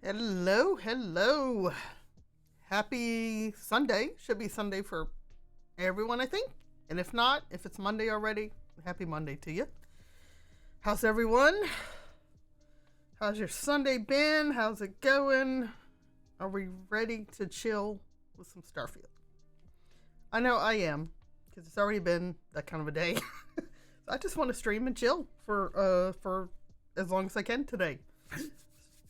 Hello, hello. Happy Sunday. Should be Sunday for everyone, I think. And if not, if it's Monday already, happy Monday to you. How's everyone? How's your Sunday been? How's it going? Are we ready to chill with some Starfield? I know I am, because it's already been that kind of a day. So I just want to stream and chill for as long as I can today.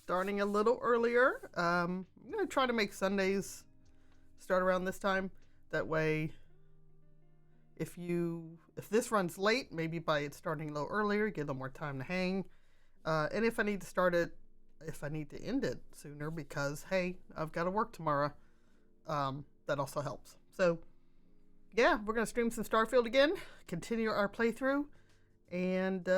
Starting a little earlier. I'm going to try to make Sundays start around this time. That way, if this runs late, maybe by it starting a little earlier, get a little more time to hang. And if I need to end it sooner because, hey, I've got to work tomorrow, that also helps. So, yeah, we're going to stream some Starfield again, continue our playthrough, and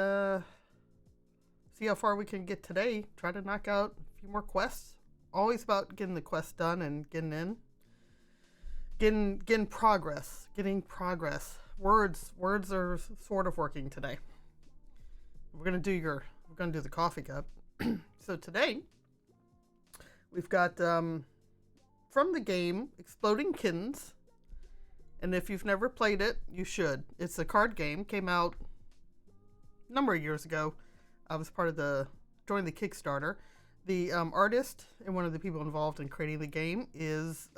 see how far we can get today. Try to knock out a few more quests. Always about getting the quests done and getting in. Getting progress. Words are sort of working today. We're gonna do the coffee cup. So today we've got from the game Exploding Kittens. And if you've never played it, you should. It's a card game. Came out a number of years ago. I was joined the Kickstarter. The artist and one of the people involved in creating the game is,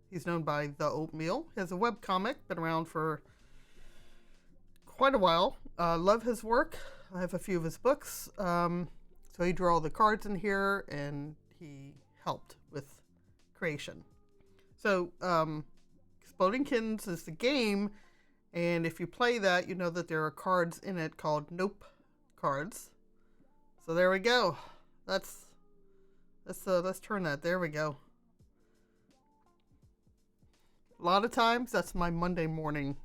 he's known by The Oatmeal. He has a webcomic, been around for quite a while. Love his work. I have a few of his books. So he drew all the cards in here, and he helped with creation. So Exploding Kittens is the game, and if you play that, you know that there are cards in it called Nope cards. So there we go. Let's turn that. There we go. A lot of times that's my Monday morning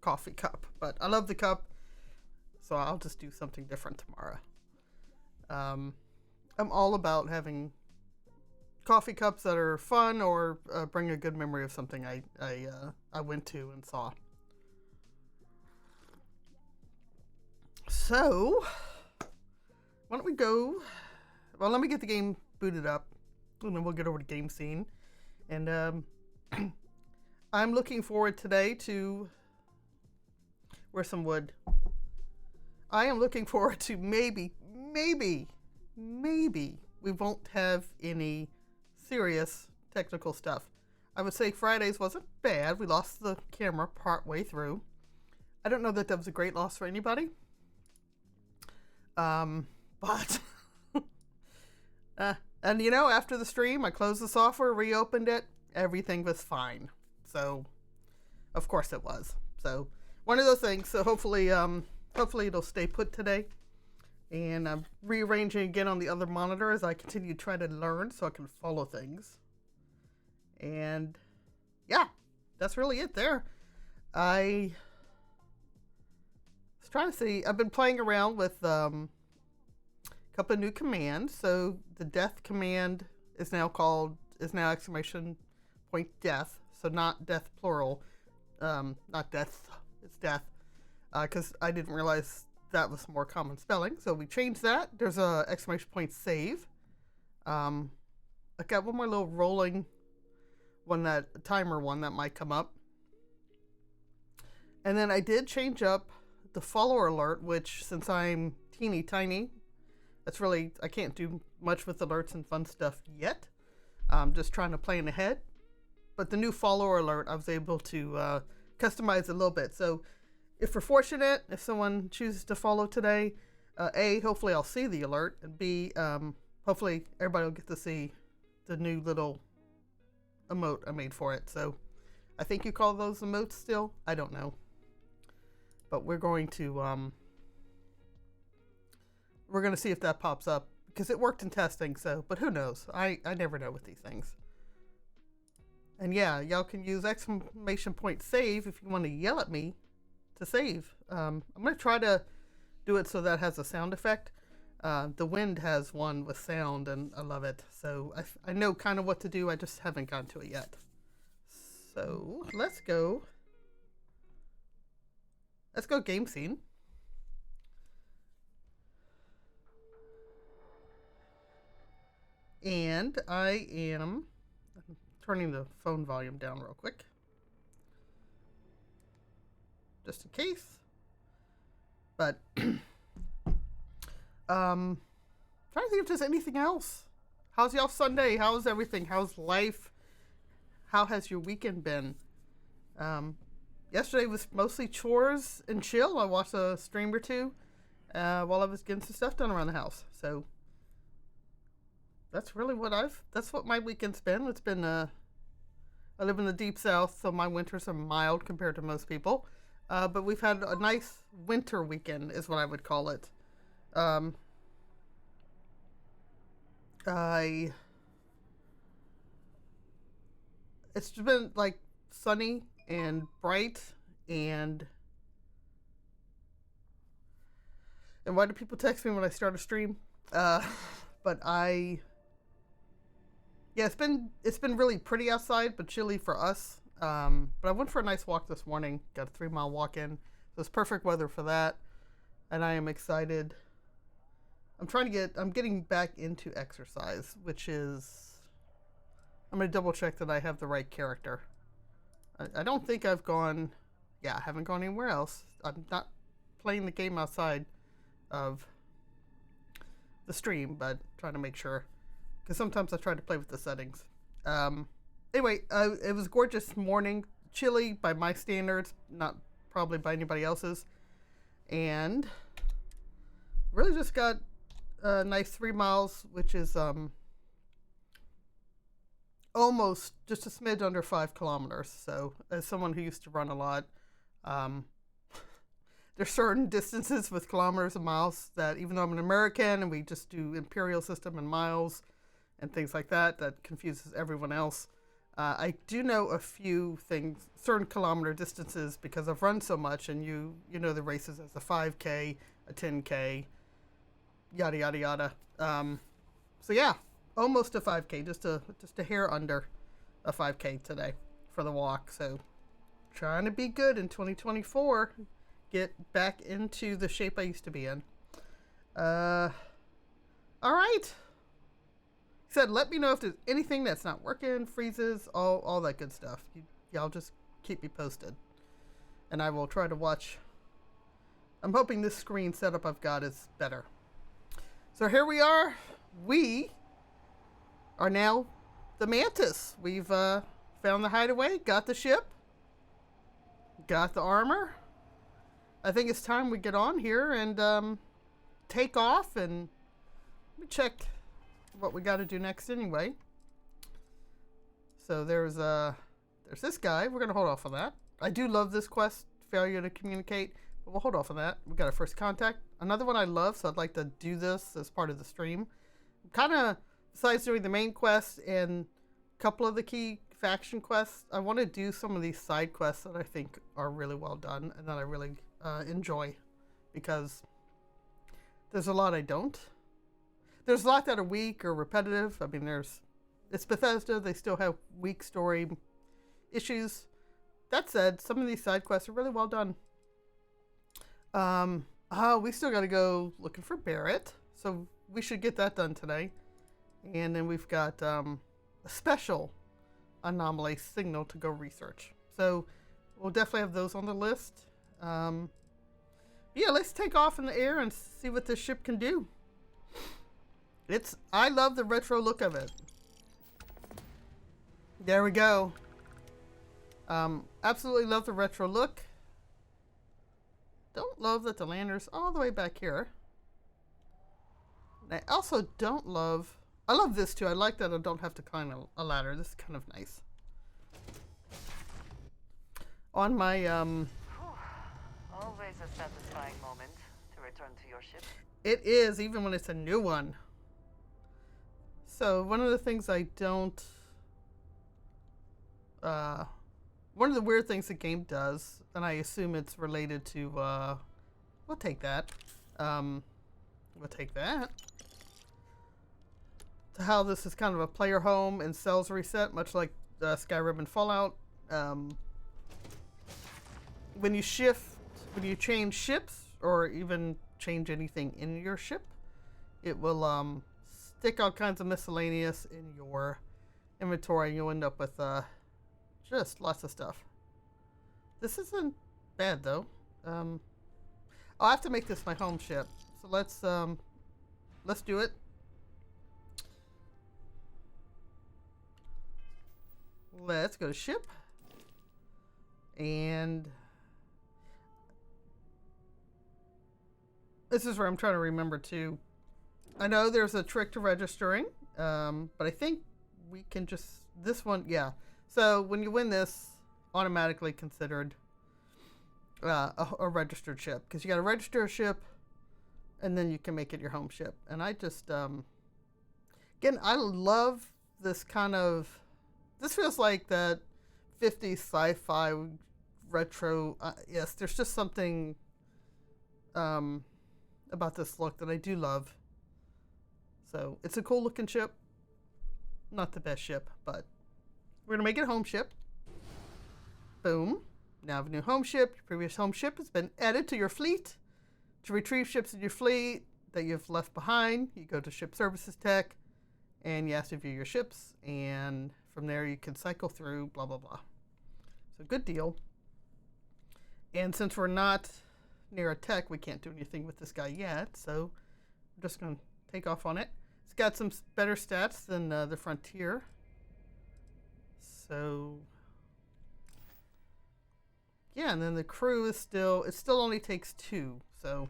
coffee cup. But I love the cup, so I'll just do something different tomorrow. I'm all about having coffee cups that are fun or bring a good memory of something I went to and saw. So, why don't we go? Well, let me get the game booted up, and then we'll get over to game scene. And I'm looking forward today to... Where's some wood? I am looking forward to maybe we won't have any serious technical stuff. I would say Fridays wasn't bad. We lost the camera part way through. I don't know that was a great loss for anybody. But and after the stream, I closed the software, reopened it, everything was fine. So, of course it was. So, one of those things. So hopefully it'll stay put today. And I'm rearranging again on the other monitor as I continue to try to learn so I can follow things. And yeah, that's really it there. I was trying to see. I've been playing around with a couple of new commands. So the death command is now exclamation point death. So not death plural. Not death. It's death. Because I didn't realize that was more common spelling. So we changed that. There's a exclamation point save. I got one more little rolling timer one that might come up. And then I did change up the follower alert, which since I'm teeny tiny, I can't do much with alerts and fun stuff yet. I'm just trying to plan ahead. But the new follower alert, I was able to customize a little bit. So if we're fortunate, if someone chooses to follow today, A, hopefully I'll see the alert, and B, hopefully everybody will get to see the new little emote I made for it. So I think you call those emotes still? I don't know. But we're going to see if that pops up because it worked in testing. So, but who knows? I never know with these things. And yeah, y'all can use exclamation point save if you want to yell at me to save. I'm going to try to do it so that has a sound effect. The Wind has one with sound, and I love it. So I know kind of what to do. I just haven't gotten to it yet. So let's go game scene. And I am turning the phone volume down real quick, just in case. But trying to think if there's anything else. How's y'all Sunday? How's everything? How's life? How has your weekend been? Yesterday was mostly chores and chill. I watched a stream or two while I was getting some stuff done around the house. So that's really that's what my weekend's been. It's been, I live in the deep south, so my winters are mild compared to most people. But we've had a nice winter weekend, is what I would call it. It's been like sunny and bright, and why do people text me when I start a stream? But it's been really pretty outside, but chilly for us. But I went for a nice walk this morning. Got a 3-mile walk in. So it's perfect weather for that, and I am excited. I'm getting back into exercise, which is, I'm going to double check that I have the right character. I don't think I haven't gone anywhere else. I'm not playing the game outside of the stream, but trying to make sure, because sometimes I try to play with the settings. Anyway, it was a gorgeous morning, chilly by my standards, not probably by anybody else's, and really just got a nice 3 miles, which is almost just a smidge under 5 kilometers. So as someone who used to run a lot, there's certain distances with kilometers and miles that, even though I'm an American and we just do imperial system and miles and things like that, that confuses everyone else. I do know a few things, certain kilometer distances, because I've run so much, and you know the races as a 5K, a 10K, yada yada yada. So yeah, almost a 5K, just a hair under a 5K today for the walk. So trying to be good in 2024, get back into the shape I used to be in. All right. Said, let me know if there's anything that's not working, freezes, all that good stuff. Y'all just keep me posted, and I will try to watch. I'm hoping this screen setup I've got is better. So here we are. We are now the Mantis. We've found the hideaway, got the ship, got the armor. I think it's time we get on here and take off, and let me check what we got to do next anyway. So there's this guy. We're gonna hold off on that. I do love this quest, failure to communicate, but we'll hold off on that. We got a first contact, another one I love, so I'd like to do this as part of the stream. Kind of, besides doing the main quest and a couple of the key faction quests, I want to do some of these side quests that I think are really well done and that I really enjoy, because there's a lot I don't. There's a lot that are weak or repetitive. I mean, it's Bethesda. They still have weak story issues. That said, some of these side quests are really well done. We still got to go looking for Barrett, so we should get that done today. And then we've got a special anomaly signal to go research. So we'll definitely have those on the list. Yeah, let's take off in the air and see what this ship can do. I love the retro look of it. There we go. Absolutely love the retro look. Don't love that the lander's all the way back here. And I also don't love, I love this too. I like that I don't have to climb a ladder. This is kind of nice. On my, Always a satisfying moment to return to your ship. It is, even when it's a new one. So one of the things I don't, one of the weird things the game does, and I assume it's related to, we'll take that. To how this is kind of a player home and cells reset, much like Skyrim and Fallout. When you change ships, or even change anything in your ship, it will stick all kinds of miscellaneous in your inventory, and you'll end up with just lots of stuff. This isn't bad though. I'll have to make this my home ship. So let's do it. Let's go to ship. And this is where I'm trying to remember too. I know there's a trick to registering, but I think we can just, this one, yeah. So when you win this, automatically considered a registered ship, because you got to register a ship and then you can make it your home ship. And I just, again, I love this kind of, this feels like that 50s sci-fi retro. Yes, there's just something about this look that I do love. So it's a cool looking ship. Not the best ship, but we're gonna make it a home ship. Boom. Now have a new home ship. Your previous home ship has been added to your fleet. To retrieve ships in your fleet that you've left behind, you go to Ship Services Tech and you have to view your ships, and from there you can cycle through blah blah blah. So good deal. And since we're not near a tech, we can't do anything with this guy yet, so I'm just gonna take off on it. It's got some better stats than the Frontier. So yeah, and then the crew is still, it still only takes 2. So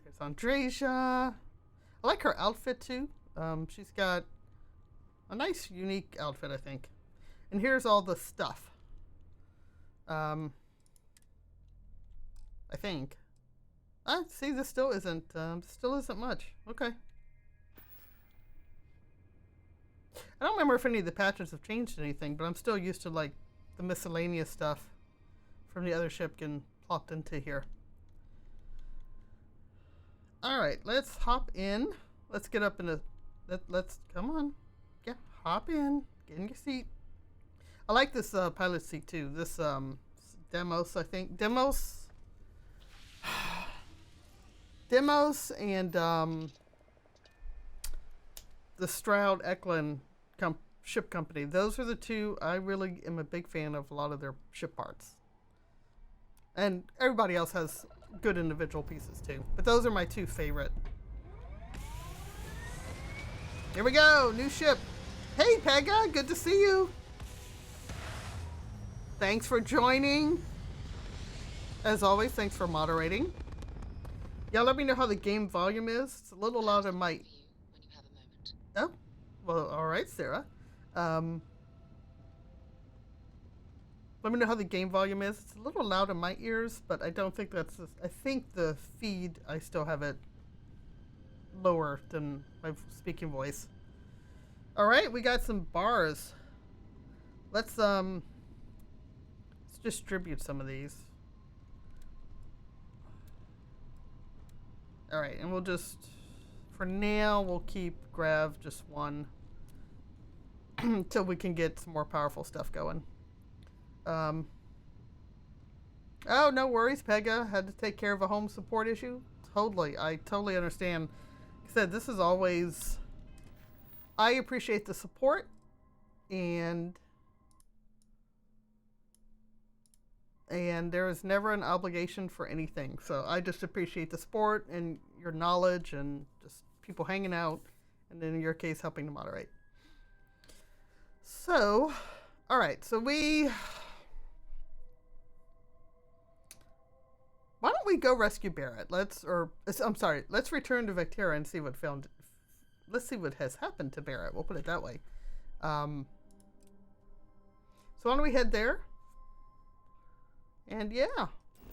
there's Andreja. I like her outfit too. She's got a nice, unique outfit, I think. And here's all the stuff. I think. See, this still isn't much. Okay. I don't remember if any of the patches have changed anything, but I'm still used to like the miscellaneous stuff from the other ship getting plopped into here. All right, let's hop in. Let's get up in a. Let's come on. Yeah, hop in. Get in your seat. I like this pilot seat too. This Demos, I think. Demos and the Stroud Eklund ship company. Those are the two. I really am a big fan of a lot of their ship parts. And everybody else has good individual pieces too. But those are my 2 favorite. Here we go. New ship. Hey, Pega. Good to see you. Thanks for joining. As always, thanks for moderating. Yeah, let me know how the game volume is. It's a little loud in my... Oh, well, all right, Sarah. Let me know how the game volume is. It's a little loud in my ears, but I don't think that's... I think the feed, I still have it lower than my speaking voice. All right, we got some bars. Let's distribute some of these. All right, and we'll just, for now, we'll keep Grav just 1 until we can get some more powerful stuff going. Oh, no worries, Pega. Had to take care of a home support issue. Totally, I totally understand. Like I said, this is always, I appreciate the support, and there is never an obligation for anything. So I just appreciate the support and your knowledge and just people hanging out, and then in your case, helping to moderate. So, all right. So why don't we go rescue Barrett? Let's return to Vectera and see let's see what has happened to Barrett. We'll put it that way. So why don't we head there? And yeah,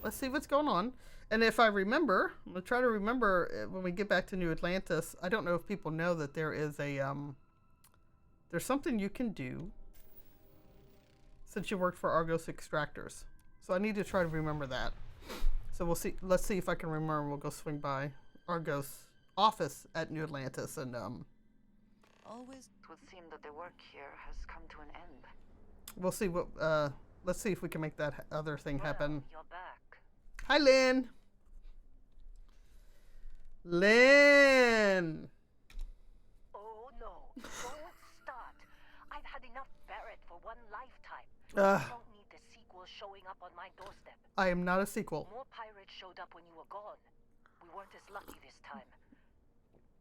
let's see what's going on. And if I remember, I'm going to try to remember when we get back to New Atlantis. I don't know if people know that there is there's something you can do since you worked for Argos Extractors. So I need to try to remember that. So we'll see. Let's see if I can remember. We'll go swing by Argos office at New Atlantis and Always it would seem that the work here has come to an end. We'll see what let's see if we can make that other thing happen. You're back. Hi, Lynn. Lynn. Oh no, don't start. I've had enough Barrett for one lifetime. Ugh, I don't need the sequel showing up on my doorstep. I am not a sequel. More pirates showed up when you were gone. We weren't as lucky this time.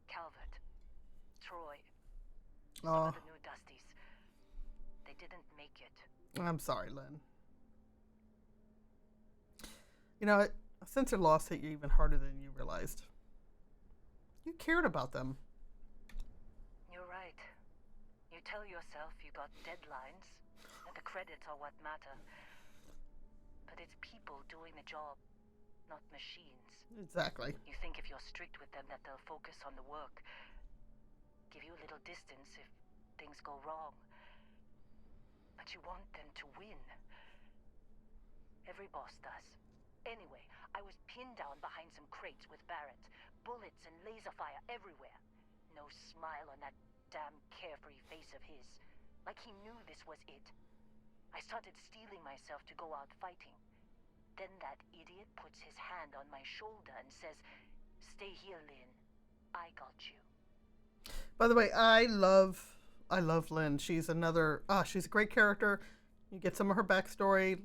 Calvert, Troy, some Oh, of the new Dusties. They didn't make it. I'm sorry, Lynn. You know, a sense of loss hit you even harder than you realized. You cared about them. You're right. You tell yourself you got deadlines, and the credits are what matter. But it's people doing the job, not machines. Exactly. You think if you're strict with them that they'll focus on the work, give you a little distance if things go wrong. But you want them to win. Every boss does. Anyway, I was pinned down behind some crates with Barrett. Bullets and laser fire everywhere. No smile on that damn carefree face of his. Like he knew this was it. I started steeling myself to go out fighting. Then that idiot puts his hand on my shoulder and says, "Stay here, Lynn. I got you." By the way, I love Lynn. She's she's a great character. You get some of her backstory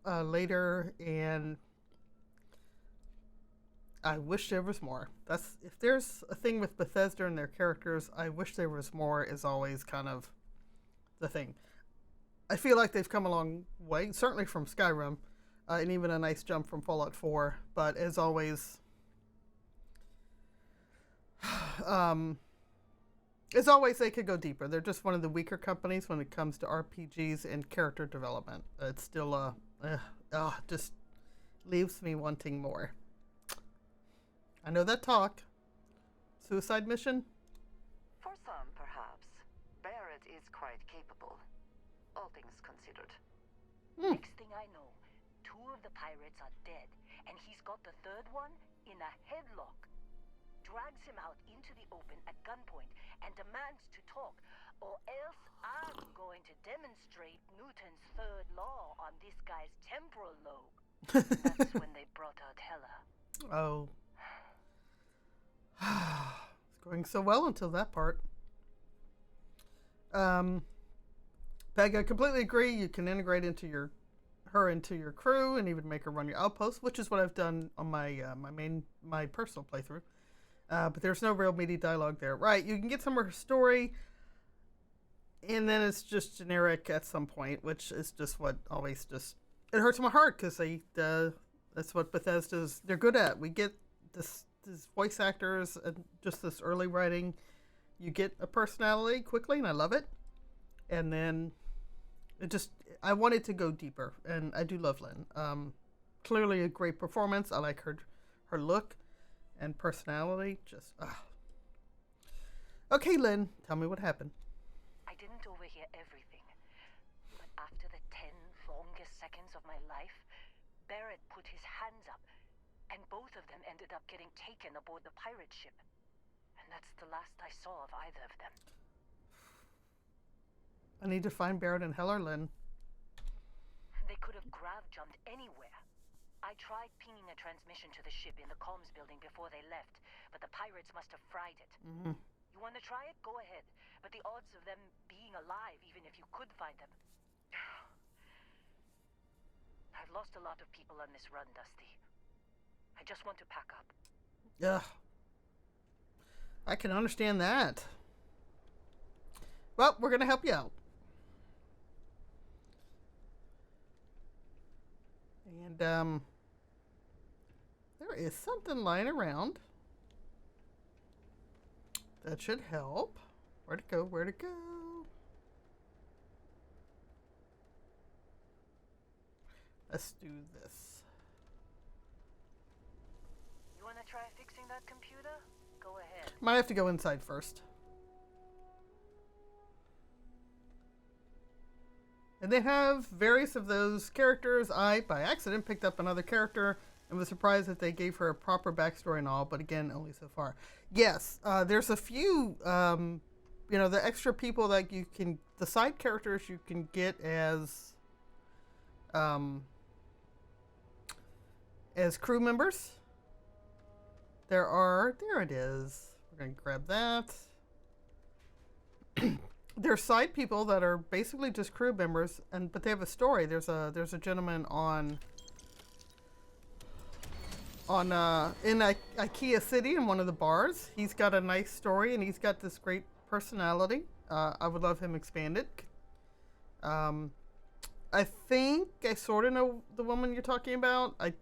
later, and I wish there was more. If there's a thing with Bethesda and their characters, I wish there was more. Is always kind of the thing. I feel like they've come a long way, certainly from Skyrim, and even a nice jump from Fallout 4. But as always, they could go deeper. They're just one of the weaker companies when it comes to RPGs and character development. It's still just leaves me wanting more. I know that talk. Suicide mission? For some, perhaps. Barrett is quite capable. All things considered. Next thing I know, 2 of the pirates are dead, and he's got the third one in a headlock. Drags him out into the open at gunpoint and demands to talk, or else I'm going to demonstrate Newton's third law on this guy's temporal lobe. That's when they brought out Hela. Oh. It's going so well until that part. Peg, I completely agree. You can integrate her into your crew and even make her run your outpost, which is what I've done on my personal playthrough. But there's no real meaty dialogue there. Right, you can get some of her story, and then it's just generic at some point, which is just what always just... It hurts my heart, because that's what Bethesda's... They're good at. We get these voice actors and just this early writing. You get a personality quickly, and I love it. And then I wanted to go deeper, and I do love Lynn. Clearly a great performance. I like her look and personality. Okay, Lynn, tell me what happened. I didn't overhear everything, but after the 10 longest seconds of my life, Barrett put his hands up, and both of them ended up getting taken aboard the pirate ship. And that's the last I saw of either of them. I need to find Barrett and Hela, Lynn. They could have grav-jumped anywhere. I tried pinging a transmission to the ship in the comms building before they left, but the pirates must have fried it. Mm-hmm. You want to try it? Go ahead. But the odds of them being alive, even if you could find them... I've lost a lot of people on this run, Dusty. I just want to pack up. Yeah. I can understand that. Well, we're going to help you out. And, there is something lying around that should help. Where'd it go? Where'd it go? Let's do this. You want to try fixing that computer? Go ahead. Might have to go inside first. And they have various of those characters. I, by accident, picked up another character and was surprised that they gave her a proper backstory and all, but again, only so far. Yes, there's a few, the extra people that you can, the side characters you can get as crew members There it is. We're going to grab that. There are side people that are basically just crew members, but they have a story. There's a gentleman in IKEA City in one of the bars. He's got a nice story and he's got this great personality. I would love him expanded. I think I sort of know the woman you're talking about. I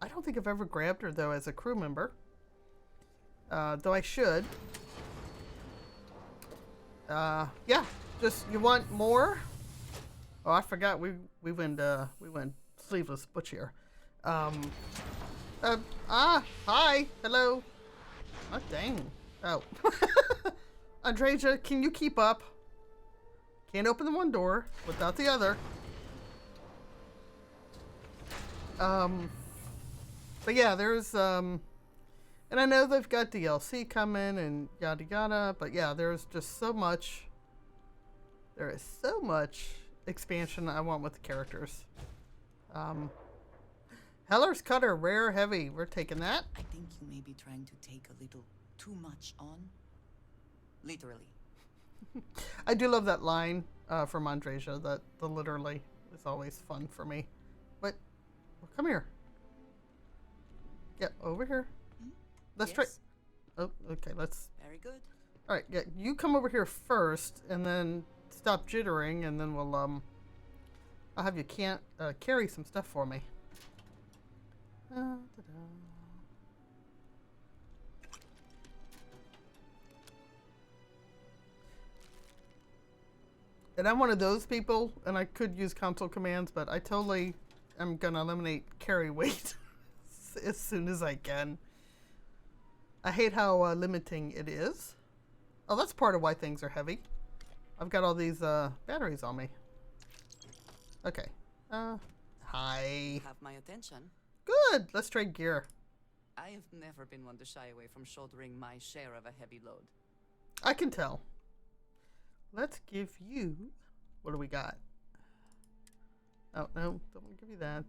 don't think I've ever grabbed her though as a crew member. Though I should. Yeah. Just you want more? Oh, I forgot we went sleeveless butch here. Hi, hello. Oh, dang. Oh. Andreja, can you keep up? Can't open the one door without the other. But yeah, there's, and I know they've got DLC coming and yada yada, but yeah, there's just so much, there is so much expansion I want with the characters. Heller's Cutter, rare, heavy. We're taking that. I think you may be trying to take a little too much on. Literally. I do love that line from Andreja, that the literally is always fun for me. But, well, come here. Yeah, over here. Let's try. Oh, okay, let's. Very good. All right, yeah, you come over here first, and then stop jittering, and then we'll I'll have you carry some stuff for me. And I'm one of those people, and I could use console commands, but I totally am gonna eliminate carry weight as soon as I can. I hate how limiting it is. Oh, that's part of why things are heavy. I've got all these batteries on me. Okay. Hi. Have my attention. Good. Let's trade gear. I have never been one to shy away from shouldering my share of a heavy load. I can tell. Let's give you... What do we got? Oh, no. Don't want to give you that.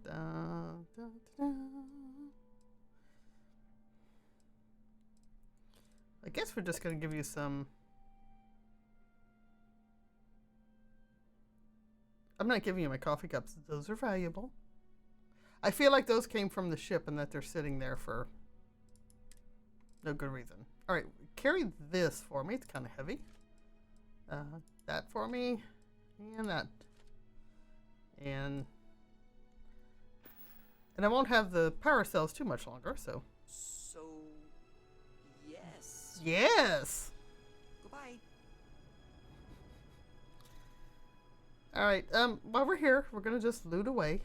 I guess we're just going to give you some... I'm not giving you my coffee cups. Those are valuable. I feel like those came from the ship and that they're sitting there for no good reason. All right, carry this for me. It's kind of heavy. That for me, and that, and I won't have the power cells too much longer. So. Yes. Yes. Goodbye. All right. While we're here, we're gonna just loot away.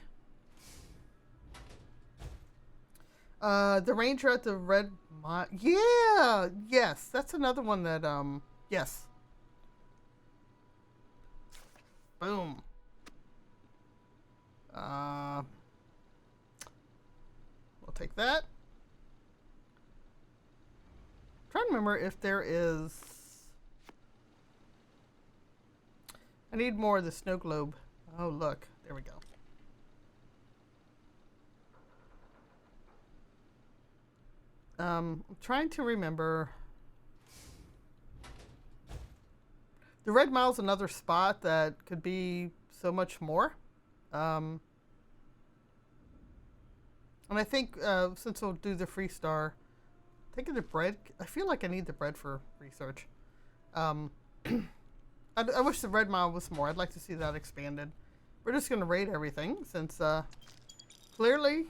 The ranger at the red mine. Yeah. Yes. That's another one that, yes. Boom. We'll take that. I'm trying to remember if there is... I need more of the snow globe. Oh, look. There we go. I'm trying to remember. The Red Mile's another spot that could be so much more. And I think since we'll do the free star, taking the bread, I feel like I need the bread for research. I wish the Red Mile was more. I'd like to see that expanded. We're just going to raid everything since clearly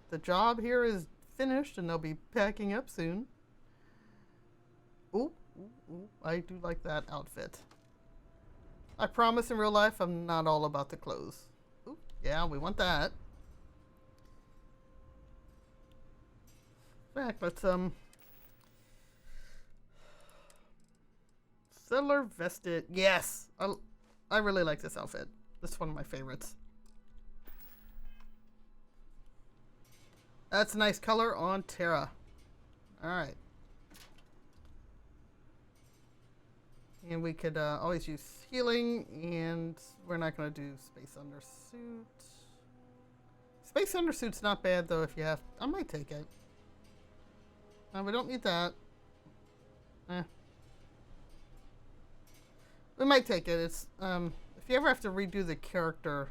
the job here is finished and they'll be packing up soon. Ooh, ooh, ooh. I do like that outfit. I promise in real life I'm not all about the clothes. Ooh, yeah, we want that. In fact, let's Settler vested. Yes, I really like this outfit. This is one of my favorites. That's a nice color on Terra. All right. And we could always use healing, and we're not going to do space undersuit. Space undersuit's not bad, though, if you have... I might take it. No, we don't need that. We might take it. It's if you ever have to redo the character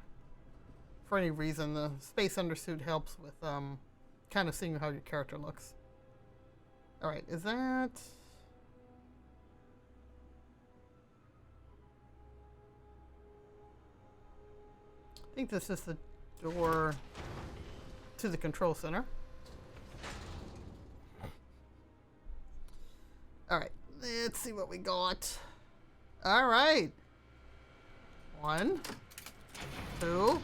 for any reason, the space undersuit helps with kind of seeing how your character looks. All right, is that? I think this is the door to the control center. All right, let's see what we got. All right. 1, 2.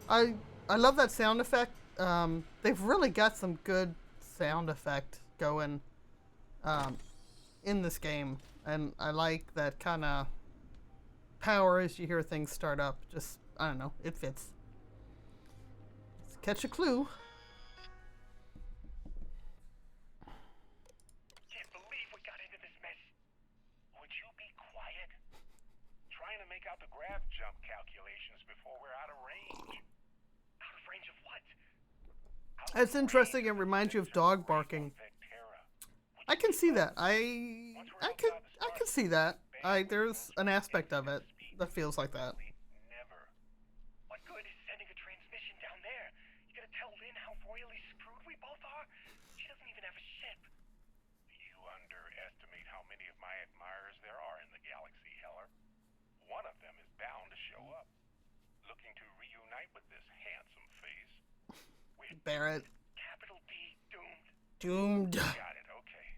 I love that sound effect. They've really got some good sound effect going in this game, and I like that kind of power as you hear things start up. Just, I don't know, it fits. Let's catch a clue. Can't believe we got into this mess. Would you be quiet? Trying to make out the grav jump calculations before we're out of range. Out of range of what? It's interesting. It reminds you of dog barking. I can see that. I can see that. There's an aspect of it that feels like that. Never. What good is sending a transmission down there? You gonna tell Lynn how royally screwed we both are? She doesn't even have a ship. You underestimate how many of my admirers there are in the galaxy, Heller. One of them is bound to show up, looking to reunite with this handsome face. Barrett. Capital D doomed. Doomed. Got it, okay.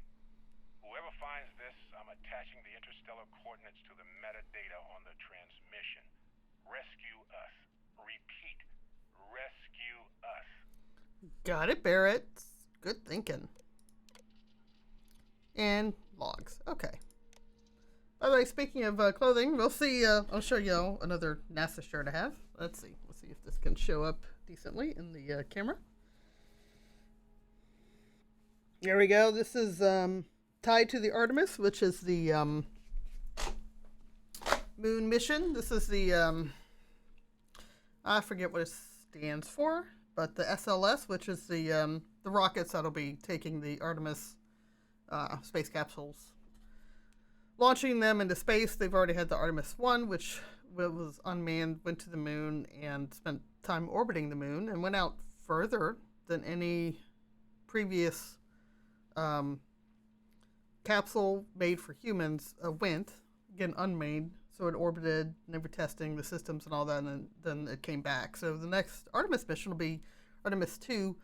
Whoever finds this, I'm attaching the interstellar coordinates to the metadata on the transmission. Rescue us. Repeat. Rescue us. Got it, Barrett. Good thinking. And logs. Okay. By the way, speaking of clothing, we'll see. I'll show you another NASA shirt I have. Let's see. Let's see if this can show up decently in the camera. There we go. This is tied to the Artemis, which is the moon mission. This is the I forget what it stands for, but the SLS, which is the rockets that'll be taking the Artemis space capsules, launching them into space. They've already had the Artemis 1, which was unmanned, went to the moon and spent time orbiting the moon, and went out further than any previous capsule made for humans went. Again, unmanned, so it orbited, never testing the systems and all that, and then it came back. So the next Artemis mission will be Artemis 2,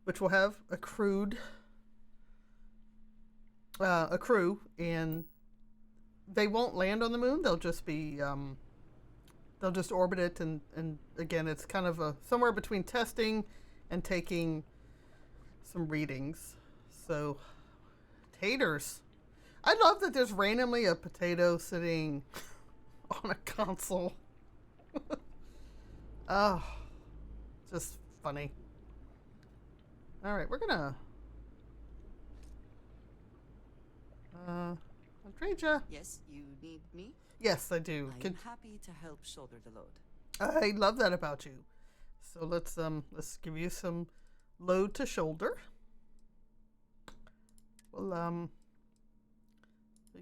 which will have a crew, and they won't land on the moon. They'll just be they'll just orbit it, and again, it's kind of a somewhere between testing and taking some readings. So, taters. I love that there's randomly a potato sitting on a console. Oh, just funny. All right, we're gonna Andreja. Yes, you need me? Yes, I do. I'm happy to help shoulder the load. I love that about you. So let's give you some load to shoulder. We'll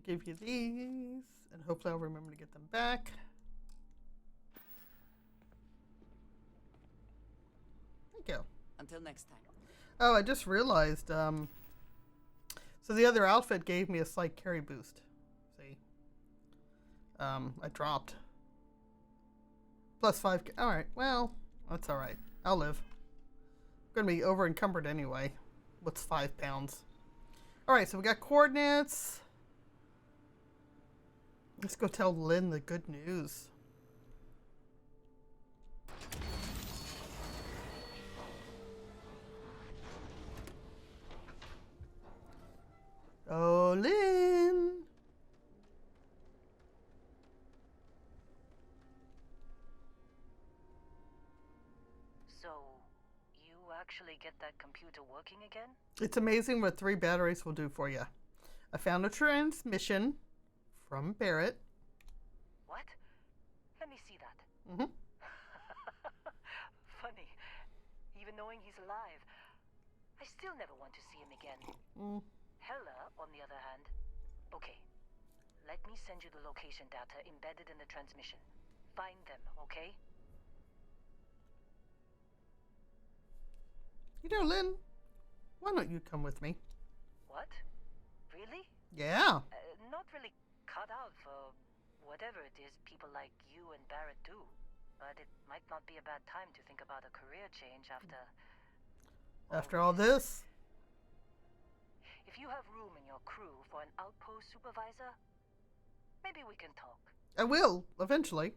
give you these, and hopefully I'll remember to get them back. Thank you. Until next time. Oh, I just realized, so the other outfit gave me a slight carry boost. See? I dropped. +5. Alright, well, that's alright. I'll live. I'm going to be over encumbered anyway. What's 5 pounds? Alright, so we got coordinates. Let's go tell Lynn the good news. Oh, Lynn. So, you actually get that computer working again? It's amazing what 3 batteries will do for you. I found a transmission from Barrett. What? Let me see that. Mm-hmm. Funny. Even knowing he's alive, I still never want to see him again. Mm. Hella, on the other hand. Okay. Let me send you the location data embedded in the transmission. Find them, okay? You know, Lynn, why don't you come with me? What? Really? Yeah. Not really cut out for whatever it is people like you and Barrett do. But it might not be a bad time to think about a career change after... After all this? If you have room in your crew for an outpost supervisor, maybe we can talk. I will, eventually.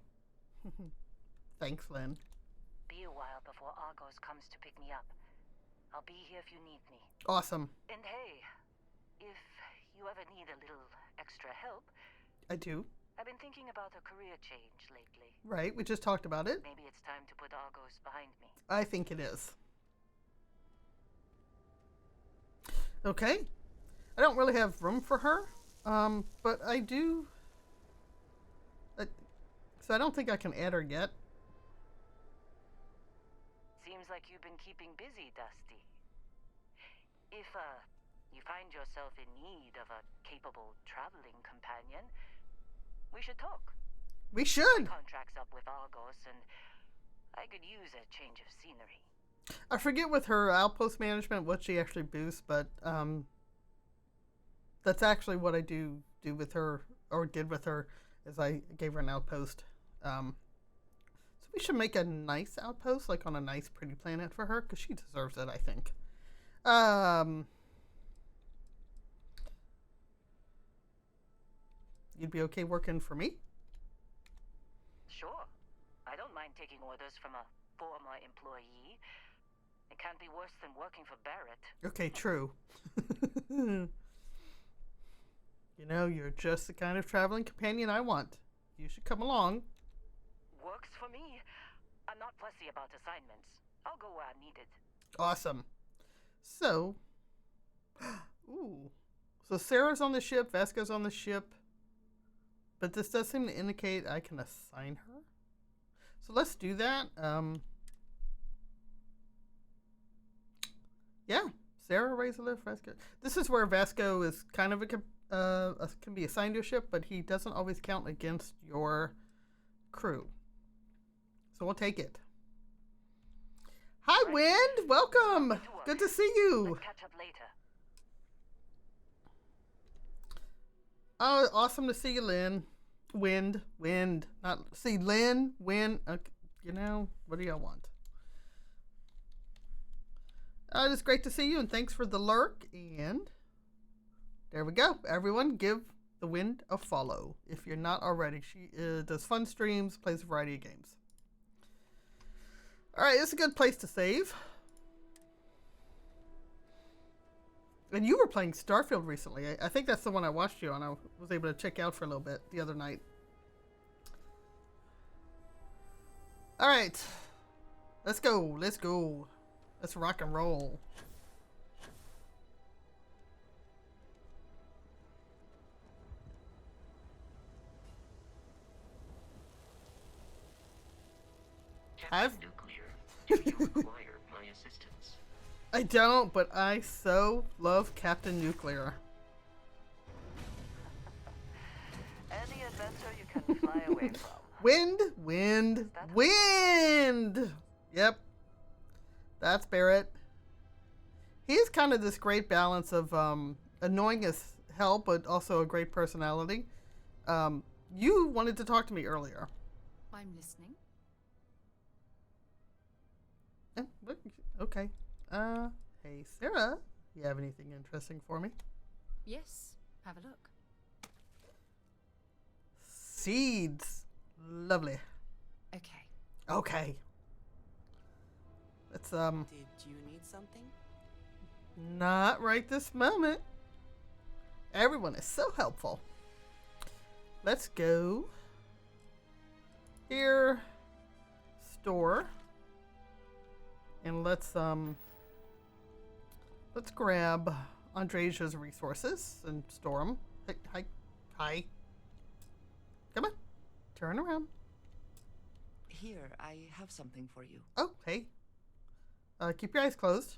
Thanks, Lynn. Be a while before Argos comes to pick me up. I'll be here if you need me. Awesome. And hey, if you ever need a little extra help... I do. I've been thinking about a career change lately. Right, we just talked about it. Maybe it's time to put Argos behind me. I think it is. Okay. I don't really have room for her, but I do... so I don't think I can add her yet. Seems like you've been keeping busy, Dusty. If, you find yourself in need of a capable traveling companion, we should talk. We should! My contract's up with Argos, and I could use a change of scenery. I forget with her outpost management what she actually boosts, but that's actually what I do with her, or did with her, is I gave her an outpost. So we should make a nice outpost, like on a nice, pretty planet for her, because she deserves it, I think. You'd be okay working for me? Sure. I don't mind taking orders from a former employee. It can't be worse than working for Barrett. Okay, true. You know, you're just the kind of traveling companion I want. You should come along. Works for me. I'm not fussy about assignments. I'll go where I'm needed. Awesome. So, ooh. So Sarah's on the ship, Vasco's on the ship. But this does seem to indicate I can assign her. So let's do that. Yeah. Sarah, Razorlift, Vasco. This is where Vasco is kind of can be assigned to a ship, but he doesn't always count against your crew. So we'll take it. Hi, Wind. Welcome. Good to see you. Let's catch up later. Oh, awesome to see you, Lynn. Wind. Not see Lynn. Wind. You know, what do y'all want? It's great to see you, and thanks for the lurk. And there we go. Everyone, give the Wind a follow if you're not already. She does fun streams, plays a variety of games. All right, it's a good place to save. And you were playing Starfield recently. I think that's the one I watched you on. I was able to check out for a little bit the other night. All right. Let's go. Let's rock and roll. Captain Nuclear, do you require my assistance? I don't, but I so love Captain Nuclear. Any adventure you can fly away from. Wind! Yep. That's Barrett. He's kind of this great balance of annoying as hell, but also a great personality. You wanted to talk to me earlier. I'm listening. Okay. Hey, Sarah. You have anything interesting for me? Yes, have a look. Seeds. Lovely. Okay. Let's, Did you need something? not right this moment. Everyone is so helpful. Let's go here, store, and let's grab Andresia's resources and store them. Hi. Come on, turn around. here, I have something for you. Oh, hey. Keep your eyes closed.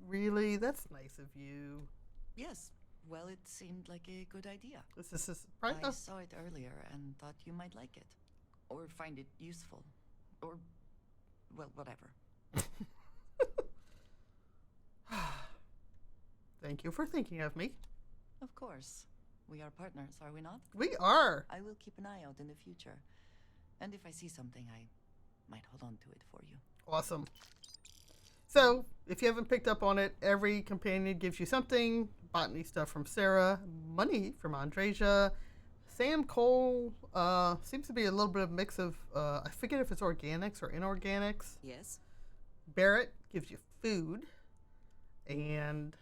Really? That's nice of you. Yes. Well, it seemed like a good idea. This is right. I saw it earlier and thought you might like it. Or find it useful. Or, well, whatever. Thank you for thinking of me. Of course. We are partners, are we not? We are. I will keep an eye out in the future. And if I see something, I might hold on to it for you. Awesome. So, if you haven't picked up on it, every companion gives you something. Botany stuff from Sarah, money from Andreja. Sam Cole seems to be a little bit of a mix of, I forget if it's organics or inorganics. Yes? Barrett gives you food. And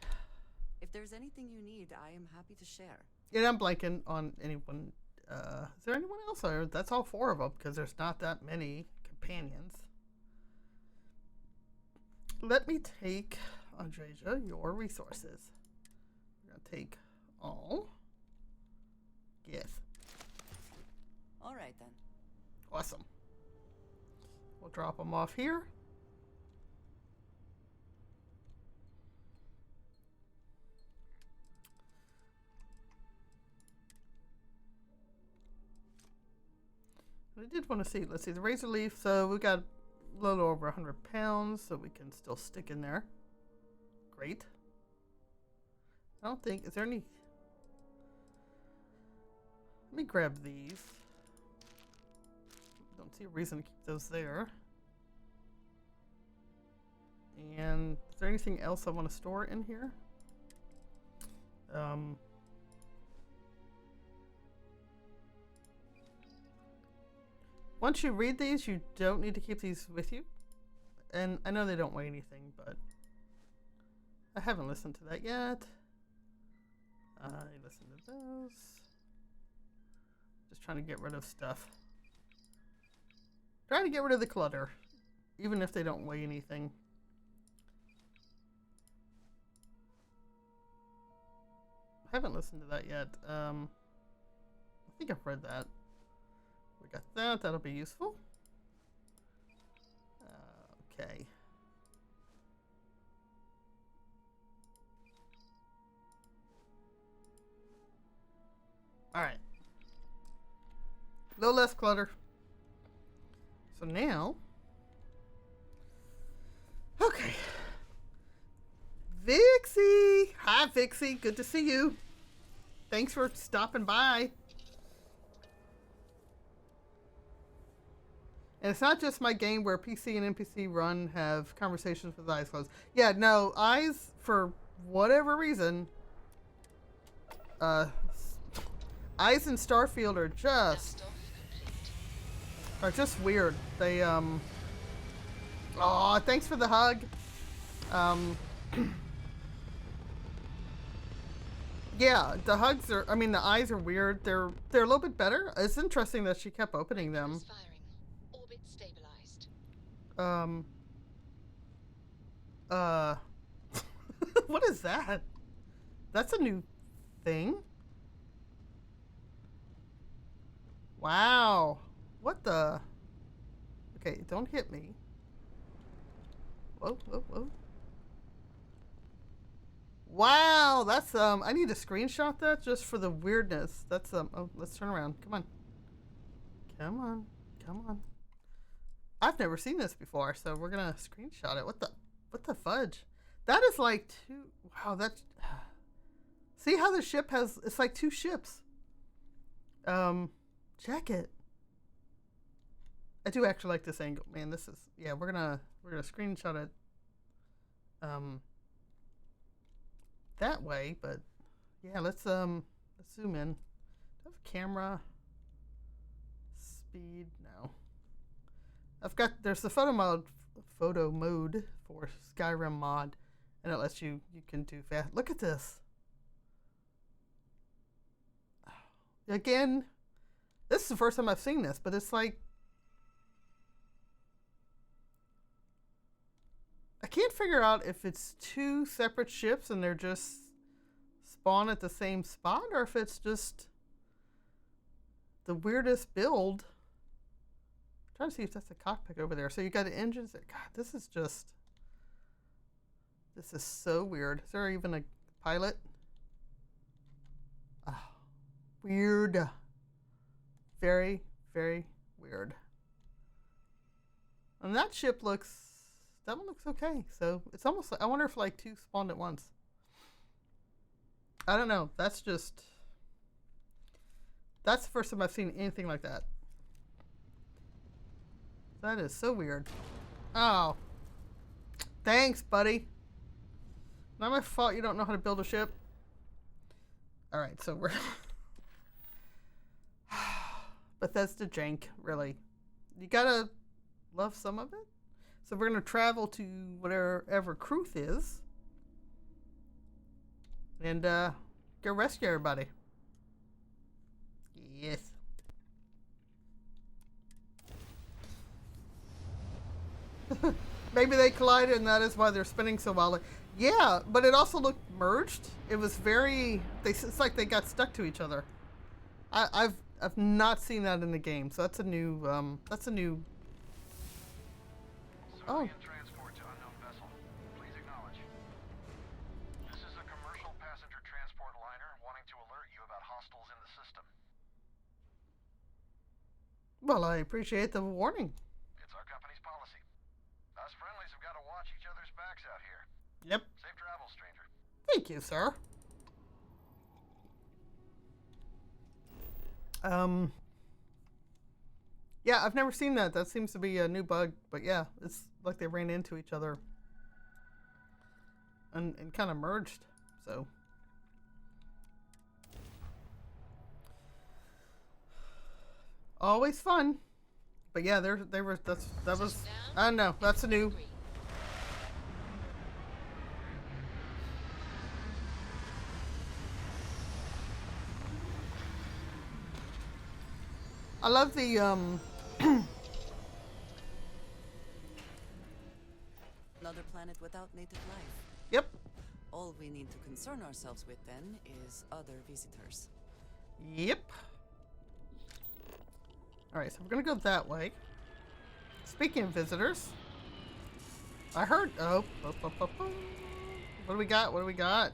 If there's anything you need, I am happy to share. yeah, I'm blanking on anyone. Is there anyone else? Or that's all 4 of them because there's not that many companions. Let me take, Andreja, your resources. We're going to take all. Yes. All right, then. Awesome. We'll drop them off here. I did want to see, let's see, the razor leaf. So we got a little over 100 pounds, so we can still stick in there. Great. I don't think, is there any? Let me grab these. Don't see a reason to keep those there. And is there anything else I want to store in here? Once you read these, you don't need to keep these with you. And I know they don't weigh anything, but I haven't listened to that yet. I listened to those. Just trying to get rid of stuff. Trying to get rid of the clutter, even if they don't weigh anything. I haven't listened to that yet. I think I've read that. We got that. That'll be useful. Okay. All right. A little less clutter. So now, okay. Vixie! Hi, Vixie. Good to see you. Thanks for stopping by. And it's not just my game where PC and NPC run have conversations with eyes closed. Yeah, no, eyes, for whatever reason, eyes in Starfield are just weird. They, oh, thanks for the hug. Yeah, the hugs are, I mean, the eyes are weird. They're a little bit better. It's interesting that she kept opening them. Orbit stabilized. What is that? That's a new thing. Wow. What the? Okay, don't hit me. Whoa, whoa, whoa. Wow, that's, I need to screenshot that just for the weirdness. That's, oh, let's turn around. Come on. Come on. Come on. I've never seen this before, so we're gonna screenshot it. What the fudge? That is like 2, wow, that's, see how the ship has, it's like 2 ships. Check it. I do actually like this angle. Man, this is, yeah, we're gonna screenshot it, that way, but yeah, let's zoom in. Do I have camera speed? No. There's the photo mode for Skyrim mod, and it lets you can do fast. Look at this. Again, this is the first time I've seen this, but it's like, I can't figure out if it's 2 separate ships and they're just spawn at the same spot, or if it's just the weirdest build trying to see if that's the cockpit over there. So you got the engines there. God, this is so weird. Is there even a pilot? Oh, weird. Very, very weird. And that one looks okay. So it's almost like, I wonder if like two spawned at once. I don't know. That's the first time I've seen anything like that. That is so weird. Oh. Thanks, buddy. Not my fault you don't know how to build a ship. Alright, so we're... Bethesda jank, really. You gotta love some of it. So we're gonna travel to whatever Kruth is. And, go rescue everybody. Yes. Maybe they collided and that is why they're spinning so wildly. Yeah, but it also looked merged. It was very... It's like they got stuck to each other. I've not seen that in the game, so that's a new... Oh. Transport to unknown vessel. Please acknowledge. This is a commercial passenger transport liner wanting to alert you about hostiles in the system. Well, I appreciate the warning. It's our company's policy. Us friendlies have got to watch each other's backs out here. Yep. Safe travels, stranger. Thank you, sir. Yeah, I've never seen that. That seems to be a new bug, but yeah, it's like they ran into each other and kind of merged. So always fun. But yeah, that was I don't know. That's a new. I love the Another planet without native life. Yep. All we need to concern ourselves with then is other visitors. Yep. Alright, so we're gonna go that way. Speaking of visitors, I heard... Oh. What do we got? What do we got?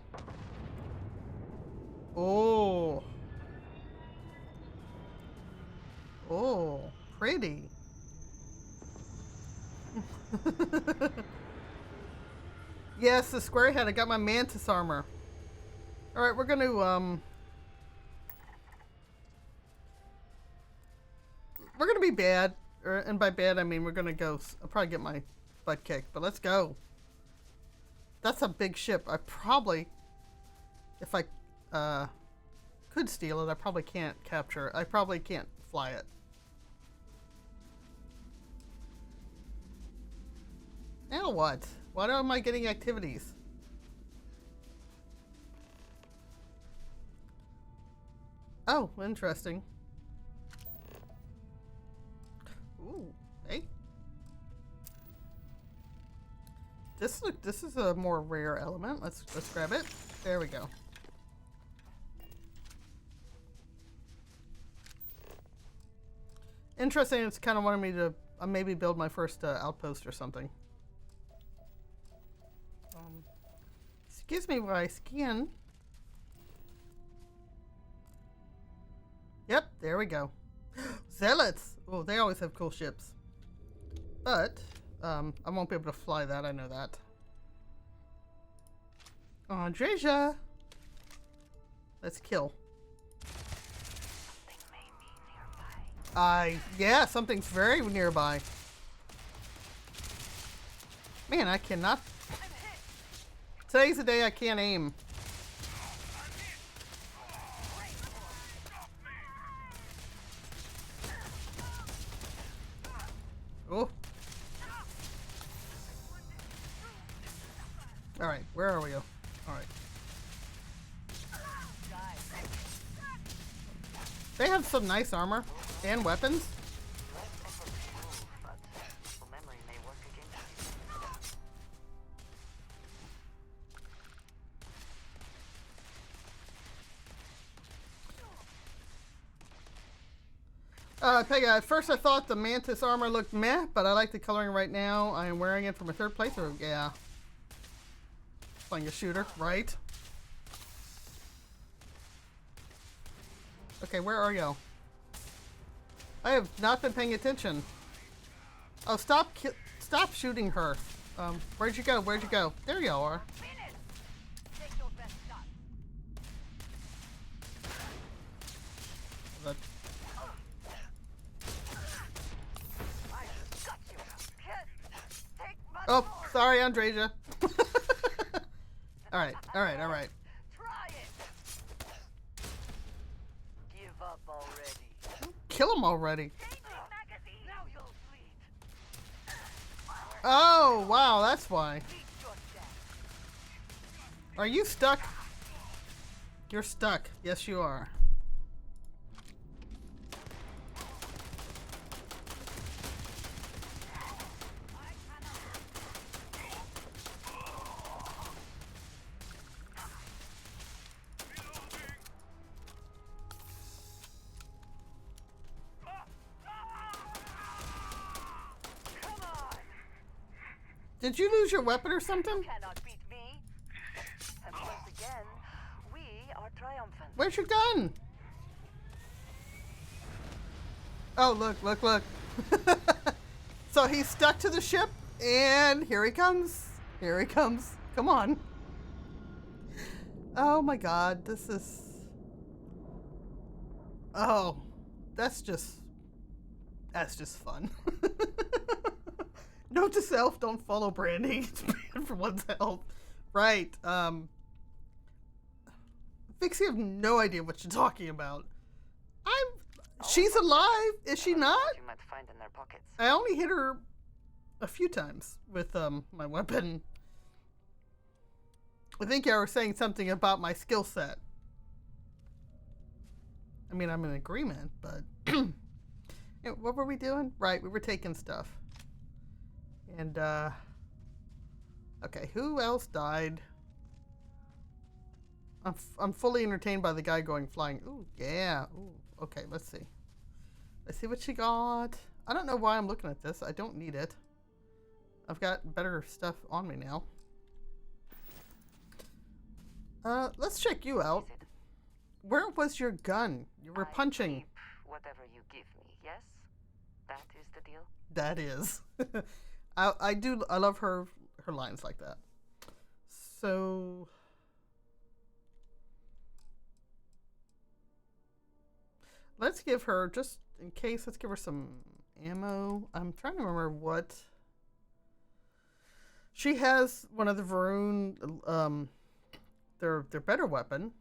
Oh. Oh, pretty. Yes, the square head. I got my mantis armor. Alright, we're gonna, we're gonna be bad. And by bad, I mean we're gonna go... I'll probably get my butt kicked, but let's go. That's a big ship. I probably... If I, could steal it, I probably can't capture it. I probably can't fly it. Now what? Why am I getting activities? Oh, interesting. Ooh, hey. This is a more rare element. Let's grab it. There we go. Interesting. It's kind of wanted me to maybe build my first outpost or something. Excuse me while I scan. Yep, there we go. Zealots! Oh, they always have cool ships. But, I won't be able to fly that, I know that. Andreja! Let's kill. Something may be nearby. Yeah, something's very nearby. Man, I cannot... Today's the day I can't aim. Oh. Alright, where are we? Alright. They have some nice armor and weapons. Memory may work against you. Pega, at first I thought the Mantis armor looked meh, but I like the coloring right now. I am wearing it for my third playthrough. Yeah. Playing a shooter, right? Okay, where are you? I have not been paying attention. Oh, stop shooting her. Where'd you go? Where'd you go? There you are. But oh, sorry, Andreja. All right. Try it. Give up already. Kill him already. Now you'll bleed. Oh, wow, that's why. Are you stuck? You're stuck. Yes, you are. Did you lose your weapon or something? You cannot beat me. And once again, we are triumphant. Where's your gun? Oh, look. So he's stuck to the ship, and here he comes. Come on. Oh my god, this is... Oh, that's just fun. Note to self, don't follow Brandy. It's bad for one's health. Right. Vix, you have no idea what you're talking about. She's alive, is she not? You might find in their pockets. I only hit her a few times with my weapon. I think you were saying something about my skill set. I mean, I'm in agreement, but... What were we doing? Right, we were taking stuff. And, okay, who else died? I'm fully entertained by the guy going flying. Ooh, yeah. Ooh, okay, let's see. Let's see what she got. I don't know why I'm looking at this. I don't need it. I've got better stuff on me now. Let's check you out. Where was your gun? You were punching. Keep whatever you give me, yes? That is the deal? That is. I love her lines like that. So let's give her, just in case, let's give her some ammo. I'm trying to remember what she has. One of the Varun, their better weapon,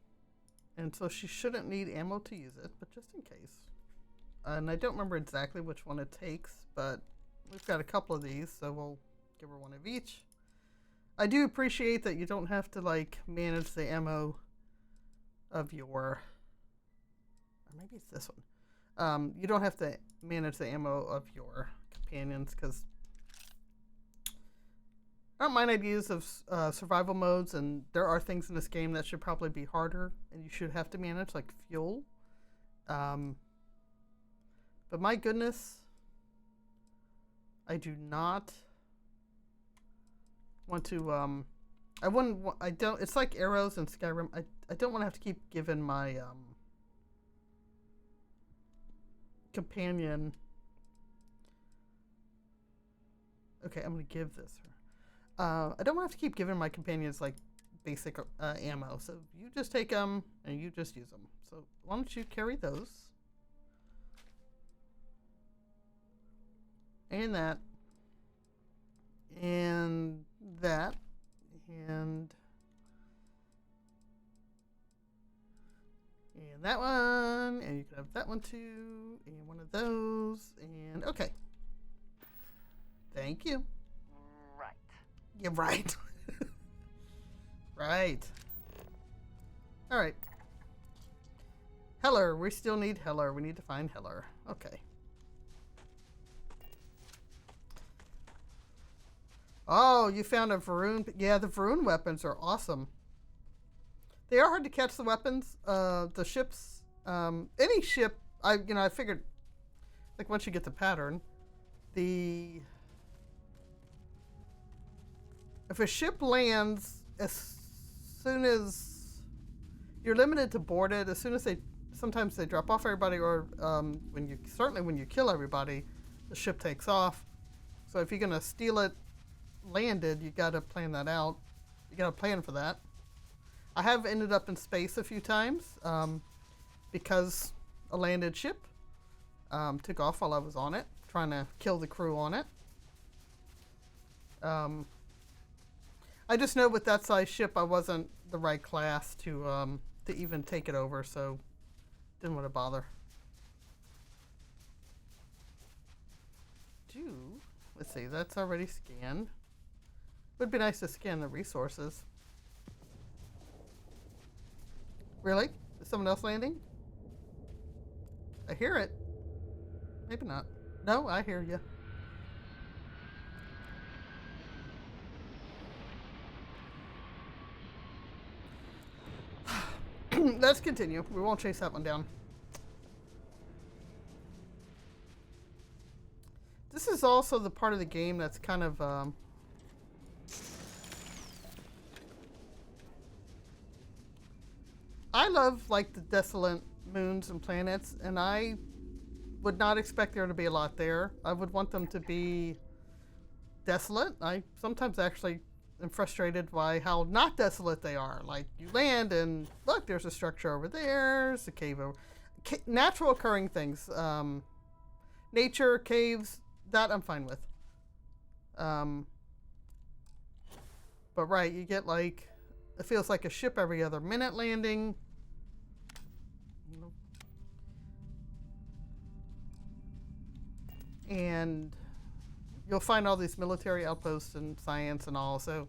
and so she shouldn't need ammo to use it, but just in case. And I don't remember exactly which one it takes, but we've got a couple of these, so we'll give her one of each. I do appreciate that you don't have to, like, manage the ammo of your... Or maybe it's this one. You don't have to manage the ammo of your companions, because I don't mind ideas of survival modes, and there are things in this game that should probably be harder, and you should have to manage, like fuel. But my goodness... I do not want to, it's like arrows in Skyrim. I don't want to have to keep giving my, companion. Okay, I'm going to give this her. I don't want to have to keep giving my companions, like, basic, ammo. So you just take them, and you just use them. So why don't you carry those? And that. And that. And that one. And you can have that one too. And one of those. And okay. Thank you. Right. Yeah, right. Right. Alright. Heller. We still need Heller. We need to find Heller. Okay. Oh, you found a Varun. Yeah, the Varun weapons are awesome. They are hard to catch, the weapons. The ships, any ship, I figured like once you get the pattern, if a ship lands, as soon as you're limited to board it, as soon as sometimes they drop off everybody, or when you kill everybody, the ship takes off. So if you're gonna steal it landed, you gotta plan that out. You gotta plan for that. I have ended up in space a few times because a landed ship took off while I was on it, trying to kill the crew on it. I just know with that size ship, I wasn't the right class to even take it over, so didn't want to bother. Let's see, that's already scanned. Would be nice to scan the resources. Really? Is someone else landing? I hear it. Maybe not. No, I hear you. Let's continue. We won't chase that one down. This is also the part of the game that's kind of I love like the desolate moons and planets, and I would not expect there to be a lot there. I would want them to be desolate. I sometimes actually am frustrated by how not desolate they are. Like you land and look, there's a structure over there, there's a cave over. Natural occurring things, nature, caves, that I'm fine with. But right, you get like, it feels like a ship every other minute landing. And you'll find all these military outposts and science and all. So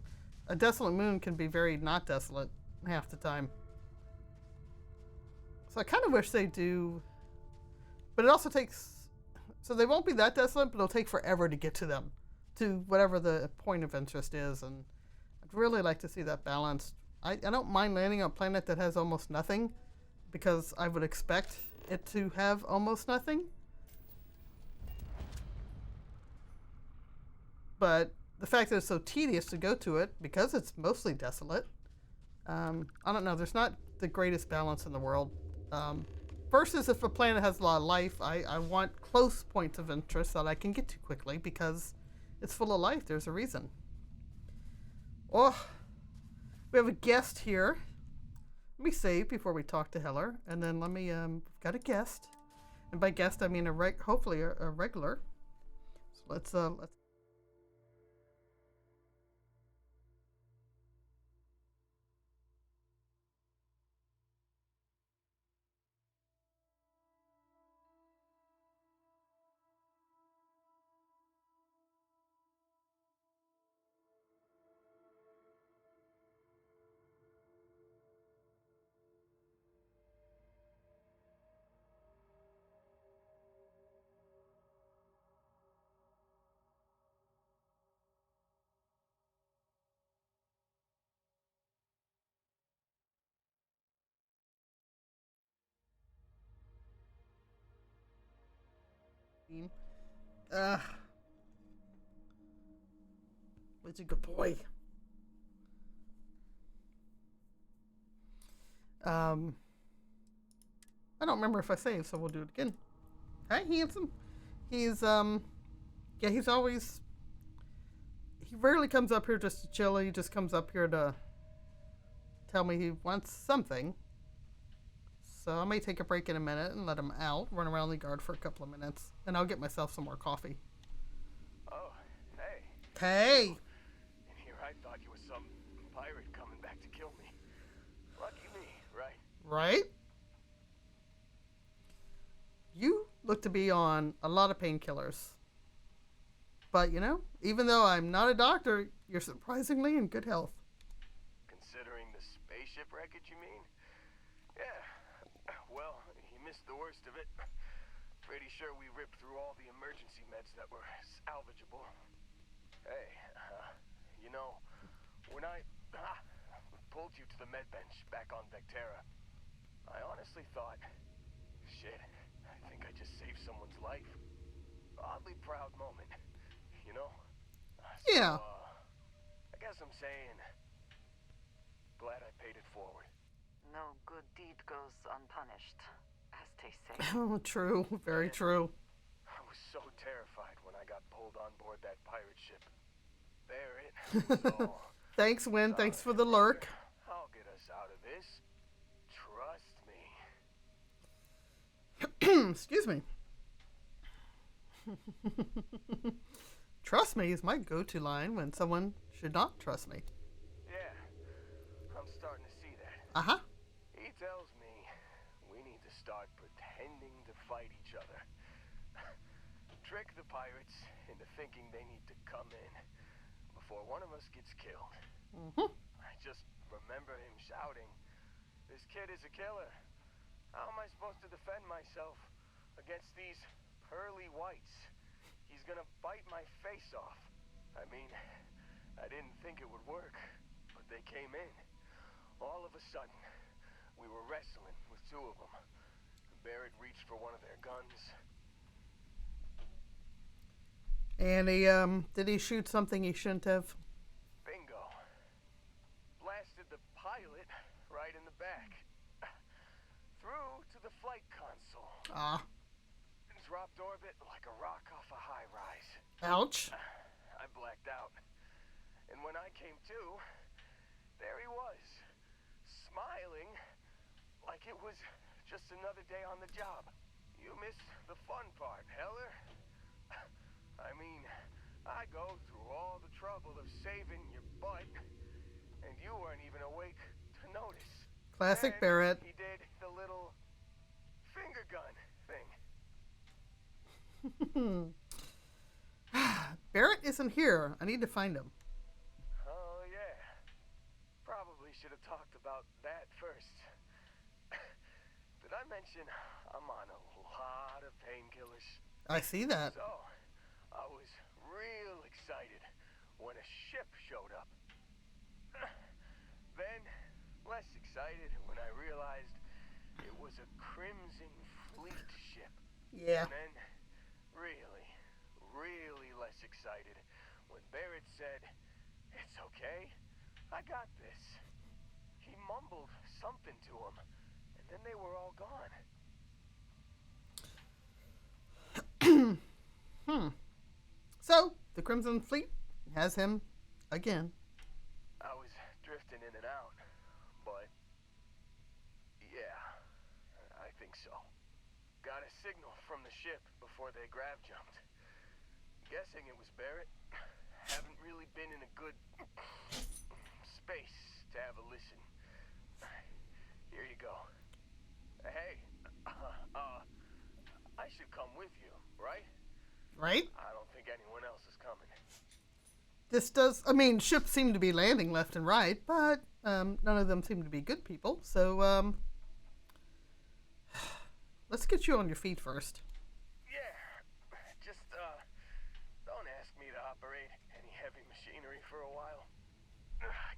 a desolate moon can be very not desolate half the time. So I kind of wish they do, but it also takes, so they won't be that desolate, but it'll take forever to get to them, to whatever the point of interest is. And I'd really like to see that balanced. I don't mind landing on a planet that has almost nothing, because I would expect it to have almost nothing. But the fact that it's so tedious to go to it, because it's mostly desolate, I don't know, there's not the greatest balance in the world. Versus if a planet has a lot of life, I want close points of interest that I can get to quickly, because it's full of life. There's a reason. Oh, we have a guest here. Let me save before we talk to Heller, and then let me, we've got a guest. And by guest, I mean hopefully a regular. So let's Where's a good boy? I don't remember if I saved, so we'll do it again. Hi, handsome. He's yeah, he's always, he rarely comes up here just to chill. He just comes up here to tell me he wants something. So I may take a break in a minute and let him out, run around the yard for a couple of minutes, and I'll get myself some more coffee. Oh, hey. Hey! And here I thought you were some pirate coming back to kill me. Lucky me, right? Right? You look to be on a lot of painkillers. But, you know, even though I'm not a doctor, you're surprisingly in good health. Considering the spaceship wreckage, you mean? Yeah. Well, you missed the worst of it. Pretty sure we ripped through all the emergency meds that were salvageable. Hey, you know, when I pulled you to the med bench back on Vectera, I honestly thought, shit, I think I just saved someone's life. oddly proud moment, you know? Yeah. I guess I'm saying, glad I paid it forward. No good deed goes unpunished, as they say. Oh, true. Very true. I was so terrified when I got pulled on board that pirate ship. Barrett, so... Thanks, Win. Thanks for the lurk. I'll get us out of this. Trust me. Excuse me. Trust me is my go-to line when someone should not trust me. Yeah, I'm starting to see that. Uh-huh. He tells me we need to start pretending to fight each other. Trick the pirates into thinking they need to come in before one of us gets killed. Mm-hmm. I just remember him shouting, "This kid is a killer. How am I supposed to defend myself against these pearly whites? He's gonna bite my face off." I mean, I didn't think it would work, but they came in. All of a sudden, we were wrestling with two of them. Barrett reached for one of their guns. And did he shoot something he shouldn't have? Bingo. Blasted the pilot right in the back. Through to the flight console. Ah. Dropped orbit like a rock off a high rise. Ouch. I blacked out. And when I came to, there he was, smiling like it was just another day on the job. You missed the fun part, Heller. I mean, I go through all the trouble of saving your butt, and you weren't even awake to notice. Classic And Barrett. he did the little finger gun thing. Barrett isn't here. I need to find him. Oh, yeah. Probably should have talked about that first. Did I mention I'm on a lot of painkillers? I see that. So, I was real excited when a ship showed up. Then, less excited when I realized it was a Crimson Fleet ship. Yeah. And then, really less excited when Barrett said, "It's okay, I got this." He mumbled something to him, and then they were all gone. So, the Crimson Fleet has him again. I was drifting in and out, but yeah, I think so. Got a signal from the ship before they grav jumped. Guessing it was Barrett. Haven't really been in a good space to have a listen. Here you go. Hey, I should come with you, right? Right? I don't think anyone else is coming. Ships seem to be landing left and right, but none of them seem to be good people. So, let's get you on your feet first. Yeah, just, don't ask me to operate any heavy machinery for a while.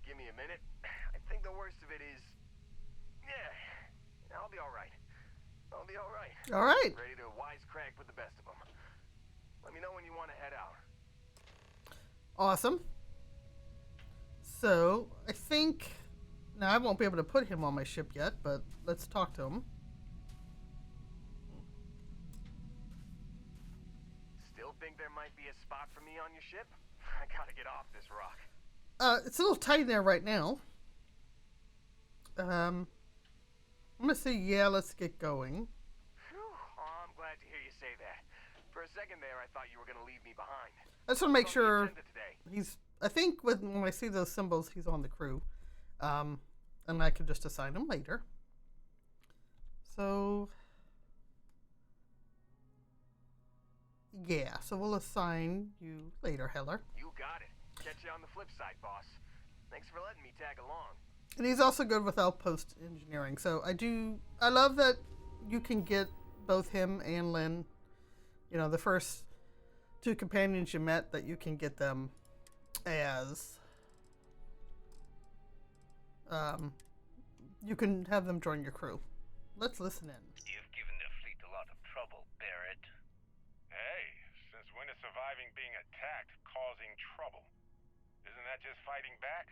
Give me a minute. I think the worst of it is, yeah, I'll be all right. All right. All right. Ready to wisecrack with the best of them. Let me know when you want to head out. Awesome. So, I think... Now, I won't be able to put him on my ship yet, but let's talk to him. Still think there might be a spot for me on your ship? I gotta get off this rock. It's a little tight in there right now. I'm gonna say, yeah, let's get going. Phew. Oh, I'm glad to hear you say that. For a second there, I thought you were gonna leave me behind. I just want to make What's on the sure agenda today? he's... I think when I see those symbols, he's on the crew. And I can just assign him later. So... Yeah, so we'll assign you later, Heller. You got it. Catch you on the flip side, boss. Thanks for letting me tag along. And he's also good with outpost engineering. So I love that you can get both him and Lynn, the first two companions you met, that you can get them as, you can have them join your crew. Let's listen in. You've given the fleet a lot of trouble, Barrett. Hey, since surviving being attacked, causing trouble. Isn't that just fighting back?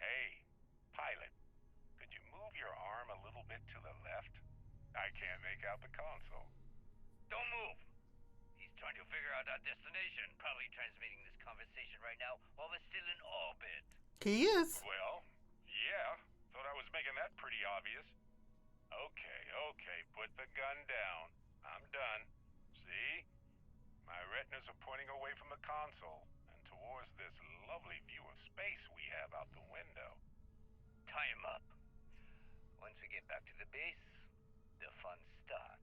Hey, pilot, could you move your arm a little bit to the left? I can't make out the console. Don't move. He's trying to figure out our destination. Probably transmitting this conversation right now while we're still in orbit. He is. Well, yeah. Thought I was making that pretty obvious. Okay, put the gun down. I'm done. See? My retinas are pointing away from the console and towards this lovely view of space we have out the window. Tie him up. Once we get back to the base, the fun starts.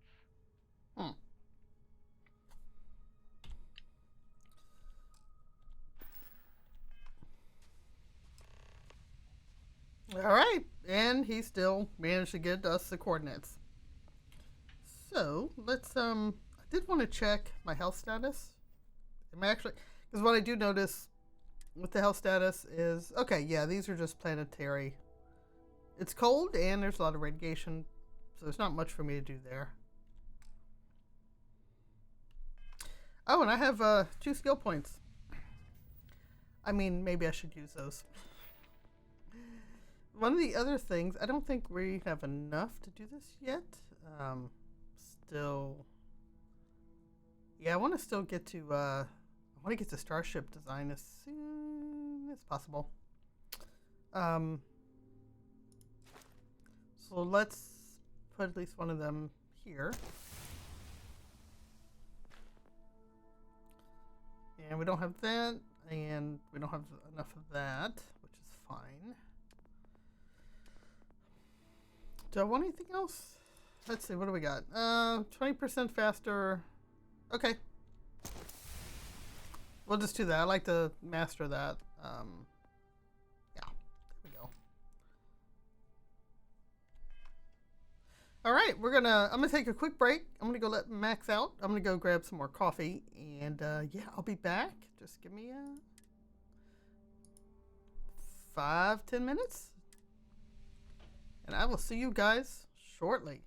All right, and he still managed to get us the coordinates. So let's I did want to check my health status. Am I actually? Because what I do notice with the health status is okay. Yeah, these are just planetary. It's cold and there's a lot of radiation, so there's not much for me to do there. Oh, and I have 2 skill points. I mean, maybe I should use those. One of the other things, I don't think we have enough to do this yet. Still, yeah, I want to still get to. I want to get to Starship design as soon as possible. So let's put at least one of them here. And we don't have that, and we don't have enough of that, which is fine. Do I want anything else? Let's see, what do we got? 20% faster. Okay. We'll just do that. I like to master that. Yeah, there we go. All right, I'm gonna take a quick break. I'm gonna go let Max out. I'm gonna go grab some more coffee, and yeah, I'll be back. Just give me 5-10 minutes, and I will see you guys shortly.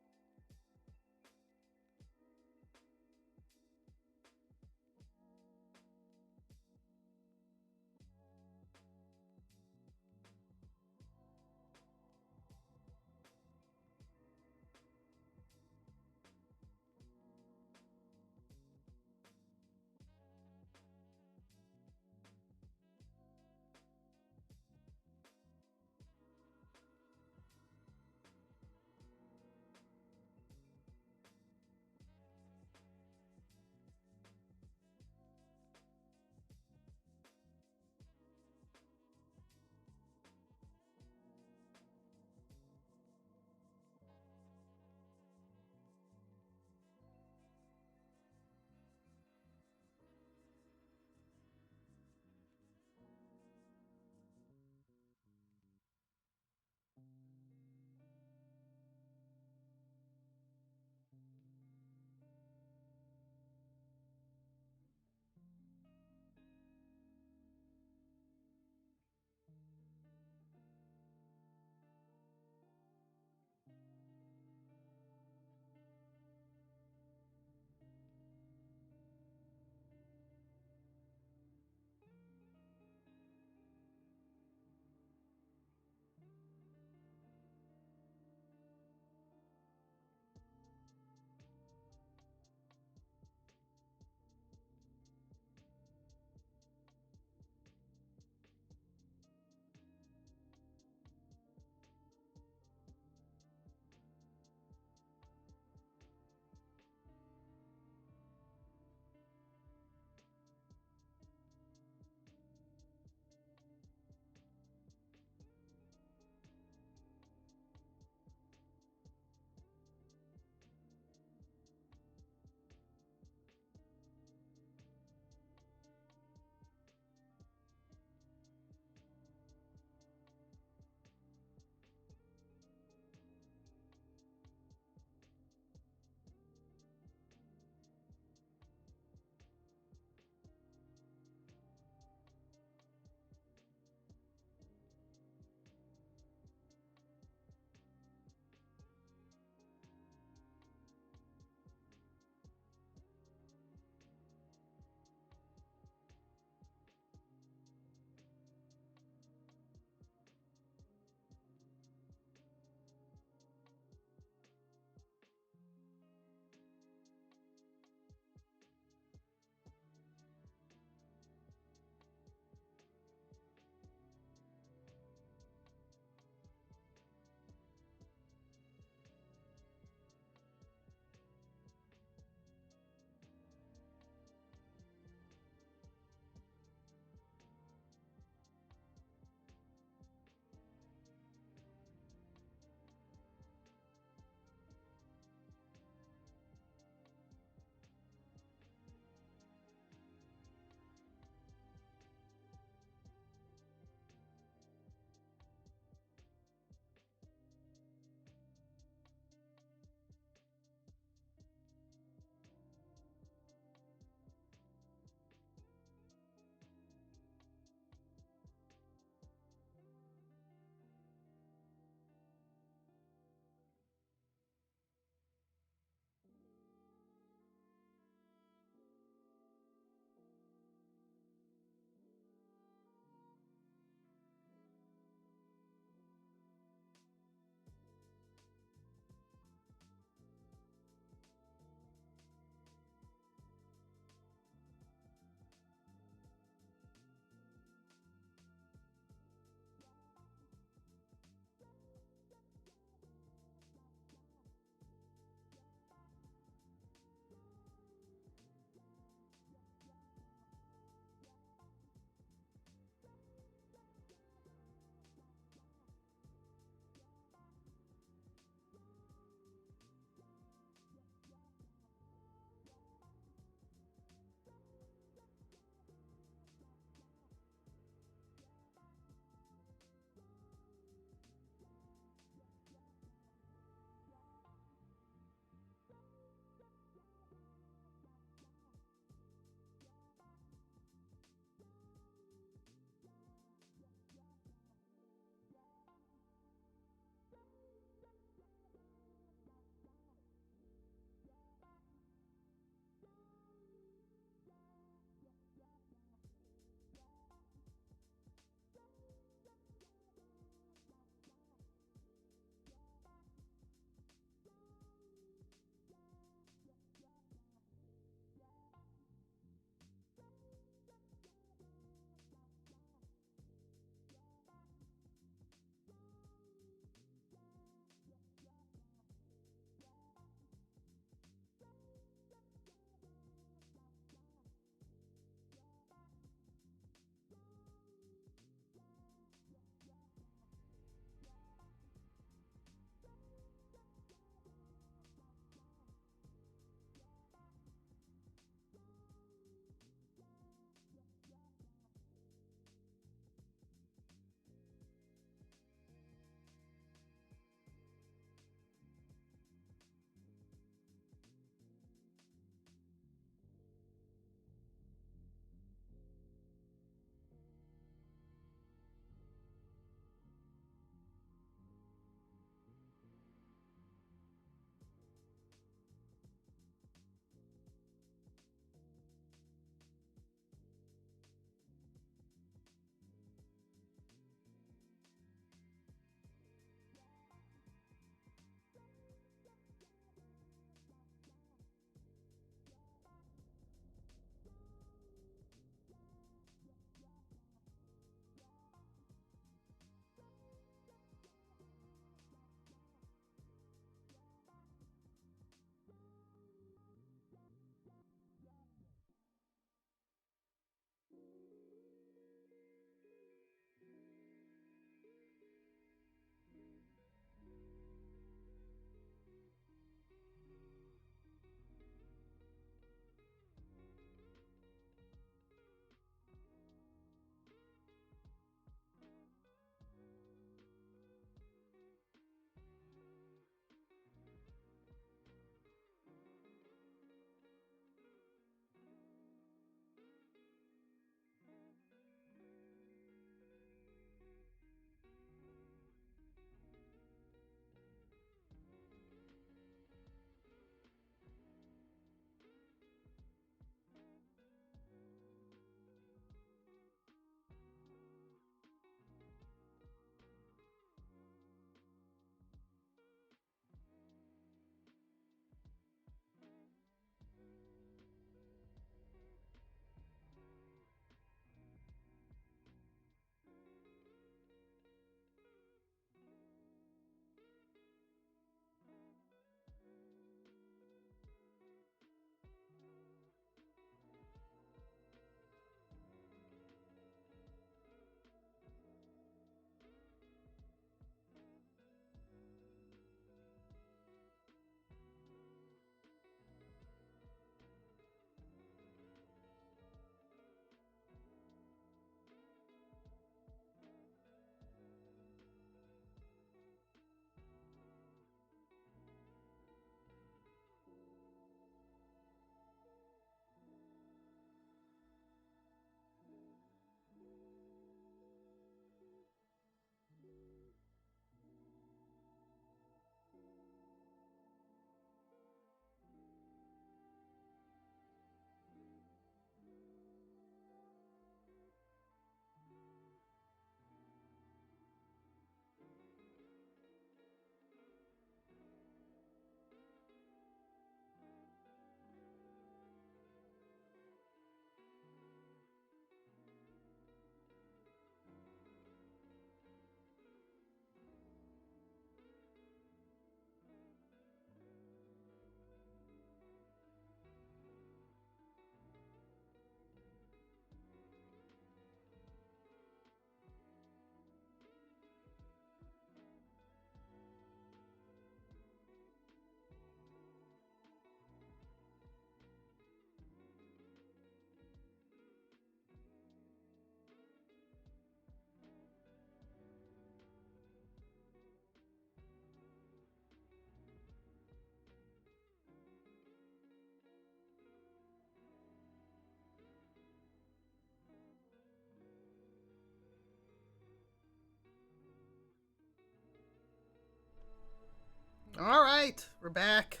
All right, we're back.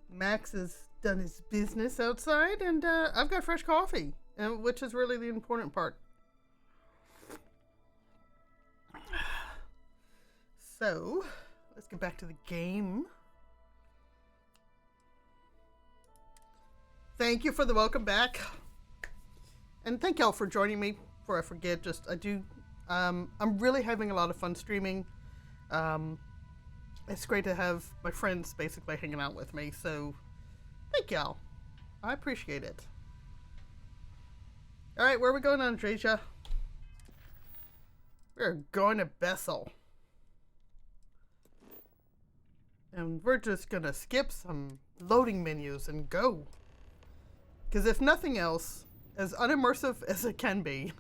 Max has done his business outside, and I've got fresh coffee, which is really the important part. So, let's get back to the game. Thank you for the welcome back. And thank y'all for joining me. Before I forget, I'm really having a lot of fun streaming. It's great to have my friends basically hanging out with me, so thank y'all. I appreciate it. Alright, where are we going, Andreja? We're going to Bessel. And we're just gonna skip some loading menus and go. Because if nothing else, as unimmersive as it can be,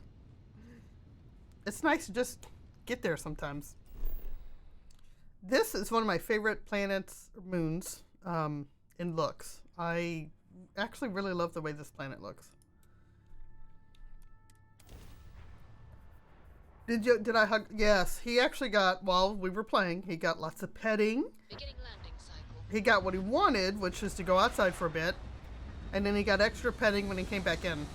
it's nice to just get there sometimes. This is one of my favorite planets, moons, in looks. I actually really love the way this planet looks. Did I hug? Yes, he actually got, while we were playing, he got lots of petting. Beginning landing cycle. He got what he wanted, which is to go outside for a bit. And then he got extra petting when he came back in.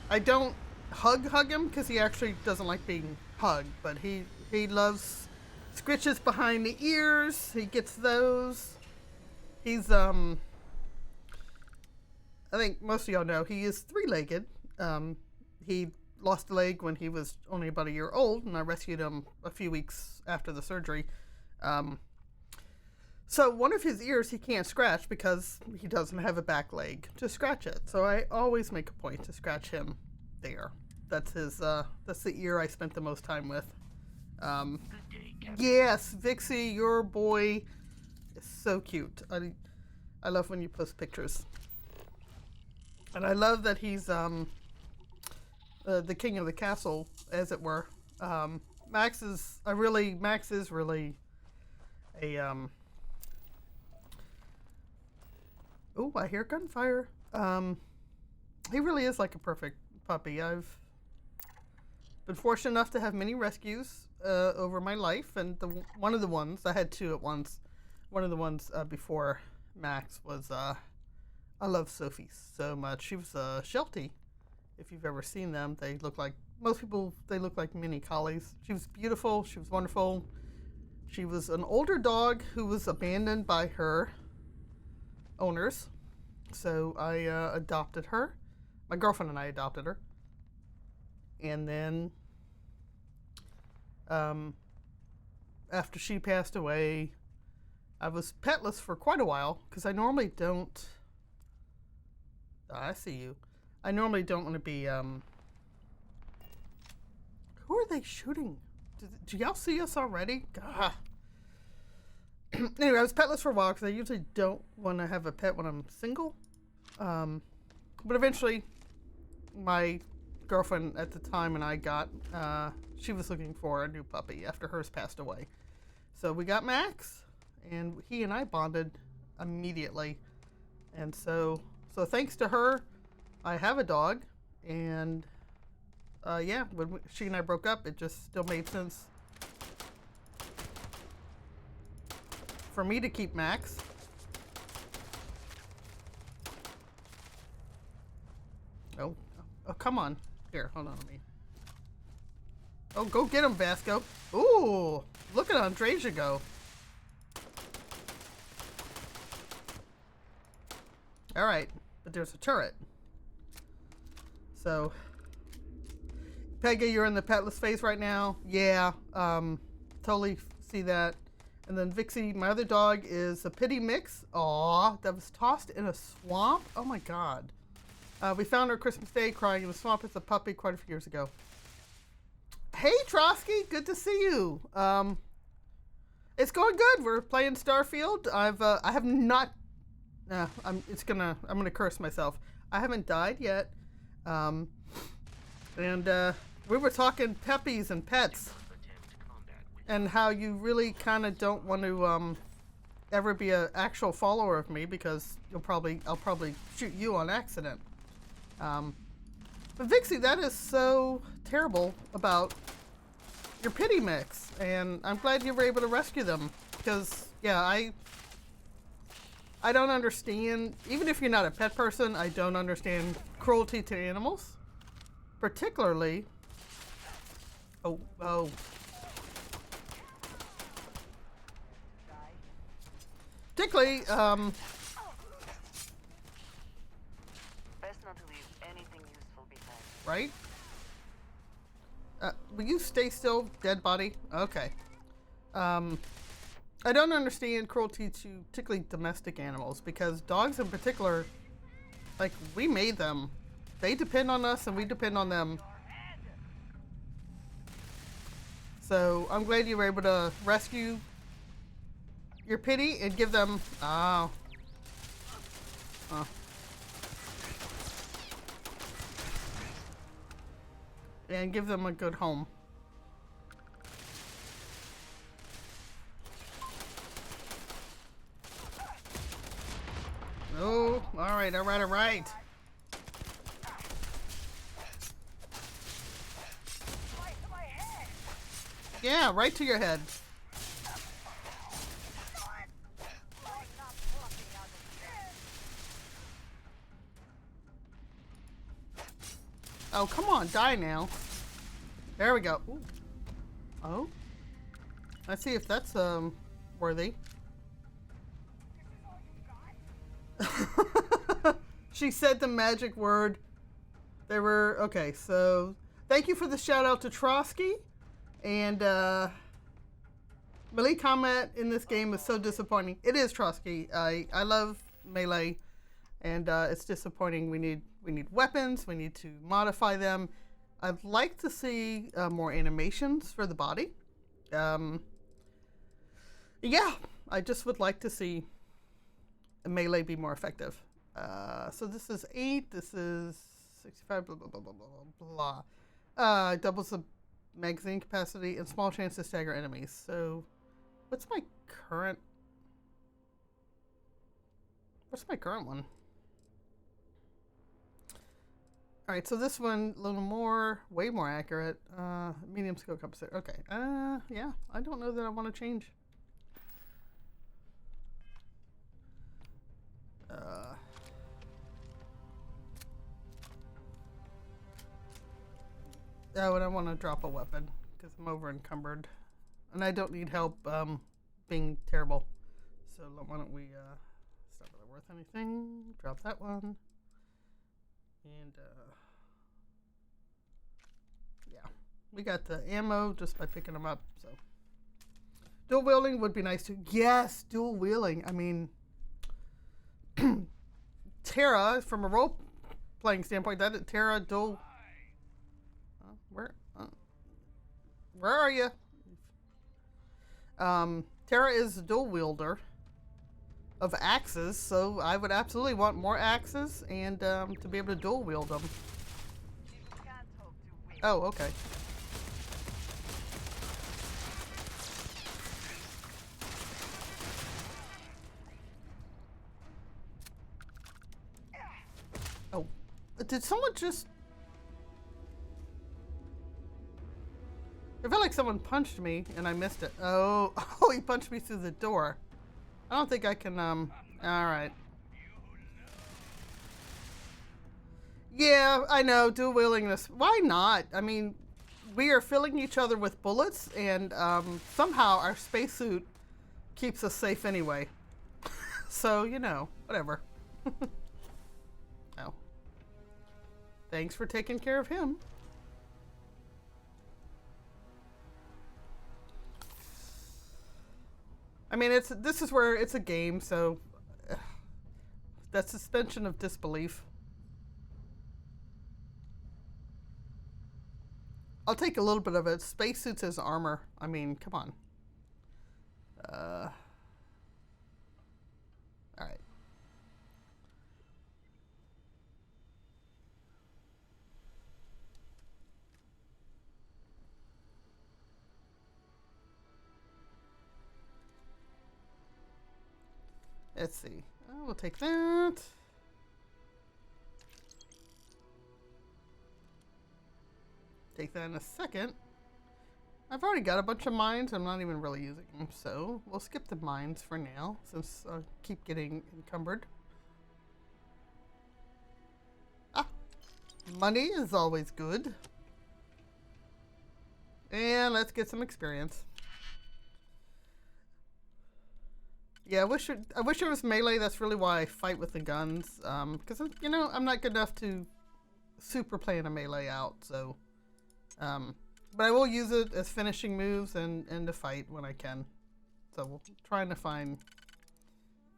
I don't hug him because he actually doesn't like being hugged, but he loves scritches behind the ears. He gets those. He's I think most of y'all know he is three-legged. He lost a leg when he was only about a year old, and I rescued him a few weeks after the surgery. So one of his ears he can't scratch because he doesn't have a back leg to scratch it. So I always make a point to scratch him there. That's the ear I spent the most time with. Yes, Vixie, your boy is so cute. I love when you post pictures. And I love that he's the king of the castle, as it were. Max is really a oh, I hear gunfire. He really is like a perfect puppy. I've been fortunate enough to have many rescues over my life, and one of the ones, I had two at once. One of the ones before Max was, I love Sophie so much. She was a Sheltie. If you've ever seen them, they look like, most people, they look like mini collies. She was beautiful. She was wonderful. She was an older dog who was abandoned by her owners. So I adopted her. My girlfriend and I adopted her. And then after she passed away, I was petless for quite a while because I normally don't. I see you. I normally don't want to be. Who are they shooting? Do y'all see us already? God. Anyway, I was petless for a while because I usually don't want to have a pet when I'm single. But eventually, my girlfriend at the time and I got, she was looking for a new puppy after hers passed away. So we got Max, and he and I bonded immediately. And so thanks to her, I have a dog. And yeah, when she and I broke up, it just still made sense for me to keep Max. Oh, come on. Here, hold on to me. Oh, go get him, Vasco. Ooh, look at Andreja go. All right, but there's a turret. So, Peggy, you're in the petless phase right now. Yeah, totally see that. And then Vixie, my other dog, is a pity mix. Aw, that was tossed in a swamp. Oh my God. We found her Christmas Day crying in the swamp as a puppy quite a few years ago. Hey, Trotsky, good to see you. It's going good. We're playing Starfield. I have not. I'm gonna curse myself. I haven't died yet. And we were talking puppies and pets, and how you really kind of don't want to ever be an actual follower of me because I'll probably shoot you on accident. But Vixie, that is so terrible about your pity mix, and I'm glad you were able to rescue them. Because, yeah, I don't understand, even if you're not a pet person, I don't understand cruelty to animals. Particularly, oh. Particularly, Best not to leave anything useful behind. right? Will you stay still, dead body? Okay. I don't understand cruelty to particularly domestic animals, because dogs in particular, like, we made them. They depend on us and we depend on them. So I'm glad you were able to rescue your pitty and give them, and give them a good home. Oh, all right. Yeah, right to your head. Oh, come on, die now. There we go. Ooh. Oh. Let's see if that's worthy. She said the magic word. They were okay, so thank you for the shout out to Trotsky. And melee combat in this game is so disappointing. It is Trotsky. I love melee, and it's disappointing. We need weapons. We need to modify them. I'd like to see more animations for the body. Yeah, I just would like to see melee be more effective. So this is 8. This is 65. Blah blah blah blah blah blah. Doubles the magazine capacity and small chance to stagger enemies. So, what's my current one? Alright, so this one, a little more, way more accurate. Medium skill compensator. Okay. Yeah, I don't know that I want to change. Oh, and I want to drop a weapon because I'm over encumbered, and I don't need help being terrible. So why don't we? It's not really worth anything. Drop that one, and yeah, we got the ammo just by picking them up. So dual wielding would be nice too. Yes, dual wielding. I mean, Terra, from a role playing standpoint, that Terra dual. Where are you? Terra is a dual wielder of axes, so I would absolutely want more axes and to be able to dual wield them. Oh, okay. Oh, did someone just... I felt like someone punched me and I missed it. Oh, he punched me through the door. I don't think I can, all right. Yeah, I know, dual wielding this. Why not? I mean, we are filling each other with bullets and somehow our spacesuit keeps us safe anyway. So, you know, whatever. Oh. Thanks for taking care of him. I mean, this is where it's a game, so that suspension of disbelief. I'll take a little bit of it. Spacesuits as armor. I mean, come on. All right. Let's see. We'll take that. Take that in a second. I've already got a bunch of mines. I'm not even really using them, so we'll skip the mines for now since I keep getting encumbered. Ah, money is always good. And let's get some experience. Yeah, I wish it was melee. That's really why I fight with the guns. Because you know, I'm not good enough to super plan a melee out. So, but I will use it as finishing moves and to fight when I can. So we're trying to find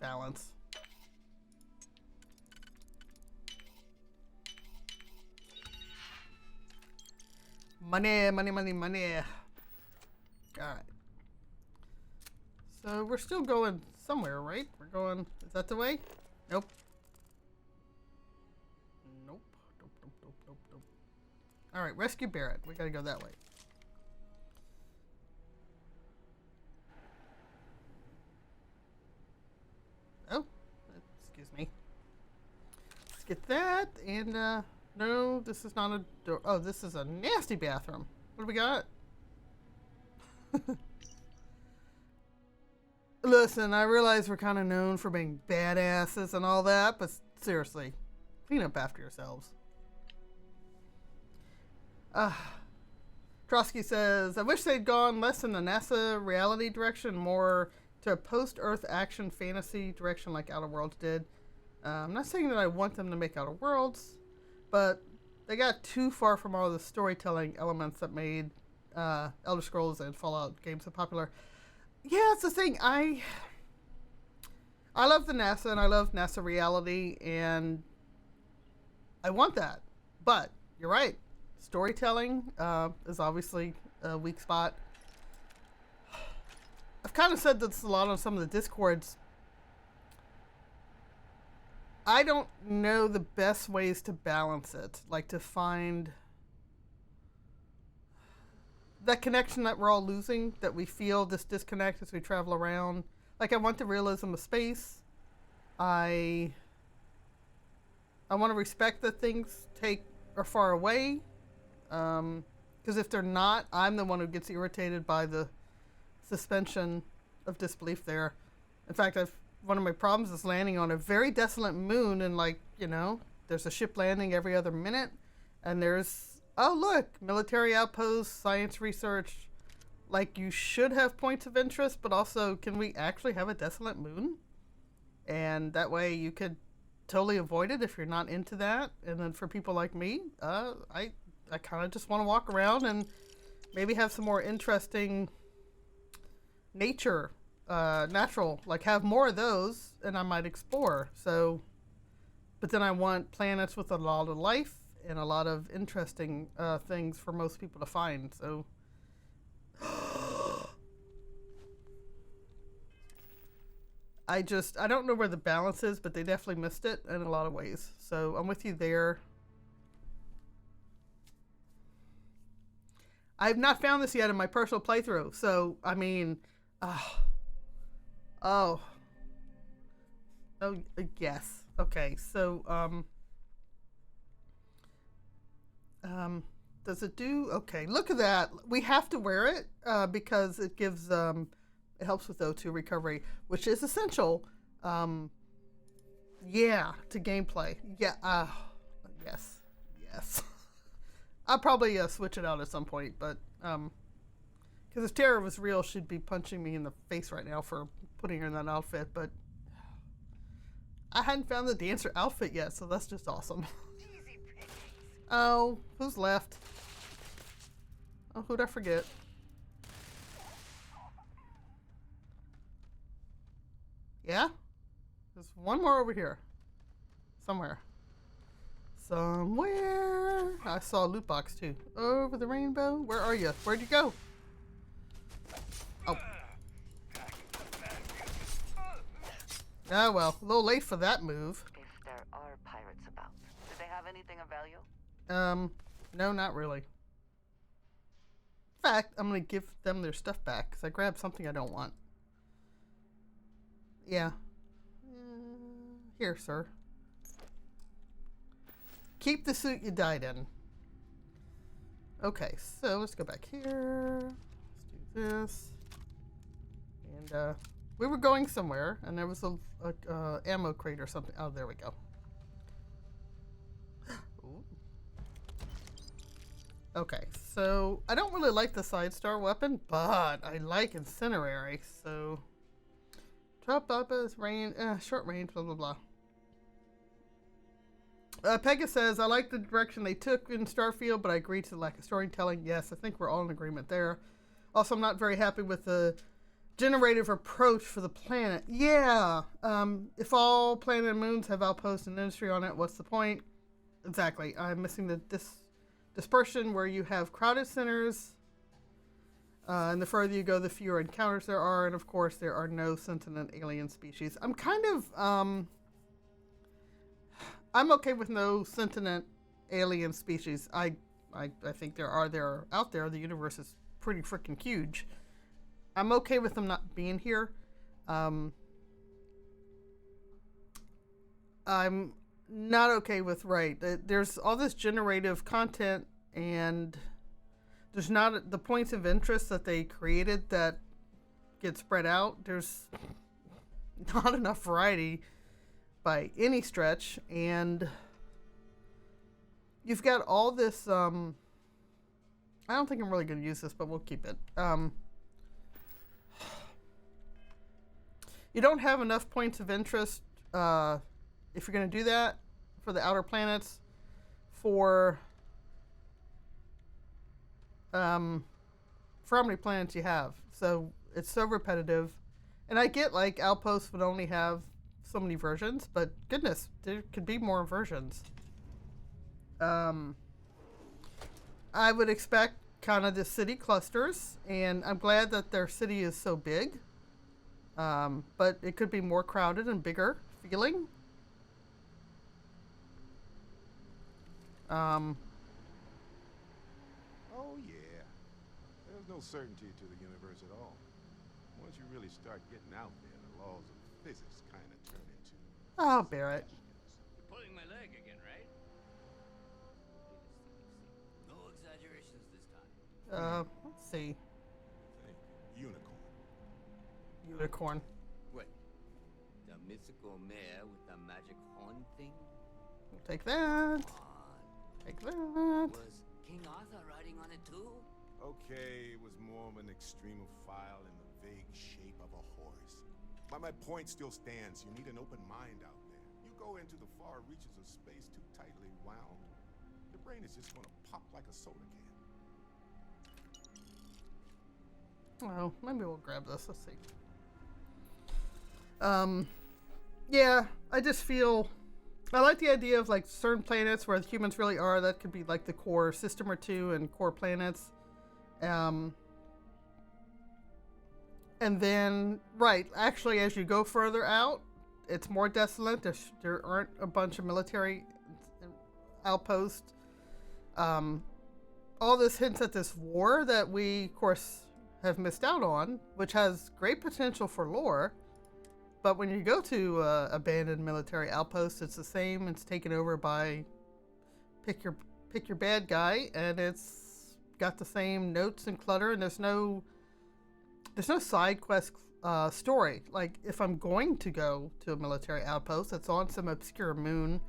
balance. Money, money, money, money. Alright. So we're still going somewhere, right? We're going... Is that the way? Nope. Nope. Nope, nope, nope, nope, nope. Alright, rescue Barrett. We gotta go that way. Oh. Excuse me. Let's get that, and, no, this is not a door. Oh, this is a nasty bathroom. What do we got? Listen, I realize we're kind of known for being badasses and all that, but seriously, clean up after yourselves. Trotsky says, I wish they'd gone less in the NASA reality direction, more to a post-Earth action fantasy direction like Outer Worlds did. I'm not saying that I want them to make Outer Worlds, but they got too far from all the storytelling elements that made Elder Scrolls and Fallout games so popular. Yeah, it's the thing. I love the NASA and I love NASA reality and I want that. But you're right. Storytelling is obviously a weak spot. I've kind of said this a lot on some of the Discords. I don't know the best ways to balance it. Like to find that connection that we're all losing, that we feel this disconnect as we travel around. Like I want the realism of space. I want to respect that things are far away. Because if they're not, I'm the one who gets irritated by the suspension of disbelief there. In fact, one of my problems is landing on a very desolate moon and, like, you know, there's a ship landing every other minute and there's, oh look, military outposts, science research. Like, you should have points of interest, but also, can we actually have a desolate moon? And that way you could totally avoid it if you're not into that. And then for people like me, I kind of just want to walk around and maybe have some more interesting nature, natural, like have more of those and I might explore. So, but then I want planets with a lot of life and a lot of interesting things for most people to find. So I don't know where the balance is, but they definitely missed it in a lot of ways. So I'm with you there. I've not found this yet in my personal playthrough. So, I mean, oh, yes. Okay. So, does it do? Okay. Look at that. We have to wear it, because it gives, it helps with O2 recovery, which is essential. Yeah, to gameplay. Yeah. Yes. Yes. I'll probably switch it out at some point, but because if Tara was real, she'd be punching me in the face right now for putting her in that outfit, but I hadn't found the dancer outfit yet, so that's just awesome. Oh, who's left? Oh, who'd I forget? Yeah? There's one more over here. Somewhere. I saw a loot box too. Over the rainbow? Where are you? Where'd you go? Oh. Ah, well, a little late for that move. If there are pirates about, do they have anything of value? No, not really. In fact, I'm gonna give them their stuff back because I grabbed something I don't want. Yeah. Here, sir. Keep the suit you died in. Okay, so let's go back here. this. And we were going somewhere, and there was a ammo crate or something. Oh, there we go. Ooh. Okay, so I don't really like the side star weapon, but I like incinerary. So drop up as range, short range, blah blah blah. Pega says, I like the direction they took in Starfield, but I agree to the lack of storytelling. Yes, I think we're all in agreement there. Also, I'm not very happy with the generative approach for the planet. Yeah, if all planet and moons have outposts and industry on it, what's the point? Exactly. I'm missing the dispersion where you have crowded centers, and the further you go, the fewer encounters there are, and of course, there are no sentient alien species. I'm kind of, I'm okay with no sentient alien species. I think they're out there. The universe is pretty freaking huge. I'm okay with them not being here. I'm not okay with there's all this generative content, and there's not the points of interest that they created that get spread out. There's not enough variety by any stretch, and you've got all this I don't think I'm really going to use this, but we'll keep it. You don't have enough points of interest if you're going to do that for the outer planets for how many planets you have. So it's so repetitive. And I get like Outposts would only have so many versions, but goodness, there could be more versions. I would expect kind of the city clusters, and I'm glad that their city is so big. But it could be more crowded and bigger feeling. Oh yeah. There's no certainty to the universe at all. Once you really start getting out there, the laws of physics kind of turn into... Oh, Barrett. You're pulling my leg again, right? No exaggerations this time. Let's see. Unicorn. Unicorn. What? The mythical mare with the magic horn thing? We'll take that. Take that. Was King Arthur riding on it too? Okay, it was more of an extremophile in the vague shape of a horse. But my point still stands. You need an open mind out there. You go into the far reaches of space too tightly wound, the brain is just gonna pop like a soda can. Oh, maybe we'll grab this. Let's see. Yeah, I just feel... I like the idea of like certain planets where the humans really are. That could be like the core system or two and core planets. And then, actually, as you go further out, it's more desolate. There aren't a bunch of military outposts. All this hints at this war that we, of course, have missed out on, which has great potential for lore. But when you go to abandoned military outposts, it's the same. It's taken over by pick your bad guy, and it's got the same notes and clutter. And there's no side quest story. Like if I'm going to go to a military outpost that's on some obscure moon,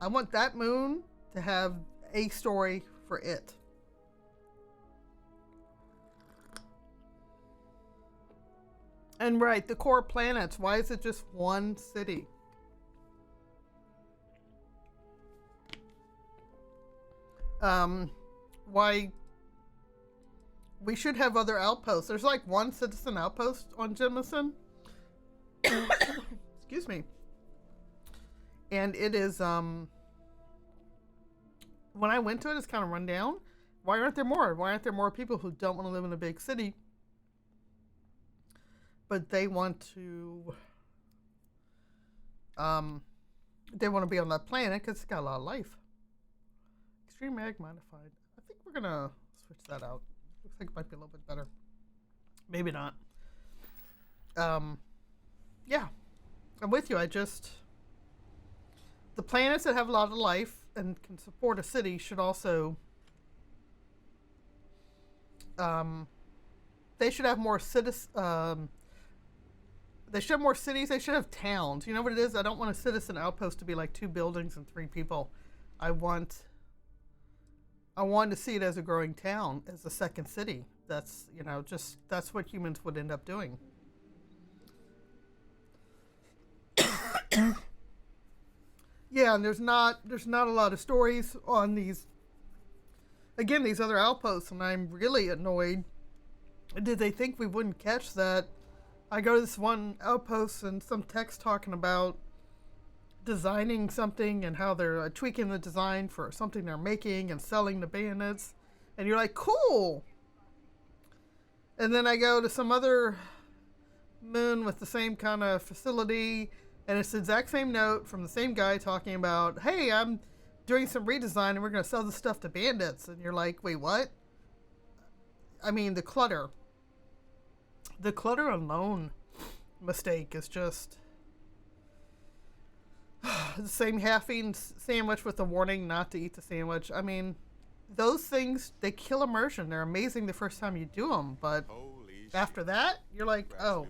I want that moon to have a story for it. And the core planets, why is it just one city? Why we should have other outposts. There's like one citizen outpost on Jemison. Excuse me. And it is when I went to it, it's kind of run down. Why aren't there more? Why aren't there more people who don't want to live in a big city? But they want to be on that planet because it's got a lot of life. Extreme mag modified. I think we're gonna switch that out. Looks like it might be a little bit better. Maybe not. Yeah, I'm with you. The planets that have a lot of life and can support a city should also they should have more cities. They should have more cities. They should have towns. You know what it is? I don't want a citizen outpost to be like 2 buildings and 3 people. I want to see it as a growing town, as a second city. That's, you know, just that's what humans would end up doing. Yeah, and there's not a lot of stories on these other outposts, and I'm really annoyed. Did they think we wouldn't catch that? I go to this one outpost and some text talking about designing something and how they're tweaking the design for something they're making and selling the bayonets. And you're like, cool. And then I go to some other moon with the same kind of facility, and it's the exact same note from the same guy talking about, hey, I'm doing some redesign and we're going to sell this stuff to bandits. And you're like, wait, what? I mean, the clutter alone mistake is just the same half-eaten sandwich with a warning not to eat the sandwich. I mean, those things, they kill immersion. They're amazing the first time you do them, but after that, you're like, oh,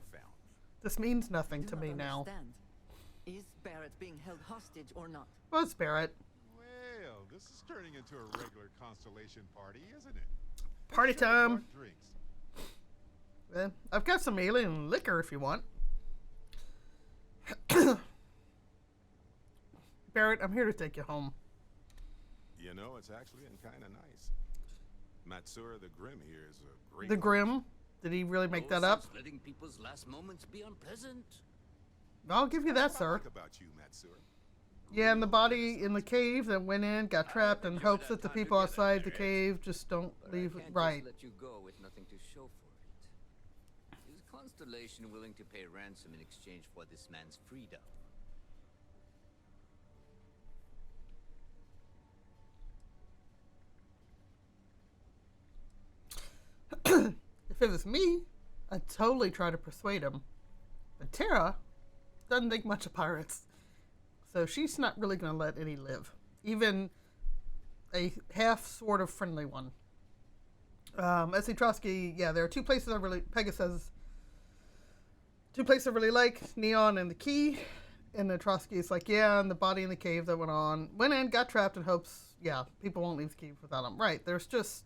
this means nothing to me now. Is Barrett being held hostage or not? Well, it's Barrett. Well, this is turning into a regular Constellation party, isn't it? Party time. I've got some alien liquor if you want. Barrett, I'm here to take you home. You know, it's actually kind of nice. Matsura the Grim here is a great... The Grim? Did he really make that up? Letting people's last moments be unpleasant. I'll give you that, sir. About you, Matsura. Yeah, and the body in the cave that went in, got trapped, and hopes that the people outside the cave just don't leave it right. Let you go with nothing to show for it. Is Constellation willing to pay ransom in exchange for this man's freedom? If it was me, I'd totally try to persuade him. But Tara doesn't think much of pirates. So she's not really going to let any live. Even a half sort of friendly one. S.A. Trotsky, yeah, there are 2 places I really... Pega says 2 places I really like. Neon and the Key. And the Trotsky is like, yeah, and the body in the cave that went in, got trapped, and hopes, yeah, people won't leave the cave without him. Right, there's just...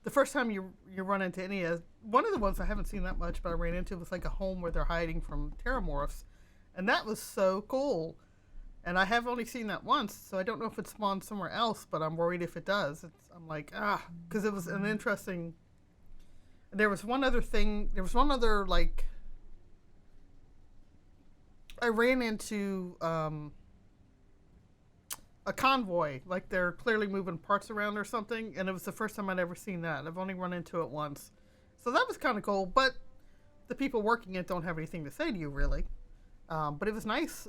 The first time you run into any of... One of the ones I haven't seen that much, but I ran into was like a home where they're hiding from terramorphs. And that was so cool. And I have only seen that once, so I don't know if it spawned somewhere else, but I'm worried if it does. I'm like, because it was an interesting... There was one other thing... There was one other, like... I ran into... a convoy, like they're clearly moving parts around or something, and it was the first time I'd ever seen that. I've only run into it once. So that was kind of cool, but the people working it don't have anything to say to you, really. But it was nice.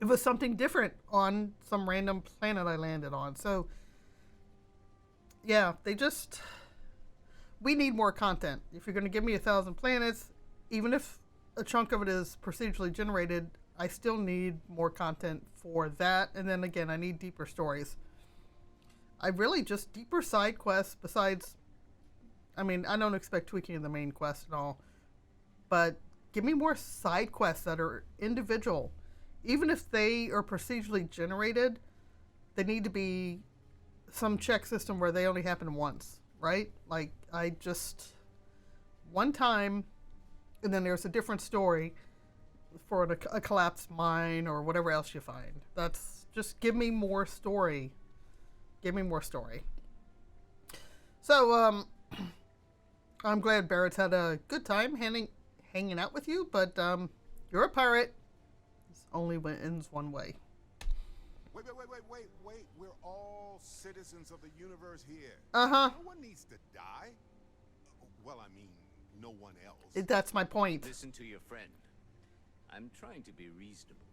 It was something different on some random planet I landed on. So, yeah, we need more content. If you're going to give me 1,000 planets, even if a chunk of it is procedurally generated, I still need more content for that. And then again, I need deeper stories. I really just deeper side quests besides... I mean, I don't expect tweaking of the main quest and all. But give me more side quests that are individual. Even if they are procedurally generated, they need to be some check system where they only happen once, right? Like, I just... One time, and then there's a different story for a collapsed mine or whatever else you find. That's just give me more story. Give me more story. So, I'm glad Barrett's had a good time hanging out with you, but you're a pirate. This only ends one way. Wait. We're all citizens of the universe here. Uh-huh. No one needs to die. Well, I mean, no one else. That's my point. Listen to your friend. I'm trying to be reasonable.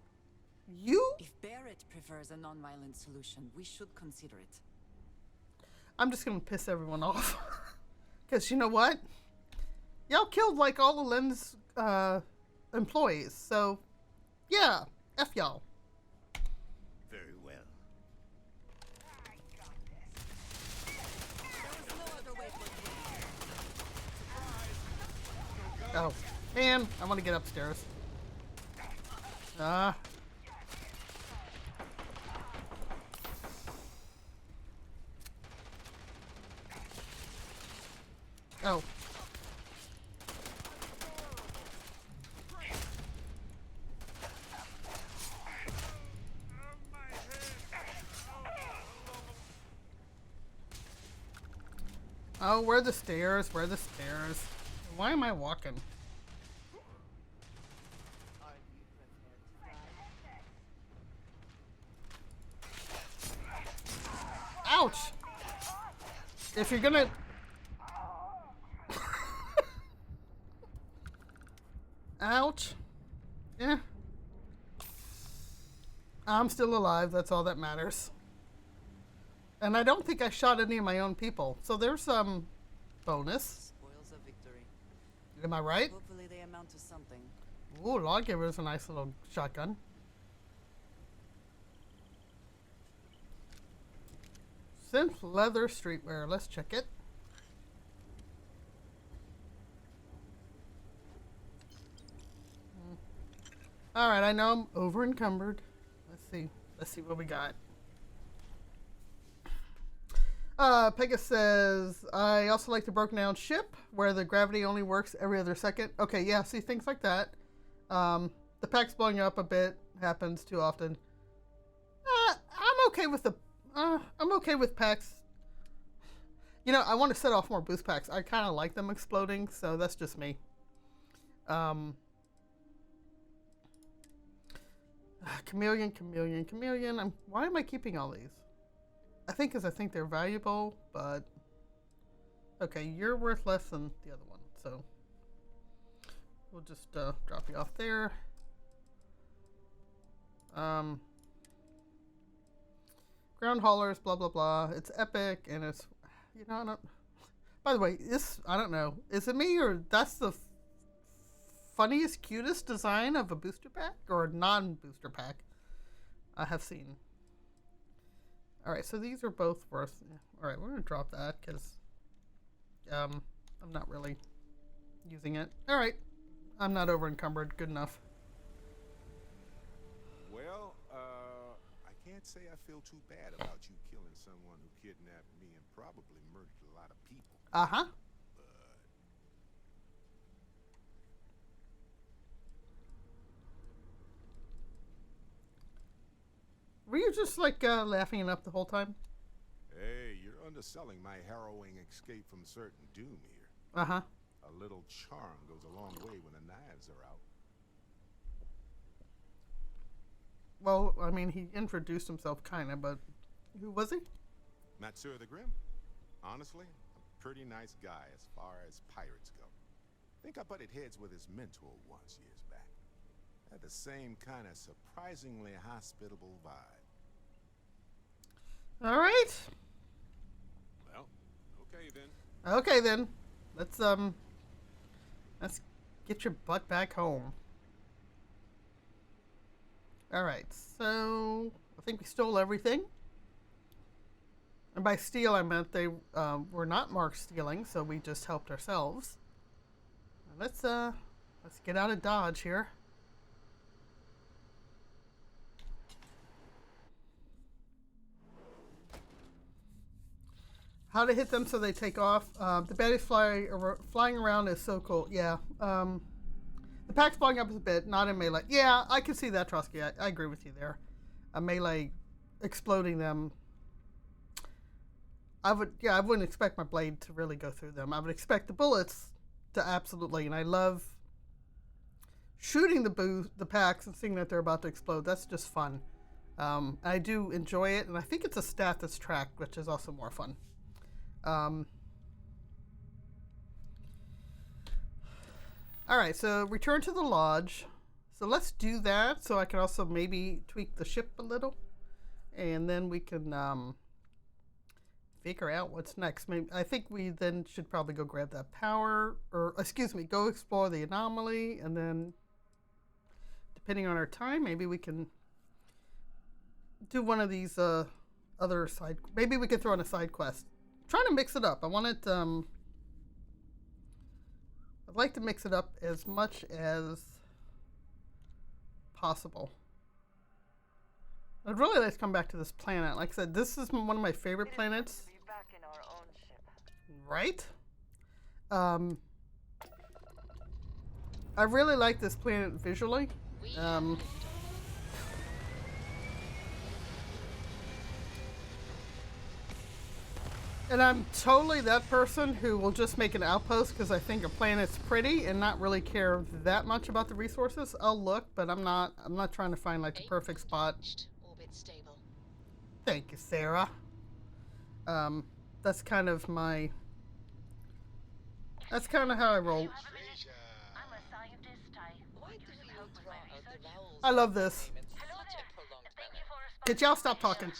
If Barrett prefers a non-violent solution, we should consider it. I'm just going to piss everyone off. Because you know what? Y'all killed like all of Lynn's employees. So, yeah. F y'all. Very well. There is no other way for you. Oh, man, I want to get upstairs. Ah. Oh. Oh, where are the stairs? Where are the stairs? Why am I walking? Ouch! If you're gonna... Ouch. Yeah. I'm still alive. That's all that matters. And I don't think I shot any of my own people. So there's some bonus. Spoils of victory. Am I right? Hopefully they amount to something. Ooh, Lawgiver's a nice little shotgun. Synth leather streetwear. Let's check it. All right, I know I'm over encumbered. Let's see. Let's see what we got. Pegasus says, I also like the broken down ship where the gravity only works every other second. Okay, yeah, see, things like that. The pack's blowing up a bit. Happens too often. I'm okay with I'm okay with packs. You know, I want to set off more boost packs. I kind of like them exploding, so that's just me. Chameleon. Why am I keeping all these? I think because I think they're valuable, but... Okay, you're worth less than the other one, so... We'll just drop you off there. Ground haulers, blah, blah, blah. It's epic, and it's... You know, I don't... By the way, this... I don't know. Is it me, or that's the funniest, cutest design of a booster pack? Or a non-booster pack I have seen. Alright, so these are both worth... Alright, we're going to drop that, because I'm not really using it. Alright, I'm not over encumbered. Good enough. Well, I can't say I feel too bad about you killing someone who kidnapped me and probably murdered a lot of people. Uh-huh. Were you just, like, laughing it up the whole time? Hey, you're underselling my harrowing escape from certain doom here. Uh-huh. A little charm goes a long way when the knives are out. Well, I mean, he introduced himself, kind of, but who was he? Matsura the Grim? Honestly, a pretty nice guy as far as pirates go. I think I butted heads with his mentor once years back. Had the same kind of surprisingly hospitable vibe. All right. Well, okay then. Okay then. Let's get your butt back home. All right. So I think we stole everything. And by steal, I meant they were not marked stealing, so we just helped ourselves. Let's get out of Dodge here. How to hit them so they take off. The baddies flying around is so cool. Yeah. The pack's blowing up a bit, not in melee. Yeah, I can see that, Trotsky. I agree with you there. A melee exploding them. I wouldn't expect my blade to really go through them. I would expect the bullets to absolutely, and I love shooting the packs and seeing that they're about to explode. That's just fun. I do enjoy it, and I think it's a stat that's tracked, which is also more fun. Alright, so return to the lodge. So let's do that so I can also maybe tweak the ship a little. And then we can figure out what's next. Maybe, I think we then should probably go grab that power, or excuse me, go explore the anomaly, and then depending on our time, maybe we can do one of these other side... Maybe we could throw in a side quest. Trying to mix it up. I want it I'd like to mix it up as much as possible. I'd really like to come back to this planet. Like I said, this is one of my favorite planets. Be back in our own ship. Right? I really like this planet visually. And I'm totally that person who will just make an outpost because I think a planet's pretty and not really care that much about the resources. I'll look, but I'm not trying to find like the perfect spot. Orbit stable. Thank you, Sarah. That's kind of my. That's kind of how I roll. I'm a scientist. Why do you draw out the vowels? I love this. Hello there. Thank you for responding. Could y'all stop talking?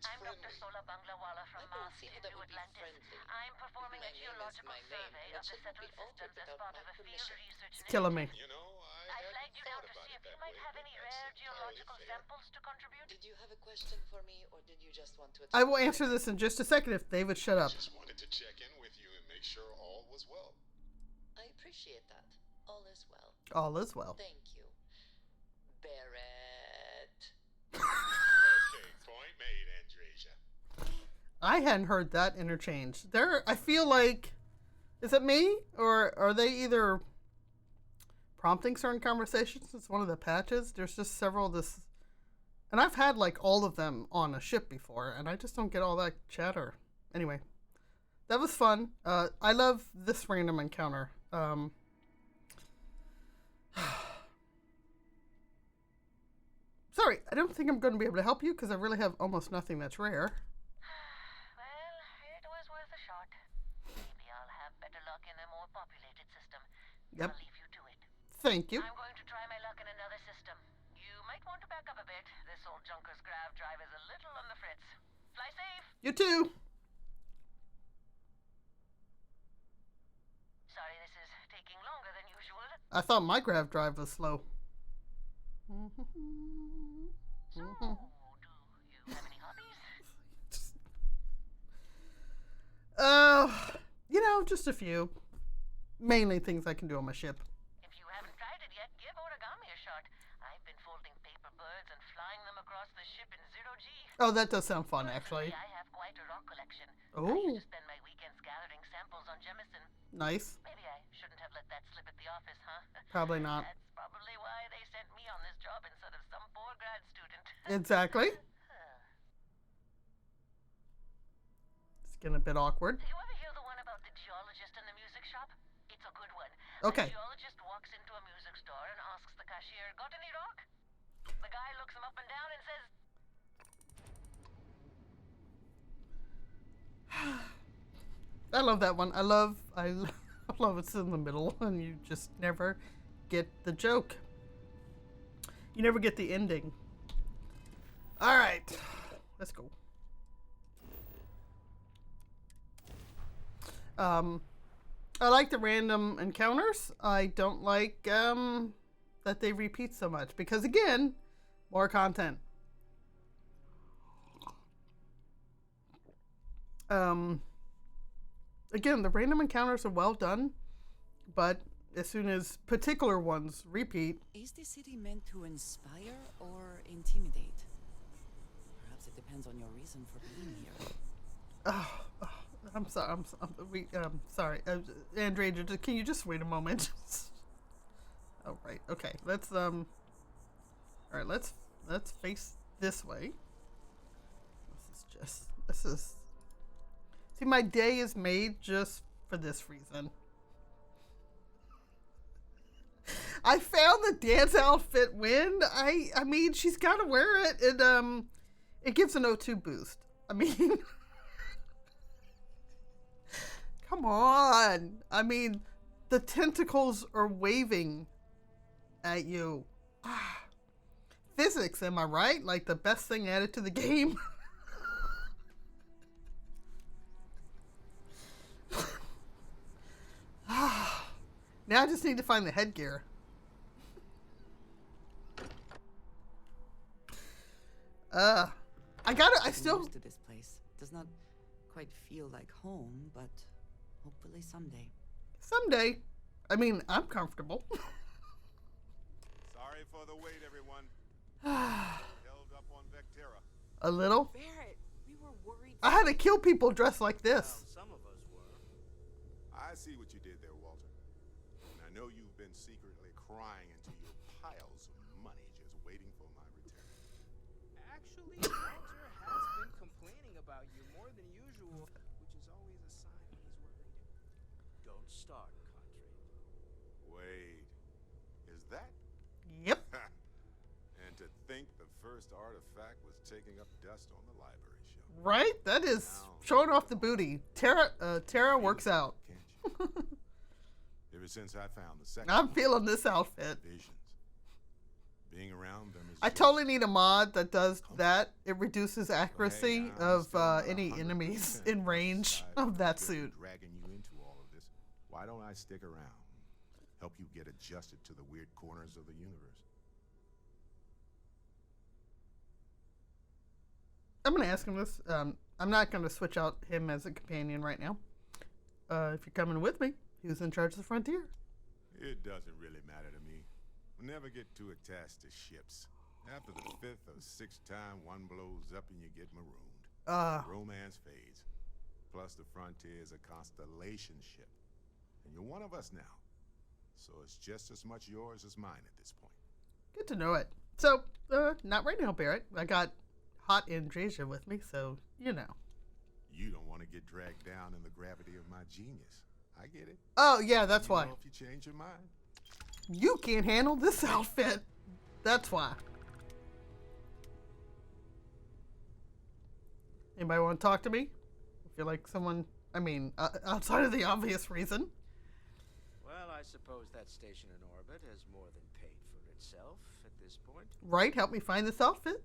I'm Dr. Sola Banglawala from Mars see how in that New would be Atlantis. friendly. I'm performing a My name is geological my name, survey but of the shouldn't settled be altered systems as without part my of a field permission. research It's killing me. You know, I flagged you down to see if you might have any rare geological samples to contribute. Did you have a question for me, or did you just want to? I will answer this in just a second if David shut up. Just wanted to check in with you and make sure all was well. I appreciate that. All is well. All is well. Thank you, Barrett. Okay, point made, Andreja. I hadn't heard that interchange. I feel like, is it me or are they either prompting certain conversations? It's one of the patches. There's just several of this, and I've had like all of them on a ship before, and I just don't get all that chatter. Anyway, that was fun. I love this random encounter. Sorry, I don't think I'm going to be able to help you because I really have almost nothing that's rare. Well, it was worth a shot. Maybe I'll have better luck in a more populated system. Yep. I'll leave you to it. Thank you. I'm going to try my luck in another system. You might want to back up a bit. This old junker's grav drive is a little on the fritz. Fly safe. You too. Sorry, this is taking longer than usual. I thought my grav drive was slow. So, do you have any hobbies? Just a few. Mainly things I can do on my ship. If you haven't tried it yet, give origami a shot. I've been folding paper birds and flying them across the ship in 0G. Oh, that does sound fun, actually. I have quite a rock collection. Oh. I used to spend my weekends gathering samples on Jemison. Nice. Maybe I shouldn't have let that slip at the office, huh? Probably not. That's probably why they sent me on this job instead of some poor grad student. Exactly. It's getting a bit awkward. You ever hear the one about the geologist in the music shop? It's a good one. Okay. A geologist walks into a music store and asks the cashier, "Got any rock?" The guy looks him up and down and says, I love that one. I love it's in the middle and you just never get the joke. You never get the ending. All right. Let's go. I like the random encounters. I don't like that they repeat so much because again, more content. Again, the random encounters are well done, but as soon as particular ones repeat. Is the city meant to inspire or intimidate? Perhaps it depends on your reason for being here. I'm sorry. Sorry, Andrea. Can you just wait a moment? Oh, right. Okay. Let's All right. Let's face this way. This is. See, my day is made just for this reason. I found the dance outfit win. I mean, she's got to wear it. It gives an O2 boost. I mean, come on. I mean, the tentacles are waving at you. Physics, am I right? Like the best thing added to the game. Now I just need to find the headgear. I still used to this place. Does not quite feel like home, but Hopefully someday. Someday. I mean, I'm comfortable. Sorry for the wait, everyone. Held up on Vectera. A little. Barrett, we were worried. I had to kill people dressed like this. Well, some of us were. I see what you did there, Walter. And I know you've been secretly crying into your piles of money just waiting for my return. Actually, Walter has been complaining about you more than usual, which is always a sign when he's worried. Don't start, Contract. Wait, is that? Yep. And to think the first artifact was taking up dust on the library shelf. Right? That is showing off the booty. Tara works out. Can't you? Ever since I found the second I'm feeling this outfit. visions. Being around them is I just totally need a mod that does that. It reduces accuracy Hey, I'm of still not any 100% enemies in range aside of that from suit. Dragging you into all of this. Why don't I stick around? Help you get adjusted to the weird corners of the universe. I'm going to ask him this. I'm not going to switch out him as a companion right now. If you're coming with me, who's in charge of the frontier? It doesn't really matter to me. Never get too attached to ships. After the fifth or sixth time one blows up and you get marooned. Romance fades. Plus the frontier is a constellation ship. And you're one of us now. So it's just as much yours as mine at this point. Good to know it. So, not right now, Barrett. I got Hot Andresia with me, so, you know. You don't want to get dragged down in the gravity of my genius. I get it. Oh, yeah, that's why. Know if you change your mind. You can't handle this outfit. That's why. Anybody want to talk to me? I feel like someone, outside of the obvious reason. Well, I suppose that station in orbit has more than paid for itself at this point. Right? Help me find this outfit.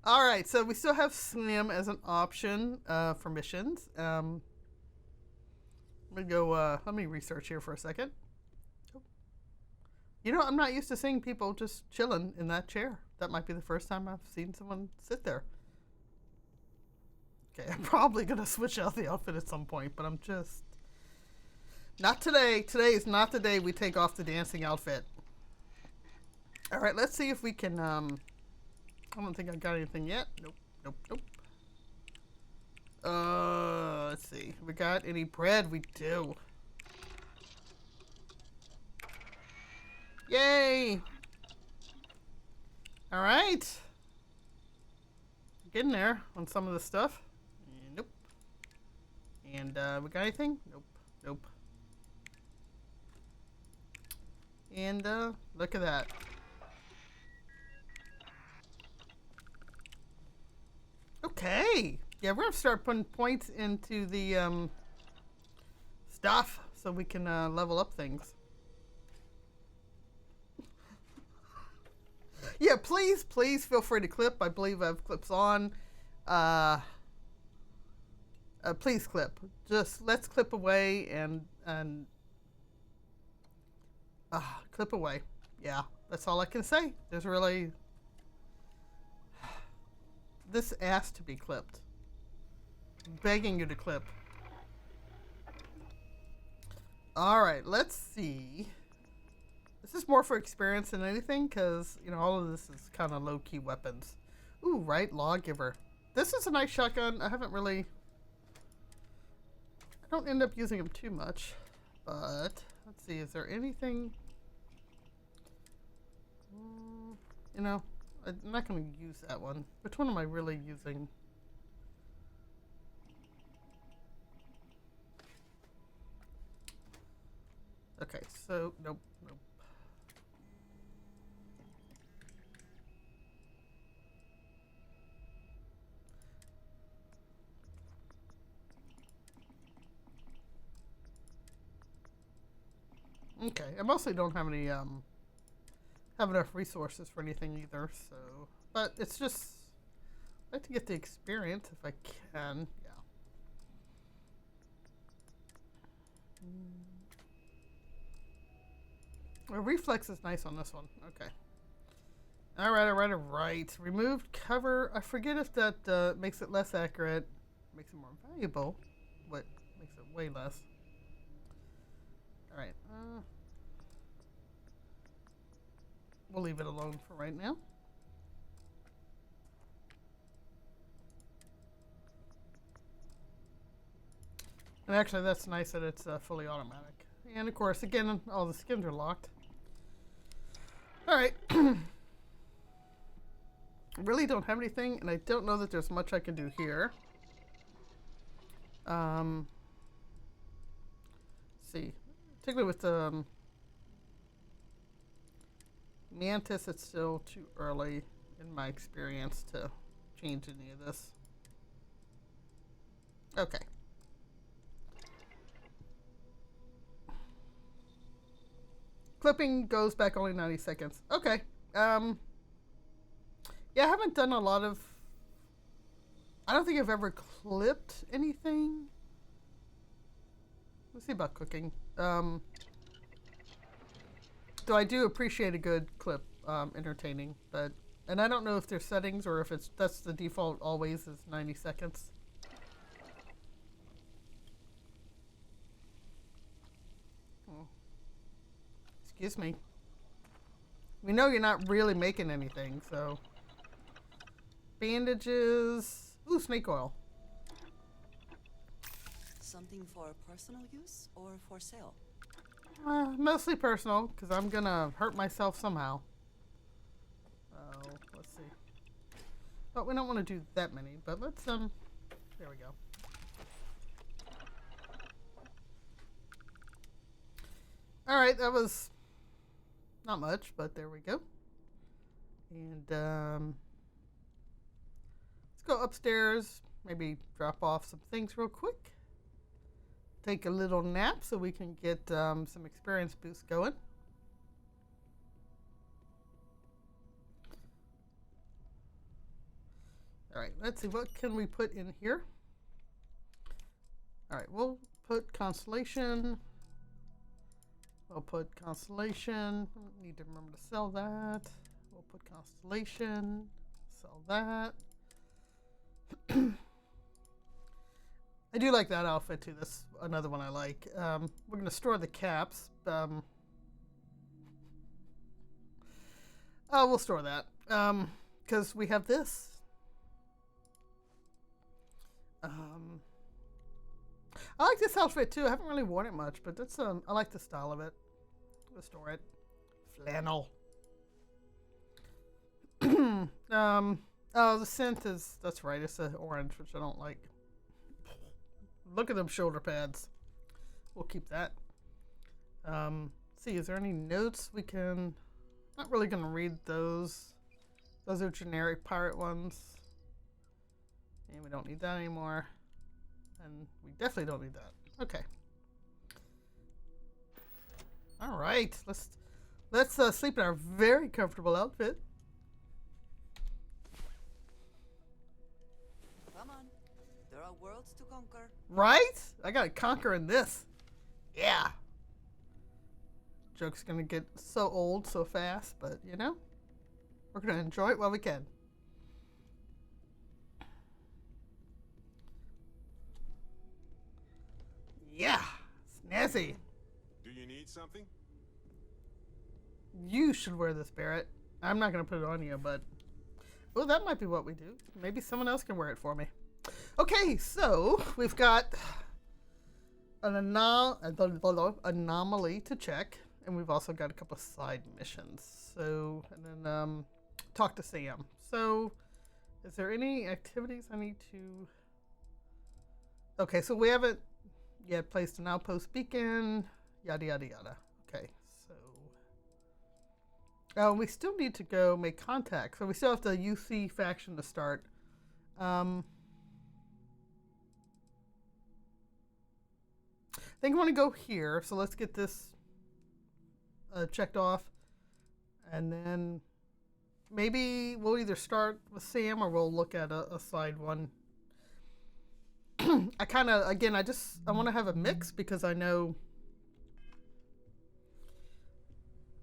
All right, so we still have Slim as an option for missions. Let me go. Let me research here for a second. You know, I'm not used to seeing people just chilling in that chair. That might be the first time I've seen someone sit there. Okay, I'm probably gonna switch out the outfit at some point, but I'm just not today. Today is not the day we take off the dancing outfit. All right, let's see if we can. I don't think I got anything yet. Nope. Let's see. We got any bread? We do. Yay! All right. Getting there on some of the stuff. Nope. And we got anything? Nope. And look at that. Okay. Yeah, we're gonna start putting points into the stuff so we can level up things. Yeah, please feel free to clip. I believe I have clips on. Please clip. Just let's clip away and clip away. Yeah, that's all I can say. There's really this asked to be clipped. Begging you to clip. All right, let's see. This is more for experience than anything, because, you know, all of this is kind of low-key weapons. Ooh, right, Lawgiver. This is a nice shotgun. I don't end up using them too much. But, let's see, is there anything? You know, I'm not going to use that one. Which one am I really using? Okay, so, nope. Okay, I mostly don't have any have enough resources for anything either, so but it's just I like to get the experience if I can. Yeah. Well, reflex is nice on this one. Okay. Alright. Removed cover. I forget if that makes it less accurate. Makes it more valuable. What makes it way less. Alright. We'll leave it alone for right now. And actually, that's nice that it's fully automatic. And of course, again, all the skins are locked. Alright. Really don't have anything, and I don't know that there's much I can do here. Let's see. Particularly with the Mantis, it's still too early in my experience to change any of this. Okay. Clipping goes back only 90 seconds. Okay. Yeah, I haven't done a lot of... I don't think I've ever clipped anything. Let's see about cooking. Though I do appreciate a good clip, entertaining, but... And I don't know if there's settings or if that's the default always is 90 seconds. Excuse me. We know you're not really making anything, so... Bandages... Ooh, snake oil. Something for personal use or for sale? Mostly personal, because I'm gonna hurt myself somehow. Oh, let's see. But we don't want to do that many, but let's, there we go. Alright, that was not much, but there we go. And, let's go upstairs, maybe drop off some things real quick. Take a little nap so we can get some experience boost going. Alright, let's see, what can we put in here? Alright, we'll put Constellation. We'll put Constellation. Need to remember to sell that. We'll put Constellation. Sell that. I do like that outfit too. That's another one I like. We're going to store the caps. We'll store that. Because we have this. I like this outfit too. I haven't really worn it much, but that's I like the style of it. We'll store it. Flannel. Oh, the synth is, that's right, it's an orange, which I don't like. Look at them shoulder pads. We'll keep that. See, is there any notes we can... Not really going to read those. Those are generic pirate ones. And we don't need that anymore. And we definitely don't need that. Okay. All right. Let's sleep in our very comfortable outfit. Come on. There are worlds to conquer. Right? I gotta conquer in this. Yeah. Joke's gonna get so old so fast, but you know, we're gonna enjoy it while we can. Yeah, snazzy. Do you need something? You should wear this, Barrett. I'm not gonna put it on you, but oh, that might be what we do. Maybe someone else can wear it for me. Okay, so we've got an anomaly to check, and we've also got a couple of side missions. So, and then talk to Sam. So, is there any activities I need to... Okay, so we haven't yet placed an outpost beacon, yada, yada, yada. Okay, so... we still need to go make contact. So we still have the UC faction to start. I think I want to go here, so let's get this checked off, and then maybe we'll either start with Sam or we'll look at a side one. I kind of, again, I want to have a mix because I know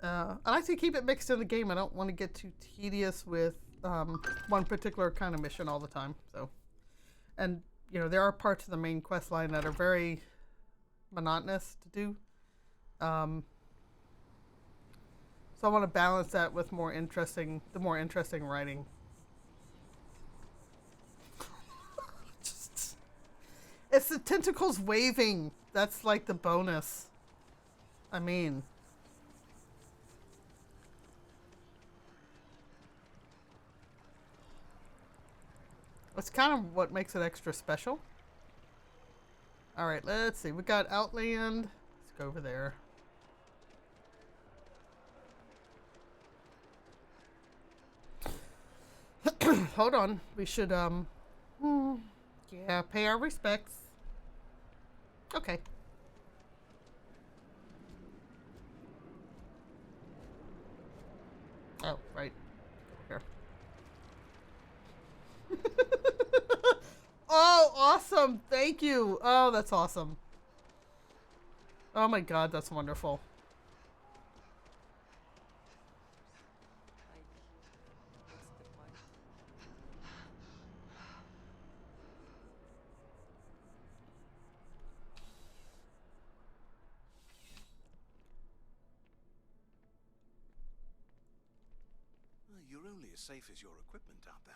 I like to keep it mixed in the game. I don't want to get too tedious with one particular kind of mission all the time. So, and you know, there are parts of the main quest line that are very monotonous to do. So I want to balance that with the more interesting writing. It's the tentacles waving. That's like the bonus. I mean. It's kind of what makes it extra special. Alright, let's see. We got Outland. Let's go over there. Hold on. We should, yeah, pay our respects. Okay. Oh, right. Over here. Oh, awesome. Thank you. Oh, that's awesome. Oh my god, that's wonderful. You're only as safe as your equipment out there.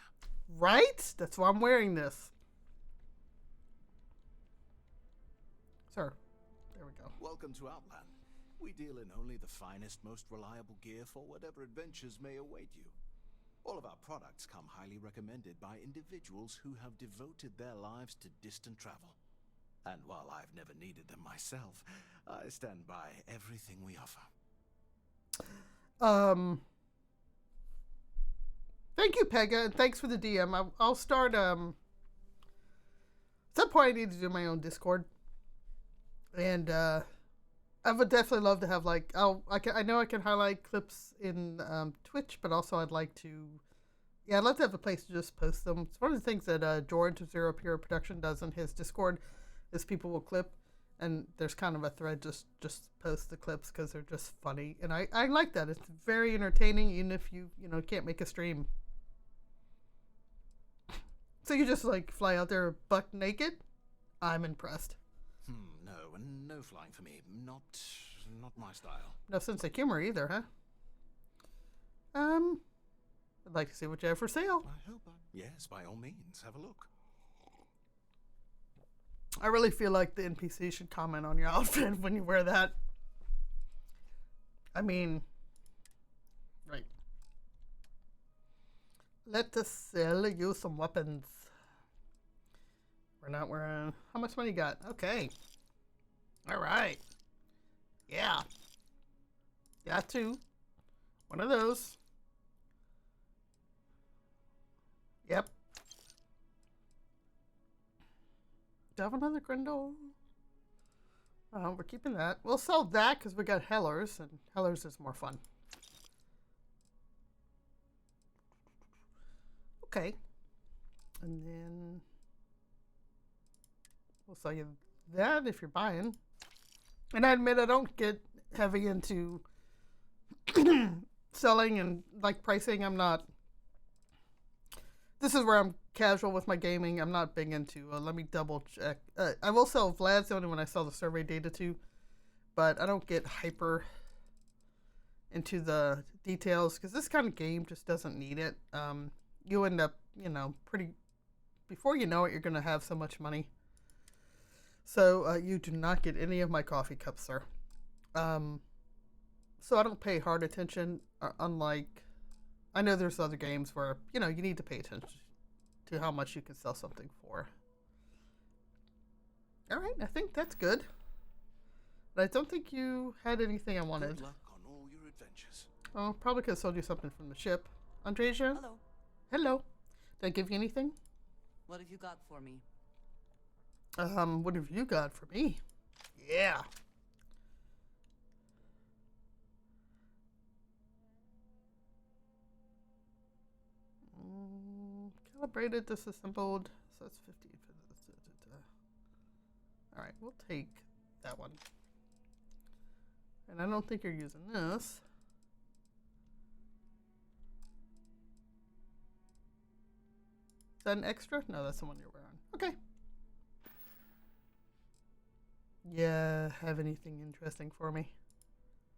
Right? That's why I'm wearing this. Sir, there we go. Welcome to Outland. We deal in only the finest, most reliable gear for whatever adventures may await you. All of our products come highly recommended by individuals who have devoted their lives to distant travel. And while I've never needed them myself, I stand by everything we offer. Thank you, Pega, and thanks for the DM. I'll start, at some point I need to do my own Discord. And, I would definitely love to have, like, I know I can highlight clips in, Twitch, but also I'd like to, yeah, I'd love to have a place to just post them. It's one of the things that, George of Zero Pure Production does in his Discord, is people will clip, and there's kind of a thread, just post the clips, because they're just funny. And I like that. It's very entertaining, even if you can't make a stream. So you just, like, fly out there buck naked? I'm impressed. No flying for me. Not my style. No sense of humor either, huh? I'd like to see what you have for sale. I hope yes, by all means, have a look. I really feel like the NPC should comment on your outfit when you wear that. I mean, right. Let us sell you some weapons. We're not wearing... How much money you got? Okay. All right. Yeah. Got two. One of those. Yep. Do I have another Grendel? We're keeping that. We'll sell that because we got Hellers, and Hellers is more fun. Okay. And then we'll sell you that if you're buying. And I admit I don't get heavy into selling and like pricing. I'm not. This is where I'm casual with my gaming. I'm not big into. Let me double check. I will sell Vlad's only when I sell the survey data too, but I don't get hyper into the details because this kind of game just doesn't need it. You end up, pretty. Before you know it, you're gonna have so much money. So you do not get any of my coffee cups, sir. So I don't pay hard attention, unlike, I know there's other games where, you need to pay attention to how much you can sell something for. All right, I think that's good. But I don't think you had anything I wanted. Good luck on all your adventures. Oh, probably could have sold you something from the ship. Andresia? Hello. Hello. Did I give you anything? What have you got for me? What have you got for me? Yeah. Calibrated, disassembled. So that's 50. Alright, we'll take that one. And I don't think you're using this. that an extra? No, that's the one you're wearing. Okay. Yeah, have anything interesting for me?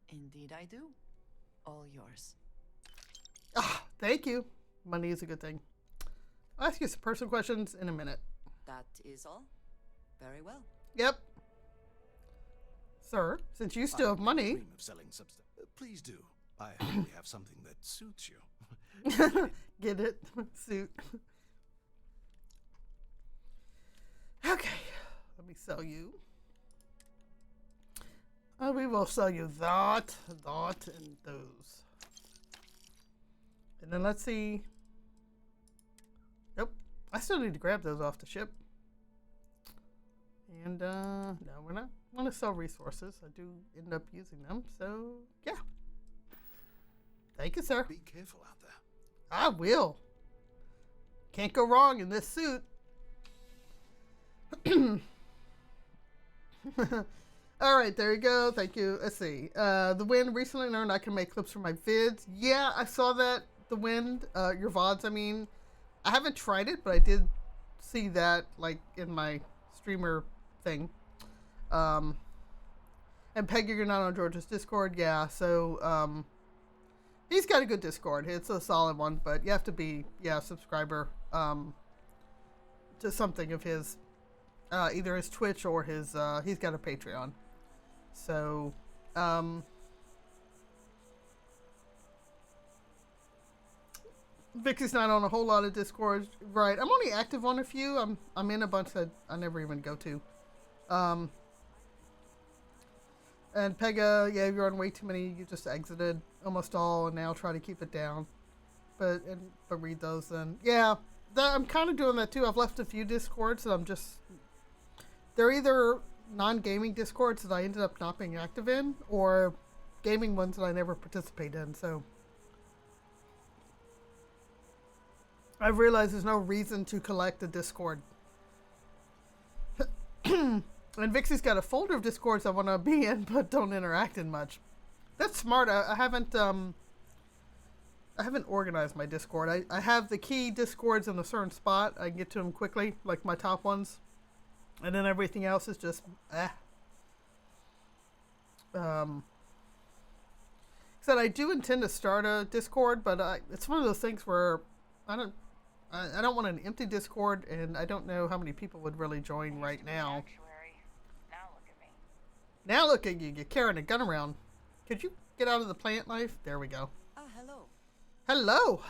Indeed I do. All yours. Ah, thank you. Money is a good thing. I'll ask you some personal questions in a minute. That is all? Very well. Yep. Sir, since you still have money... Dream of selling please do. I hopefully have something that suits you. Get it? Suit. Okay. Let me sell you. We will sell you that, and those. And then let's see. Nope. I still need to grab those off the ship. And, no, we're not. I want to sell resources. I do end up using them, so, yeah. Thank you, sir. Be careful out there. I will. Can't go wrong in this suit. All right, there you go. Thank you. Let's see. The Wind recently learned I can make clips for my vids. Yeah, I saw that. The Wind, your VODs, I mean. I haven't tried it, but I did see that, like, in my streamer thing. And Peggy, you're not on George's Discord. Yeah, so, he's got a good Discord. It's a solid one, but you have to be, a subscriber, to something of his, either his Twitch or his, he's got a Patreon. So, Vicky's not on a whole lot of Discord, right? I'm only active on a few. I'm in a bunch that I never even go to. And Pega, yeah, you're on way too many. You just exited almost all, and now try to keep it down. But read those then. Yeah, I'm kind of doing that too. I've left a few Discords that I'm just. They're either non-gaming Discords that I ended up not being active in, or gaming ones that I never participate in. So I've realized there's no reason to collect a Discord. And Vixie's got a folder of Discords I want to be in, but don't interact in much. That's smart. I haven't organized my Discord. I have the key Discords in a certain spot. I can get to them quickly, like my top ones. And then everything else is just, Said I do intend to start a Discord, but it's one of those things where I don't want an empty Discord, and I don't know how many people would really join right now. Now look at you. You're carrying a gun around. Could you get out of the plant life? There we go. Hello. Hello.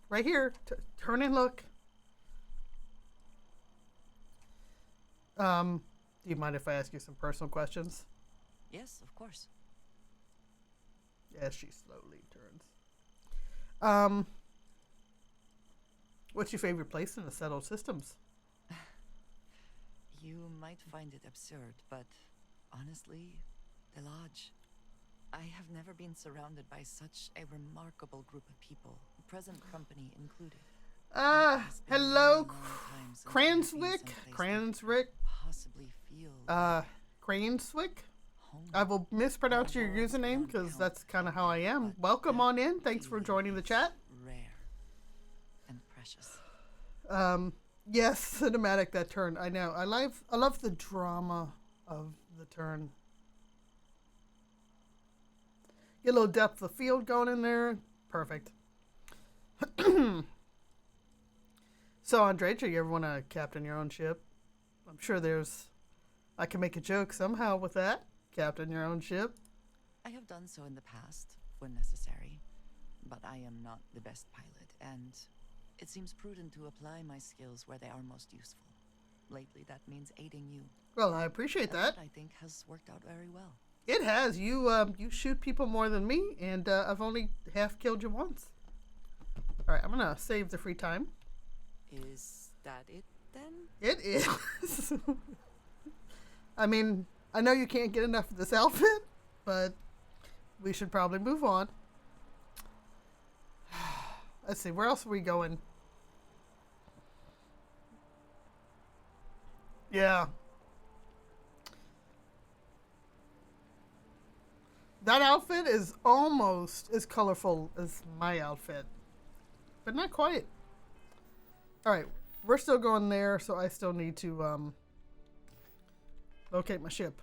Right here. Turn and look. Do you mind if I ask you some personal questions? Yes, of course. As she slowly turns. What's your favorite place in the settled systems? You might find it absurd, but honestly, the Lodge. I have never been surrounded by such a remarkable group of people, present company included. Hello, Cranswick? Cranswick? Possibly feel Cranswick? I will mispronounce your username because that's kind of how I am. Welcome on in. Thanks for joining the chat. Rare and precious. Yes, cinematic, that turn. I know. I love the drama of the turn. Get a little depth of field going in there. Perfect. So, Andre, do you ever want to captain your own ship? I'm sure I can make a joke somehow with that. Captain your own ship. I have done so in the past, when necessary. But I am not the best pilot, and it seems prudent to apply my skills where they are most useful. Lately, that means aiding you. Well, I appreciate that. I think has worked out very well. It has. You shoot people more than me, and I've only half killed you once. All right, I'm gonna save the free time. Is that it then? It is. I mean, I know you can't get enough of this outfit, but we should probably move on. Let's see, where else are we going? Yeah. That outfit is almost as colorful as my outfit. but not quite. All right, we're still going there, so I still need to locate my ship.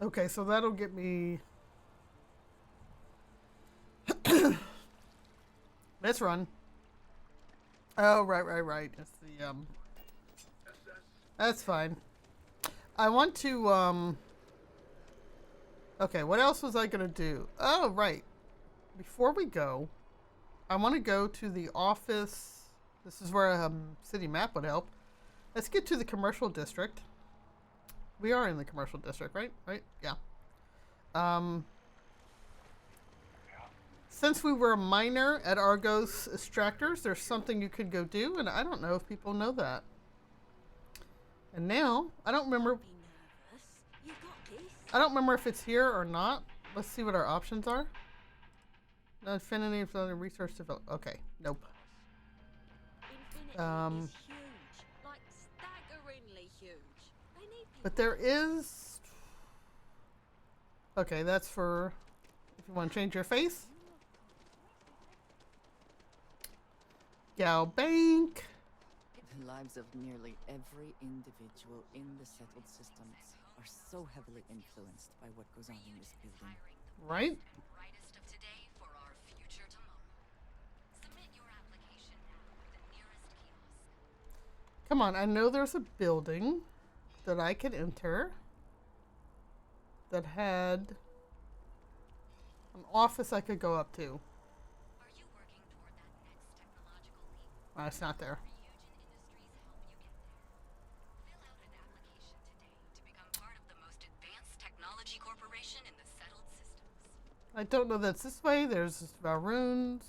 Okay, so that'll get me. Let's run. Oh, right. It's the That's fine. I want to Okay, what else was I gonna do? Oh, right. Before we go, I want to go to the office. This is where a city map would help. Let's get to the commercial district. We are in the commercial district, right? Right? Yeah. Since we were a miner at Argos Extractors, there's something you could go do, and I don't know if people know that. And now, I don't remember if it's here or not. Let's see what our options are. Infinity of the research develop. Okay, nope. Infinity is huge, like staggeringly huge. But there is. Okay, that's for if you want to change your face. Gal Bank. The lives of nearly every individual in the settled systems are so heavily influenced by what goes on in this building. Right? Come on, I know there's a building that I could enter that had an office I could go up to. Oh, it's not there. I don't know that's this way. There's runes.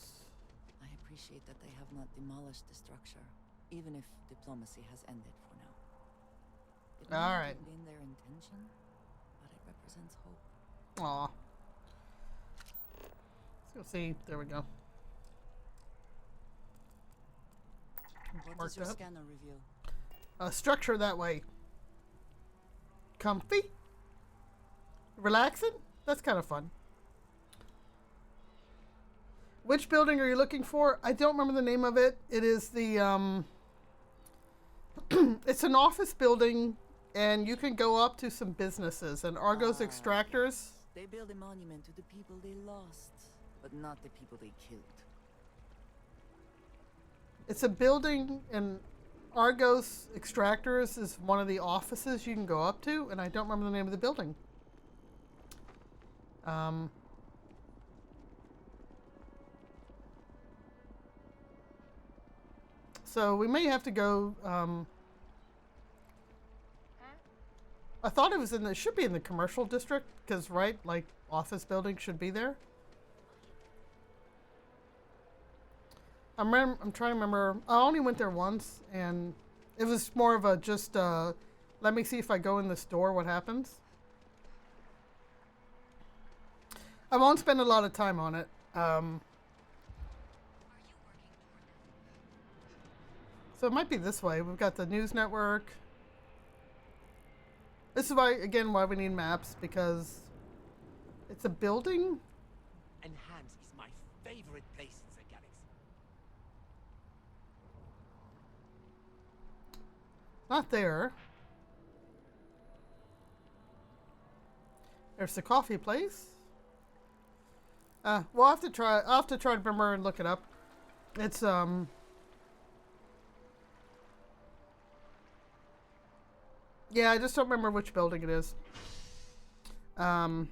I appreciate that they have not demolished the structure, even if diplomacy has ended for now. It may not have been their intention, but it represents hope. Aw. Let's go see. There we go. What does your scanner reveal? Structure that way. Comfy. Relaxing. That's kind of fun. Which building are you looking for? I don't remember the name of it. It is the it's an office building, and you can go up to some businesses. And Argos Extractors. They build a monument to the people they lost, but not the people they killed. It's a building, and Argos Extractors is one of the offices you can go up to, and I don't remember the name of the building. So we may have to go. I thought it was in the. It should be in the commercial district, because right, like office buildings should be there. I'm trying to remember. I only went there once, and it was more of a just. Let me see if I go in this door, what happens. I won't spend a lot of time on it. So it might be this way. We've got the news network. This is why, again, why we need maps, because it's a building. Enhance is my favorite place in the galaxy. Not there. There's the coffee place. We'll have to try. I'll have to try to remember and look it up. It's Yeah, I just don't remember which building it is. I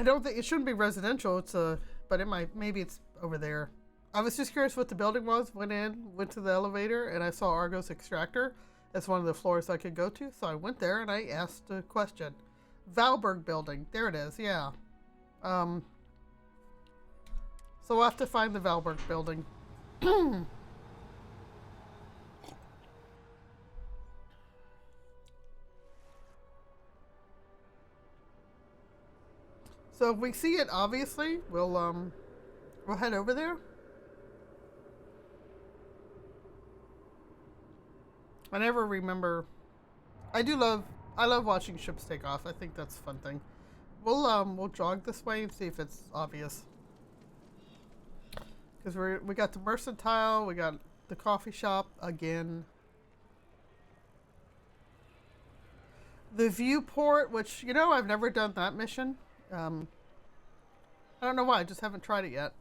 don't think it shouldn't be residential. It's but it might. Maybe it's over there. I was just curious what the building was. Went to the elevator, and I saw Argos Extractor as one of the floors I could go to. So I went there and I asked a question. Valberg building. There it is. Yeah. So we'll have to find the Valberg building. So if we see it, obviously, we'll head over there. I never remember. I I love watching ships take off. I think that's a fun thing. We'll jog this way and see if it's obvious. Because we got the mercantile, we got the coffee shop again. The viewport, which, you know, I've never done that mission. I don't know why, I just haven't tried it yet.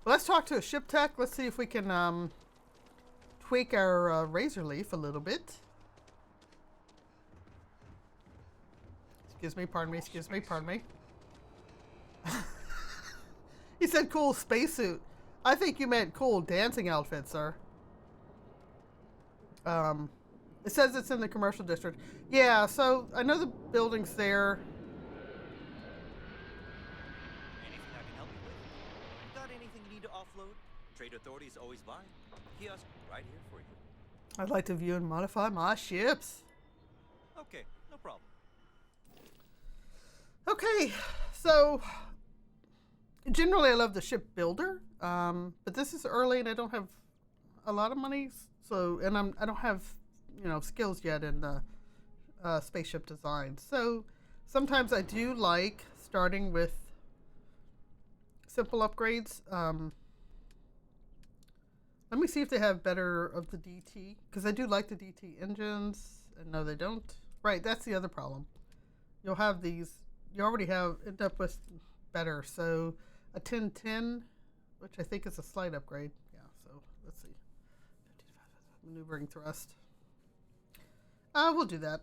Let's talk to a ship tech. Let's see if we can tweak our razor leaf a little bit. Excuse me, pardon me, excuse me, pardon me. He said cool spacesuit. I think you meant cool dancing outfit, sir. It says it's in the commercial district. Yeah, so I know the building's there. Anything I can help you with? Got anything you need to offload? Trade authorities always buy. Kiosk right here for you. I'd like to view and modify my ships. Okay, no problem. Okay, so generally I love the ship builder, but this is early and I don't have a lot of money, so I don't have, you know, skills yet in the spaceship design. So sometimes I do like starting with simple upgrades. Let me see if they have better of the DT, because I do like the DT engines. And no, they don't. Right, that's the other problem. You'll have these. You already end up with better. So a 1010, which I think is a slight upgrade. Yeah, so let's see. Maneuvering thrust. We'll do that.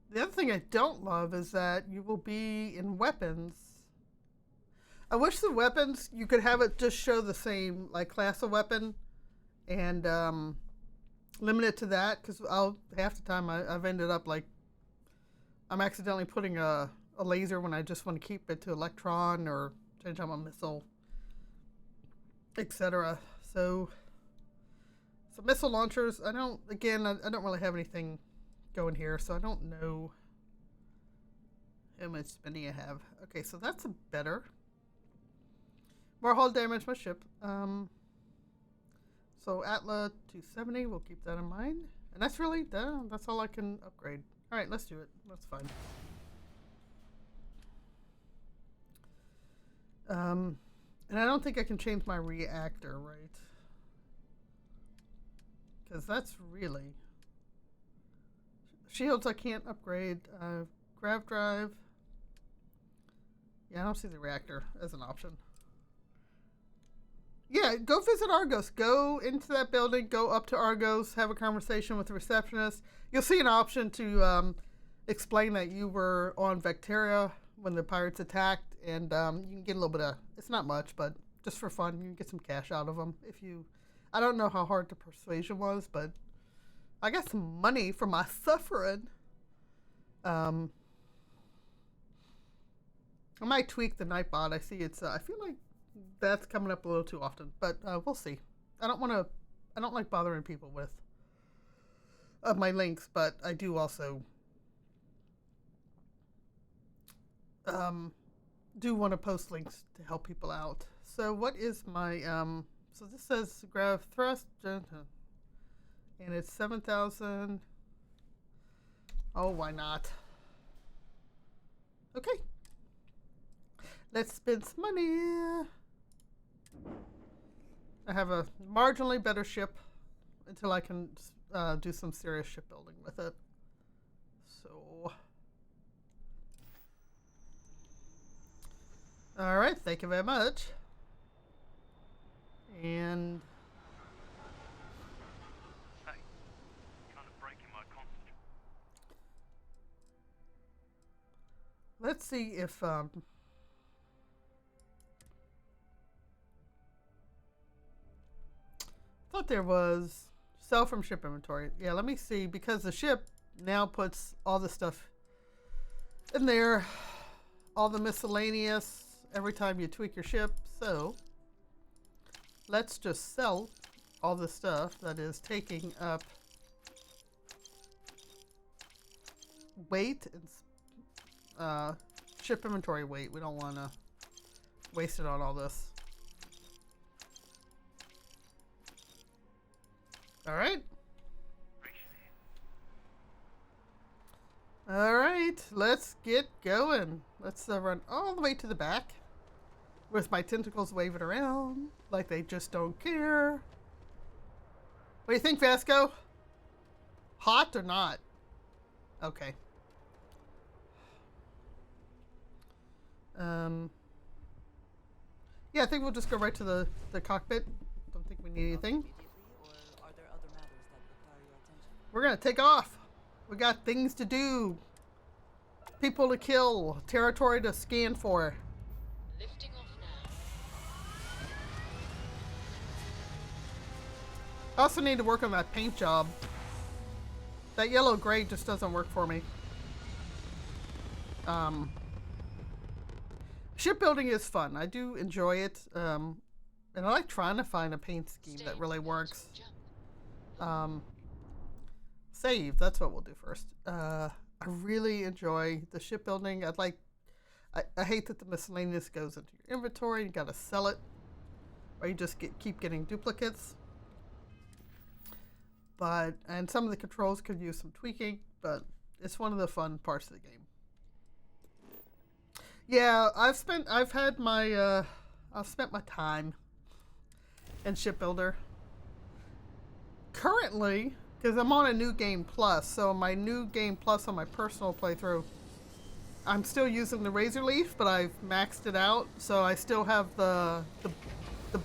The other thing I don't love is that you will be in weapons. I wish the weapons, you could have it just show the same, like, class of weapon and limit it to that, because half the time I've ended up, like, I'm accidentally putting a laser when I just want to keep it to electron or change out my missile, etc. So missile launchers, I don't really have anything going here, so I don't know how much spending I have. Okay, so that's a better. More hull damage, my ship. So Atla 270, we'll keep that in mind. And that's really, that's all I can upgrade. All right, let's do it. That's fine. And I don't think I can change my reactor, right? Because that's really... Shields I can't upgrade. Grav drive. Yeah, I don't see the reactor as an option. Yeah, go visit Argos. Go into that building. Go up to Argos. Have a conversation with the receptionist. You'll see an option to explain that you were on Vecteria when the pirates attacked. And you can get a little bit of... It's not much, but just for fun. You can get some cash out of them. If you... I don't know how hard the persuasion was, but... I got some money for my suffering. I might tweak the Nightbot. I see it's... I feel like that's coming up a little too often, but we'll see. I don't like bothering people with my links, but I do also do want to post links to help people out. So what is my... so this says Grav thrust... And it's 7,000. Oh, why not? Okay. Let's spend some money. I have a marginally better ship until I can do some serious shipbuilding with it. So. All right. Thank you very much. And... Let's see if thought there was sell from ship inventory. Yeah, let me see, because the ship now puts all the stuff in there, all the miscellaneous every time you tweak your ship. So let's just sell all the stuff that is taking up weight and ship inventory weight. We don't want to waste it on all this. All right. All right, let's get going. Let's run all the way to the back with my tentacles waving around like they just don't care. What do you think, Vasco? Hot or not? Okay. Yeah, I think we'll just go right to the cockpit. Don't think we need anything. We're gonna take off. We got things to do. People to kill. Territory to scan for. Lifting off now. I also need to work on that paint job. That yellow-gray just doesn't work for me. Shipbuilding is fun. I do enjoy it. And I like trying to find a paint scheme that really works. Save. That's what we'll do first. I really enjoy the shipbuilding. I hate that the miscellaneous goes into your inventory. You gotta sell it. Or you just keep getting duplicates. And some of the controls could use some tweaking, but it's one of the fun parts of the game. Yeah, I've spent my time in Shipbuilder. Currently, because I'm on a New Game Plus, so my New Game Plus on my personal playthrough, I'm still using the Razor Leaf, but I've maxed it out, so I still have the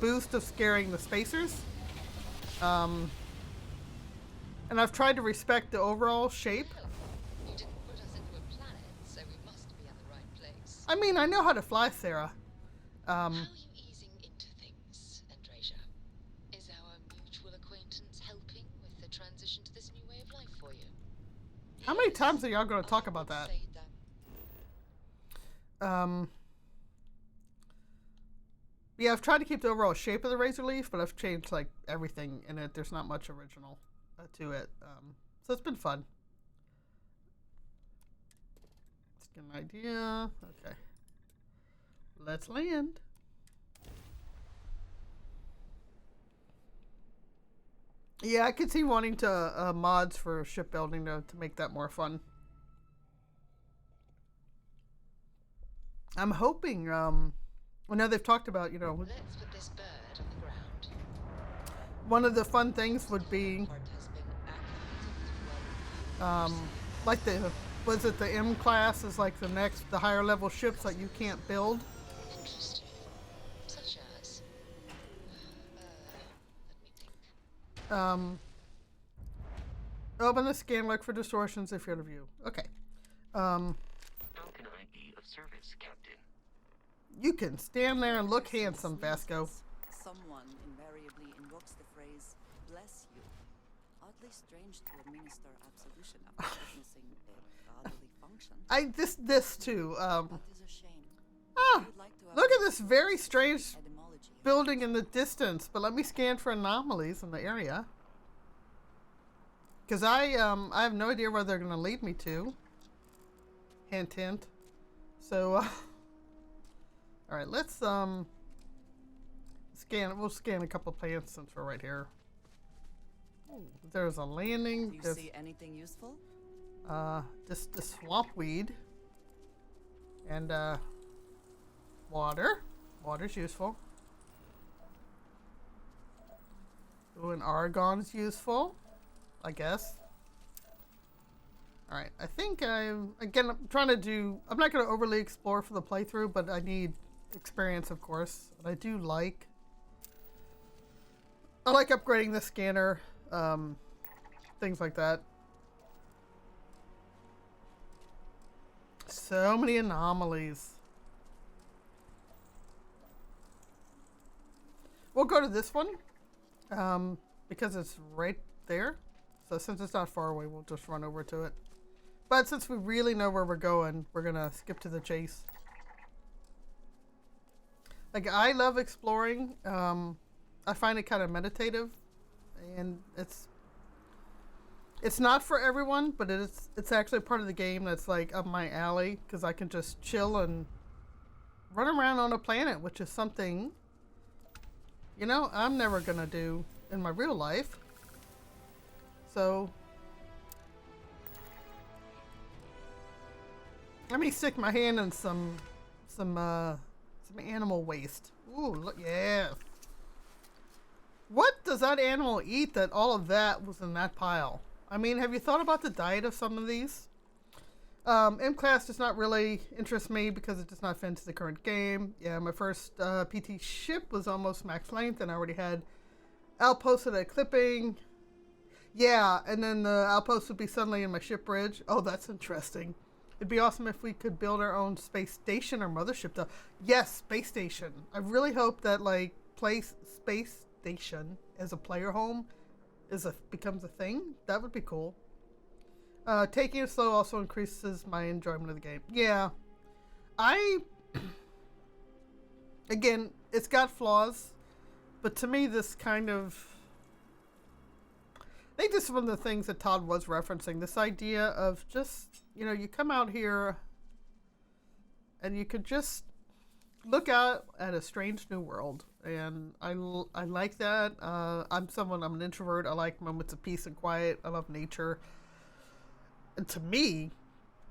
boost of scaring the spacers. And I've tried to respect the overall shape. You didn't put us into a planet, so we must be at the right place. I mean, I know how to fly, Sarah. How are you easing into things, Andrasia? Is our mutual acquaintance helping with the transition to this new way of life for you? How many times are y'all going to talk about that? Yeah, I've tried to keep the overall shape of the Razor Leaf, but I've changed like everything in it. There's not much original to it, so it's been fun. Let's get an idea. Okay, let's land. Yeah, I could see wanting to mods for shipbuilding to make that more fun. I'm hoping. I know they've talked about, Let's put this bird on the ground. One of the fun things would be, like was it the M class is like the higher level ships that you can't build. Interesting. Such as. Let me think. Open the scan, look for distortions if you're to view. Okay. How can I be of service, Captain? You can stand there and look handsome, Vasco. Someone invariably invokes the phrase, "bless you." Oddly strange to administer absolution after witnessing a godly function. This too. That is a shame. Look at this very strange building in the distance. But let me scan for anomalies in the area. Because I have no idea where they're going to lead me to. Hint, hint. So, all right, let's scan. We'll scan a couple plants since we're right here. Ooh, there's a landing. Do you see anything useful? Just the swamp weed and water. Water's useful. Ooh, and argon is useful, I guess. All right, I think I'm trying to do. I'm not going to overly explore for the playthrough, but I need experience, of course. And I do like. I like upgrading the scanner, things like that. So many anomalies. We'll go to this one, because it's right there. So since it's not far away, we'll just run over to it. But since we really know where we're going, we're gonna skip to the chase. Like, I love exploring. I find it kind of meditative, and it's not for everyone, but it's actually part of the game that's like up my alley, because I can just chill and run around on a planet, which is something, I'm never gonna do in my real life. So let me stick my hand in some animal waste. Ooh, look, yeah. What does that animal eat that all of that was in that pile? I mean, have you thought about the diet of some of these? M-Class does not really interest me because it does not fit into the current game. Yeah, my first PT ship was almost max length and I already had outposts at a clipping. Yeah, and then the outpost would be suddenly in my ship bridge. Oh, that's interesting. It'd be awesome if we could build our own space station or mothership though. Yes, space station. I really hope that like space station as a player home becomes a thing. That would be cool. Taking it slow also increases my enjoyment of the game. Yeah. Again, it's got flaws, but to me this kind of, I think this is one of the things that Todd was referencing. This idea of just, you know, you come out here and you could just look out at a strange new world. And I like that. I'm an introvert. I like moments of peace and quiet. I love nature. And to me,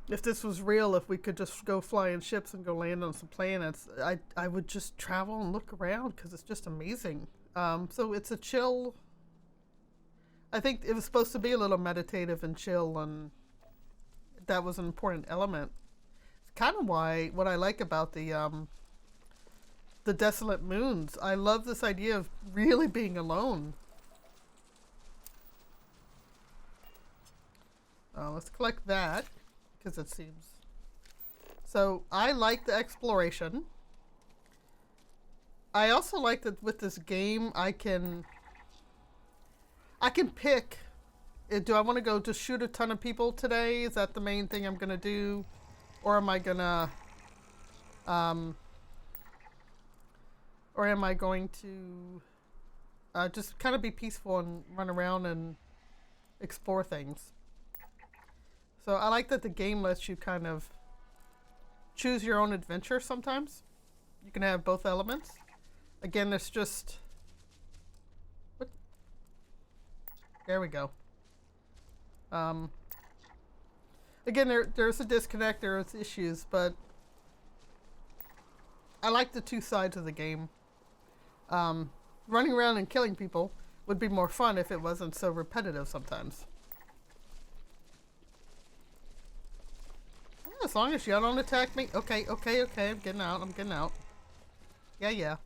if this was real, if we could just go fly in ships and go land on some planets, I would just travel and look around because it's just amazing. So it's a chill. I think it was supposed to be a little meditative and chill, and that was an important element. It's kind of what I like about the Desolate Moons. I love this idea of really being alone. Let's collect that because it seems. So I like the exploration. I also like that with this game I can pick. Do I want to go just shoot a ton of people today? Is that the main thing I'm gonna do, or am I gonna or am I going to just kind of be peaceful and run around and explore things? So I like that the game lets you kind of choose your own adventure sometimes. You can have both elements. Again, it's just... What? There we go. Again, there's a disconnect, there's issues, but I like the two sides of the game. Running around and killing people would be more fun if it wasn't so repetitive sometimes. As long as you don't attack me. Okay. I'm getting out. Yeah.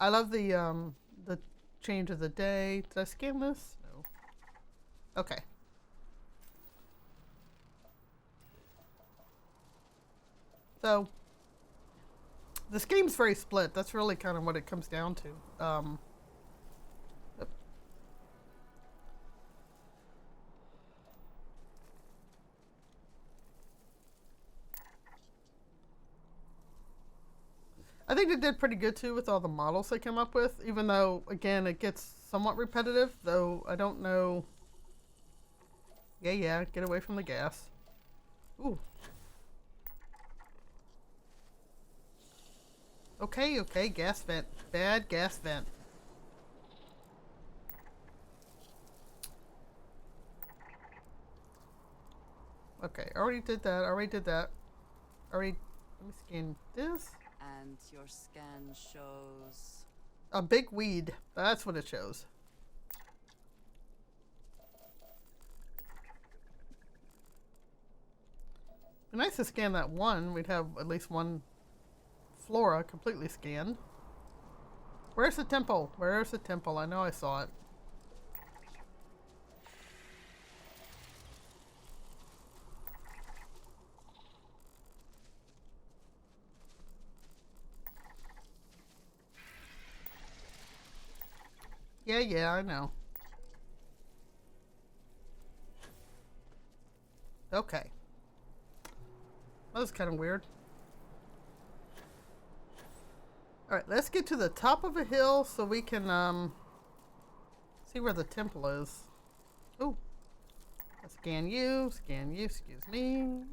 I love the change of the day. Did I scan this? No. Okay. So, this game's very split. That's really kind of what it comes down to. I think they did pretty good too with all the models they came up with, even though, again, it gets somewhat repetitive, though I don't know. Yeah, get away from the gas. Ooh. Okay, gas vent. Bad gas vent. Okay, already did that. Let me scan this. And your scan shows... A big weed. That's what it shows. Be nice to scan that one. We'd have at least one flora completely scanned. Where's the temple? I know I saw it. Yeah, I know. Okay. That was kind of weird. Alright, let's get to the top of a hill so we can, see where the temple is. Ooh. Scan you, excuse me.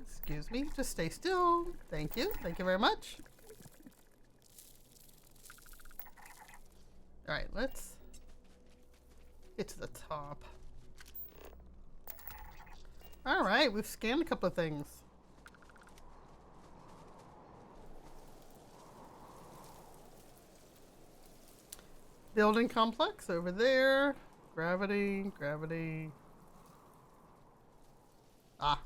Just stay still. Thank you very much. Alright, let's get to the top. All right, we've scanned a couple of things. Building complex over there. Gravity, gravity. Ah.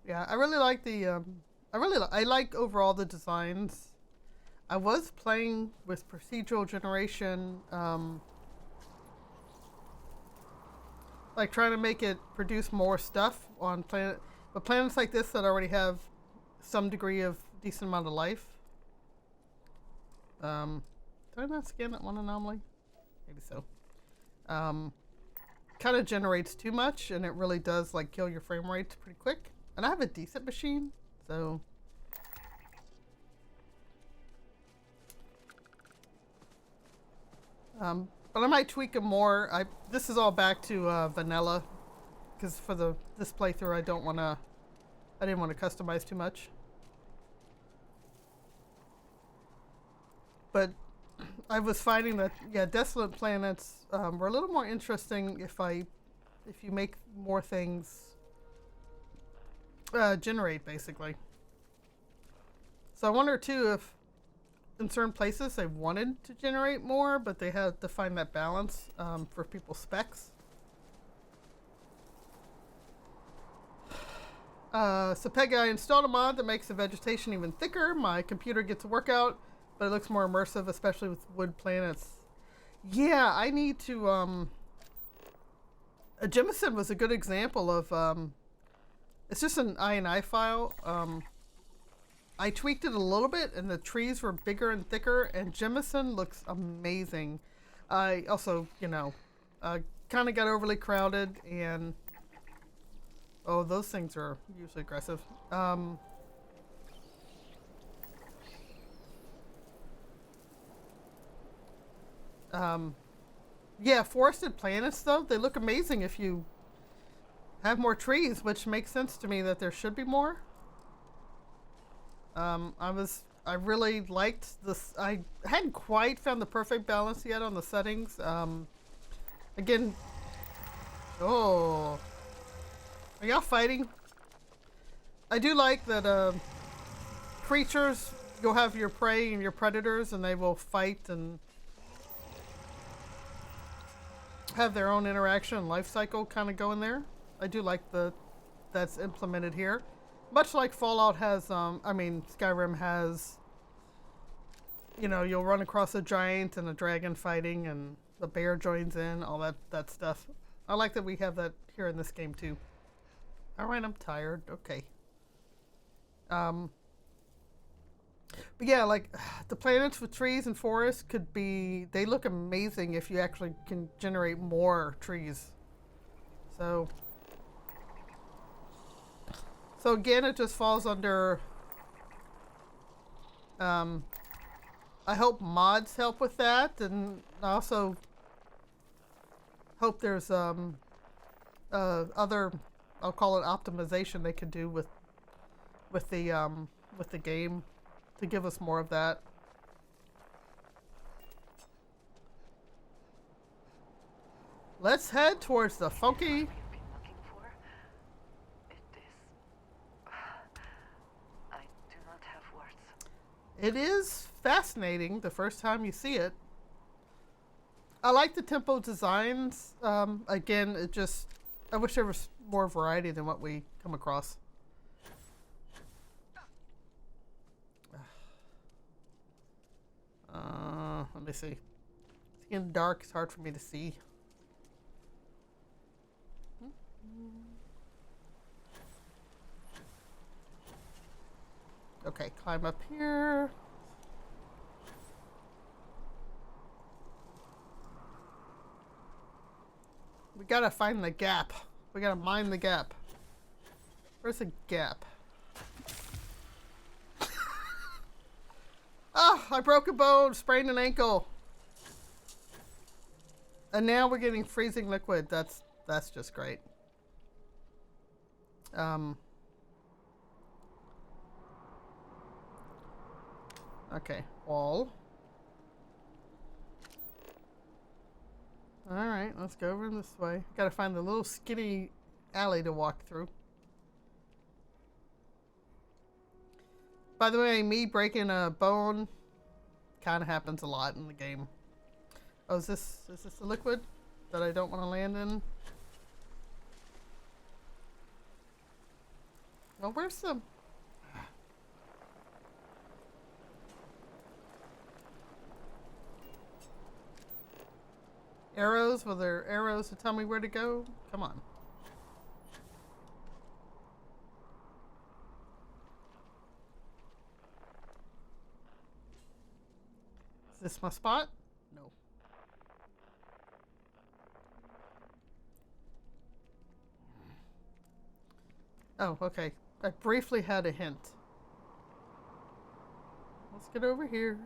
Yeah, I really like the, I like overall the designs. I was playing with procedural generation, like trying to make it produce more stuff on planet, but planets like this that already have some degree of decent amount of life. Did I not scan that one anomaly? Maybe so. Kind of generates too much, and it really does like kill your frame rates pretty quick. And I have a decent machine, so. But I might tweak it more. This is all back to vanilla, because for this playthrough I didn't want to customize too much. But I was finding that desolate planets were a little more interesting if you make more things generate basically. So I wonder too if in certain places they wanted to generate more, but they had to find that balance for people's specs. Pega, I installed a mod that makes the vegetation even thicker. My computer gets a workout, but it looks more immersive, especially with wood planets. Yeah, I need to. Jemison was a good example of. It's just an INI file. I tweaked it a little bit, and the trees were bigger and thicker, and Jemison looks amazing. I also, kind of got overly crowded, and oh, those things are usually aggressive. Yeah, forested planets though, they look amazing if you have more trees, which makes sense to me that there should be more. I really liked this. I hadn't quite found the perfect balance yet on the settings. Again, oh, are y'all fighting? I do like that creatures, you'll have your prey and your predators, and they will fight and have their own interaction and life cycle kind of go in there. I do like that's implemented here. Much like Fallout has, Skyrim has, you'll run across a giant and a dragon fighting and the bear joins in, all that stuff. I like that we have that here in this game too. Alright, I'm tired. Okay. But yeah, like the planets with trees and forests they look amazing if you actually can generate more trees. So again, it just falls under, I hope mods help with that, and I also hope there's other, I'll call it optimization they could do with the game to give us more of that. Let's head towards the funky. It is fascinating the first time you see it. I like the tempo designs. Again, I wish there was more variety than what we come across. Let me see. It's getting dark. It's hard for me to see. Okay, climb up here. We gotta find the gap. We gotta mine the gap. Where's the gap? Oh, I broke a bone, sprained an ankle. And now we're getting freezing liquid. That's just great. Okay, wall. Alright, let's go over this way. Gotta find the little skinny alley to walk through. By the way, me breaking a bone kind of happens a lot in the game. Oh, is this the liquid that I don't want to land in? Well, where's the... arrows? Were there arrows to tell me where to go? Come on. Is this my spot? No. Oh, okay. I briefly had a hint. Let's get over here.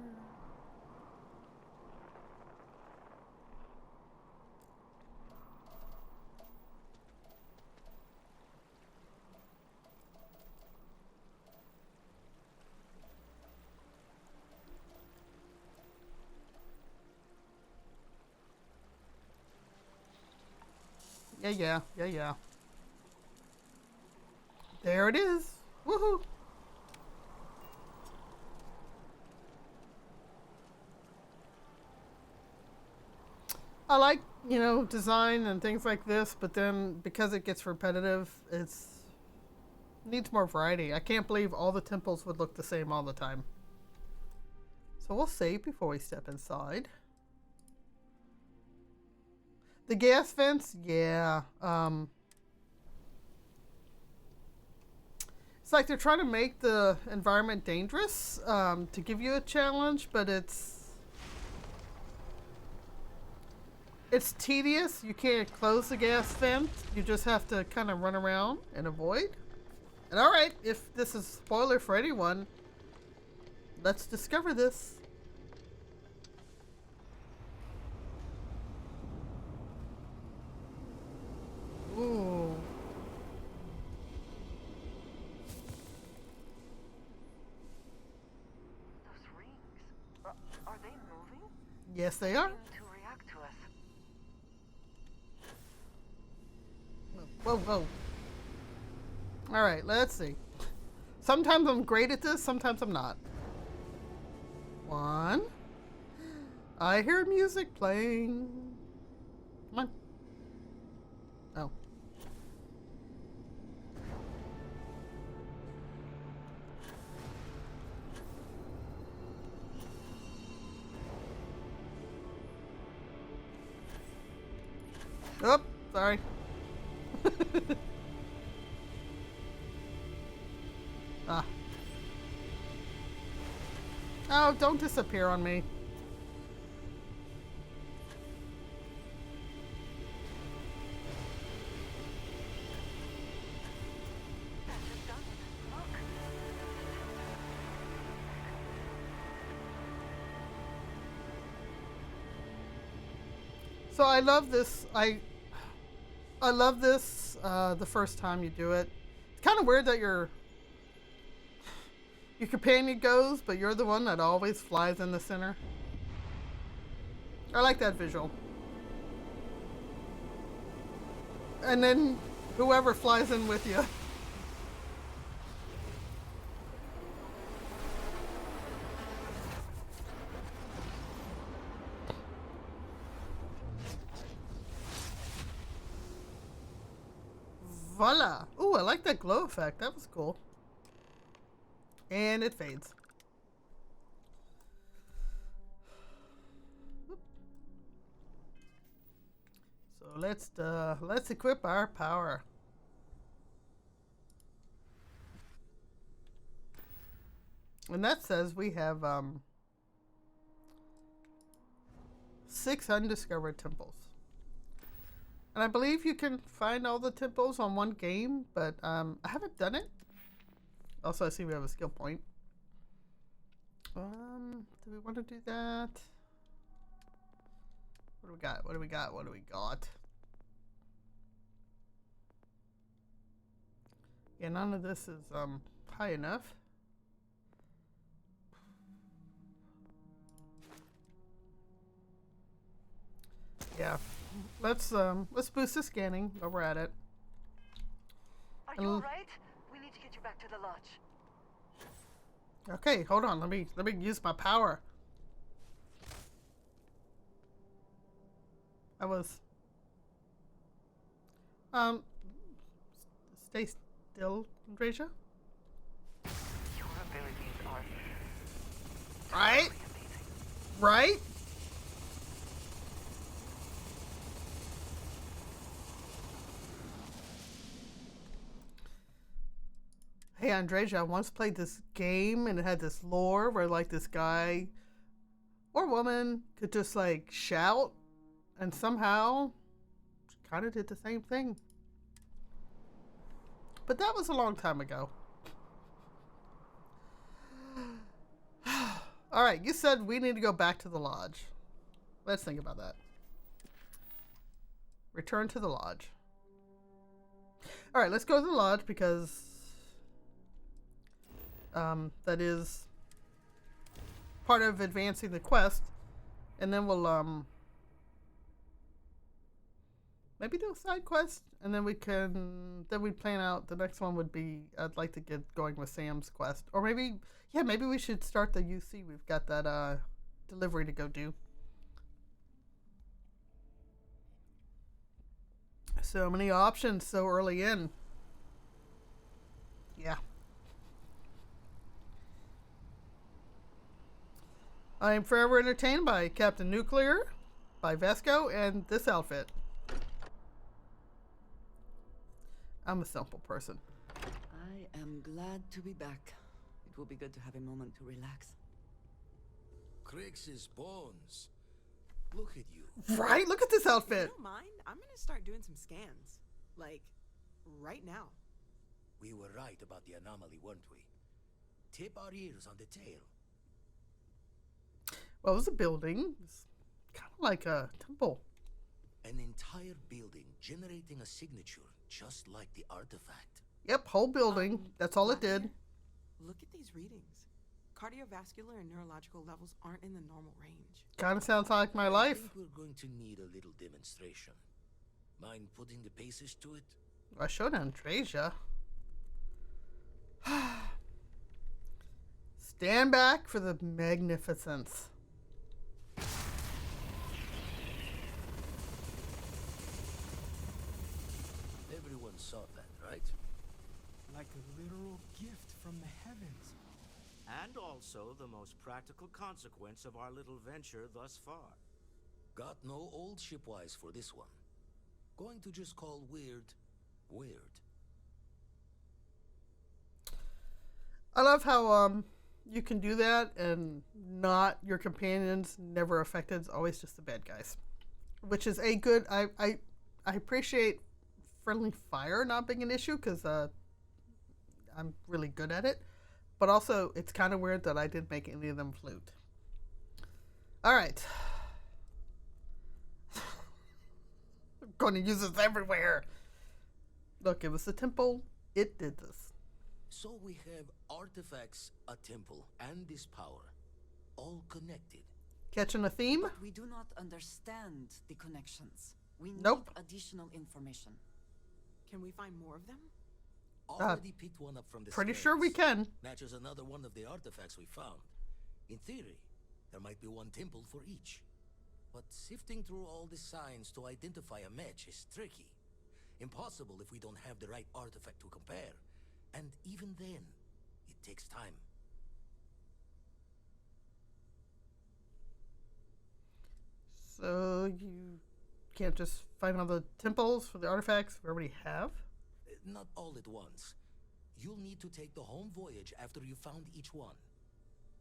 Yeah. There it is. Woohoo! I like, design and things like this, but then because it gets repetitive, it's needs more variety. I can't believe all the temples would look the same all the time. So we'll save before we step inside. The gas vents, yeah. It's like they're trying to make the environment dangerous to give you a challenge, but it's tedious. You can't close the gas vent. You just have to kind of run around and avoid. And alright, if this is a spoiler for anyone, let's discover this. Ooh. Those rings, are they moving? Yes, they are. They seem to react to us. Whoa. Alright, let's see. Sometimes I'm great at this, sometimes I'm not. 1. I hear music playing. Come on. Oh. Oh, sorry. Ah. Oh, don't disappear on me. So I love this. I love this the first time you do it. It's kind of weird that your companion goes, but you're the one that always flies in the center. I like that visual. And then whoever flies in with you. Voila! Ooh, I like that glow effect. That was cool. And it fades. So let's equip our power. And that says we have 6 undiscovered temples. And I believe you can find all the temples on one game, but I haven't done it. Also, I see we have a skill point. Do we want to do that? What do we got? What do we got? What do we got? Yeah, none of this is high enough. Yeah. Let's boost the scanning while we're at it. Are you alright? We need to get you back to the lodge. Okay, hold on. Let me use my power. I was stay still, Andreja. Your abilities are right. Right. Hey, Andreja, I once played this game and it had this lore where like this guy or woman could just like shout and somehow kind of did the same thing. But that was a long time ago. All right, you said we need to go back to the lodge. Let's think about that. Return to the lodge. All right, let's go to the lodge because that is part of advancing the quest, and then we'll maybe do a side quest, and then we plan out the next one would be I'd like to get going with Sam's quest, or maybe we should start the UC. We've got that delivery to go do. So many options so early in. Yeah. I am forever entertained by Captain Nuclear, by Vesco, and this outfit. I'm a simple person. I am glad to be back. It will be good to have a moment to relax. Crix's bones. Look at you. Right? Look at this outfit. If you don't mind, I'm gonna start doing some scans. Like, right now. We were right about the anomaly, weren't we? Tip our ears on the tale. Well, it was a building. It's kind of like a temple. An entire building generating a signature just like the artifact. Yep, whole building. That's all it did. Look at these readings. Cardiovascular and neurological levels aren't in the normal range. Kind of sounds like my life. I think we're going to need a little demonstration. Mind putting the paces to it? I showed Andreja. Stand back for the magnificence. Everyone saw that, right? Like a literal gift from the heavens. And also the most practical consequence of our little venture thus far. Got no old shipwise for this one. Going to just call weird, weird. I love how you can do that and not your companions never affected. It's always just the bad guys, which is a good. I appreciate friendly fire not being an issue because I'm really good at it. But also, it's kind of weird that I didn't make any of them flute. All right. I'm going to use this everywhere. Look, it was the temple. It did this. So we have artifacts, a temple, and this power. All connected. Catching a theme? But we do not understand the connections. We need additional information. Can we find more of them? Already picked one up from the pretty scans. sure we can. Matches another one of the artifacts we found. In theory, there might be one temple for each. But sifting through all the signs to identify a match is tricky. Impossible if we don't have the right artifact to compare. And even then, it takes time. So you can't just find all the temples for the artifacts we already have? Not all at once. You'll need to take the home voyage after you found each one.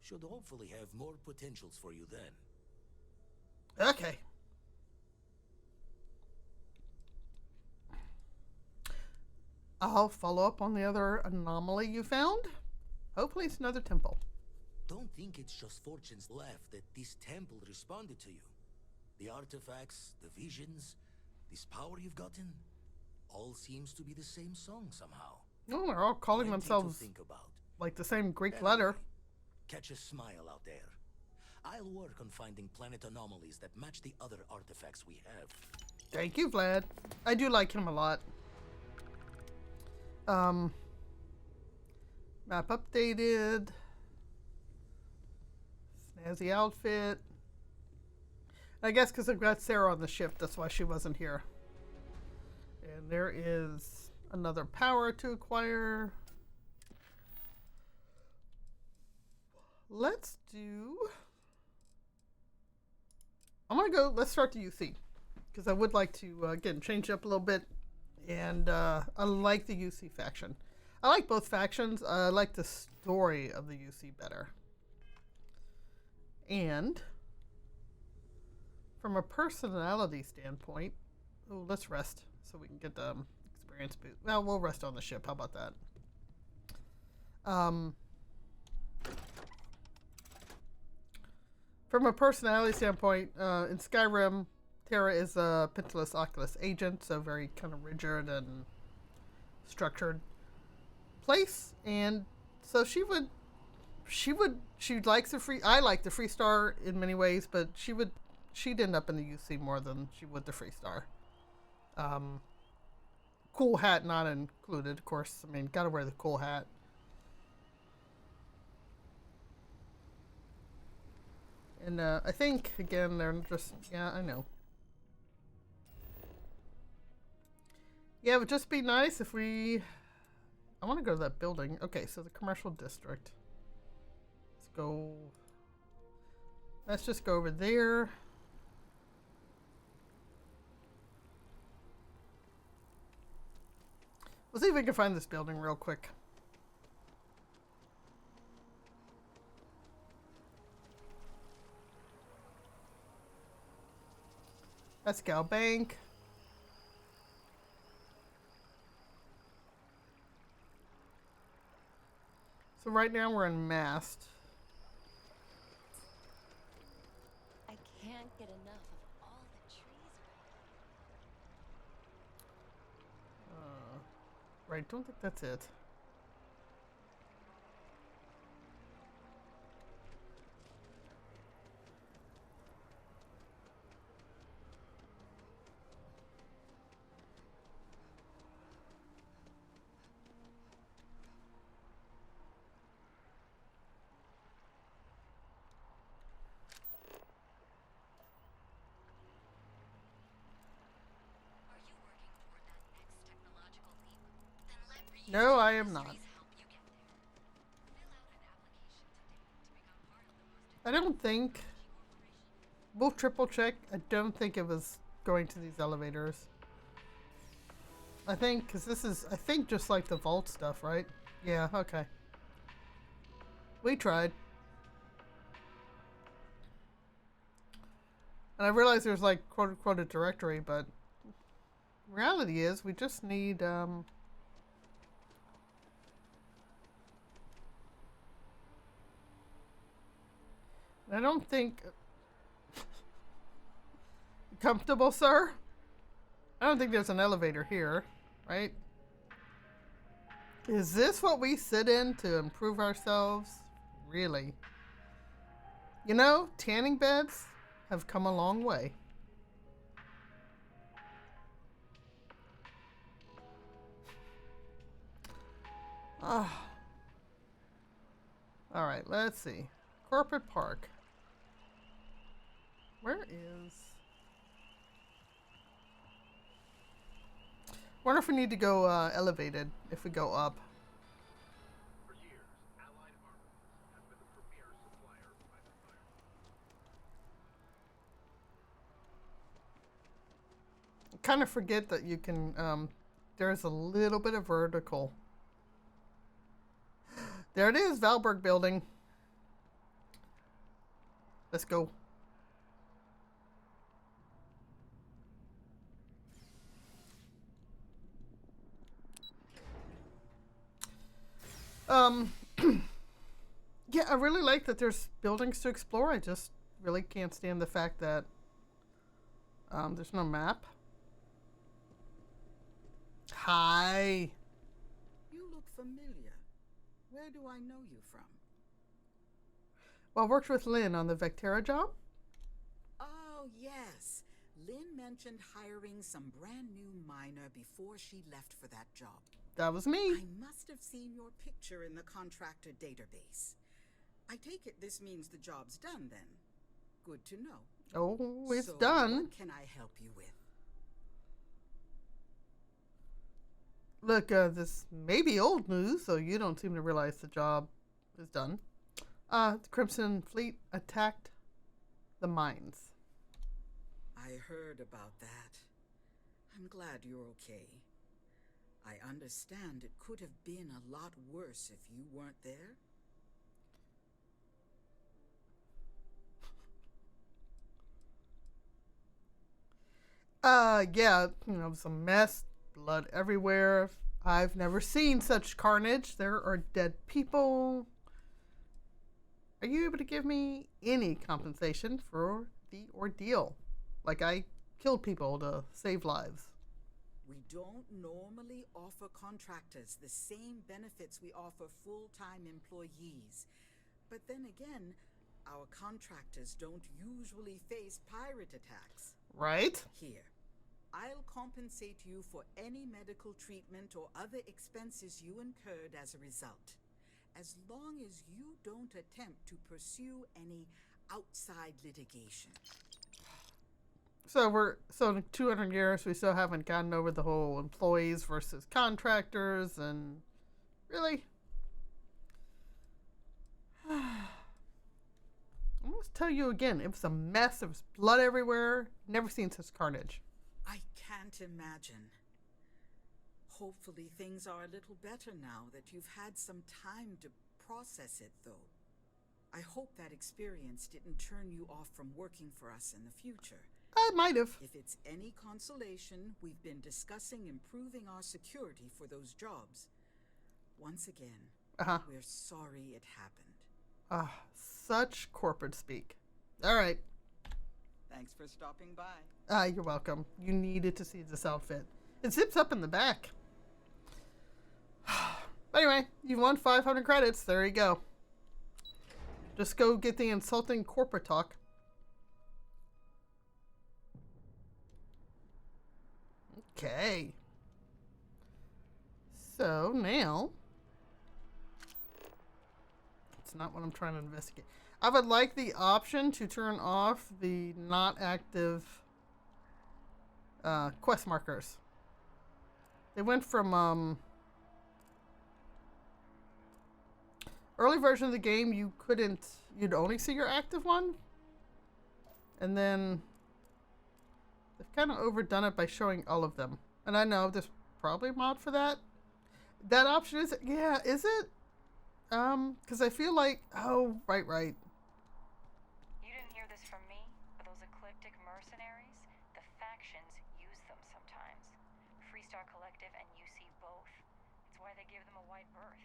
Should hopefully have more potentials for you then. Okay. I'll follow up on the other anomaly you found. Hopefully it's another temple. Don't think it's just fortunes left that this temple responded to you. The artifacts, the visions, this power you've gotten, all seems to be the same song somehow. Oh, they're all calling themselves like the same Greek letter. Catch a smile out there. I'll work on finding planet anomalies that match the other artifacts we have. Thank you, Vlad. I do like him a lot. Map updated. Snazzy outfit. I guess because I've got Sarah on the ship, that's why she wasn't here. And there is another power to acquire. Let's do... I'm going to go... Let's start the UC. Because I would like to, again, change it up a little bit. And I like the UC faction. I like both factions. I like the story of the UC better. And... from a personality standpoint... Oh, let's rest. So we can get the experience boost. Well, we'll rest on the ship. How about that? From a personality standpoint, in Skyrim, Terra is a Pentalus Oculus agent, so very kind of rigid and structured place. And so she likes the free. I like the Freestar in many ways, but she'd end up in the UC more than she would the Freestar. Cool hat not included, of course. I mean, gotta wear the cool hat. And I think, again, they're just... Yeah, I know. Yeah, it would just be nice if we... I want to go to that building. Okay, so the commercial district. Let's go... Let's just go over there. Let's see if we can find this building real quick. That's Gal Bank. So right now we're in Mast. I can't get enough of all the trees around. Right, don't think that's it. No, I am not. I don't think... We'll triple check. I don't think it was going to these elevators. I think, because this is, I think, just like the vault stuff, right? Yeah, okay. We tried. And I realize there's like quote-unquote a directory, but reality is we just need... I don't think... Comfortable, sir? I don't think there's an elevator here, right? Is this what we sit in to improve ourselves? Really? You know, tanning beds have come a long way. Ah. Alright, let's see. Corporate Park. Where is... Wonder if we need to go elevated if we go up. For years, Allied Armament has been the premier supplier of private fire. I kind of forget that you can, there's a little bit of vertical. There it is, Valberg building. Let's go. Yeah, I really like that there's buildings to explore. I just really can't stand the fact that there's no map. Hi. You look familiar. Where do I know you from? Well, I worked with Lynn on the Vectera job. Oh, yes. Lynn mentioned hiring some brand new miner before she left for that job. That was me. I must have seen your picture in the contractor database. I take it this means the job's done then. Good to know. Oh, it's so done. What can I help you with? Look, this may be old news, so you don't seem to realize the job is done. The Crimson Fleet attacked the mines. I heard about that. I'm glad you're okay. I understand it could have been a lot worse if you weren't there. Yeah, it was a mess, blood everywhere. I've never seen such carnage. There are dead people. Are you able to give me any compensation for the ordeal? Like I killed people to save lives. We don't normally offer contractors the same benefits we offer full-time employees. But then again, our contractors don't usually face pirate attacks. Right? Here, I'll compensate you for any medical treatment or other expenses you incurred as a result, as long as you don't attempt to pursue any outside litigation. So in 200 years we still haven't gotten over the whole employees versus contractors and really. I must tell you again, it was a mess. There was blood everywhere. Never seen such carnage. I can't imagine. Hopefully things are a little better now that you've had some time to process it, though. I hope that experience didn't turn you off from working for us in the future. I might have. If it's any consolation, we've been discussing improving our security for those jobs. Once again, we're sorry it happened. Such corporate speak. All right. Thanks for stopping by. You're welcome. You needed to see this outfit. It zips up in the back. Anyway, you won 500 credits. There you go. Just go get the insulting corporate talk. Okay. So now, it's not what I'm trying to investigate. I would like the option to turn off the not active quest markers. They went from early version of the game, you'd only see your active one. And then they've kind of overdone it by showing all of them. And I know there's probably a mod for that. That option is, yeah, is it? Because I feel like, right. You didn't hear this from me, but those eclectic mercenaries, the factions use them sometimes. Freestar Collective and UC both. It's why they give them a wide berth.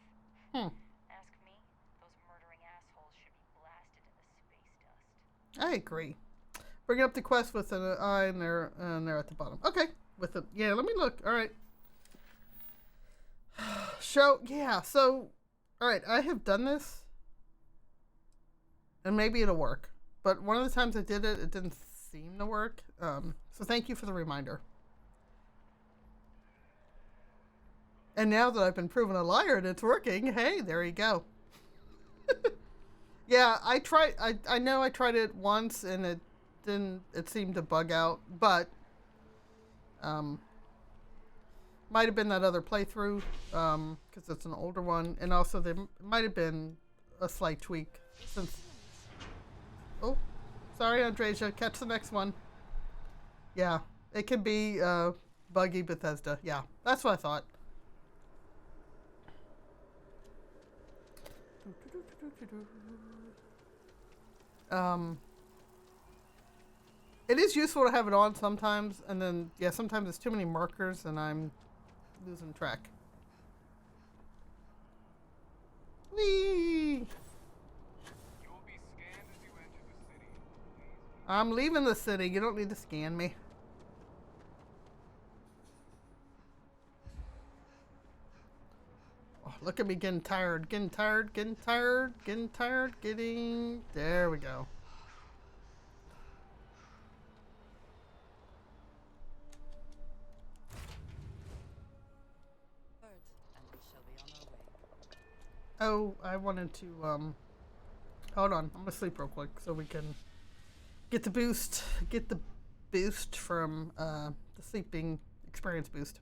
Ask me, those murdering assholes should be blasted into space dust. I agree. Bring up the quest with an eye and they're at the bottom. Okay. With it. Yeah, let me look. All right. So, all right, I have done this. And maybe it'll work. But one of the times I did it, it didn't seem to work. So thank you for the reminder. And now that I've been proven a liar and it's working, hey, there you go. Yeah, I know I tried it once and it seemed to bug out, but might have been that other playthrough, because it's an older one, and also there might have been a slight tweak since. Oh, sorry, Andreja. Catch the next one. Yeah, it can be buggy Bethesda. Yeah, that's what I thought. It is useful to have it on sometimes, and then, yeah, sometimes there's too many markers and I'm losing track. Whee! I'm leaving the city. You don't need to scan me. Oh, look at me getting tired, getting tired, getting tired, getting tired, getting... There we go. Oh, I wanted to, hold on. I'm gonna sleep real quick so we can get the boost from, the sleeping experience boost.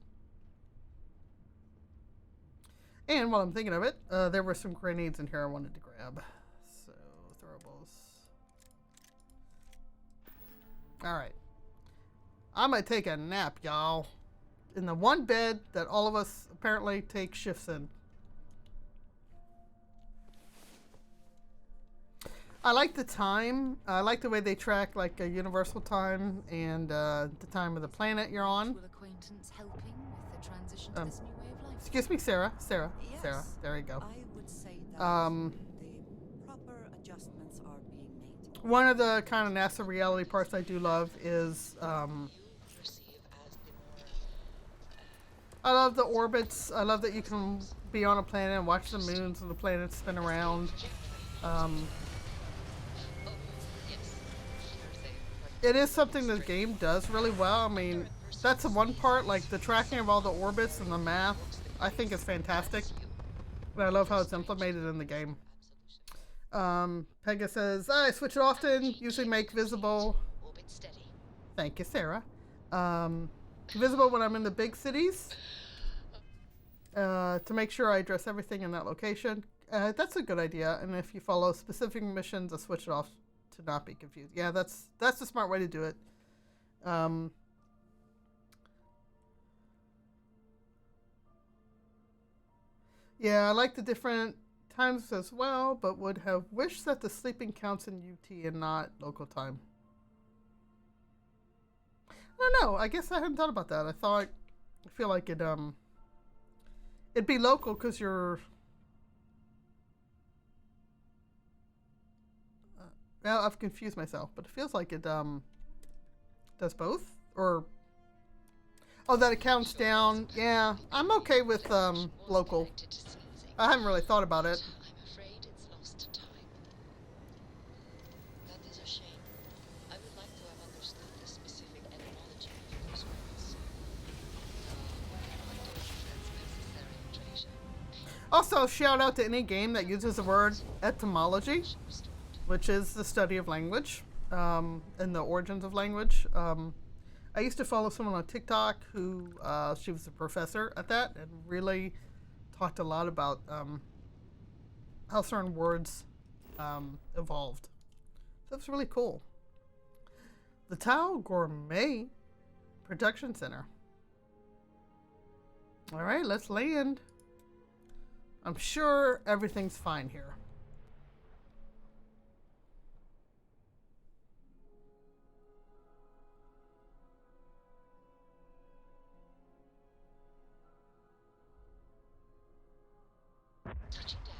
And while I'm thinking of it, there were some grenades in here I wanted to grab. So, throwables. Alright. I might take a nap, y'all. In the one bed that all of us apparently take shifts in. I like the time. I like the way they track like a universal time and the time of the planet you're on. Excuse me, Sarah. Sarah. There you go. I would say that the proper adjustments are being made. One of the kind of NASA reality parts I do love is I love the orbits. I love that you can be on a planet and watch the moons and the planets spin around. It is something the game does really well. I mean, that's the one part, like the tracking of all the orbits and the math, I think is fantastic. And I love how it's implemented in the game. Pega says, I switch it often, usually make visible. Thank you, Sarah. Visible when I'm in the big cities. To make sure I address everything in that location. That's a good idea. And if you follow specific missions, I switch it off to not be confused. Yeah, that's the smart way to do it. Yeah, I like the different times as well, but would have wished that the sleeping counts in UT and not local time. I don't know. I guess I hadn't thought about that. I feel like it'd be local because you're... Well, I've confused myself, but it feels like it does both, or that it counts down. Yeah, I'm okay with local. I haven't really thought about it. I'm afraid it's lost time. That is a shame. I would like to have understood the specific etymology of those words. I don't think that's necessary, Tracia. Also, shout out to any game that uses the word etymology, which is the study of language and the origins of language. I used to follow someone on TikTok who she was a professor at that and really talked a lot about how certain words evolved. So that's really cool. The Tao Gourmet Production Center. All right, let's land. I'm sure everything's fine here. Touching down.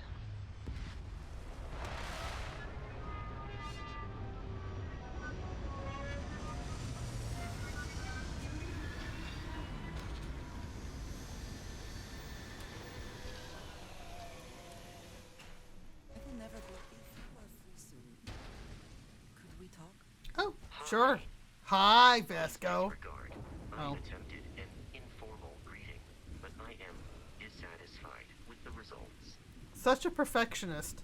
I will never go if you are free soon. Could we talk? Oh, sure. Hi, Vasco. Regard, I attempted an informal greeting, but I am dissatisfied with the results. Such a perfectionist.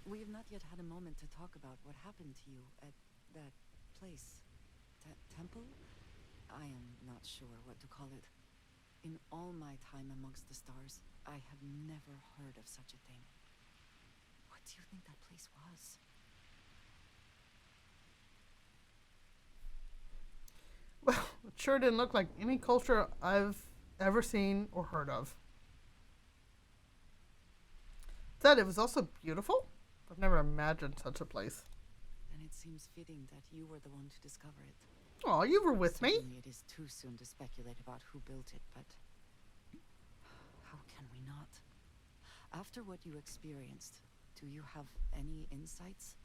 We have not yet had a moment to talk about what happened to you at that place. Temple? I am not sure what to call it. In all my time amongst the stars, I have never heard of such a thing. What do you think that place was? Well, it sure didn't look like any culture I've ever seen or heard of. Said it was also beautiful. I've never imagined such a place. And it seems fitting that you were the one to discover it. Oh, you were with me. Certainly it is too soon to speculate about who built it, but how can we not? After what you experienced, do you have any insights?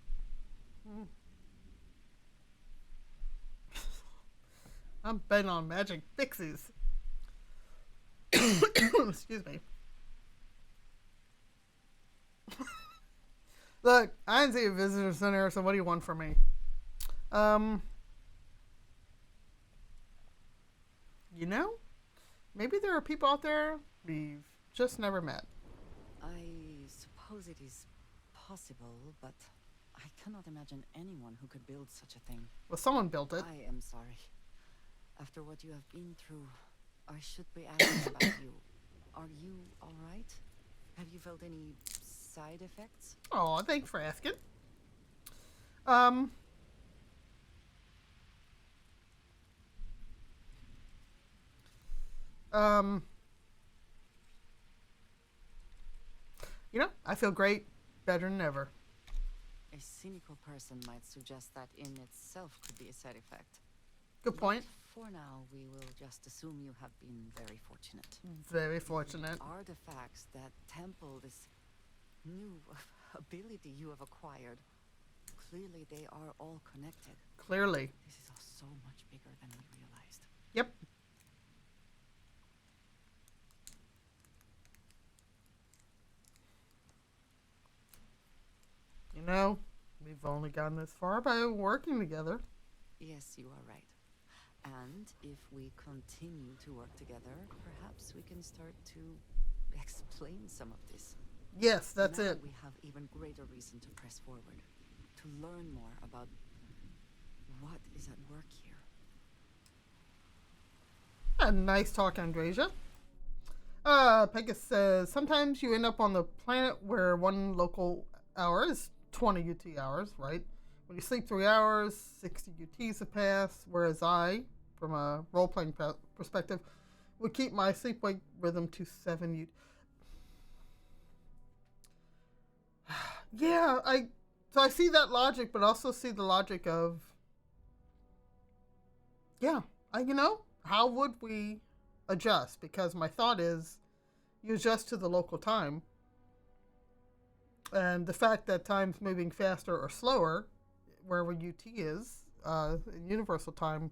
I'm betting on magic pixies. Excuse me. Look, I didn't see a visitor center, so what do you want from me? You know, maybe there are people out there we've just never met. I suppose it is possible, but I cannot imagine anyone who could build such a thing. Well, someone built it. I am sorry. After what you have been through, I should be asking about you. Are you all right? Have you felt any side effects? Oh, thanks for asking. You know, I feel great, better than ever. A cynical person might suggest that in itself could be a side effect. Good point. But for now, we will just assume you have been very fortunate. Very fortunate. The artifacts that temple this new ability you have acquired, clearly they are all connected. Clearly. This is all so much bigger than we realized. Yep. You know, we've only gotten this far by working together. Yes, you are right. And if we continue to work together, perhaps we can start to explain some of this. Yes, that's now it. We have even greater reason to press forward, to learn more about what is at work here. Nice talk, Andresia. Pegasus says, sometimes you end up on the planet where one local hour is 20 UT hours, right? When you sleep 3 hours, 60 UTs have passed, whereas I, from a role-playing perspective, would keep my sleep-wake rhythm to 7 UT. Yeah, so I see that logic, but also see the logic of, yeah, you know, how would we adjust? Because my thought is, you adjust to the local time, and the fact that time's moving faster or slower, wherever UT is, in universal time,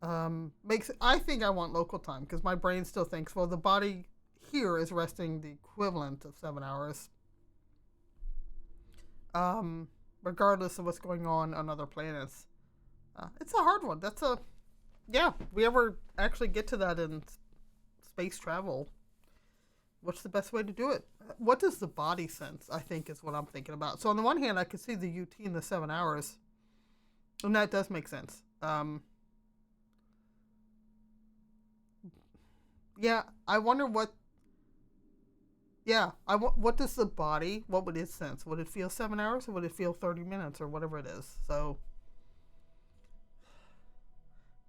I think I want local time, because my brain still thinks, well, the body here is resting the equivalent of 7 hours, regardless of what's going on other planets. It's a hard one. Yeah, we ever actually get to that in space travel, what's the best way to do it? What does the body sense, I think, is what I'm thinking about. So on the one hand, I could see the UT in the 7 hours, and that does make sense. Yeah, I wonder what... Yeah, what does the body, what would it sense? Would it feel 7 hours, or would it feel 30 minutes, or whatever it is? So,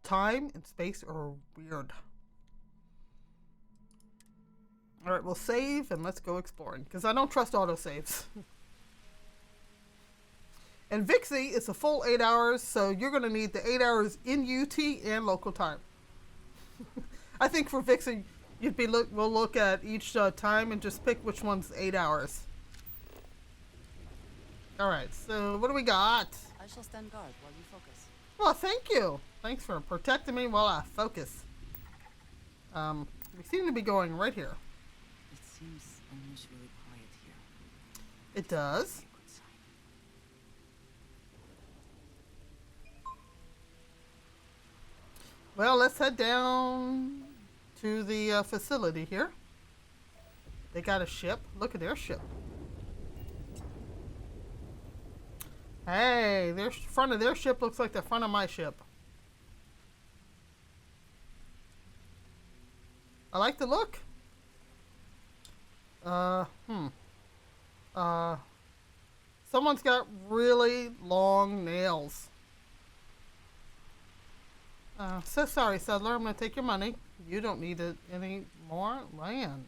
time and space are weird. All right, we'll save, and let's go exploring, because I don't trust autosaves. And Vixie, it's a full 8 hours, so you're going to need the 8 hours in UT and local time. I think for Vixie... we'll look at each time and just pick which one's 8 hours. All right, so what do we got? I shall stand guard while you focus. Well, thank you. Thanks for protecting me while I focus. We seem to be going right here. It seems unusually quiet here. It does. Well, let's head down to the facility here. They got a ship. Look at their ship. Hey, the front of their ship looks like the front of my ship. I like the look. Someone's got really long nails. So sorry, settler. I'm going to take your money. You don't need it any more land.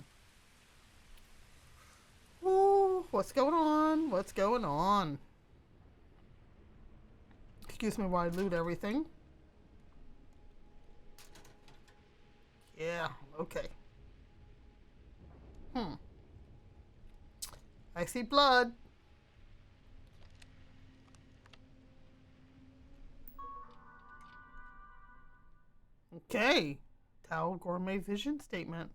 Ooh, what's going on? What's going on? Excuse me while I loot everything. Yeah, okay. I see blood. Okay. Towel Gourmet Vision Statement.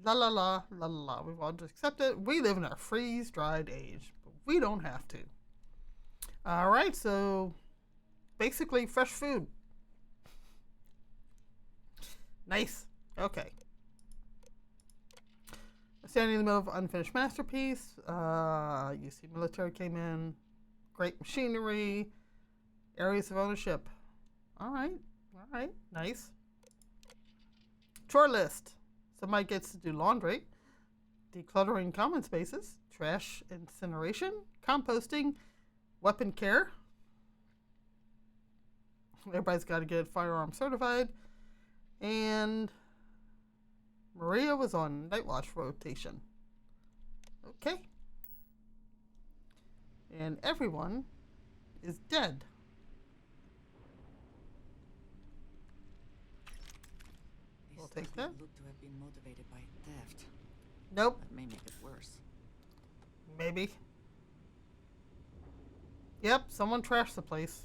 La la la la la la. We've all just accepted. We live in a freeze-dried age, but we don't have to. All right, so basically fresh food. Nice. Okay. Standing in the middle of unfinished masterpiece. You see military came in. Great machinery. Areas of ownership. All right. Nice. Chore list. Somebody gets to do laundry. Decluttering common spaces. Trash incineration. Composting. Weapon care. Everybody's got to get firearm certified. And Maria was on night watch rotation. Okay. And everyone is dead. We'll take that. Look to have been motivated by theft. Nope. That may make it worse. Maybe. Yep, someone trashed the place.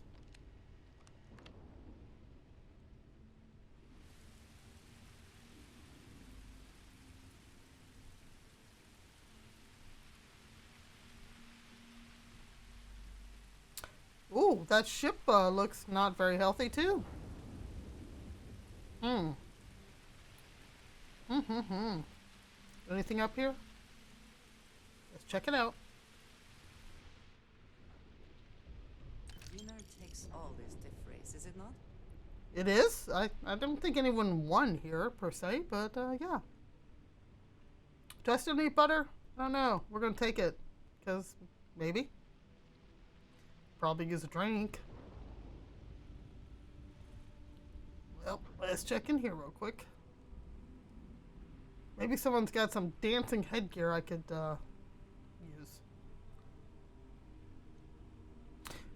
Ooh, that ship looks not very healthy too. Anything up here? Let's check it out. Winner takes all this diff race, is it not? It is. I don't think anyone won here per se, but yeah. Do I still need butter? I don't know. We're gonna take it, because maybe. Probably use a drink. Well, let's check in here real quick. Maybe someone's got some dancing headgear I could use.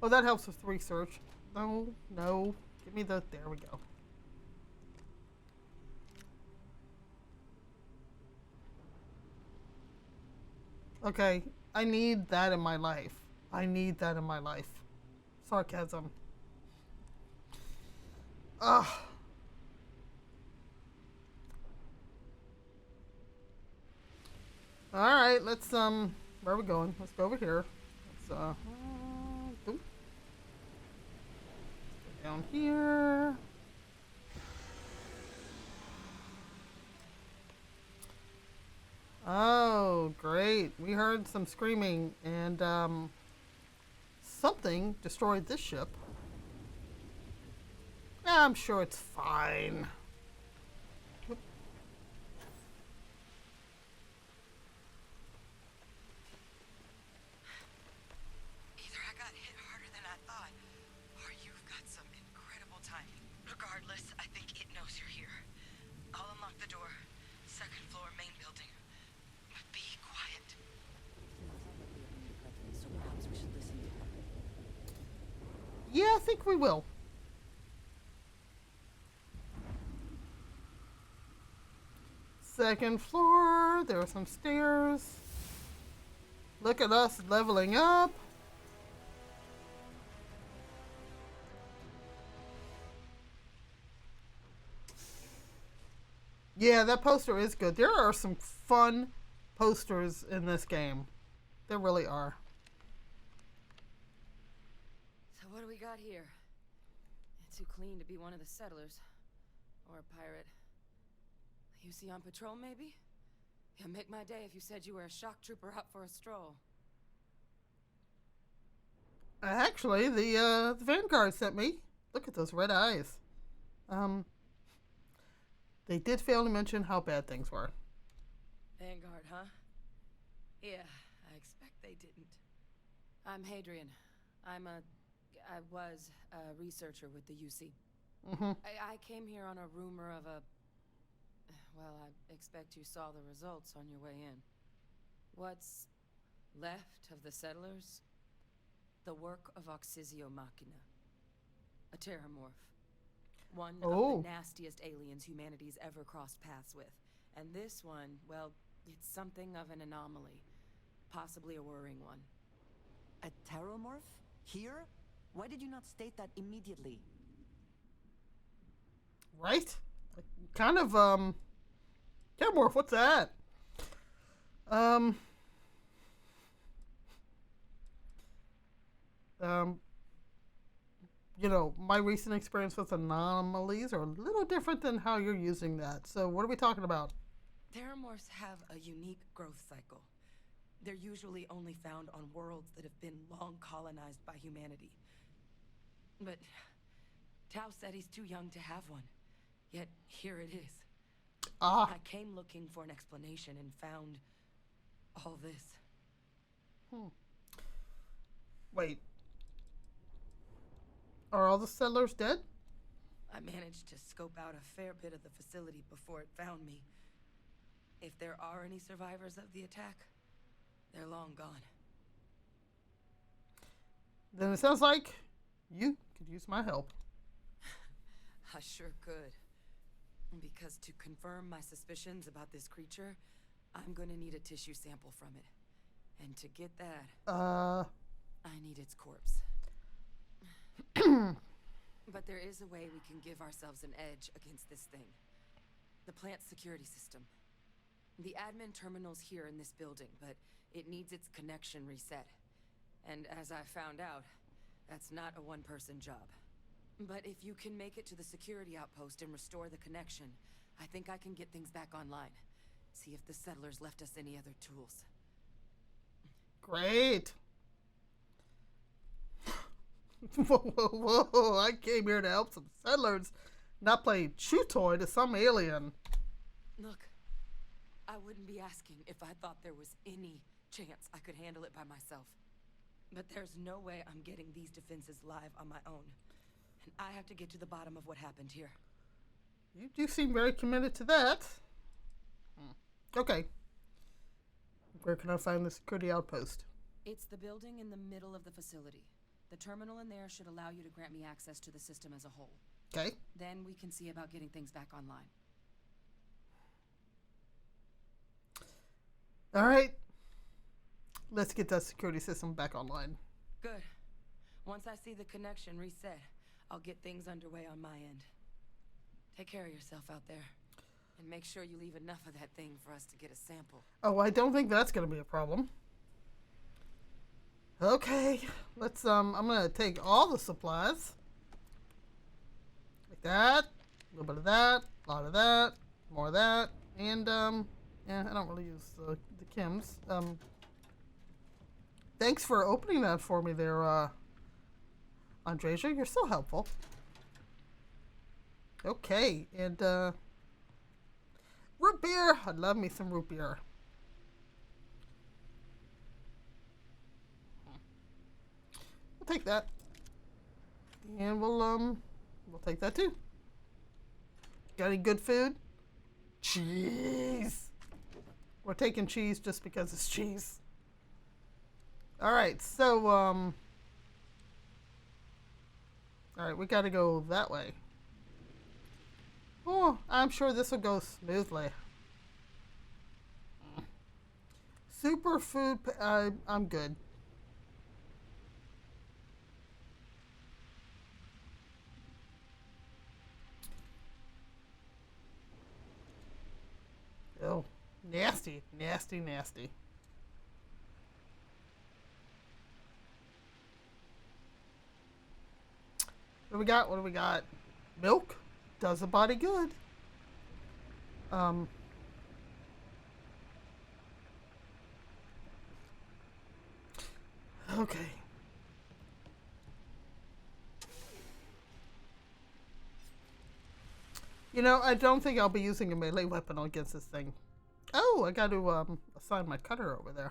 Oh, that helps with research. No. Give me the... There we go. Okay, I need that in my life. Sarcasm. Ugh. Alright, let's, where are we going? Let's go over here. Let's, go down here. Oh, great. We heard some screaming, and, something destroyed this ship. I'm sure it's fine. Either I got hit harder than I thought, or you've got some incredible timing. Regardless, I think it knows you're here. I'll unlock the door. Second floor, main building. But be quiet. So perhaps we should listen to her. Yeah, I think we will. Second floor, there are some stairs. Look at us leveling up. Yeah, that poster is good. There are some fun posters in this game. There really are. So what do we got here? Too clean to be one of the settlers. Or a pirate. You see on patrol, maybe? Yeah, make my day if you said you were a shock trooper out for a stroll. Actually, the Vanguard sent me. Look at those red eyes. They did fail to mention how bad things were. Vanguard, huh? Yeah, I expect they didn't. I'm Hadrian. I was a researcher with the UC. I came here on a rumor of a... Well, I expect you saw the results on your way in. What's left of the settlers? The work of Oxysio Machina. A terramorph. One of the nastiest aliens humanity's ever crossed paths with. And this one, well, it's something of an anomaly. Possibly a worrying one. A terramorph? Here? Why did you not state that immediately? Right? Kind of, Kenworth, what's that? You know, my recent experience with anomalies are a little different than how you're using that. So what are we talking about? Theramorphs have a unique growth cycle. They're usually only found on worlds that have been long colonized by humanity. But Tao said he's too young to have one. Yet here it is. Ah. I came looking for an explanation and found all this. Wait. Are all the settlers dead? I managed to scope out a fair bit of the facility before it found me. If there are any survivors of the attack, they're long gone. Then it sounds like you could use my help. I sure could. Because to confirm my suspicions about this creature, I'm gonna need a tissue sample from it. And to get that, I need its corpse. But there is a way we can give ourselves an edge against this thing. The plant security system. The admin terminal's here in this building, but it needs its connection reset. And as I found out, that's not a one-person job. But if you can make it to the security outpost and restore the connection, I think I can get things back online. See if the settlers left us any other tools. Great. Whoa. I came here to help some settlers, not play chew toy to some alien. Look, I wouldn't be asking if I thought there was any chance I could handle it by myself. But there's no way I'm getting these defenses live on my own. And I have to get to the bottom of what happened here. You do seem very committed to that. Okay. Where can I find the security outpost? It's the building in the middle of the facility. The terminal in there should allow you to grant me access to the system as a whole. Okay. Then we can see about getting things back online. All right. Let's get that security system back online. Good. Once I see the connection reset, I'll get things underway on my end. Take care of yourself out there. And make sure you leave enough of that thing for us to get a sample. Oh, I don't think that's going to be a problem. Okay. Let's, I'm going to take all the supplies. Like that. A little bit of that. A lot of that. More of that. And, yeah, I don't really use the chems. Thanks for opening that for me there, Andreja. You're so helpful. Okay, and, root beer. I love me some root beer. We'll take that. And we'll take that too. Got any good food? Cheese. We're taking cheese just because it's cheese. Alright, so, alright, we gotta go that way. Oh, I'm sure this will go smoothly. Superfood, I'm good. Oh, nasty, nasty, nasty. What do we got? What do we got? Milk does the body good. Okay. You know, I don't think I'll be using a melee weapon against this thing. Oh, I got to assign my cutter over there.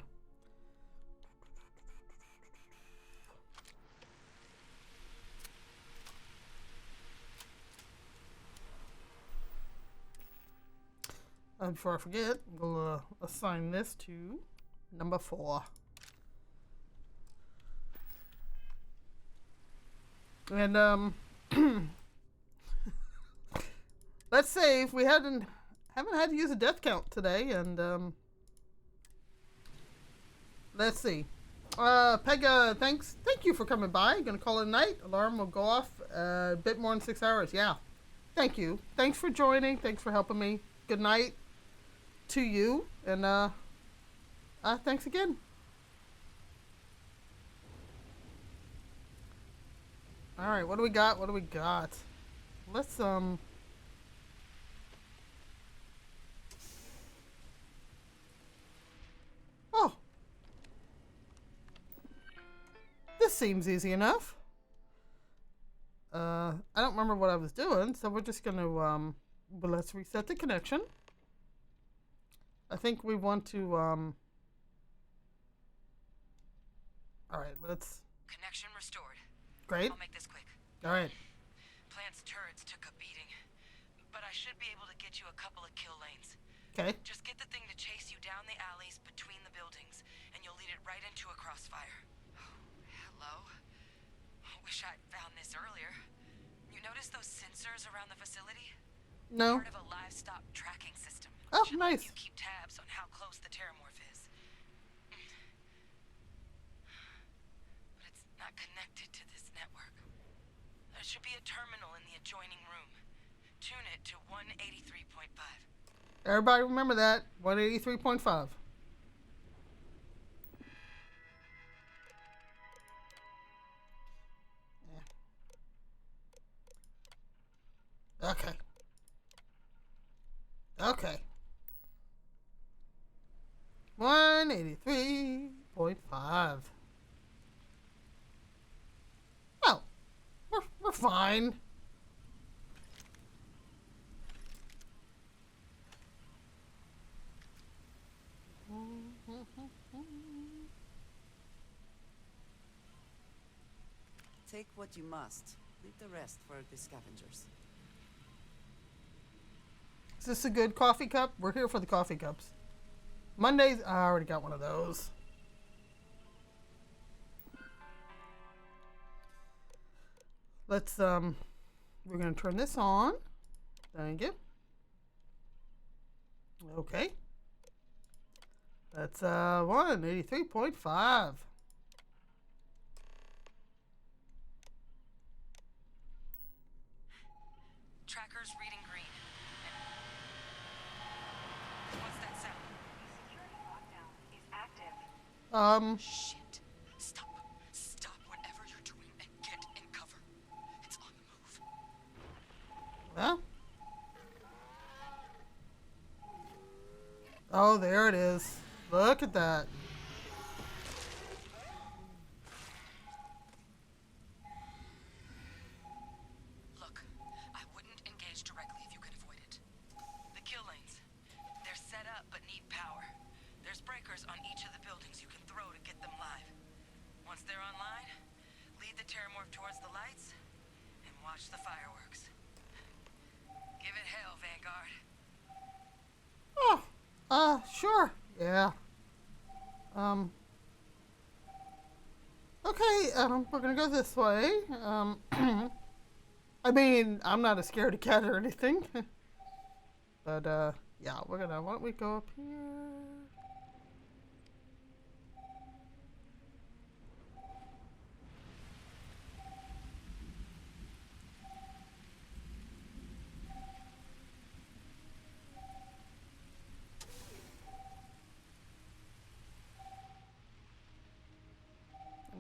And before I forget, we'll assign this to number 4. And let's save. We haven't had to use a death count today, and let's see. Pega, thank you for coming by. Gonna call it a night. Alarm will go off a bit more than 6 hours. Yeah, thank you. Thanks for joining. Thanks for helping me. Good night. to you, and thanks again. All right, what do we got? What do we got? Let's Oh, this seems easy enough. I don't remember what I was doing, so we're just gonna but let's reset the connection. I think we want to all right, let's. Connection restored. Great. I'll make this quick. All right. Plant's turrets took a beating, but I should be able to get you a couple of kill lanes. Okay. Just get the thing to chase you down the alleys between the buildings, and you'll lead it right into a crossfire. Oh, hello? Wish I'd found this earlier. You notice those sensors around the facility? No. Part of a livestock tracking system. Oh, Should nice. let you keep tabs on how close the terramorph is. But it's not connected to this network. There should be a terminal in the adjoining room. Tune it to 183.5. Everybody remember that. 183.5. Okay. Okay. 183.5. Oh, we're fine. Take what you must. Leave the rest for the scavengers. Is this a good coffee cup? We're here for the coffee cups. Mondays, I already got one of those. Let's, we're going to turn this on. Thank you. Okay. That's, 183.5. Tracker's reading green. What's that sound? Security lockdown is active. Shit. Stop whatever you're doing and get in cover. It's on the move. Well. Oh, there it is. Look at that. Look, I wouldn't engage directly if you can avoid it. The kill lanes. They're set up but need power. There's breakers on each of the buildings you can throw to get them live. Once they're online, lead the terramorph towards the lights and watch the fireworks. Give it hell, Vanguard. Oh, sure. Yeah. Okay, we're gonna go this way. I mean, I'm not a scaredy cat or anything. But, yeah, why don't we go up here?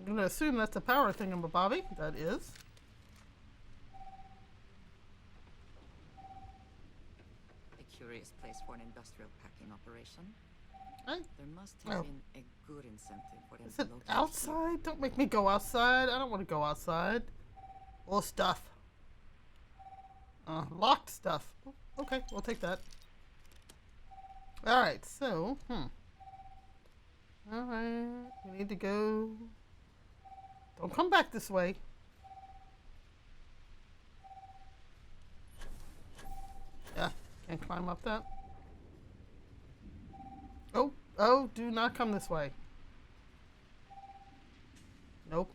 I'm gonna assume that's a power thingamabobby. That is. A curious place for an industrial packing operation. Hey. There must have Oh. been a good incentive for them Is to it locate outside? Don't make me go outside. I don't want to go outside. All stuff. Locked stuff. Okay, we'll take that. Alright, so, Alright, we need to go. Don't come back this way. Yeah, can't climb up that. Oh, do not come this way. Nope.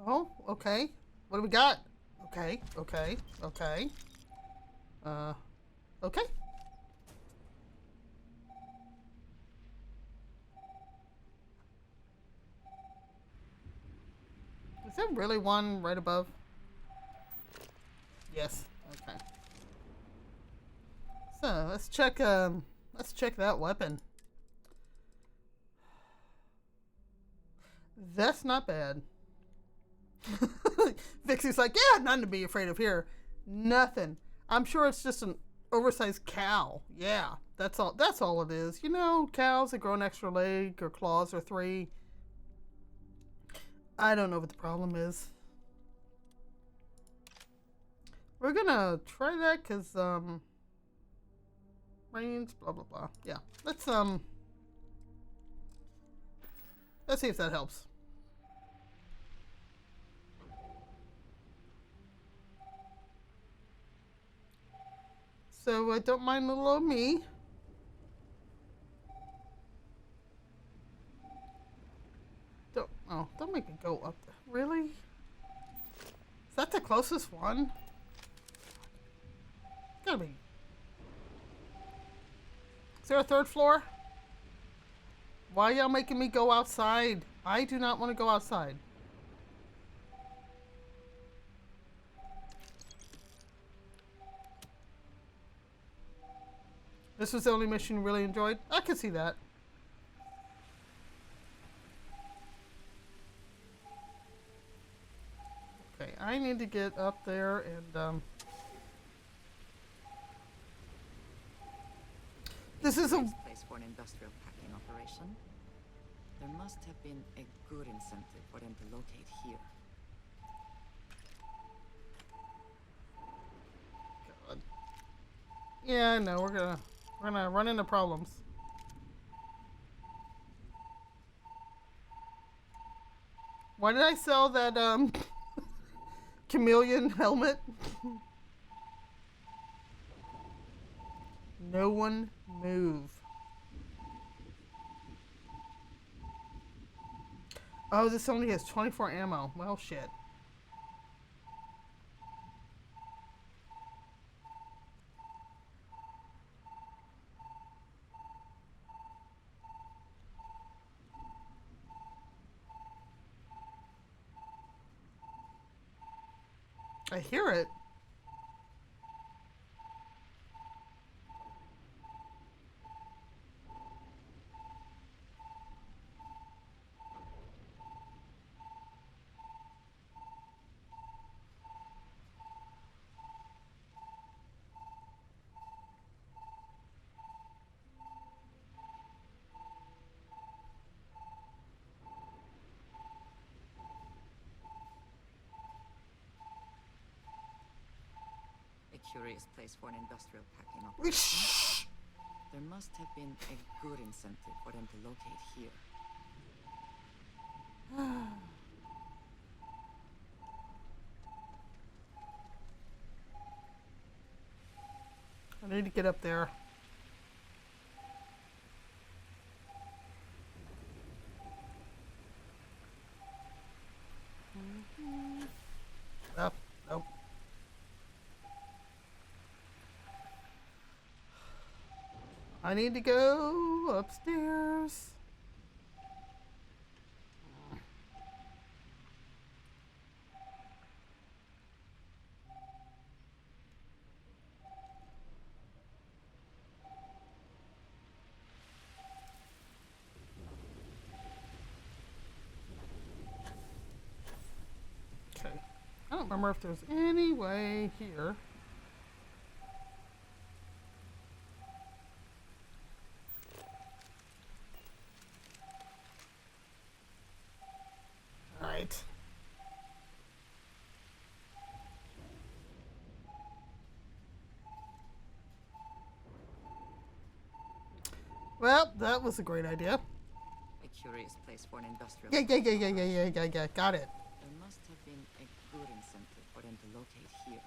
Oh, okay. What do we got? Okay. Okay. there really one right above? Yes. Okay. So let's check that weapon. That's not bad. Vixie's like, yeah, nothing to be afraid of here. Nothing. I'm sure it's just an oversized cow. Yeah, that's all. That's all it is. You know, cows that grow an extra leg or claws or 3. I don't know what the problem is. We're gonna try that because range, blah blah blah. Yeah, let's see if that helps. So don't mind little old me. Don't make it go up there. Really? Is that the closest one? Gotta be. Is there a 3rd floor? Why are y'all making me go outside? I do not want to go outside. This was the only mission you really enjoyed? I can see that. Okay, I need to get up there and this is a place for an industrial packing operation. There must have been a good incentive for them to locate here. God. Yeah, I know. We're gonna run into problems. Why did I sell that chameleon helmet? No one move. Oh, this only has 24 ammo. Well, shit. I hear it. Curious place for an industrial packing operation. There must have been a good incentive for them to locate here. I need to get up there. Up, nope. I need to go upstairs. Okay. I don't remember if there's any way here. Alright. Well, that was a great idea. A curious place for an industrial. Yeah. Got it. There must have been a good incentive for them to locate here.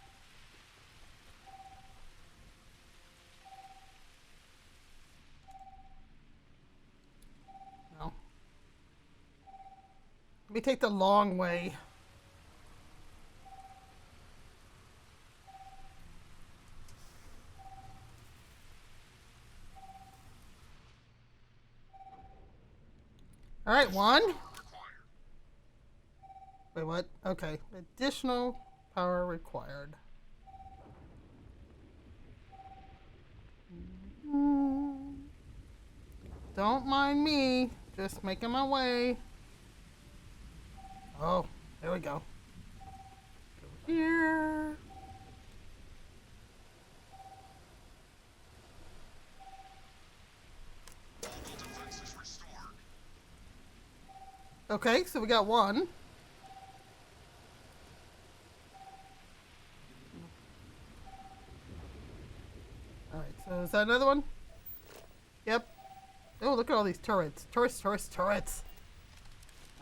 No. Let me take the long way. All right, one. Wait, what? Okay. Additional power required. Don't mind me. Just making my way. Oh, there we go. Go here. Okay, so we got one. Alright, so is that another one? Yep. Oh, look at all these turrets. Turrets.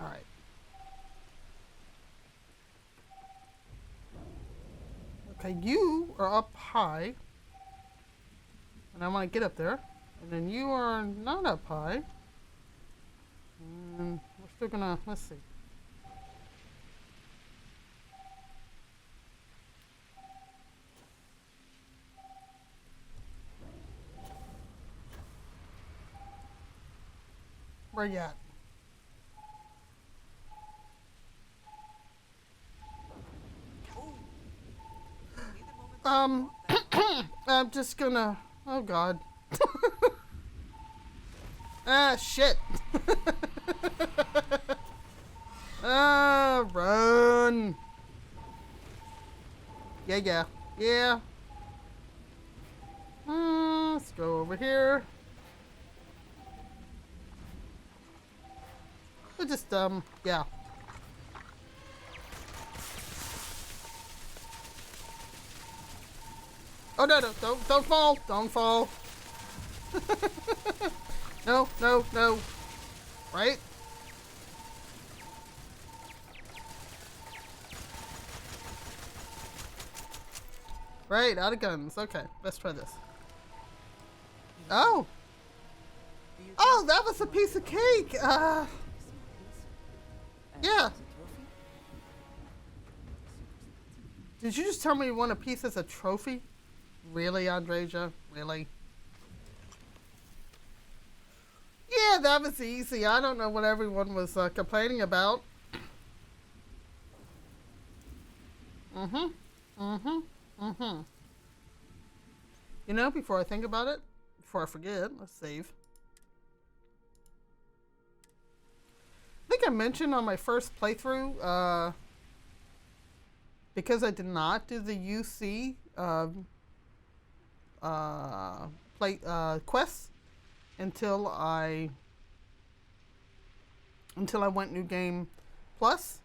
Alright. Okay, you are up high. And I want to get up there. And then you are not up high. And we're still gonna, let's see. Where you at? I'm just gonna, oh god. Ah, shit. Ah, run. Yeah. Let's go over here. We'll just, yeah. Oh, no, don't fall. Don't fall. No. Right? Right, out of guns. Okay, let's try this. Oh! Oh, that was a piece of cake! Yeah. Did you just tell me you want a piece as a trophy? Really, Andreja? Really? Yeah, that was easy. I don't know what everyone was complaining about. You know, before I think about it, before I forget, let's save. I think I mentioned on my first playthrough, because I did not do the UC quests until I went New Game Plus.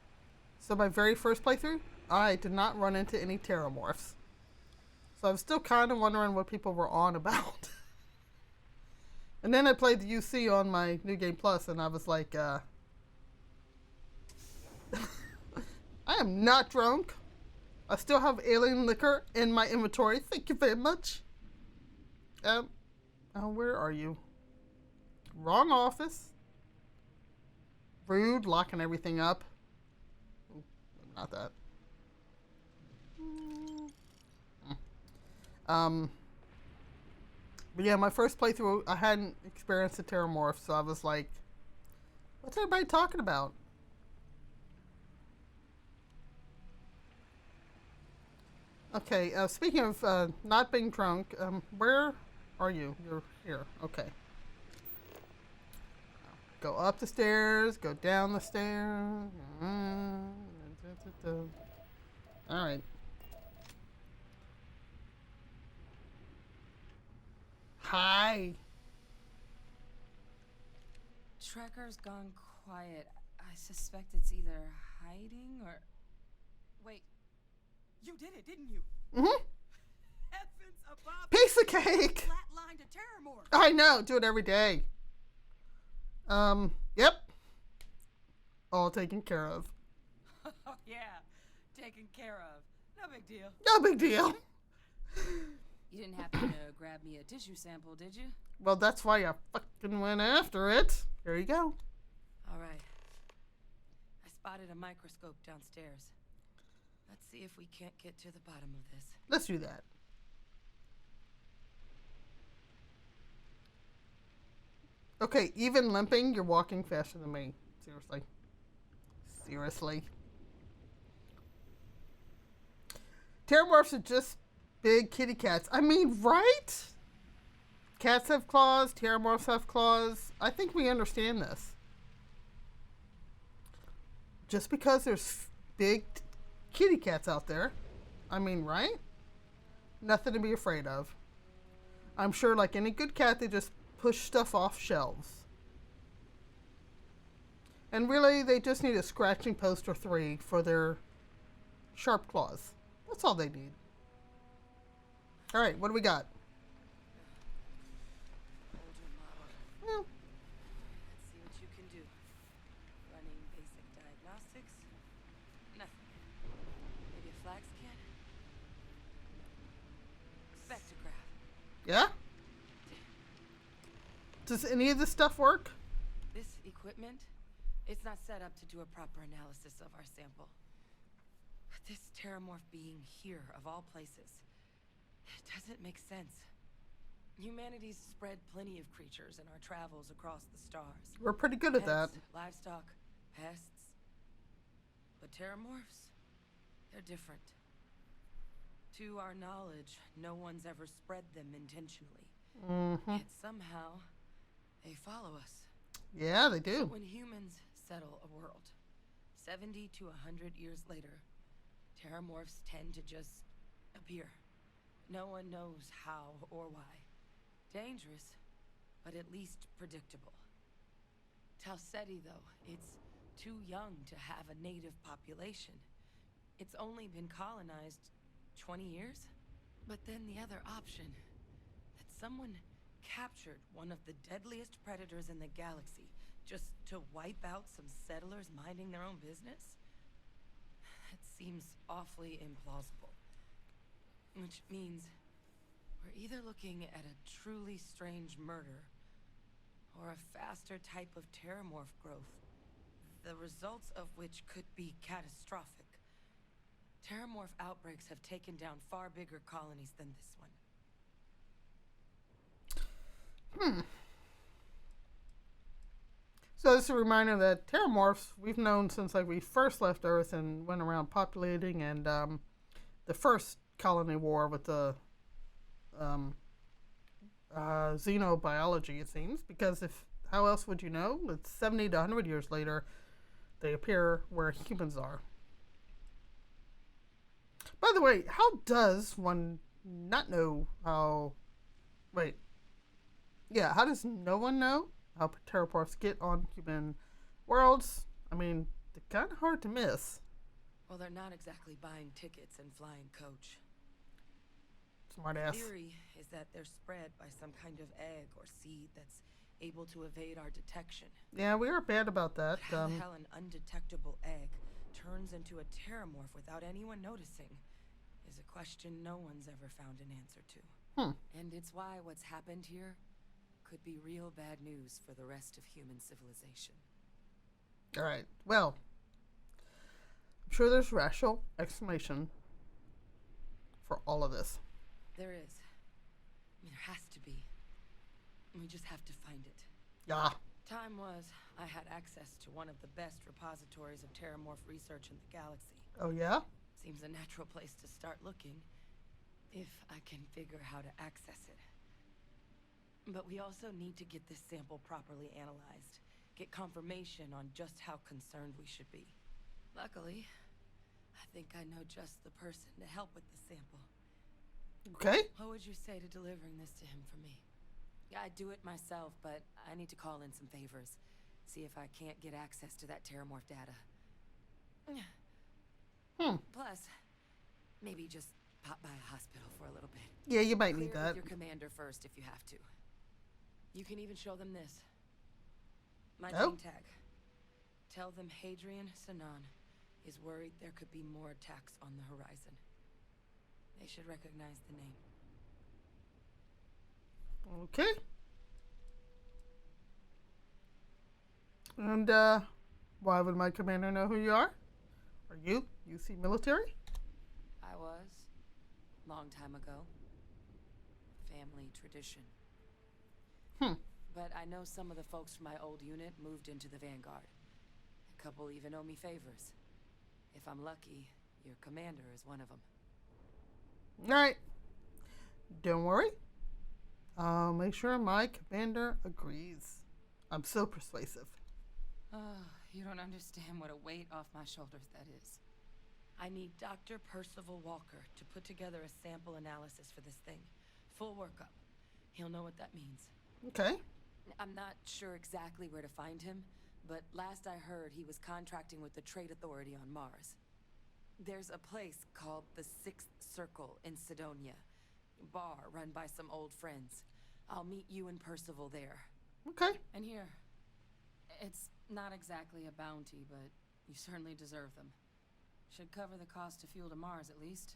So my very first playthrough, I did not run into any Terramorphs. So I'm still kind of wondering what people were on about. And then I played the UC on my New Game Plus, and I was like, I am not drunk. I still have alien liquor in my inventory. Thank you very much. Oh, where are you? Wrong office. Rude, locking everything up. Ooh, not that. But yeah, my first playthrough, I hadn't experienced a Terramorph, so I was like, what's everybody talking about? Okay, speaking of not being drunk, where are you? You're here. Okay. Go up the stairs, go down the stairs. Alright. Hi. Trekker's gone quiet. I suspect it's either hiding or... Wait. You did it, didn't you? Mm-hmm. Heavens above. Piece of cake. Flatlined a Terramorph. I know. Do it every day. Yep. All taken care of. Yeah. Taken care of. No big deal. No big deal. You didn't happen to grab me a tissue sample, did you? Well, that's why I fucking went after it. Here you go. All right. I spotted a microscope downstairs. Let's see if we can't get to the bottom of this. Let's do that. Okay, even limping, you're walking faster than me. Seriously. Terramorphs are just big kitty cats. I mean, right? Cats have claws. Terramorphs have claws. I think we understand this. Just because there's big kitty cats out there, I mean, right? Nothing to be afraid of. I'm sure, like any good cat, they just push stuff off shelves. And really, they just need a scratching post or 3 for their sharp claws. That's all they need. All right, what do we got? Well, Let's see what you can do. Running basic diagnostics. Nothing. Maybe a flag scan. Spectrograph. yeah? Does any of this stuff work? This equipment, it's not set up to do a proper analysis of our sample. But this terramorph being here, of all places, it doesn't make sense. Humanity's spread plenty of creatures in our travels across the stars. We're pretty good at that. Livestock, pests. But terramorphs, they're different. To our knowledge, no one's ever spread them intentionally. Mm-hmm. Yet somehow, they follow us. Yeah, they do. So when humans settle a world, 70 to 100 years later, terramorphs tend to just appear. No one knows how or why. Dangerous, but at least predictable. Talseti, though, it's too young to have a native population. It's only been colonized 20 years? But then the other option, that someone captured one of the deadliest predators in the galaxy just to wipe out some settlers minding their own business? That seems awfully implausible. Which means we're either looking at a truly strange murder or a faster type of terramorph growth, the results of which could be catastrophic. Terramorph outbreaks have taken down far bigger colonies than this one. So this is a reminder that terramorphs we've known since like we first left Earth and went around populating, and the first colony war with the xenobiology, it seems, because how else would you know? It's 70 to 100 years later they appear where humans are. By the way, how does one not know how... Wait. Yeah, how does no one know how terramorphs get on human worlds? I mean, they're kind of hard to miss. Well, they're not exactly buying tickets and flying coach. Smart ass. The theory is that they're spread by some kind of egg or seed that's able to evade our detection. Yeah, we were bad about that. How the hell an undetectable egg turns into a terramorph without anyone noticing is a question no one's ever found an answer to. And it's why what's happened here could be real bad news for the rest of human civilization. All right. Well, I'm sure there's rational explanation for all of this. There is. I mean, there has to be. We just have to find it. Yeah. Time was, I had access to one of the best repositories of terramorph research in the galaxy. Oh, yeah? Seems a natural place to start looking, if I can figure how to access it. But we also need to get this sample properly analyzed, get confirmation on just how concerned we should be. Luckily, I think I know just the person to help with the sample. Okay. What would you say to delivering this to him for me? Yeah, I'd do it myself, but I need to call in some favors. See if I can't get access to that terramorph data. Plus, maybe just pop by a hospital for a little bit. Yeah, you might need that. With your commander first if you have to. You can even show them this. My name tag. Tell them Hadrian Sanan is worried there could be more attacks on the horizon. They should recognize the name. Okay. And why would my commander know who you are? Are you UC military? I was. Long time ago. Family tradition. But I know some of the folks from my old unit moved into the Vanguard. A couple even owe me favors. If I'm lucky, your commander is one of them. Alright. Don't worry. I'll make sure my commander agrees. I'm so persuasive. Oh, you don't understand what a weight off my shoulders that is. I need Dr. Percival Walker to put together a sample analysis for this thing. Full workup. He'll know what that means. Okay. I'm not sure exactly where to find him, but last I heard he was contracting with the Trade Authority on Mars. There's a place called the Sixth Circle in Sidonia. Bar run by some old friends. I'll meet you and Percival there. Okay. And here, it's not exactly a bounty, but you certainly deserve them. Should cover the cost of fuel to Mars, at least.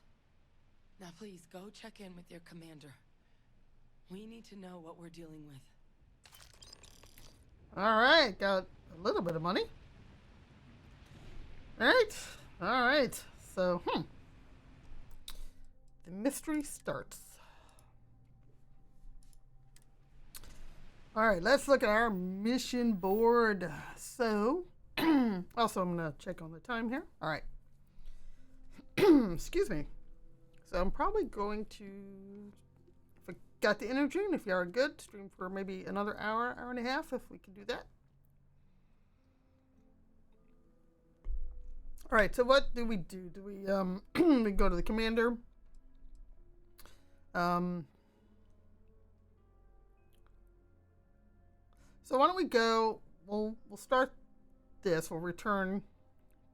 Now please, go check in with your commander. We need to know what we're dealing with. Alright, got a little bit of money. Alright. So, the mystery starts. Alright, let's look at our mission board. So, also I'm going to check on the time here. Alright. Excuse me. So I'm probably going to, if I got the energy and if you are good, stream for maybe another hour, hour and a half, if we can do that. Alright, so what do we do? Do we we go to the commander? So why don't we go, we'll start this, we'll return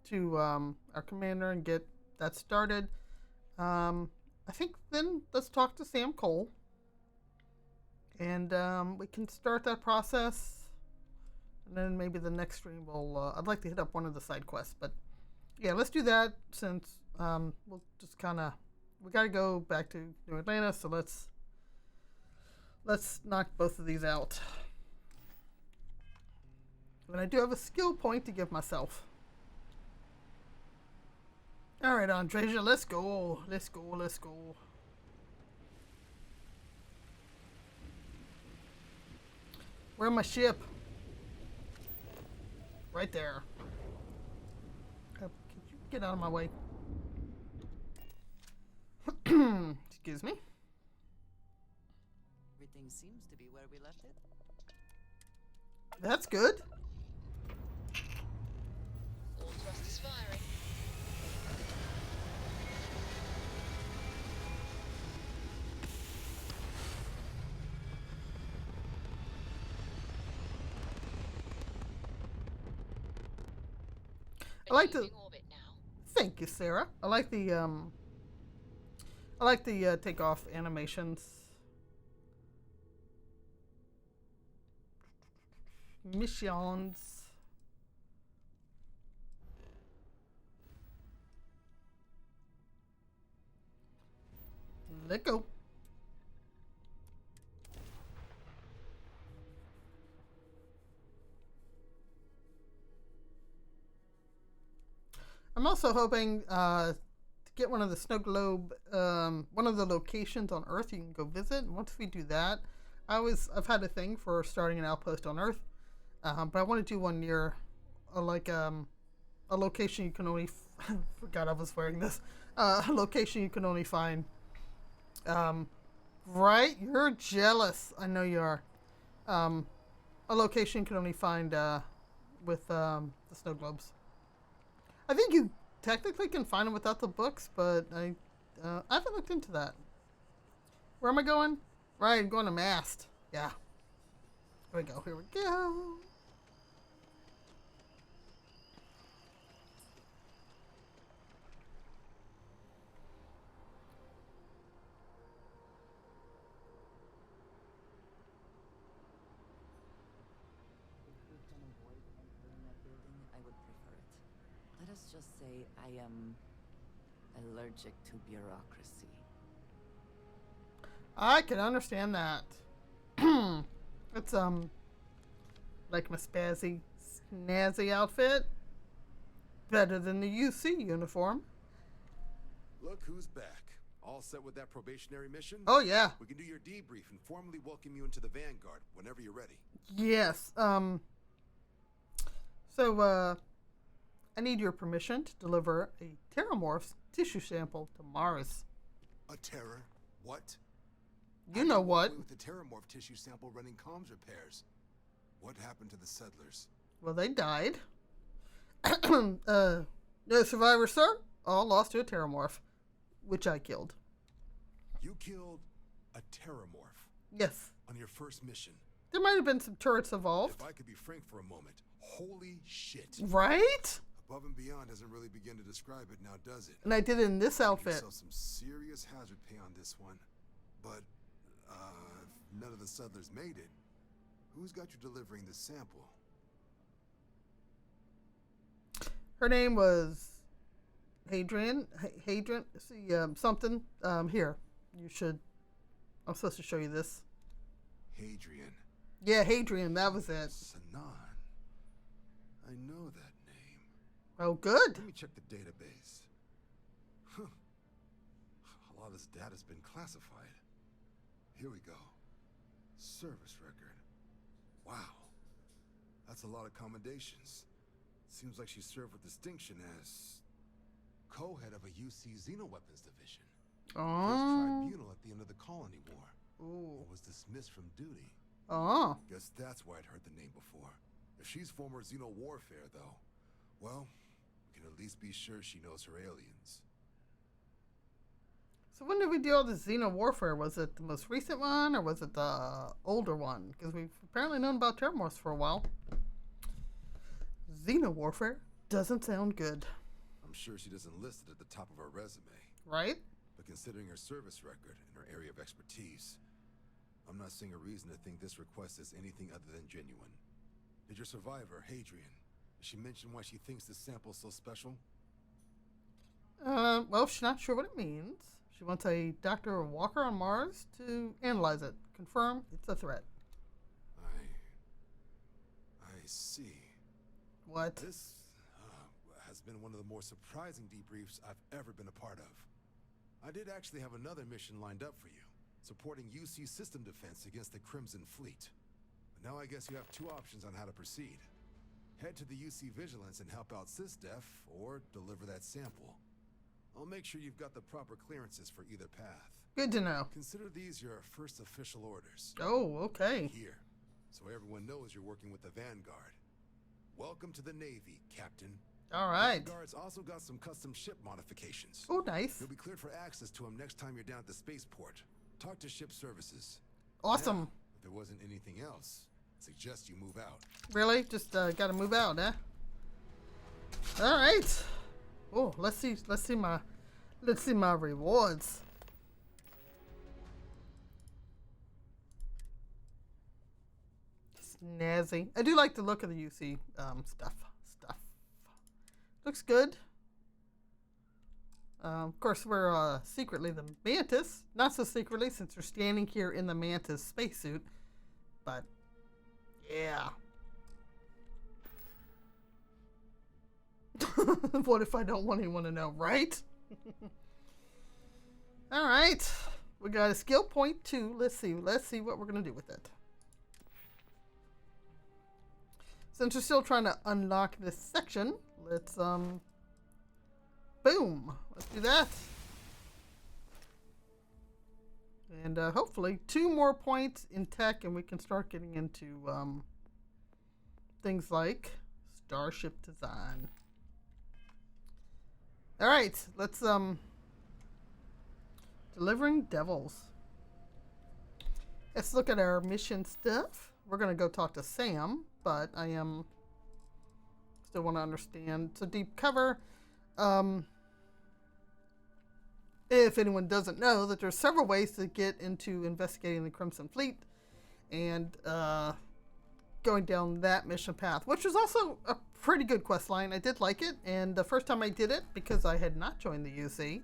to our commander and get that started. I think then let's talk to Sam Cole. And we can start that process. And then maybe the next stream will, I'd like to hit up one of the side quests. But yeah, let's do that since we'll just kind of, we got to go back to New Atlanta. So let's knock both of these out. And I do have a skill point to give myself. Alright, Andreja, let's go. Let's go. Where's my ship? Right there. Could you get out of my way? Excuse me. Everything seems to be where we left it. That's good. All thrusters firing. I like the Thank you, Sarah. I like the takeoff animations. Missions. Let go. I'm also hoping to get one of the snow globe, one of the locations on Earth you can go visit. And once we do that, I've had a thing for starting an outpost on Earth, but I want to do one near, a location you can only. Forgot I was wearing this. A location you can only find. Right? You're jealous. I know you are. A location you can only find with the snow globes. I think you technically can find them without the books, but I haven't looked into that. Where am I going? Right, I'm going to Mast. Yeah. Here we go. Let us just say I am allergic to bureaucracy. I can understand that. It's like my snazzy outfit. Better than the UC uniform. Look who's back. All set with that probationary mission? Oh yeah. We can do your debrief and formally welcome you into the Vanguard whenever you're ready. Yes. So I need your permission to deliver a Terramorph's tissue sample to Mars. A terror? What? You know what? With the terramorph tissue sample running comms repairs. What happened to the settlers? Well, they died. No survivors, sir. All lost to a terramorph, which I killed. You killed a terramorph? Yes. On your first mission? There might have been some turrets evolved. If I could be frank for a moment, holy shit. Right? Above and beyond doesn't really begin to describe it now, does it? And I did it in this outfit. Yourself some serious hazard pay on this one. But, if none of the settlers made it, who's got you delivering the sample? Her name was Hadrian. Hadrian. See, something. Here. You should. I'm supposed to show you this. Hadrian. Yeah, Hadrian. That was it. Sanan. I know that name. Oh, good. Let me check the database. Huh. A lot of this data's been classified. Here we go. Service record. Wow. That's a lot of commendations. Seems like she served with distinction as co-head of a UC Xenoweapons division. Oh. Tribunal at the end of the Colony War. Ooh. And was dismissed from duty. Oh. Guess that's why I'd heard the name before. If she's former Xeno warfare, though, well, we can at least be sure she knows her aliens. So when did we do all this Xeno warfare? Was it the most recent one, or was it the older one? Because we've apparently known about terramorphs for a while. Xeno warfare doesn't sound good. I'm sure she doesn't list it at the top of her resume. Right? But considering her service record and her area of expertise, I'm not seeing a reason to think this request is anything other than genuine. Did your survivor, Hadrian, did she mention why she thinks this sample's so special? Well, she's not sure what it means. She wants a Dr. Walker on Mars to analyze it. Confirm it's a threat. I see. What? This has been one of the more surprising debriefs I've ever been a part of. I did actually have another mission lined up for you, supporting UC system defense against the Crimson Fleet. But now I guess you have two options on how to proceed. Head to the UC Vigilance and help out SysDef, or deliver that sample. I'll make sure you've got the proper clearances for either path. Good to know. Consider these your first official orders. Oh, okay. Here, so everyone knows you're working with the Vanguard. Welcome to the Navy, Captain. All right. Vanguard's also got some custom ship modifications. Oh, nice. You'll be cleared for access to them next time you're down at the spaceport. Talk to ship services. Awesome. Now, if there wasn't anything else, I suggest you move out. Really? Just gotta move out, huh? All right. Oh, let's see my rewards. Snazzy. I do like the look of the UC stuff. Looks good. Of course, we're secretly the Mantis. Not so secretly, since we're standing here in the Mantis spacesuit. But, yeah. What if I don't want anyone to know, right? All right. We got a skill point 2. Let's see what we're going to do with it. Since we're still trying to unlock this section, let's, boom. Let's do that. And hopefully 2 more points in tech and we can start getting into things like starship design. All right, let's, delivering devils. Let's look at our mission stuff. We're going to go talk to Sam, but I still want to understand. So deep cover. If anyone doesn't know, that there's several ways to get into investigating the Crimson Fleet and going down that mission path, which was also a pretty good quest line. I did like it, and the first time I did it, because I had not joined the UC,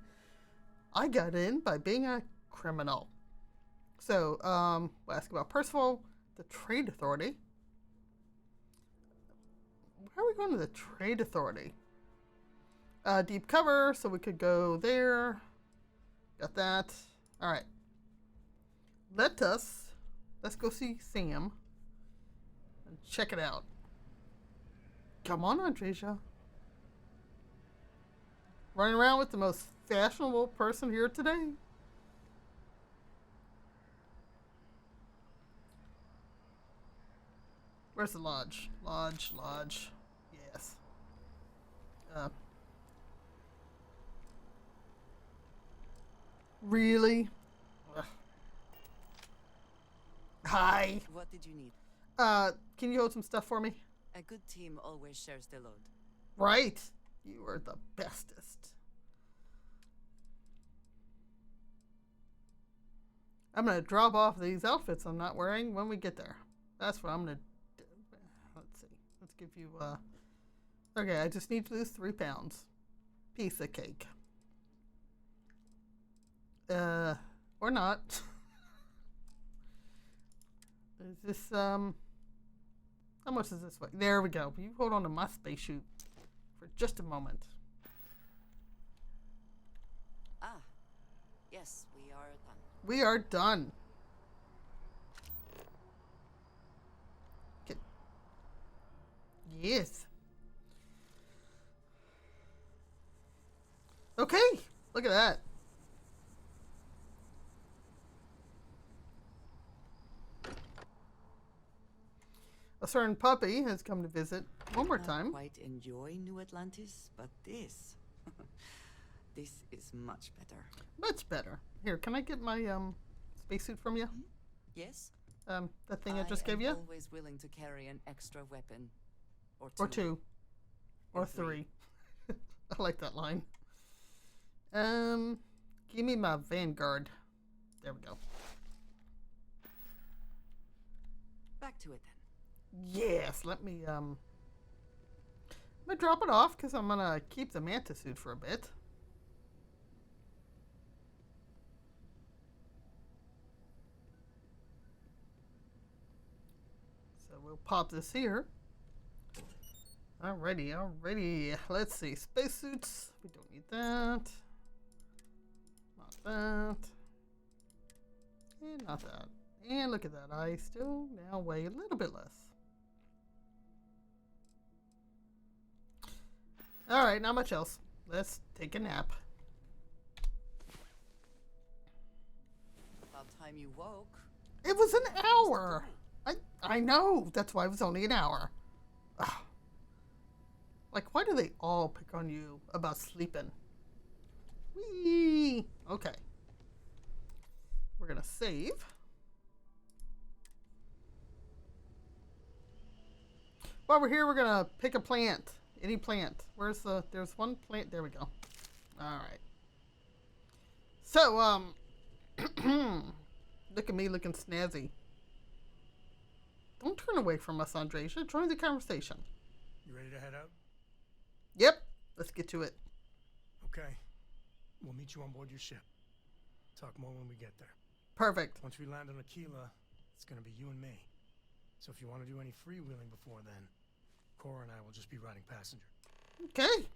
I got in by being a criminal. So, we'll ask about Percival, the Trade Authority. Where are we going to the Trade Authority? Deep cover, so we could go there. Got that. All right. Let's go see Sam and check it out. Come on, Andreja. Running around with the most fashionable person here today. Where's the lodge? Lodge. Yes. Really? Ugh. Hi. What did you need? Can you hold some stuff for me? A good team always shares the load. Right. You are the bestest. I'm going to drop off these outfits I'm not wearing when we get there. That's what I'm going to do. Let's see. Let's give you, okay, I just need to lose 3 pounds. Piece of cake. Or not. Is this, how much is this way? There we go. You hold on to my spacesuit for just a moment. Ah, yes, we are done. We are done. Okay. Yes. Okay, look at that. A certain puppy has come to visit one more time. I quite enjoy New Atlantis, but this is much better. Much better. Here, can I get my spacesuit from you? Yes. That thing I just gave you. I'm always willing to carry an extra weapon, or two, or three. I like that line. Give me my Vanguard. There we go. Back to it then. Yes, let me I'm gonna drop it off because I'm gonna keep the mantis suit for a bit. So we'll pop this here. Alrighty. Let's see. Spacesuits. We don't need that. Not that. And not that. And look at that. I still now weigh a little bit less. Alright, not much else. Let's take a nap. About time you woke. It was an hour. I know. That's why it was only an hour. Ugh. Like, why do they all pick on you about sleeping? Whee! Okay. We're going to save. While we're here, we're going to pick a plant. Any plant. There's one plant. There we go. All right. So, look at me looking snazzy. Don't turn away from us, Andreja. Join the conversation. You ready to head out? Yep. Let's get to it. Okay. We'll meet you on board your ship. Talk more when we get there. Perfect. Once we land on Aquila, it's going to be you and me. So if you want to do any freewheeling before then, Cora and I will just be riding passenger. Okay.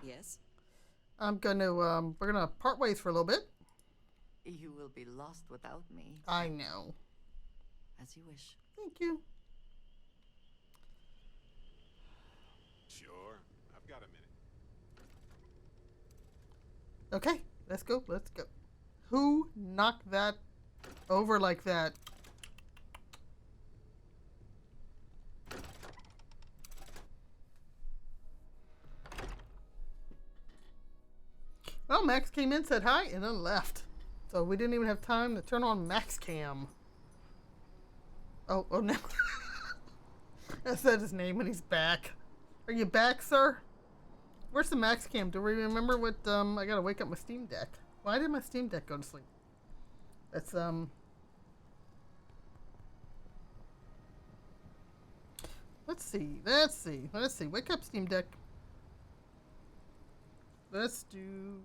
Yes? I'm going to, we're going to part ways for a little bit. You will be lost without me. I know. As you wish. Thank you. Sure. I've got a minute. Okay. Let's go. Who knocked that over like that? Well, Max came in, said hi, and then left. So we didn't even have time to turn on Max Cam. Oh no. I said his name when he's back. Are you back, sir? Where's the Max Cam? Do we remember what, I gotta wake up my Steam Deck. Why did my Steam Deck go to sleep? That's, let's see. Wake up, Steam Deck. Let's do...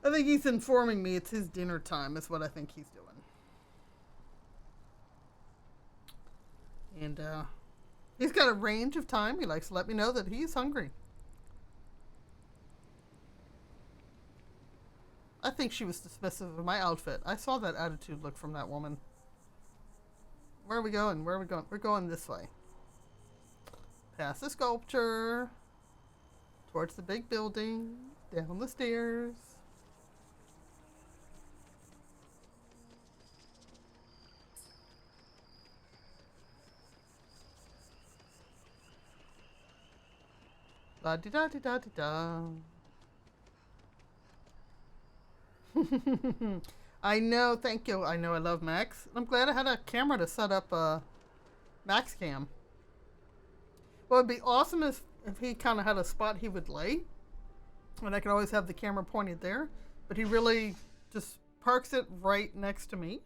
I think he's informing me it's his dinner time is what I think he's doing. And he's got a range of time. He likes to let me know that he's hungry. I think she was dismissive of my outfit. I saw that attitude look from that woman. Where are we going? Where are we going? We're going this way. Past the sculpture. Towards the big building. Down the stairs. La-di-da-di-da-di-da. I know, thank you. I know I love Max. I'm glad I had a camera to set up Max Cam. Well, it'd be awesome if he kind of had a spot he would lay. And I could always have the camera pointed there. But he really just parks it right next to me.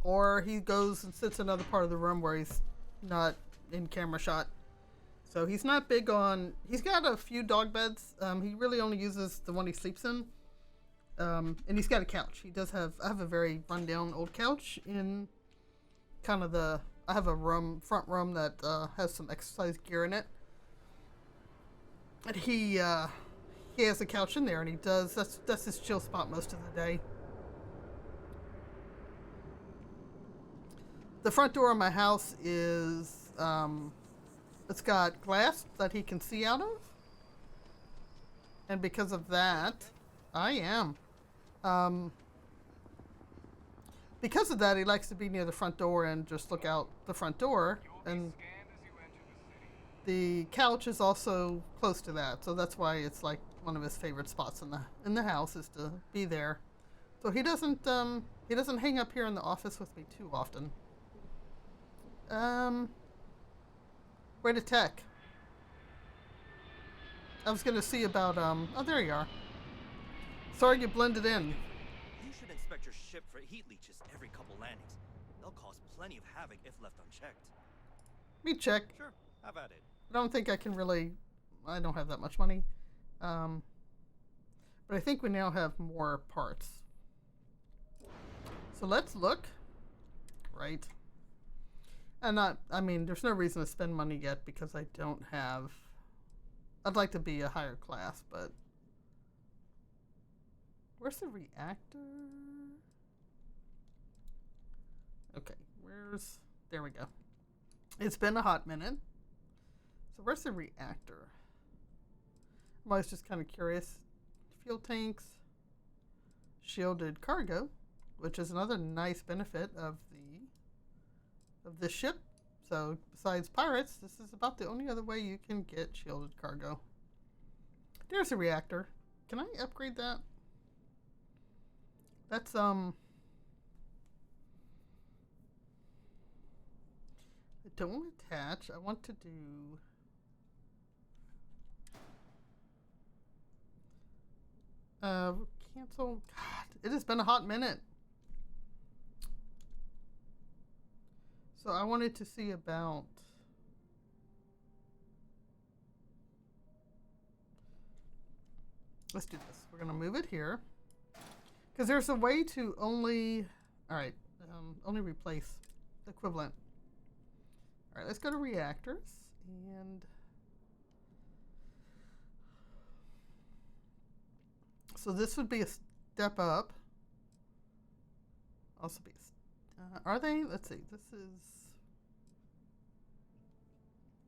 Or he goes and sits in another part of the room where he's not in camera shot. So he's not big on... He's got a few dog beds. He really only uses the one he sleeps in. And he's got a couch. He does have... I have a very rundown old couch in kind of the... I have a front room that has some exercise gear in it. And he has a couch in there, and he does... That's his chill spot most of the day. The front door of my house is... it's got glass that he can see out of. And because of that, I am. Because of that, he likes to be near the front door and just look out the front door. And the couch is also close to that, so that's why it's like one of his favorite spots in the house is to be there. So he doesn't hang up here in the office with me too often. Where to tech? I was gonna see about oh, there you are. Sorry you blended in. You should inspect your ship for heat leeches every couple landings. They'll cause plenty of havoc if left unchecked. Me check. Sure, have at it. I don't think I can really... I don't have that much money. But I think we now have more parts. So let's look. Right. And I mean, there's no reason to spend money yet because I don't have... I'd like to be a higher class, but... Where's the reactor? Okay, where's... There we go. It's been a hot minute. So where's the reactor? I'm always just kind of curious. Fuel tanks. Shielded cargo, which is another nice benefit of this ship. So besides pirates, this is about the only other way you can get shielded cargo. There's a reactor. Can I upgrade that? That's I don't want to attach. I want to do cancel. God, it has been a hot minute. So I wanted to see about let's do this. We're gonna move it here because there's a way to only only replace the equivalent. All right, let's go to reactors and so this would be a step up. Also be are they? Let's see. This is...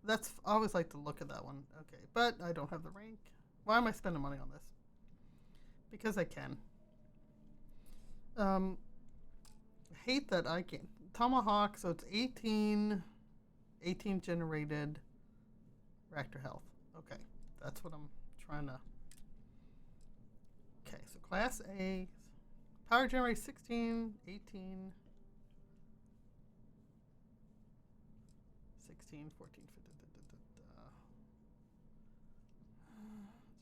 That's... I always like to look at that one. Okay, but I don't have the rank. Why am I spending money on this? Because I can. I hate that I can't... Tomahawk, so it's 18 generated reactor health. Okay, that's what I'm trying to... Okay, so Class A... Power generate 16, 18... 16, 14, 15,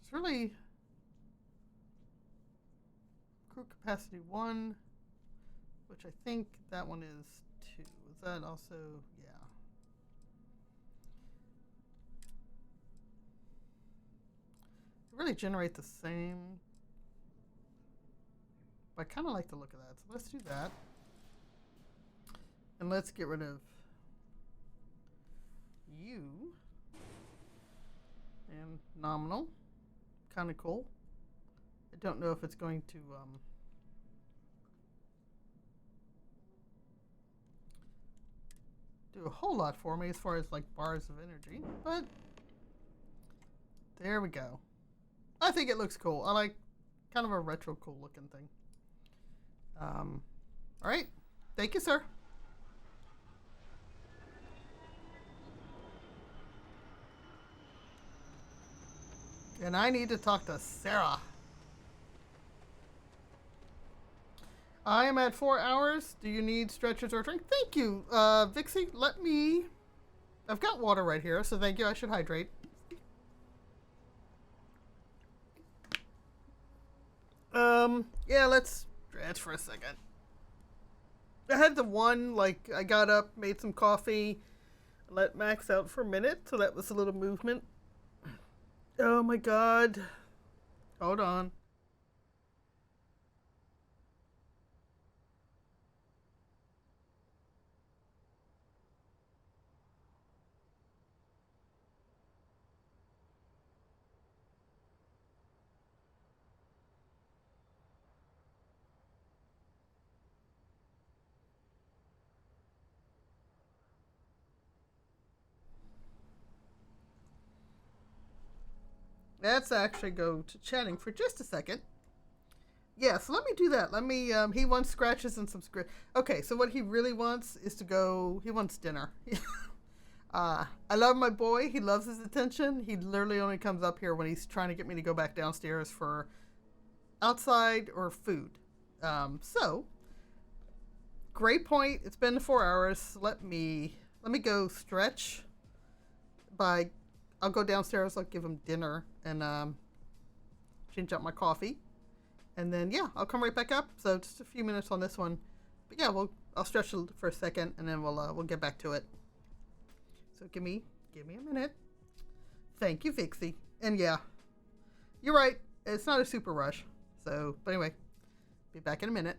it's really crew capacity 1, which I think that one is 2. Is that also, yeah. They really generate the same. But I kind of like the look of that. So let's do that. And let's get rid of you. And nominal. Kind of cool. I don't know if it's going to do a whole lot for me as far as like bars of energy, but there we go. I think it looks cool. I like kind of a retro cool looking thing. All right. Thank you, sir. And I need to talk to Sarah. I am at 4 hours. Do you need stretchers or drink? Thank you, Vixie. Let me... I've got water right here, so thank you. I should hydrate. Yeah, let's stretch for a second. I had the one, like, I got up, made some coffee, let Max out for a minute, so that was a little movement. Oh my god. Hold on. Let's actually go to chatting for just a second. Yeah, so let me do that. Let me, he wants scratches and some Okay, so what he really wants is to go, he wants dinner. I love my boy. He loves his attention. He literally only comes up here when he's trying to get me to go back downstairs for outside or food. So, great point. It's been 4 hours. Let me go stretch I'll go downstairs, I'll give him dinner and change up my coffee. And then, yeah, I'll come right back up. So just a few minutes on this one. But yeah, I'll stretch for a second and then we'll get back to it. So give me a minute. Thank you, Vixie. And yeah, you're right. It's not a super rush. So, but anyway, be back in a minute.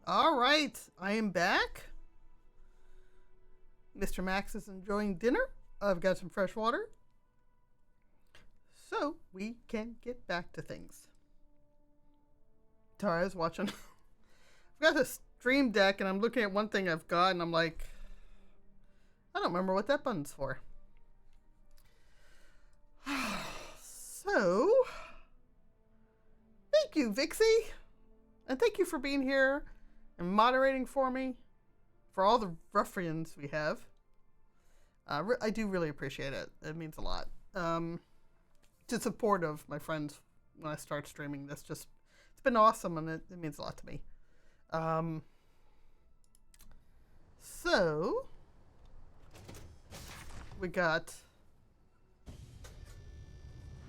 All right, I am back. Mr. Max is enjoying dinner. I've got some fresh water. So we can get back to things. Sorry, I was watching. I've got a Stream Deck and I'm looking at one thing I've got and I'm like, I don't remember what that button's for. So, thank you, Vixie. And thank you for being here and moderating for me, for all the ruffians we have. I do really appreciate it. It means a lot. To support of my friends when I start streaming this. Just, it's been awesome and it means a lot to me. So, we got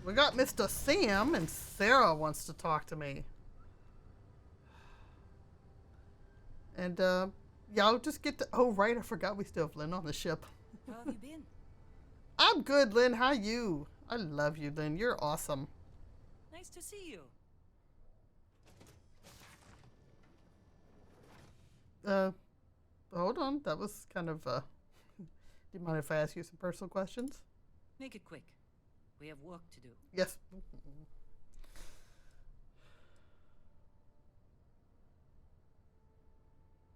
Mr. Sam and Sarah wants to talk to me. And, yeah, I'll just get to... Oh, right, I forgot we still have Lynn on the ship. How have you been? I'm good, Lynn. How are you? I love you, Lynn. You're awesome. Nice to see you. Hold on. That was kind of, do you mind if I ask you some personal questions? Make it quick. We have work to do. Yes.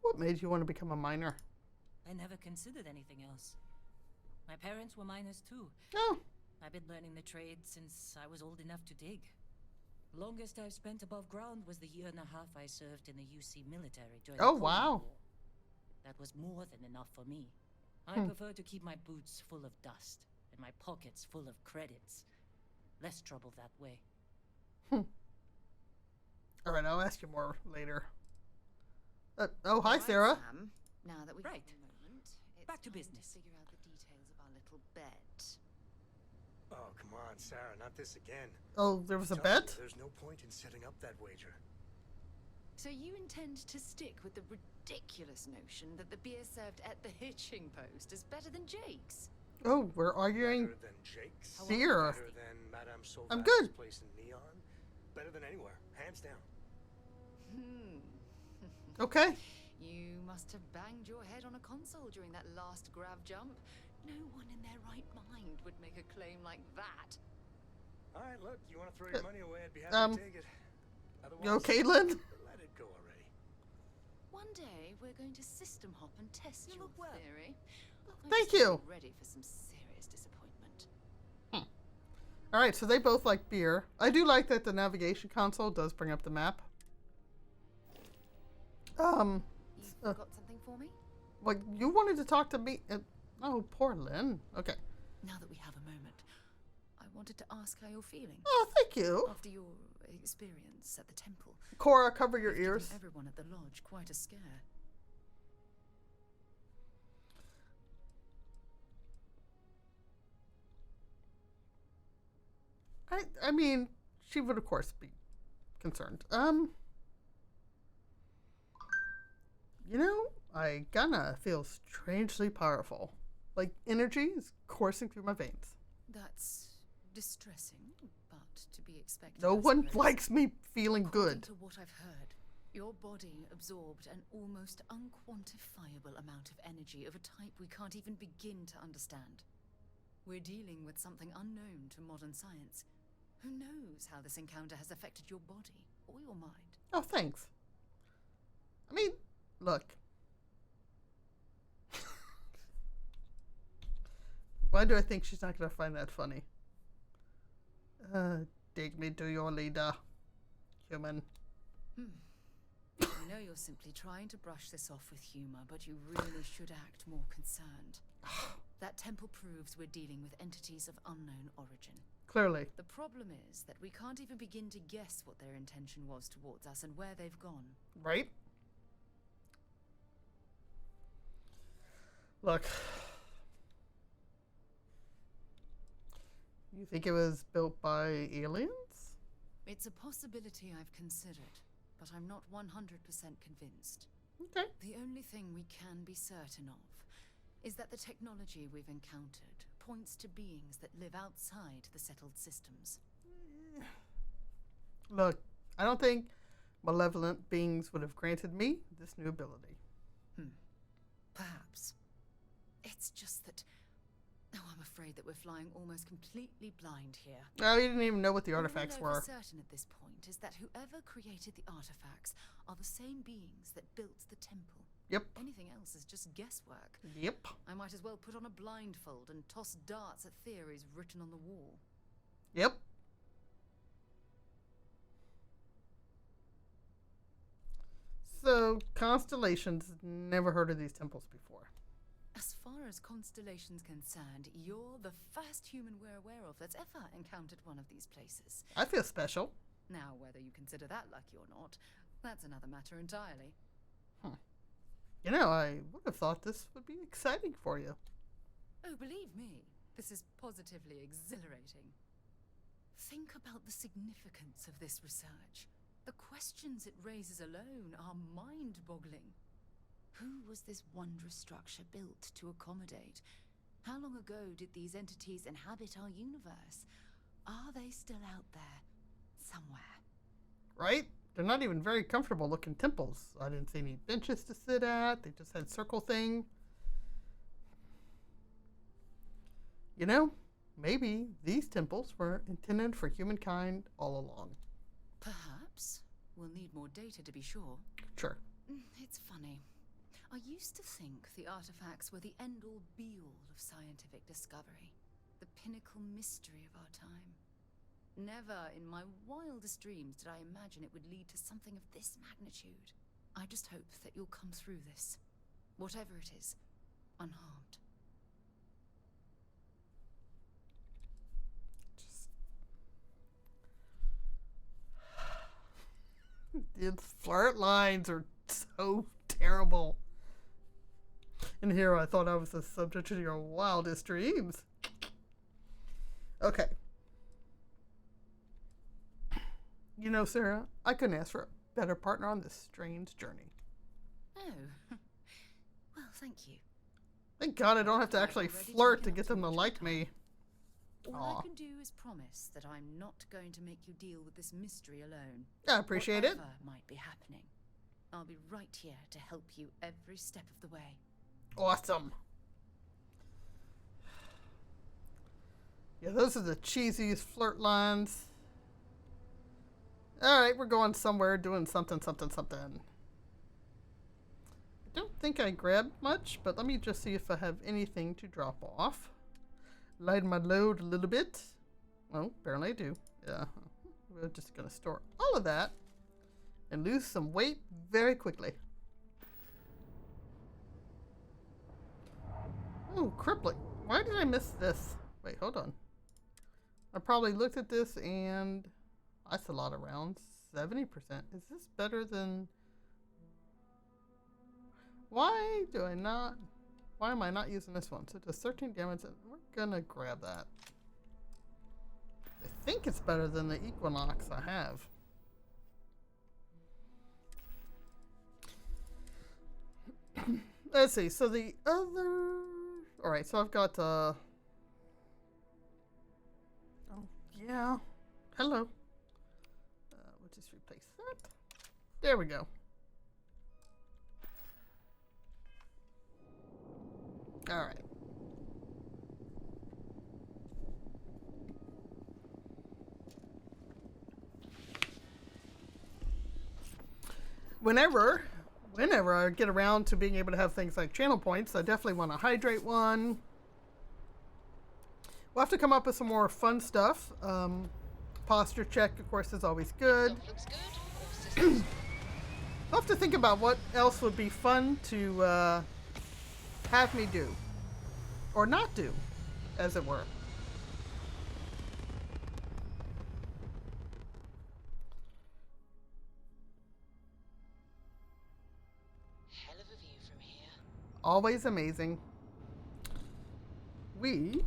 What made you want to become a miner? I never considered anything else. My parents were miners too. Oh. I've been learning the trade since I was old enough to dig. Longest I've spent above ground was the year and a half I served in the UC military during the Cold War. That was more than enough for me. I prefer to keep my boots full of dust and my pockets full of credits. Less trouble that way. All right, I'll ask you more later. Oh, hi, Sarah. Sam, now that we've Right. had a moment, it's Back to time business. figure out the details of our little bet. Oh, come on, Sarah, not this again. Oh, there was a Told bet? you, there's no point in setting up that wager. So you intend to stick with the ridiculous notion that the beer served at the hitching post is better than Jake's? Oh, we're arguing Better than Jake's? beer. Better than Madame Sauvag's I'm good. place in Neon? Better than anywhere, hands down. Okay. You must have banged your head on a console during that last grav jump. No one in their right mind would make a claim like that. All right, look, you want to throw your money away, I'd be happy to take it. Otherwise, You okay, Lynn? let it go already. One day we're going to system hop and test your theory. Thank I'm you. still ready for some serious disappointment. All right, so they both like beer. I do like that the navigation console does bring up the map. You've got something for me? Like, you wanted to talk to me. Oh, poor Lynn. Okay. Now that we have a moment, I wanted to ask how you're feeling. Oh, thank you. After your experience at the temple. Cora, cover your You've given ears. everyone at the lodge quite a scare. I mean, she would, of course, be concerned. You know, I gonna feel strangely powerful. Like energy is coursing through my veins. That's distressing, but to be expected. No I one suppose. likes me feeling According good. to what I've heard, your body absorbed an almost unquantifiable amount of energy of a type we can't even begin to understand. We're dealing with something unknown to modern science. Who knows how this encounter has affected your body or your mind? Oh, thanks. I mean, look. Why do I think she's not gonna find that funny? Dig me to your leader, human. I know you're simply trying to brush this off with humor, but you really should act more concerned. That temple proves we're dealing with entities of unknown origin. Clearly. The problem is that we can't even begin to guess what their intention was towards us and where they've gone. Right? Look. You think it was built by aliens? It's a possibility I've considered, but I'm not 100% convinced. Okay. The only thing we can be certain of is that the technology we've encountered points to beings that live outside the settled systems. Look, I don't think malevolent beings would have granted me this new ability. Perhaps. It's just that... Oh, I'm afraid that we're flying almost completely blind here. Well, you didn't even know what the artifacts All I know were. for certain at this point is that whoever created the artifacts are the same beings that built the temple. Yep. Anything else is just guesswork. Yep. I might as well put on a blindfold and toss darts at theories written on the wall. Yep. So, constellations, never heard of these temples before. As far as Constellation's concerned, you're the first human we're aware of that's ever encountered one of these places. I feel special. Now, whether you consider that lucky or not, that's another matter entirely. You know, I would have thought this would be exciting for you. Oh, believe me, this is positively exhilarating. Think about the significance of this research. The questions it raises alone are mind-boggling. Who was this wondrous structure built to accommodate? How long ago did these entities inhabit our universe? Are they still out there, somewhere? Right? They're not even very comfortable looking temples. I didn't see any benches to sit at. They just had circle thing. You know, maybe these temples were intended for humankind all along. Perhaps. We'll need more data to be sure. Sure. It's funny. I used to think the artifacts were the end-all be-all of scientific discovery. The pinnacle mystery of our time. Never in my wildest dreams did I imagine it would lead to something of this magnitude. I just hope that you'll come through this, whatever it is, unharmed. The flirt lines are so terrible. And here I thought I was the subject of your wildest dreams. Okay. You know, Sarah, I couldn't ask for a better partner on this strange journey. Oh. Well, thank you. Thank God I don't have to actually flirt to get them to like me. All I can do is promise that I'm not going to make you deal with this mystery alone. I appreciate it. Whatever might be happening, I'll be right here to help you every step of the way. Awesome. Yeah, those are the cheesiest flirt lines. Alright, we're going somewhere, doing something. I don't think I grabbed much, but let me just see if I have anything to drop off. Lighten my load a little bit. Well, apparently I do. Yeah. We're just going to store all of that and lose some weight very quickly. Oh, crippling. Why did I miss this? Wait, hold on. I probably looked at this and that's a lot of rounds. 70%. Is this better than... Why am I not using this one? So it does 13 damage and we're gonna grab that. I think it's better than the Equinox I have. Let's see, so the other... Alright, so I've got, oh, yeah. Hello. We'll just replace that. There we go. Alright. Whenever I get around to being able to have things like channel points, I definitely want to hydrate one. We'll have to come up with some more fun stuff. Posture check, of course, is always good. I'll have to think about what else would be fun to have me do. Or not do, as it were. Hell of a view from here. Always amazing. We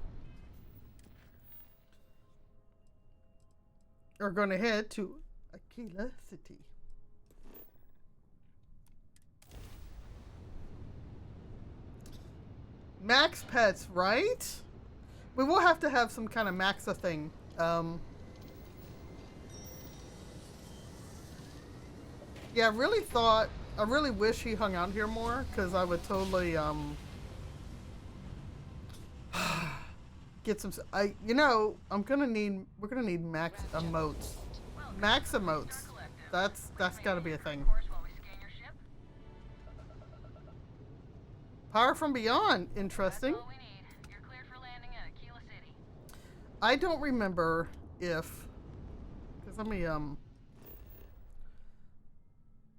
are going to head to Aquila City. Max pets, right? We will have to have some kind of Maxa thing. Yeah, I really wish he hung out here more, because I would totally, get some, we're gonna need max emotes. Max emotes. That's gotta be a thing. Power from beyond, interesting. I don't remember if, because I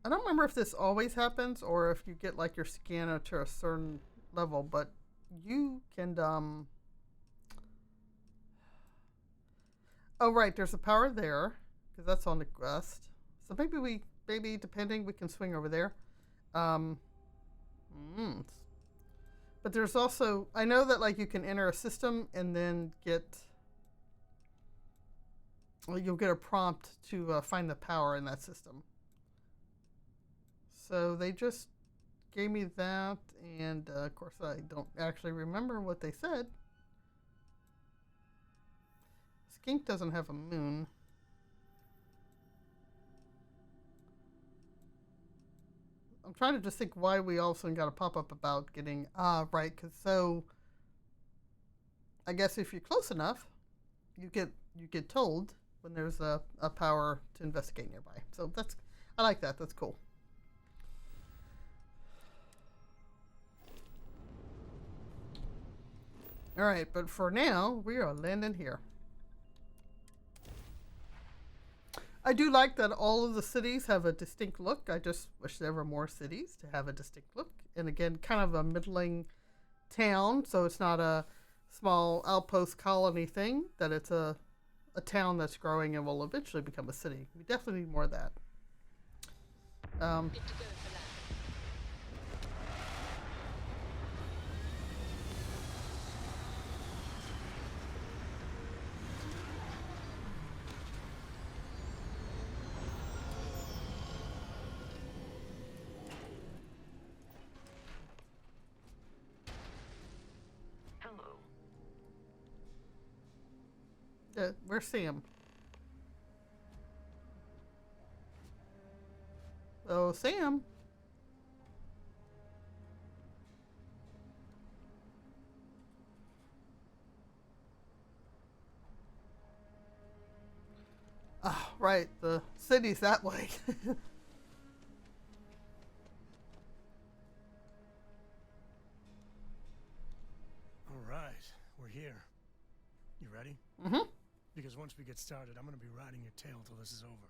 don't remember if this always happens or if you get like your scanner to a certain level, but you can oh right, there's a power there because that's on the quest. So maybe depending we can swing over there. Um, but there's also, I know that like you can enter a system and then you'll get a prompt to find the power in that system. So they just gave me that, and of course I don't actually remember what they said. Skink doesn't have a moon. I'm trying to just think why we all of a sudden got a pop-up about getting, right, so I guess if you're close enough, you get told when there's a power to investigate nearby. So I like that, that's cool. Alright, but for now, we are landing here. I do like that all of the cities have a distinct look. I just wish there were more cities to have a distinct look. And again, kind of a middling town, so it's not a small outpost colony thing, that it's a town that's growing and will eventually become a city. We definitely need more of that. Where's Sam? Oh, Sam. Oh, right. The city's that way. All right, we're here. You ready? Mm-hmm. Because once we get started, I'm going to be riding your tail till this is over.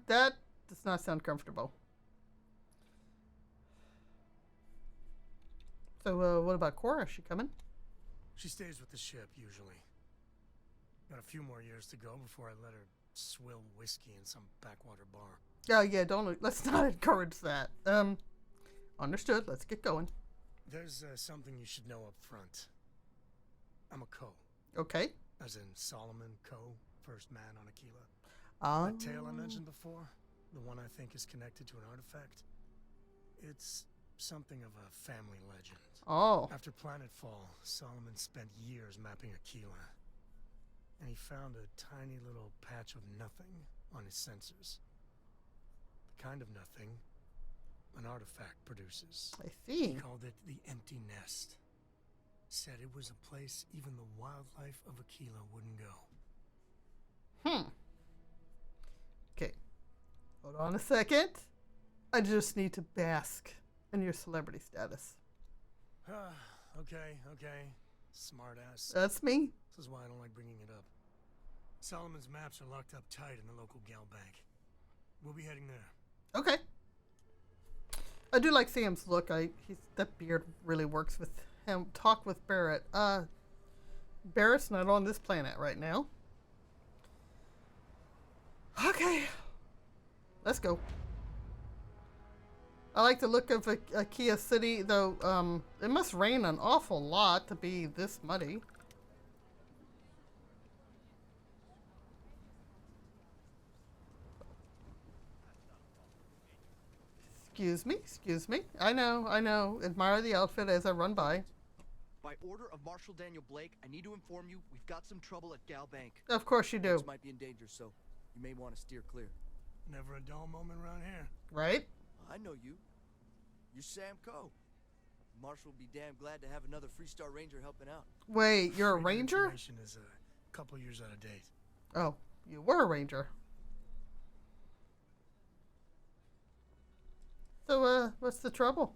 That does not sound comfortable. So, what about Cora? Is she coming? She stays with the ship, usually. Got a few more years to go before I let her swill whiskey in some backwater bar. Yeah, let's not encourage that. Understood. Let's get going. There's something you should know up front. I'm a Co. Okay. As in Solomon Co., first man on Aquila. Oh. That tale I mentioned before, the one I think is connected to an artifact, it's something of a family legend. Oh. After planetfall, Solomon spent years mapping Aquila, and he found a tiny little patch of nothing on his sensors. The kind of nothing an artifact produces. I see. He called it the Empty Nest. Said it was a place even the wildlife of Aquila wouldn't go. Okay. Hold on a second. I just need to bask in your celebrity status. Okay. Smart ass. That's me. This is why I don't like bringing it up. Solomon's maps are locked up tight in the local gal bank. We'll be heading there. Okay. I do like Sam's look. That beard really works with him. Talk with Barrett. Barrett's not on this planet right now. Okay. Let's go. I like the look of Akia City, though it must rain an awful lot to be this muddy. Excuse me. I know. Admire the outfit as I run by. By order of Marshal Daniel Blake, I need to inform you we've got some trouble at Gal Bank. Of course you do. Might be in danger, so you may want to steer clear. Never a dull moment around here. Right? I know you. You're Sam Coe. Marshall will be damn glad to have another Freestar Ranger helping out. Wait, you're a Freedom ranger? information is a couple years out of date. Oh, you were a ranger. So, what's the trouble?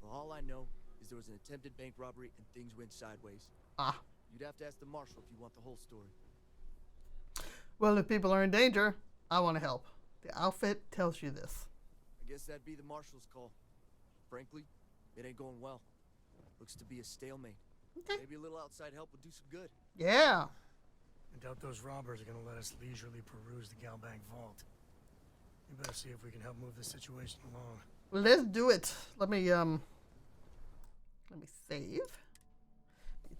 Well, all I know is there was an attempted bank robbery and things went sideways. Ah. You'd have to ask the Marshal if you want the whole story. Well, if people are in danger, I want to help. The outfit tells you this. I guess that'd be the Marshal's call. Frankly, it ain't going well. Looks to be a stalemate. Okay. Maybe a little outside help would do some good. Yeah. I doubt those robbers are going to let us leisurely peruse the Galbank vault. We better see if we can help move the situation along. Let's do it. Let me save.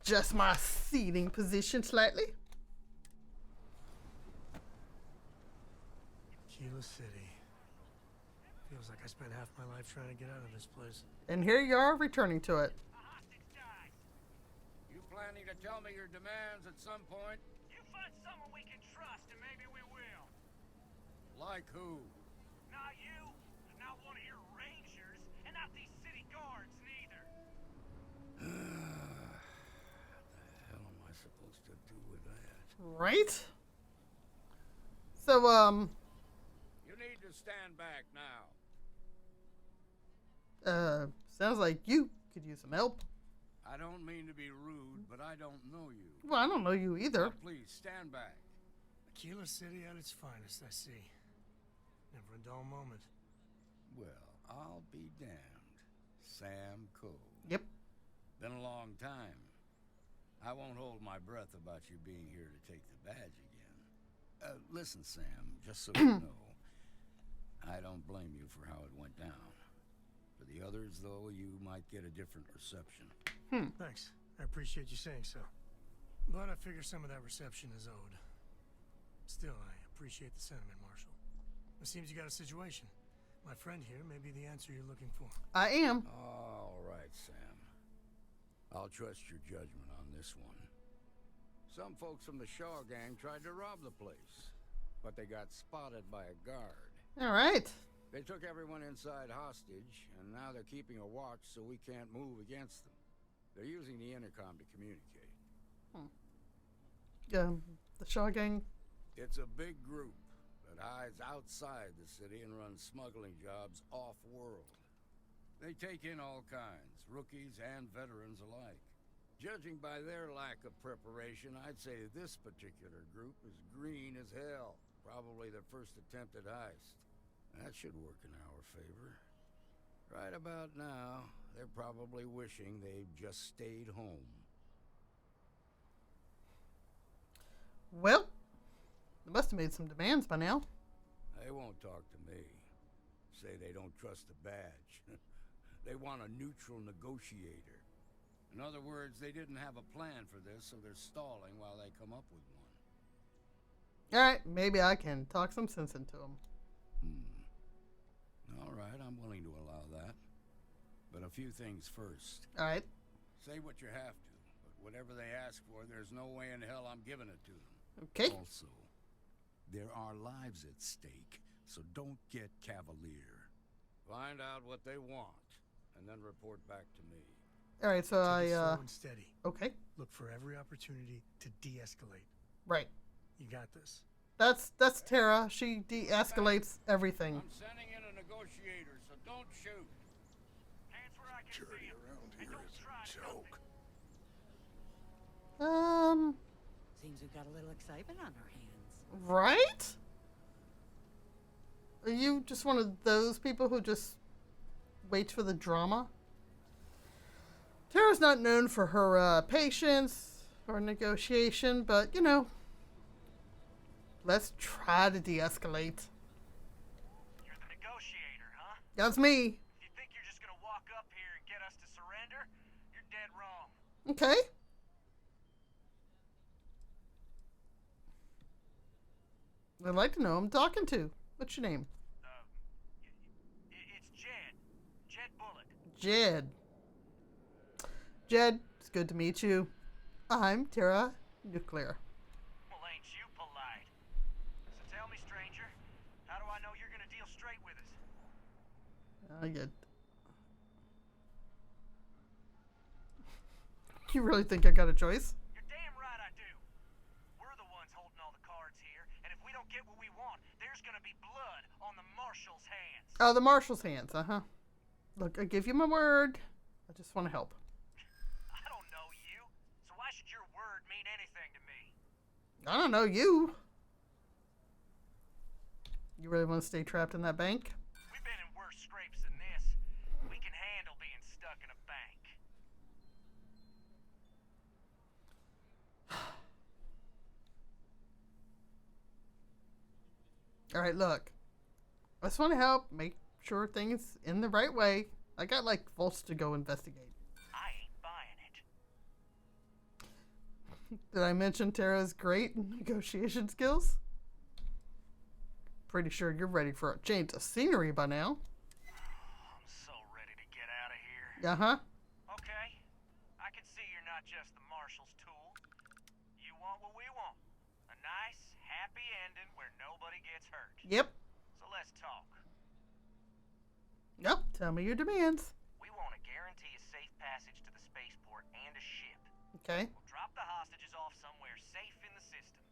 Adjust my seating position slightly. Keyless City. Feels like I spent half my life trying to get out of this place. And here you are, returning to it. You planning to tell me your demands at some point? You find someone we can trust, and maybe we will. Like who? Not you, not one of your rangers, and not these city guards, neither. What the hell am I supposed to do with that? Right? So, You need to stand back now. sounds like you could use some help. I don't mean to be rude, but I don't know you. Well, I don't know you either. Now, please, stand back. Keyless City at its finest, I see. Never a dull moment. Well, I'll be damned. Sam Coe. Yep. Been a long time. I won't hold my breath about you being here to take the badge again. Listen, Sam, just so you know, I don't blame you for how it went down. For the others, though, you might get a different reception. Thanks. I appreciate you saying so. But I figure some of that reception is owed. Still, I appreciate the sentiment, Marshal. It seems you got a situation. My friend here may be the answer you're looking for. I am. All right, Sam. I'll trust your judgment on this one. Some folks from the Shaw gang tried to rob the place, but they got spotted by a guard. All right. They took everyone inside hostage, and now they're keeping a watch so we can't move against them. They're using the intercom to communicate. The Shaw gang. It's a big group that hides outside the city and runs smuggling jobs off-world. They take in all kinds, rookies and veterans alike. Judging by their lack of preparation, I'd say this particular group is green as hell. Probably their first attempt at heist. That should work in our favor. Right about now, they're probably wishing they'd just stayed home. Well, they must have made some demands by now. They won't talk to me. Say they don't trust the badge. They want a neutral negotiator. In other words, they didn't have a plan for this, so they're stalling while they come up with one. All right, maybe I can talk some sense into them. All right, I'm willing to allow that. But a few things first. All right. Say what you have to, but whatever they ask for, there's no way in hell I'm giving it to them. Okay. Also, there are lives at stake, so don't get cavalier. Find out what they want, and then report back to me. All right, so Take it slow and steady. Okay. Look for every opportunity to de-escalate. Right. You got this. That's Tara. She de-escalates everything. I'm sending in a negotiator, so don't shoot. Hands where I can Security see 'em, around and here don't is try a to help joke. Seems we've got a little excitement on our hands. Right? Are you just one of those people who just waits for the drama? Tara's not known for her patience or negotiation, but, you know, let's try to de-escalate. You're the negotiator, huh? That's me. If you think you're just gonna walk up here and get us to surrender, you're dead wrong. Okay. I'd like to know who I'm talking to. What's your name? It's Jed. Jed Bullock. Jed. Jed, it's good to meet you. I'm Tara Nuclear. Well, ain't you polite? So tell me, stranger, how do I know you're gonna deal straight with us. I get. You really think I got a choice? You're damn right I do. We're the ones holding all the cards here, and if we don't get what we want, there's gonna be blood on the marshal's hands. Oh, the marshal's hands. Look, I give you my word. I just want to help. I don't know you, so why should your word mean anything to me? I don't know you. You really want to stay trapped in that bank? We've been in worse scrapes than this. We can handle being stuck in a bank. All right, look. I just want to help make sure things in the right way. I got like Volts to go investigate. I ain't buying it. Did I mention Tara's great negotiation skills? Pretty sure you're ready for a change of scenery by now. I'm so ready to get out of here. Okay. I can see you're not just the marshal's tool. You want what we want. A nice, happy ending where nobody gets hurt. Yep. So let's talk. Yep. Tell me your demands. We want to guarantee a safe passage to the spaceport and a ship. Okay. We'll drop the hostages off somewhere safe in the system.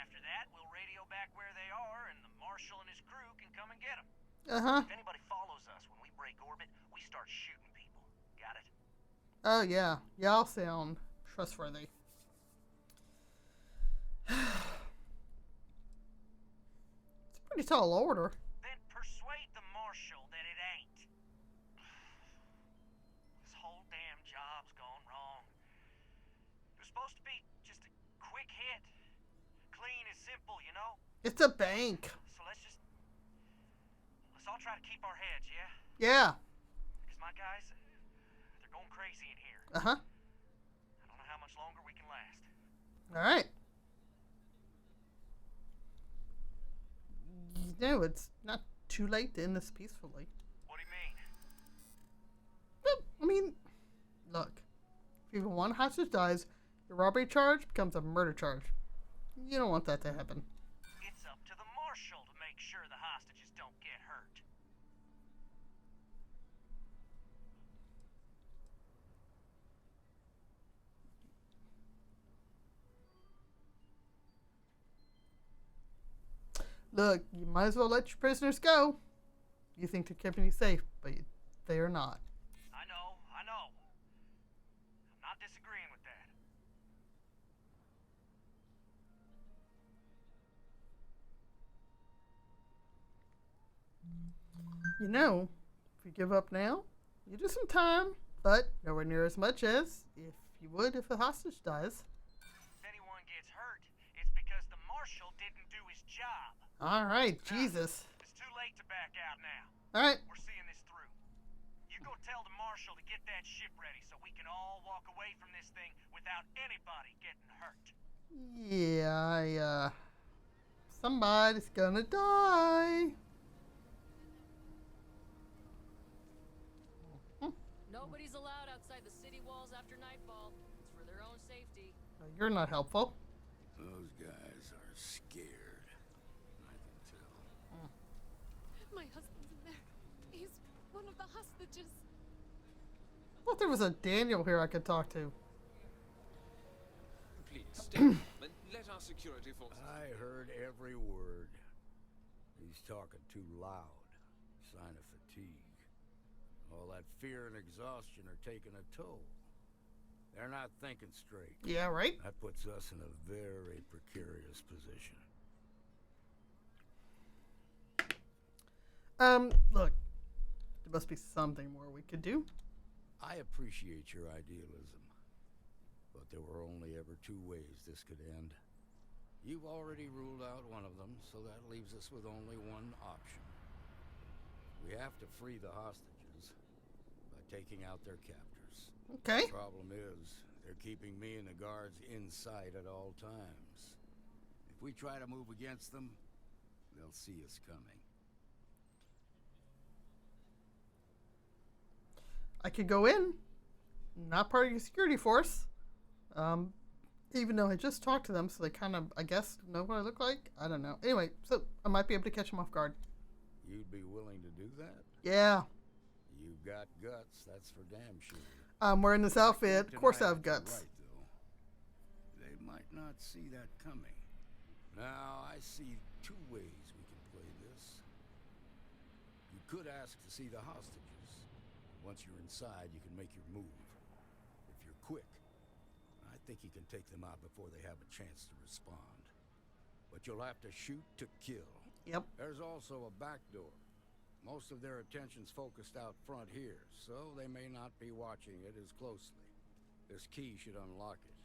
After that, we'll radio back where they are, and the marshal and his crew can come and get them. If anybody follows us when we break orbit, we start shooting people. Got it? Oh, yeah. Y'all sound trustworthy. It's a pretty tall order. Then persuade the marshal that it ain't. This whole damn job's gone wrong. It was supposed to be just a quick hit. Clean and simple, you know? It's a bank. So let's all try to keep our heads, yeah? Yeah. Because my guys, they're going crazy in here. I don't know how much longer we can last. All right. You know, it's not too late to end this peacefully. What do you mean? Well, I mean, look. If even one hostage dies, your robbery charge becomes a murder charge. You don't want that to happen. It's up to the marshal to make sure the hostages don't get hurt. Look, you might as well let your prisoners go. You think they're keeping you safe, but they are not. I know. I'm not disagreeing with that. You know, if you give up now, you do some time, but nowhere near as much as if you would if a hostage dies. If anyone gets hurt, it's because the marshal didn't do his job. All right, Jesus. It's too late to back out now. All right. We're seeing this through. You go tell the marshal to get that ship ready so we can all walk away from this thing without anybody getting hurt. Yeah, somebody's gonna die. Nobody's allowed outside the city walls after nightfall. It's for their own safety. You're not helpful. Those guys are scared. I can tell. My husband's in there. He's one of the hostages. I thought there was a Daniel here I could talk to. Please stay and let our security forces. I heard every word. He's talking too loud. Sign of fatigue. All that fear and exhaustion are taking a toll. They're not thinking straight. Yeah, right? That puts us in a very precarious position. Look. There must be something more we could do. I appreciate your idealism, but there were only ever two ways this could end. You've already ruled out one of them, so that leaves us with only one option. We have to free the hostages by taking out their captors. Okay. The problem is, they're keeping me and the guards in sight at all times. If we try to move against them, they'll see us coming. I could go in. Not part of your security force. Even though I just talked to them, so they kind of, I guess, know what I look like. I don't know. Anyway, so I might be able to catch them off guard. You'd be willing to do that? Yeah. You've got guts, that's for damn sure. I'm wearing this outfit. Of course I have guts. Right, though. They might not see that coming. Now, I see two ways we can play this. You could ask to see the hostages. Once you're inside, you can make your move. If you're quick, I think you can take them out before they have a chance to respond. But you'll have to shoot to kill. Yep. There's also a back door. Most of their attention's focused out front here, so they may not be watching it as closely. This key should unlock it.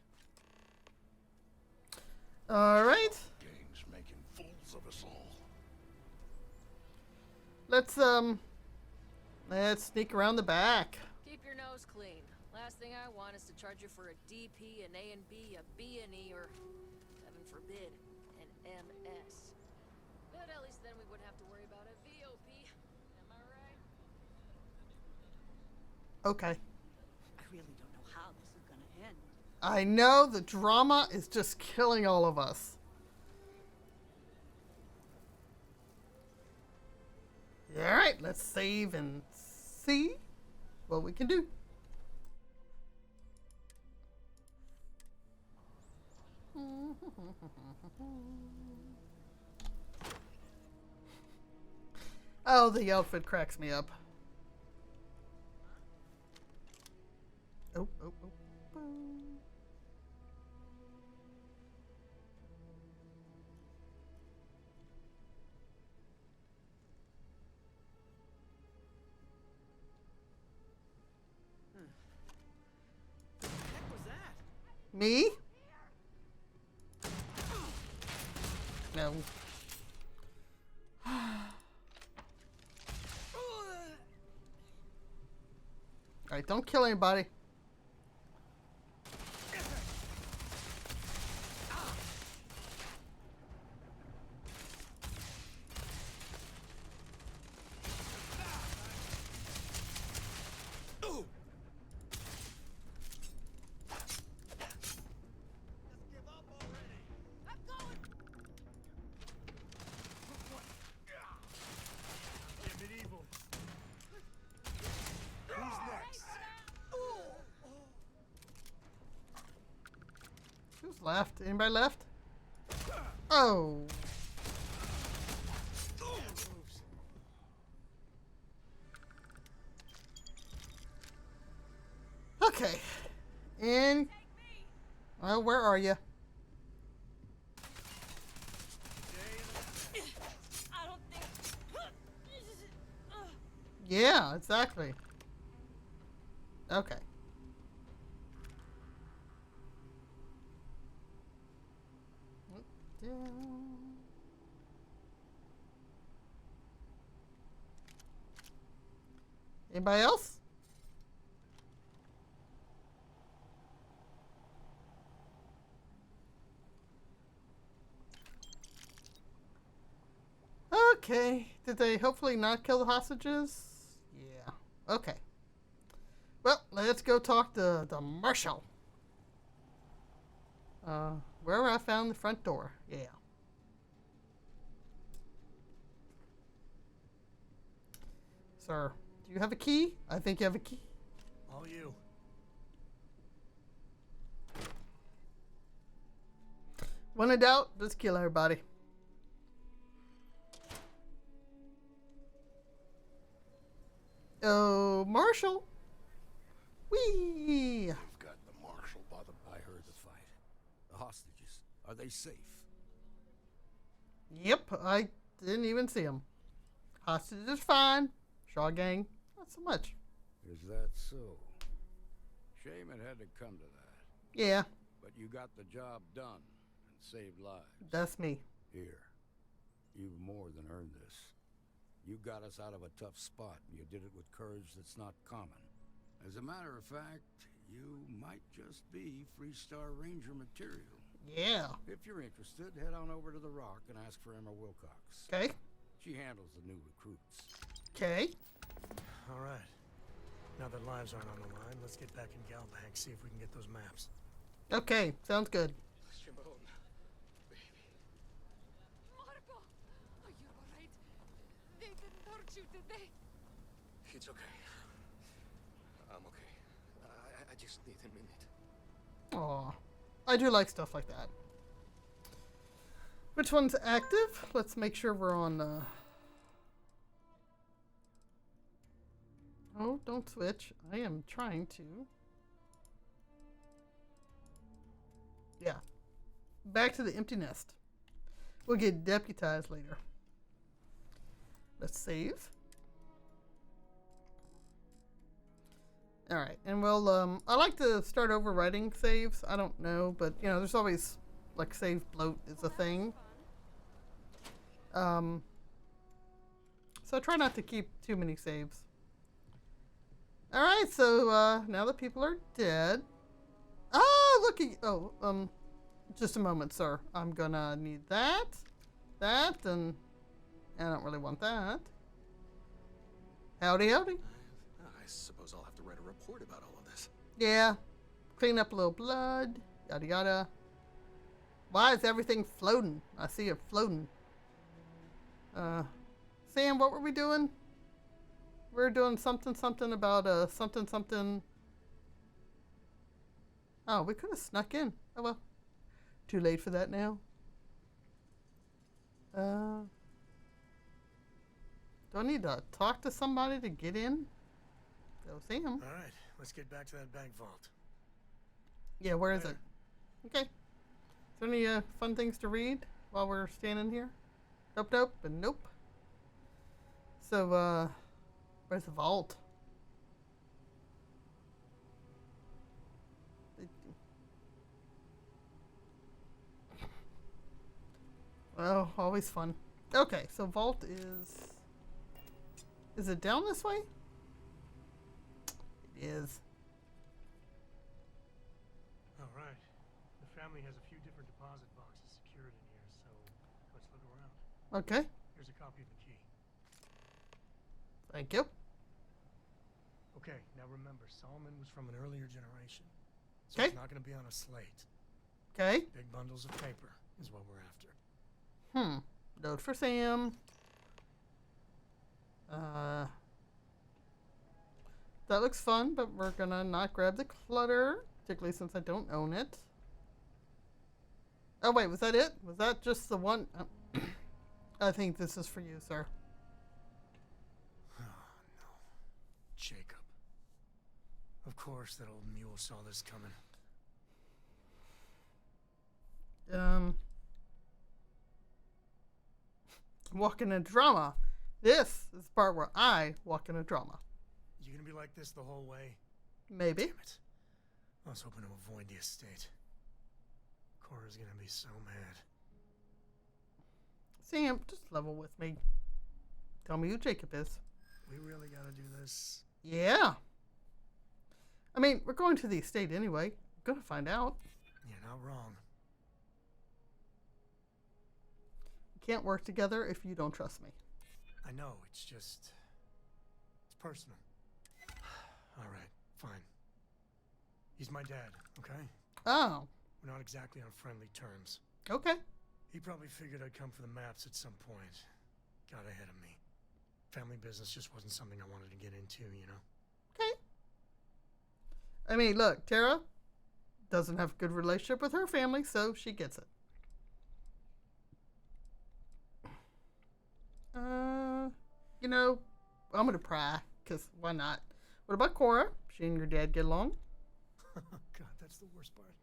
All right. Gang's making fools of us all. Let's sneak around the back. Keep your nose clean. Last thing I want is to charge you for a DP, an A and B, a B and E, or, heaven forbid, an MS. But at least then we wouldn't have to worry about a VOP. Am I right? Okay. I really don't know how this is gonna end. I know the drama is just killing all of us. All right, let's save and see what we can do. Oh, the outfit cracks me up. Oh. What the heck was that? Me? No. Alright, don't kill anybody. Who's left? Anybody left? Oh. Okay. And well, where are you? Yeah, exactly. Okay. Anybody else? Okay. Did they hopefully not kill the hostages? Yeah. Okay. Well, let's go talk to the marshal. Where I found the front door. Yeah. Sir, do you have a key? I think you have a key. All you. When in doubt, just kill everybody. Oh, Marshal. Whee! I've got the marshal by the... I heard the fight. The hostages, are they safe? Yep, I didn't even see them. Hostages is fine. Shaw gang, not so much. Is that so? Shame it had to come to that. Yeah. But you got the job done and saved lives. That's me. Here, you've more than earned this. You got us out of a tough spot, and you did it with courage that's not common. As a matter of fact, you might just be Freestar Ranger material. Yeah. If you're interested, head on over to the Rock and ask for Emma Wilcox. Okay. She handles the new recruits. Okay. All right. Now that lives aren't on the line, let's get back in Galbank, see if we can get those maps. Okay, sounds good. Shimon, baby. Marco! Are you alright? They didn't hurt you, did they? It's okay. I'm okay. I just need a minute. Aw. I do like stuff like that. Which one's active? Let's make sure we're on... Oh, don't switch. I am trying to... Yeah. Back to the empty nest. We'll get deputized later. Let's save. Alright, and we'll, I like to start over writing saves. I don't know, but, you know, there's always, like, save bloat is a thing. So I try not to keep too many saves. Alright, so, now that people are dead. Oh, look at you. Oh, just a moment, sir. I'm gonna need that, and I don't really want that. Howdy, howdy. I suppose I'll have to write a report about all of this. Yeah. Clean up a little blood, yada yada. Why is everything floating? I see it floating. Sam, what were we doing? We were doing something about something. Oh, we could have snuck in. Oh well. Too late for that now. Do I need to talk to somebody to get in? Go see him. All right, let's get back to that bank vault. Yeah, where is it? Okay. Is there any fun things to read while we're standing here? Nope, nope, and nope. So, where's the vault? Oh, always fun. Okay, so vault is... Is it down this way? It is. All right. The family has a few different deposit boxes secured in here, so let's look around. Okay. Here's a copy of the key. Thank you. Okay, now remember, Solomon was from an earlier generation. So Okay. it's not going to be on a slate. Okay. Big bundles of paper is what we're after. Note for Sam. That looks fun, but we're gonna not grab the clutter, particularly since I don't own it. Oh wait, was that it? Was that just the one? I think this is for you, sir. Oh, no. Jacob. Of course that old mule saw this coming. Walk in a drama. This is the part where I walk in a drama. You gonna be like this the whole way? Maybe. Damn it. I was hoping to avoid the estate. Cora's gonna be so mad. Sam, just level with me. Tell me who Jacob is. We really gotta do this? Yeah. I mean, we're going to the estate anyway. We're gonna find out. You're not wrong. We can't work together if you don't trust me. I know, it's just... It's personal. Alright, fine. He's my dad, okay? Oh. We're not exactly on friendly terms. Okay. He probably figured I'd come for the maps at some point. Got ahead of me. Family business just wasn't something I wanted to get into, you know? Okay. I mean, look, Tara doesn't have a good relationship with her family, so she gets it. You know, I'm gonna pry, because why not? What about Cora? She and your dad get along? God, that's the worst part.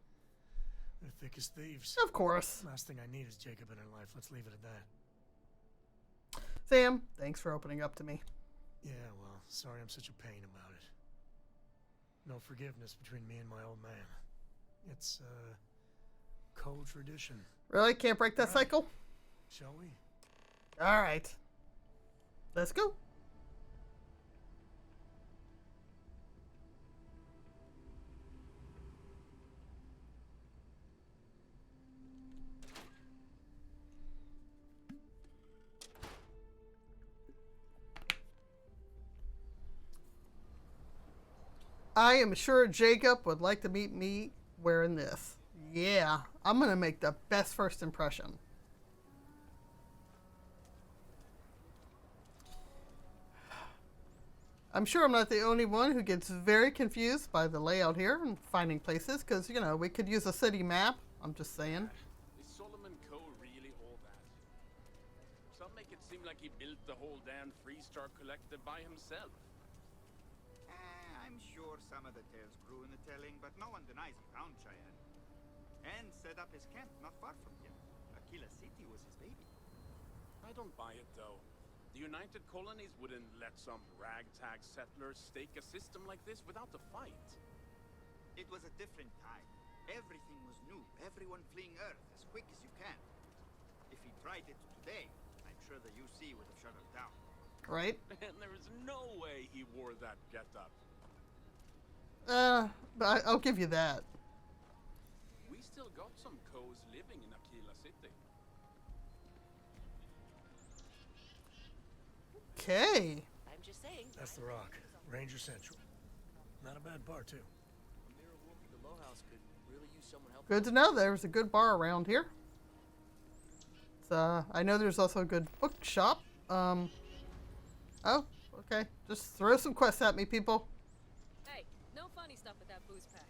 They're thick as thieves. Of course. Last thing I need is Jacob in her life. Let's leave it at that. Sam, thanks for opening up to me. Yeah, well, sorry I'm such a pain about it. No forgiveness between me and my old man. It's, co-tradition. Really? Can't break that cycle? Shall we? All right. Let's go. I am sure Jacob would like to meet me wearing this. Yeah, I'm going to make the best first impression. I'm sure I'm not the only one who gets very confused by the layout here and finding places, because, you know, we could use a city map. I'm just saying. Is Solomon Coe really all that? Some make it seem like he built the whole damn Freestar Collective by himself. I'm sure some of the tales grew in the telling, but no one denies he found Cheyenne. And set up his camp not far from here. Aquila City was his baby. I don't buy it, though. The United Colonies wouldn't let some ragtag settlers stake a system like this without a fight. It was a different time. Everything was new. Everyone fleeing Earth as quick as you can. If he tried it today, I'm sure the UC would have shut him down. Right? And there is no way he wore that getup. But I'll give you that. We still got some Coes living in Aquila City. Okay. I'm just saying. That's the Rock. Ranger Central. Not a bad bar, too. Good to know there's a good bar around here. I know there's also a good bookshop. Oh, okay. Just throw some quests at me, people. Hey, no funny stuff with that booze pack.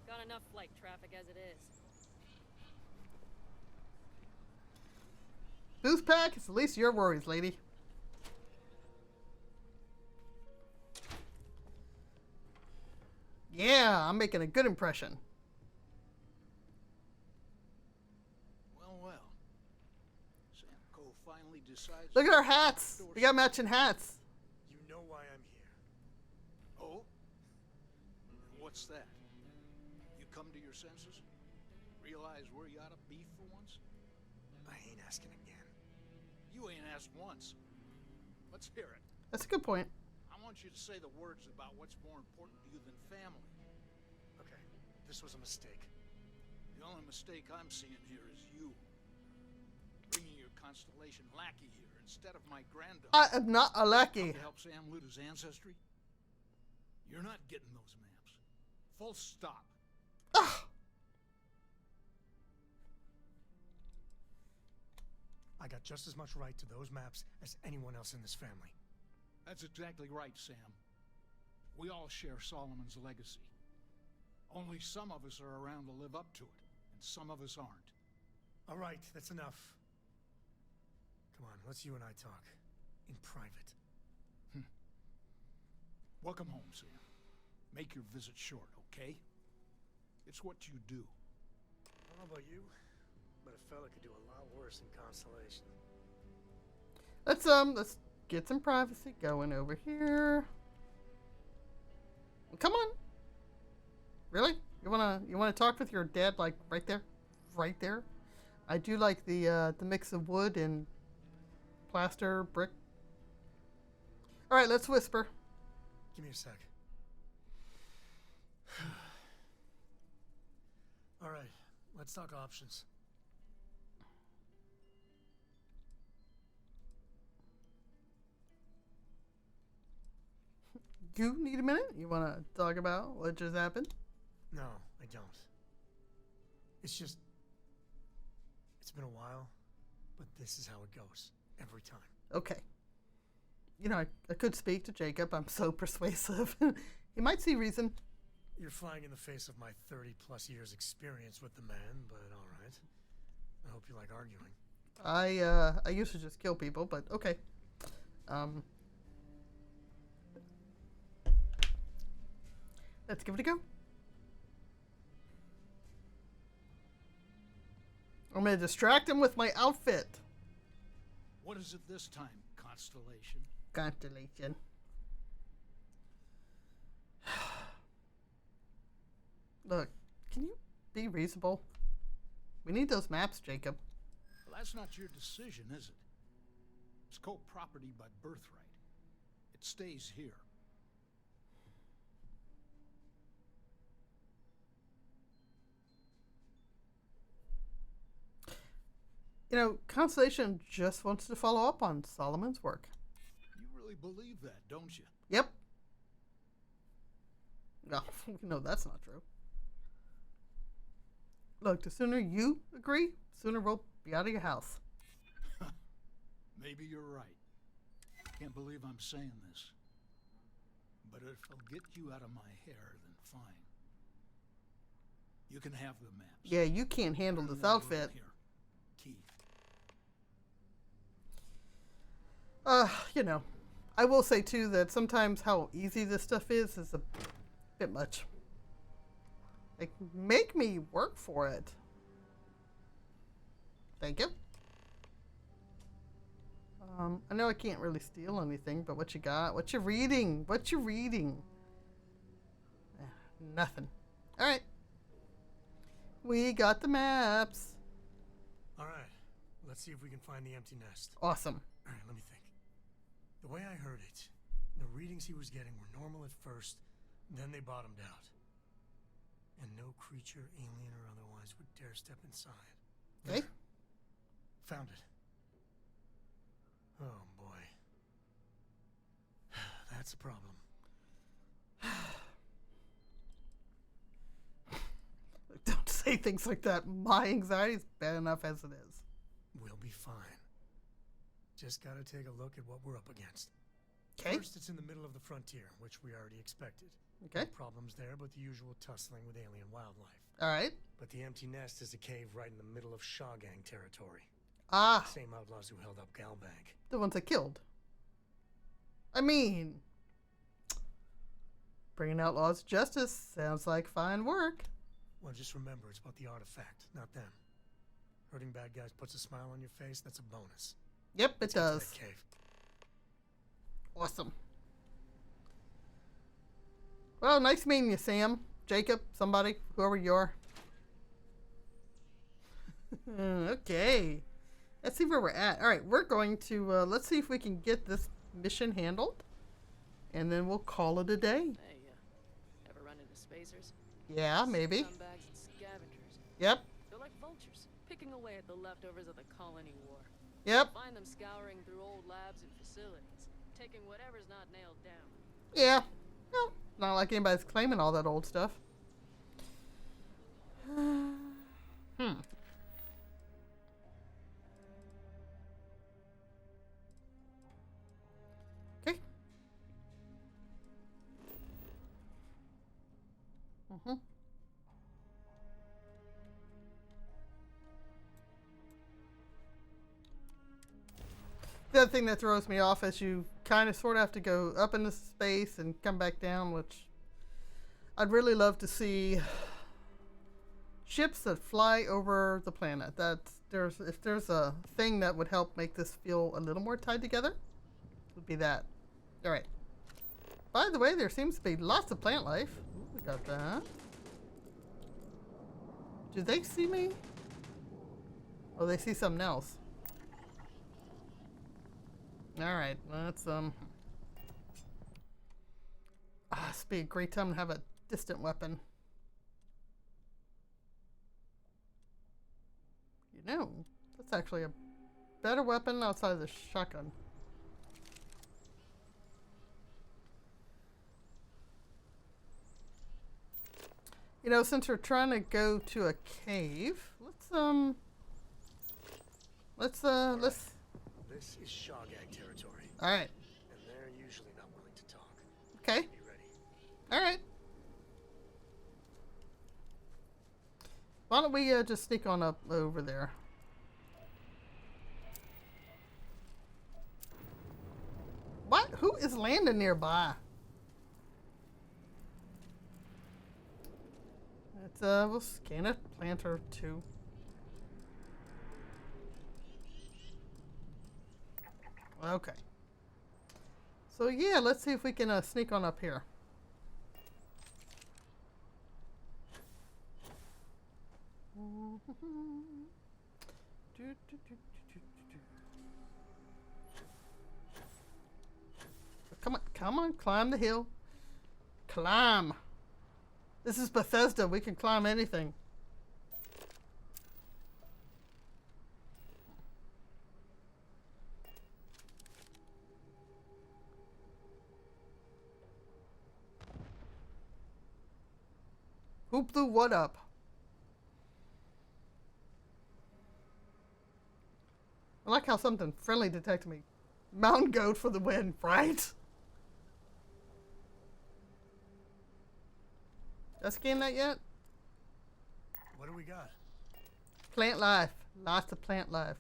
Got enough flight traffic as it is. Booze pack? It's the least of your worries, lady. Yeah, I'm making a good impression. Well. Sam Coe finally decides. Look at our hats. We got matching hats. You know why I'm here. Oh? What's that? You come to your senses? Realize where you ought to be for once? I ain't asking again. You ain't asked once. Let's hear it. That's a good point. I want you to say the words about what's more important to you than family. Okay, this was a mistake. The only mistake I'm seeing here is you. Bringing your Constellation lackey here instead of my granddaughter. I am not a lackey. To help Sam loot his ancestry? You're not getting those maps. Full stop. Ugh. I got just as much right to those maps as anyone else in this family. That's exactly right, Sam. We all share Solomon's legacy. Only some of us are around to live up to it, and some of us aren't. All right, that's enough. Come on, let's you and I talk. In private. Welcome home, Sam. Make your visit short, okay? It's what you do. I don't know about you, but a fella could do a lot worse in Constellation. Let's get some privacy going over here. Come on. Really? You wanna talk with your dad like right there? Right there? I do like the mix of wood and plaster, brick. Alright, let's whisper. Give me a sec. Alright, let's talk options. You need a minute? You want to talk about what just happened? No, I don't. It's just... It's been a while, but this is how it goes. Every time. Okay. You know, I could speak to Jacob. I'm so persuasive. He might see reason. You're flying in the face of my 30-plus years experience with the man, but all right. I hope you like arguing. I used to just kill people, but okay. Let's give it a go. I'm going to distract him with my outfit. What is it this time, Constellation? Constellation. Look, can you be reasonable? We need those maps, Jacob. Well, that's not your decision, is it? It's co-property by birthright. It stays here. You know, Constellation just wants to follow up on Solomon's work. You really believe that, don't you? Yep. No, no, that's not true. Look, the sooner you agree, the sooner we'll be out of your house. Maybe you're right. Can't believe I'm saying this. But if it'll get you out of my hair, then fine. You can have the maps. Yeah, you can't handle this outfit. Here. Key. You know, I will say too that sometimes how easy this stuff is a bit much. Like, make me work for it. Thank you. I know I can't really steal anything, but what you got? What you reading? What you reading? Nothing. All right. We got the maps. All right. Let's see if we can find the empty nest. Awesome. All right, let me think. The way I heard it, the readings he was getting were normal at first, then they bottomed out. And no creature, alien or otherwise, would dare step inside. Okay. Found it. Oh, boy. That's a problem. Don't say things like that. My anxiety's bad enough as it is. We'll be fine. Just gotta take a look at what we're up against. Okay. First, it's in the middle of the frontier, which we already expected. Okay. No problems there, but the usual tussling with alien wildlife. All right. But the empty nest is a cave right in the middle of Shawgang territory. Ah. Same outlaws who held up Galbank. The ones I killed. I mean, bringing outlaws to justice sounds like fine work. Well, just remember, it's about the artifact, not them. Hurting bad guys puts a smile on your face, that's a bonus. Yep, Let's it get to does. that cave. Awesome. Well, nice meeting you, Sam, Jacob, somebody, whoever you are. Okay. Let's see where we're at. All right, we're going to, let's see if we can get this mission handled. And then we'll call it a day. Hey, ever run into spacers? Yeah, maybe. Scumbags and scavengers. Yep. They're like vultures, picking away at the leftovers of the colony war. Yep. Find them scouring through old labs and facilities, taking whatever's not nailed down. Yeah. No, not like anybody's claiming all that old stuff. Okay. The other thing that throws me off is you kind of sort of have to go up into space and come back down, which I'd really love to see ships that fly over the planet. If there's a thing that would help make this feel a little more tied together, it would be that. All right. By the way, there seems to be lots of plant life. Ooh, we got that. Do they see me? Oh, they see something else. All right, let's this would be a great time to have a distant weapon. You know, that's actually a better weapon outside of the shotgun. You know, since we're trying to go to a cave, let's This is Shawgang territory. All right. And they're usually not willing to talk. Okay. Be ready. All right. Why don't we just sneak on up over there? What? Who is landing nearby? Let's we'll scan a planter too. Okay. So yeah, let's see if we can sneak on up here. Come on, climb the hill. Climb. This is Bethesda. We can climb anything. Who blew what up? how something friendly detected me. Mountain goat for the win, right? Did I scan that yet? What do we got? Plant life. Lots of plant life.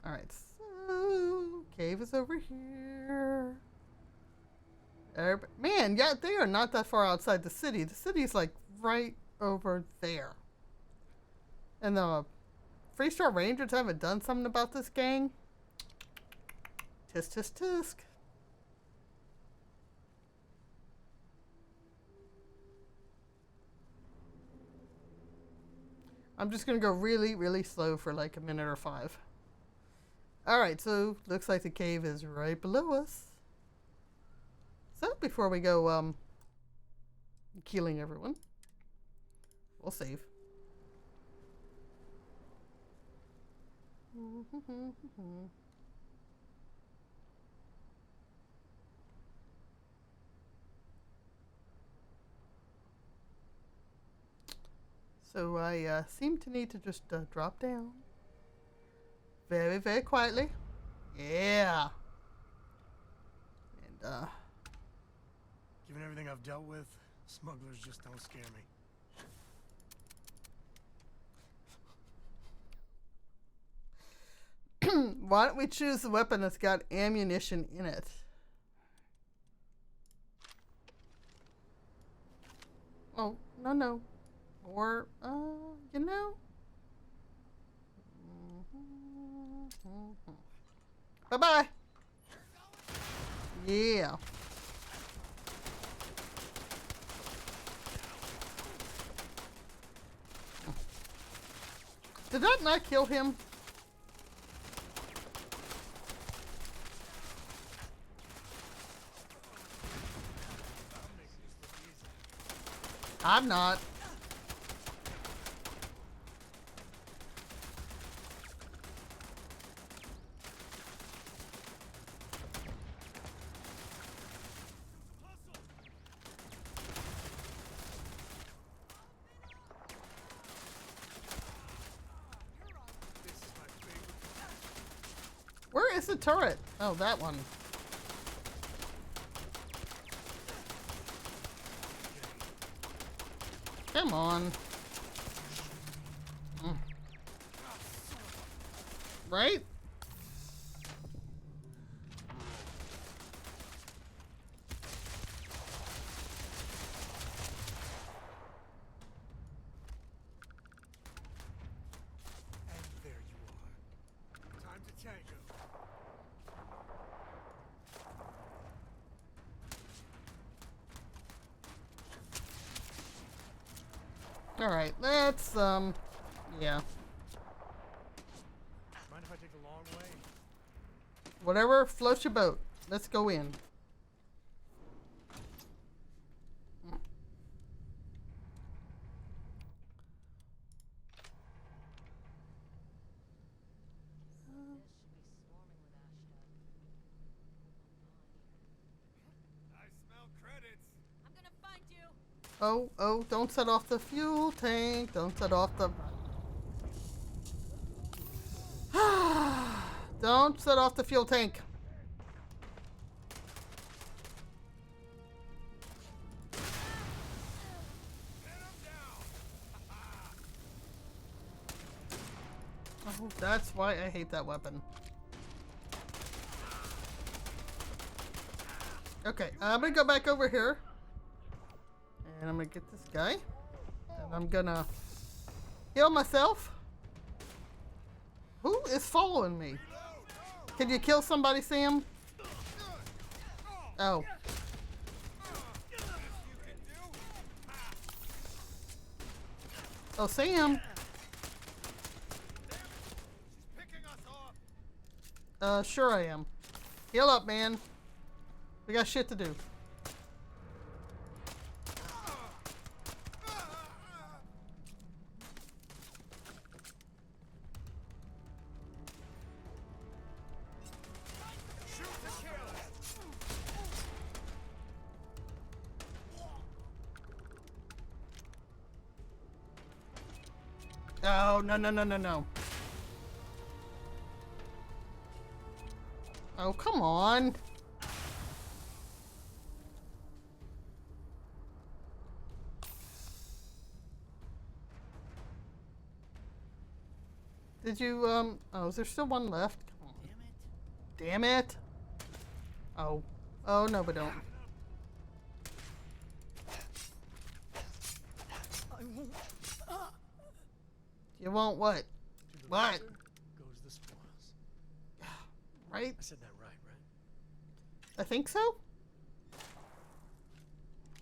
Alright, so cave is over here. Man, yeah, they are not that far outside the city. The city's like right over there. And the Freestar Rangers haven't done something about this gang. Tisk, tisk, tisk. I'm just going to go really, really slow for like a minute or 5. Alright, so looks like the cave is right below us. So before we go killing everyone, we'll save. So I seem to need to just drop down very, very quietly. Yeah. And Given everything I've dealt with, smugglers just don't scare me. why don't we choose the weapon that's got ammunition in it? Oh, no. Or, you know? Bye-bye. Yeah. Did that not kill him? I'm not. Where is the turret? Oh, that one. Come on. Right? And there you are. Time to tango. Alright, let's, yeah. Mind if I take the long way? Whatever floats your boat. Let's go in. I smell credits. I'm gonna find you. Oh, don't set off the fuel tank. Don't set off the... Don't set off the fuel tank. Oh, that's why I hate that weapon. Okay, I'm gonna go back over here. And I'm gonna get this guy. And I'm gonna heal myself. Who is following me? Can you kill somebody, Sam? Oh. Oh, Sam. Sure I am. Heal up, man. We got shit to do. Oh, no. Oh, come on. Did you, oh, is there still one left? Come on. Damn it. Oh. Oh, no, but don't. I won't. You won't what? What? Goes the spoils. Right? I said that right? I think so.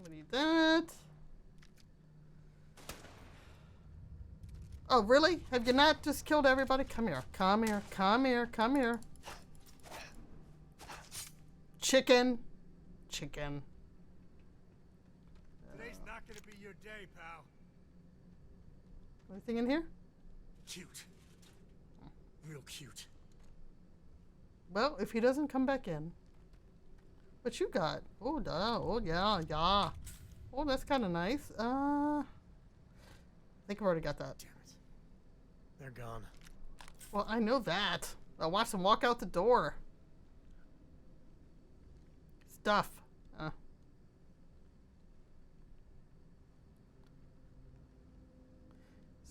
We need that. Oh, really? Have you not just killed everybody? Come here. Come here. Come here. Come here. Chicken. Chicken. Today's not gonna be your day, pal. Anything in here? Cute. Real cute. Well, if he doesn't come back in. What you got? Oh, duh. Oh, yeah, yeah. Oh, that's kind of nice. I think I've already got that. Damn it. They're gone. Well, I know that. I watched them walk out the door. Stuff.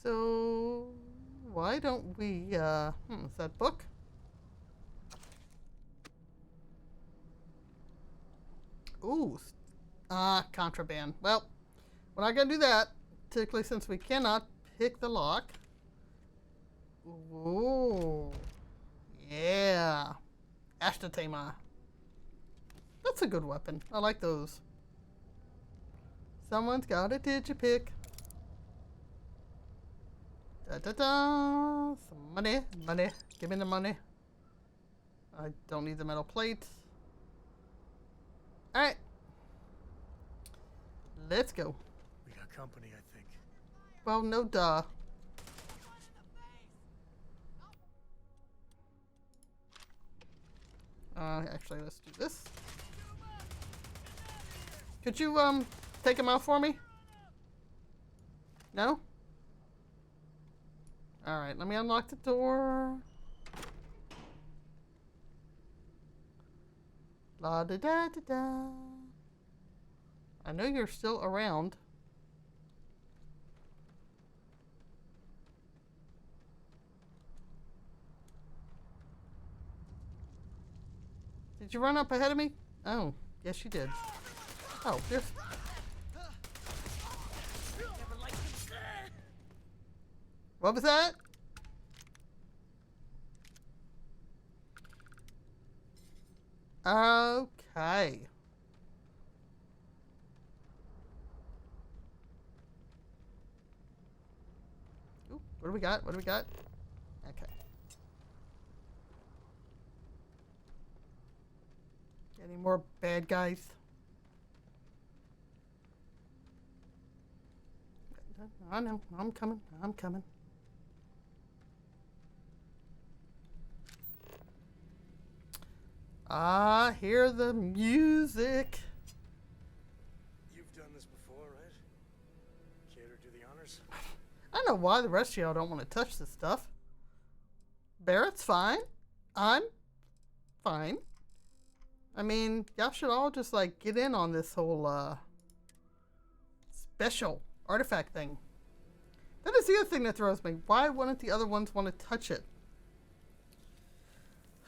So, why don't we, is that book? Ooh, contraband. Well, we're not going to do that, particularly since we cannot pick the lock. Ooh, yeah. Ashtatema. That's a good weapon. I like those. Someone's got a digipick. Da-da-da. Some money. Money. Give me the money. I don't need the metal plate. Alright. Let's go. We got company, I think. Well, no duh. Actually, let's do this. Could you, take him out for me? No? Alright, let me unlock the door. La da da da da. I know you're still around. Did you run up ahead of me? Oh, yes you did. Oh, there's... What was that? Okay. Ooh, what do we got? What do we got? Okay. Any more bad guys? I know. I'm coming. I'm coming. Ah, hear the music. You've done this before, right? Care to do the honors? I don't know why the rest of y'all don't want to touch this stuff. Barrett's fine. I'm fine. I mean, y'all should all just, like, get in on this whole, special artifact thing. That is the other thing that throws me. Why wouldn't the other ones want to touch it?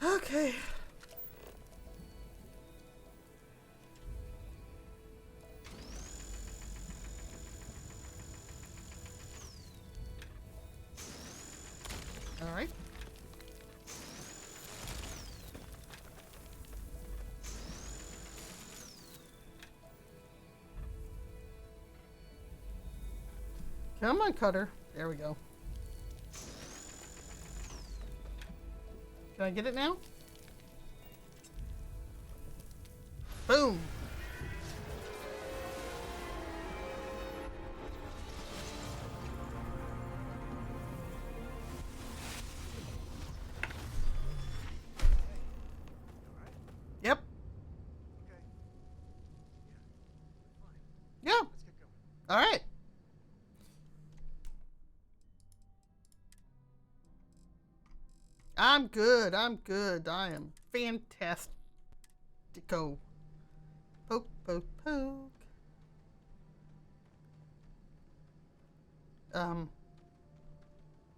Okay. All right. Come on, Cutter. There we go. Can I get it now? Boom. Yep. Yeah. All right. I'm good. I'm good. I am fantastico. Poke, poke, poke.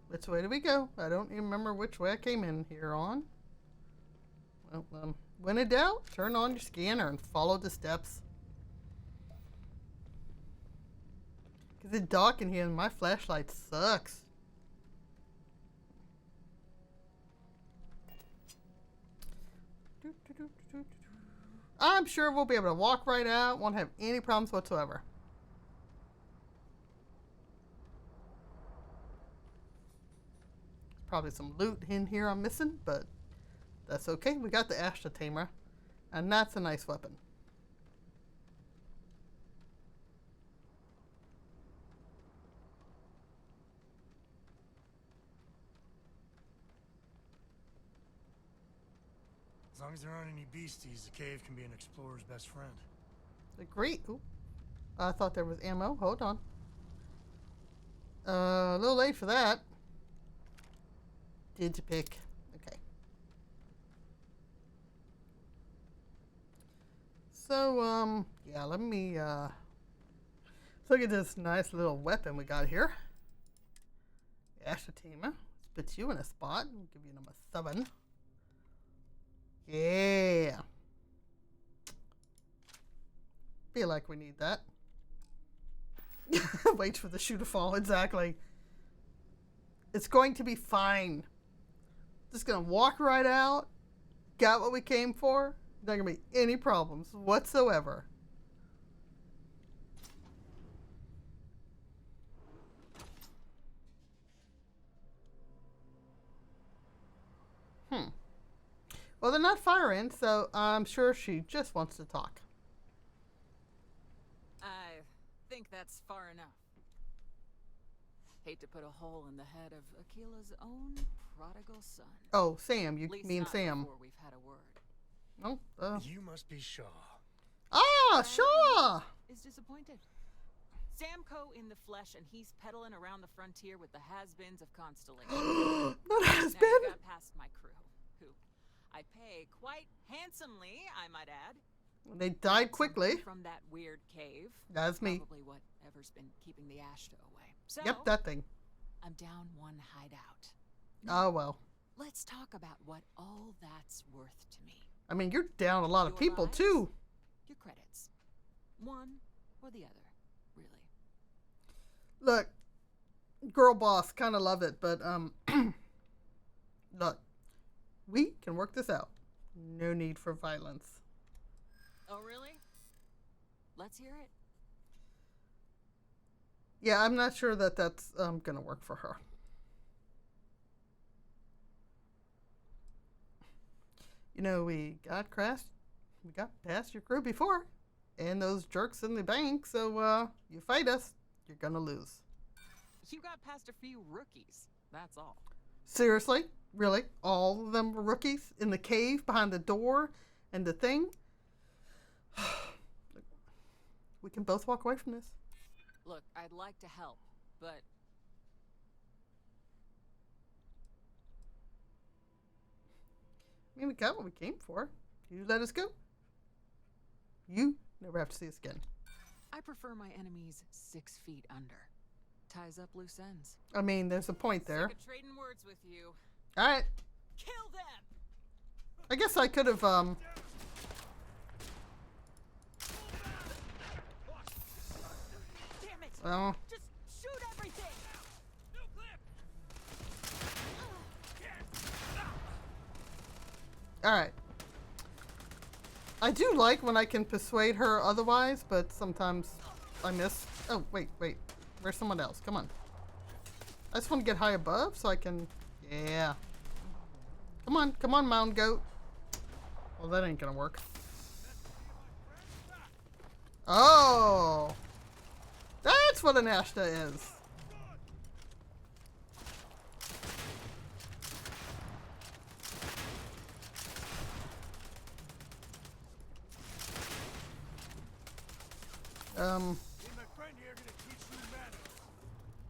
Which way do we go? I don't even remember which way I came in here on. Well, when in doubt, turn on your scanner and follow the steps. Because it's dark in here and my flashlight sucks. I'm sure we'll be able to walk right out, won't have any problems whatsoever. Probably some loot in here I'm missing, but that's okay. We got the Ashta Tamer, and that's a nice weapon. As long as there aren't any beasties, the cave can be an explorer's best friend. Great. Ooh. I thought there was ammo. Hold on. A little late for that. Digipick. Okay. So, yeah, let me, look at this nice little weapon we got here. Ashatima. Let's put you in a spot. We'll give you number 7. Yeah. Feel like we need that. Wait for the shoe to fall. Exactly. It's going to be fine. Just gonna walk right out. Got what we came for. Not gonna be any problems whatsoever. Well, they're not firing, so I'm sure she just wants to talk. I think that's far enough. Hate to put a hole in the head of Akila's own prodigal son. Oh, Sam. You mean not Sam. Before we've had a word. Oh, You must be Shaw. Ah, Shaw! Is disappointed. Samco in the flesh, and he's peddling around the frontier with the has-beens of Constellation. Not has-been? Now you got past my crew, who I pay quite handsomely, I might add. They died quickly. From that weird cave. That's me. Probably whatever's been keeping the Ashta away. So, Yep, that thing. I'm down one hideout. Oh, well. Let's talk about what all that's worth to me. I mean, you're down a lot of people, lives, too. Your credits. One or the other, really. Look, girl boss, kind of love it, but, look, we can work this out. No need for violence. Oh, really? Let's hear it. Yeah, I'm not sure that that's gonna work for her. You know, we got past your crew before, and those jerks in the bank, so you fight us, you're gonna lose. You got past a few rookies, that's all. Seriously? Really? All of them were rookies in the cave behind the door and the thing? We can both walk away from this. Look, I'd like to help, but... I mean, we got what we came for. You let us go. You never have to see us again. I prefer my enemies 6 feet under. Ties up loose ends. I mean, there's a point there. Sick of trading words with you. All right. Kill them! I guess I could have, Damn it! Well... Just shoot everything! Alright. I do like when I can persuade her otherwise, but sometimes I miss. Oh, wait. Where's someone else? Come on. I just want to get high above so I can... Yeah. Come on, mountain goat. Well, that ain't gonna work. Oh! That's what an Ashta is.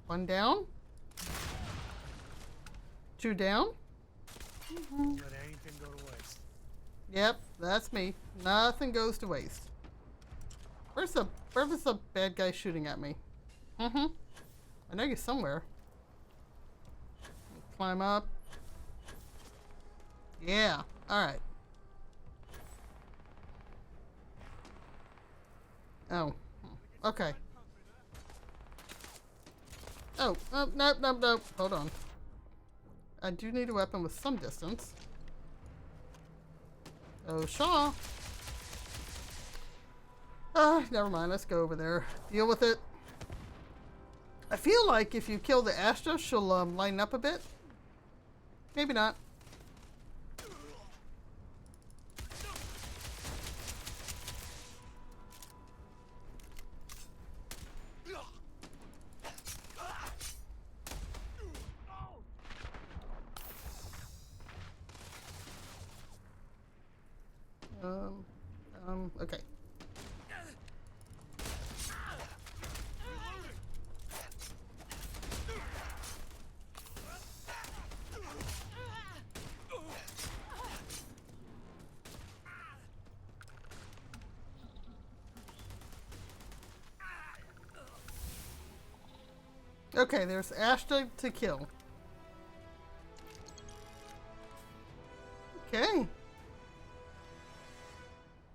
One down. 2 down. Don't let anything go to waste. Yep, that's me. Nothing goes to waste. Where was the bad guy shooting at me? I know you're somewhere. Climb up. Yeah, alright. Oh, okay. Oh, nope. Hold on. I do need a weapon with some distance. Oh, Shaw. Never mind. Let's go over there. Deal with it. I feel like if you kill the Astra, she'll lighten up a bit. Maybe not. Okay. Okay, there's Ashta to kill. Okay.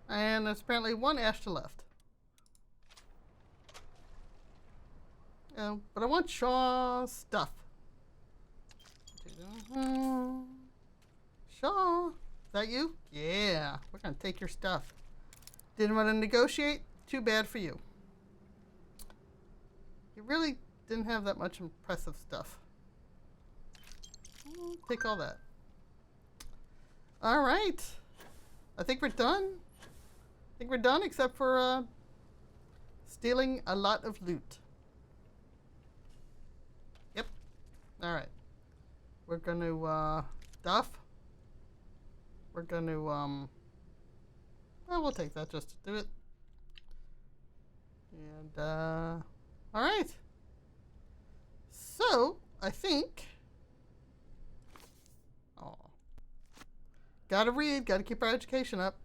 And there's apparently one Ashta left. But I want Shaw's stuff. Shaw, is that you? Yeah, we're gonna take your stuff. Didn't want to negotiate? Too bad for you. You really didn't have that much impressive stuff. Take all that. All right. I think we're done. I think we're done except for stealing a lot of loot. Yep. All right. We're going to stuff. We're going to well, we'll take that just to do it. And all right. So, I think gotta read, gotta keep our education up.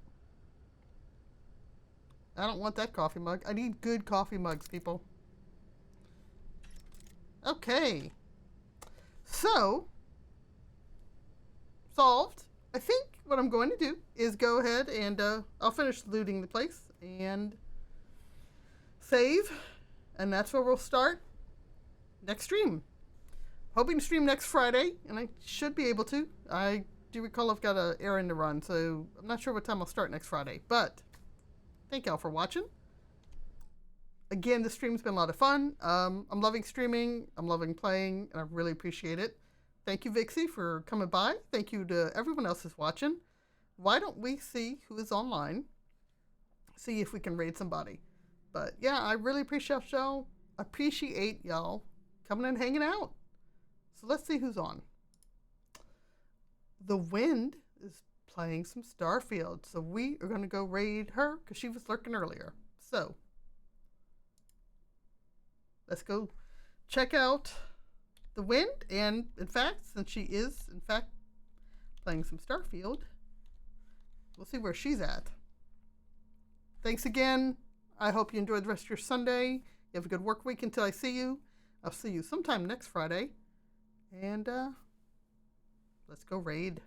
I don't want that coffee mug. I need good coffee mugs, people. Okay. So, solved. I think what I'm going to do is go ahead and I'll finish looting the place and save. And that's where we'll start next stream. Hoping to stream next Friday, and I should be able to. I do recall I've got an errand to run, so I'm not sure what time I'll start next Friday. But thank y'all for watching. Again, this stream's been a lot of fun. I'm loving streaming. I'm loving playing, and I really appreciate it. Thank you, Vixie, for coming by. Thank you to everyone else who's watching. Why don't we see who is online? See if we can raid somebody. But yeah, I really appreciate y'all. Appreciate y'all coming and hanging out. So let's see who's on. The Wind is playing some Starfield, so we are going to go raid her because she was lurking earlier. So let's go check out The Wind, and in fact, since she is in fact playing some Starfield, we'll see where she's at. Thanks again. I hope you enjoy the rest of your Sunday. You have a good work week until I see you. I'll see you sometime next Friday. And let's go raid.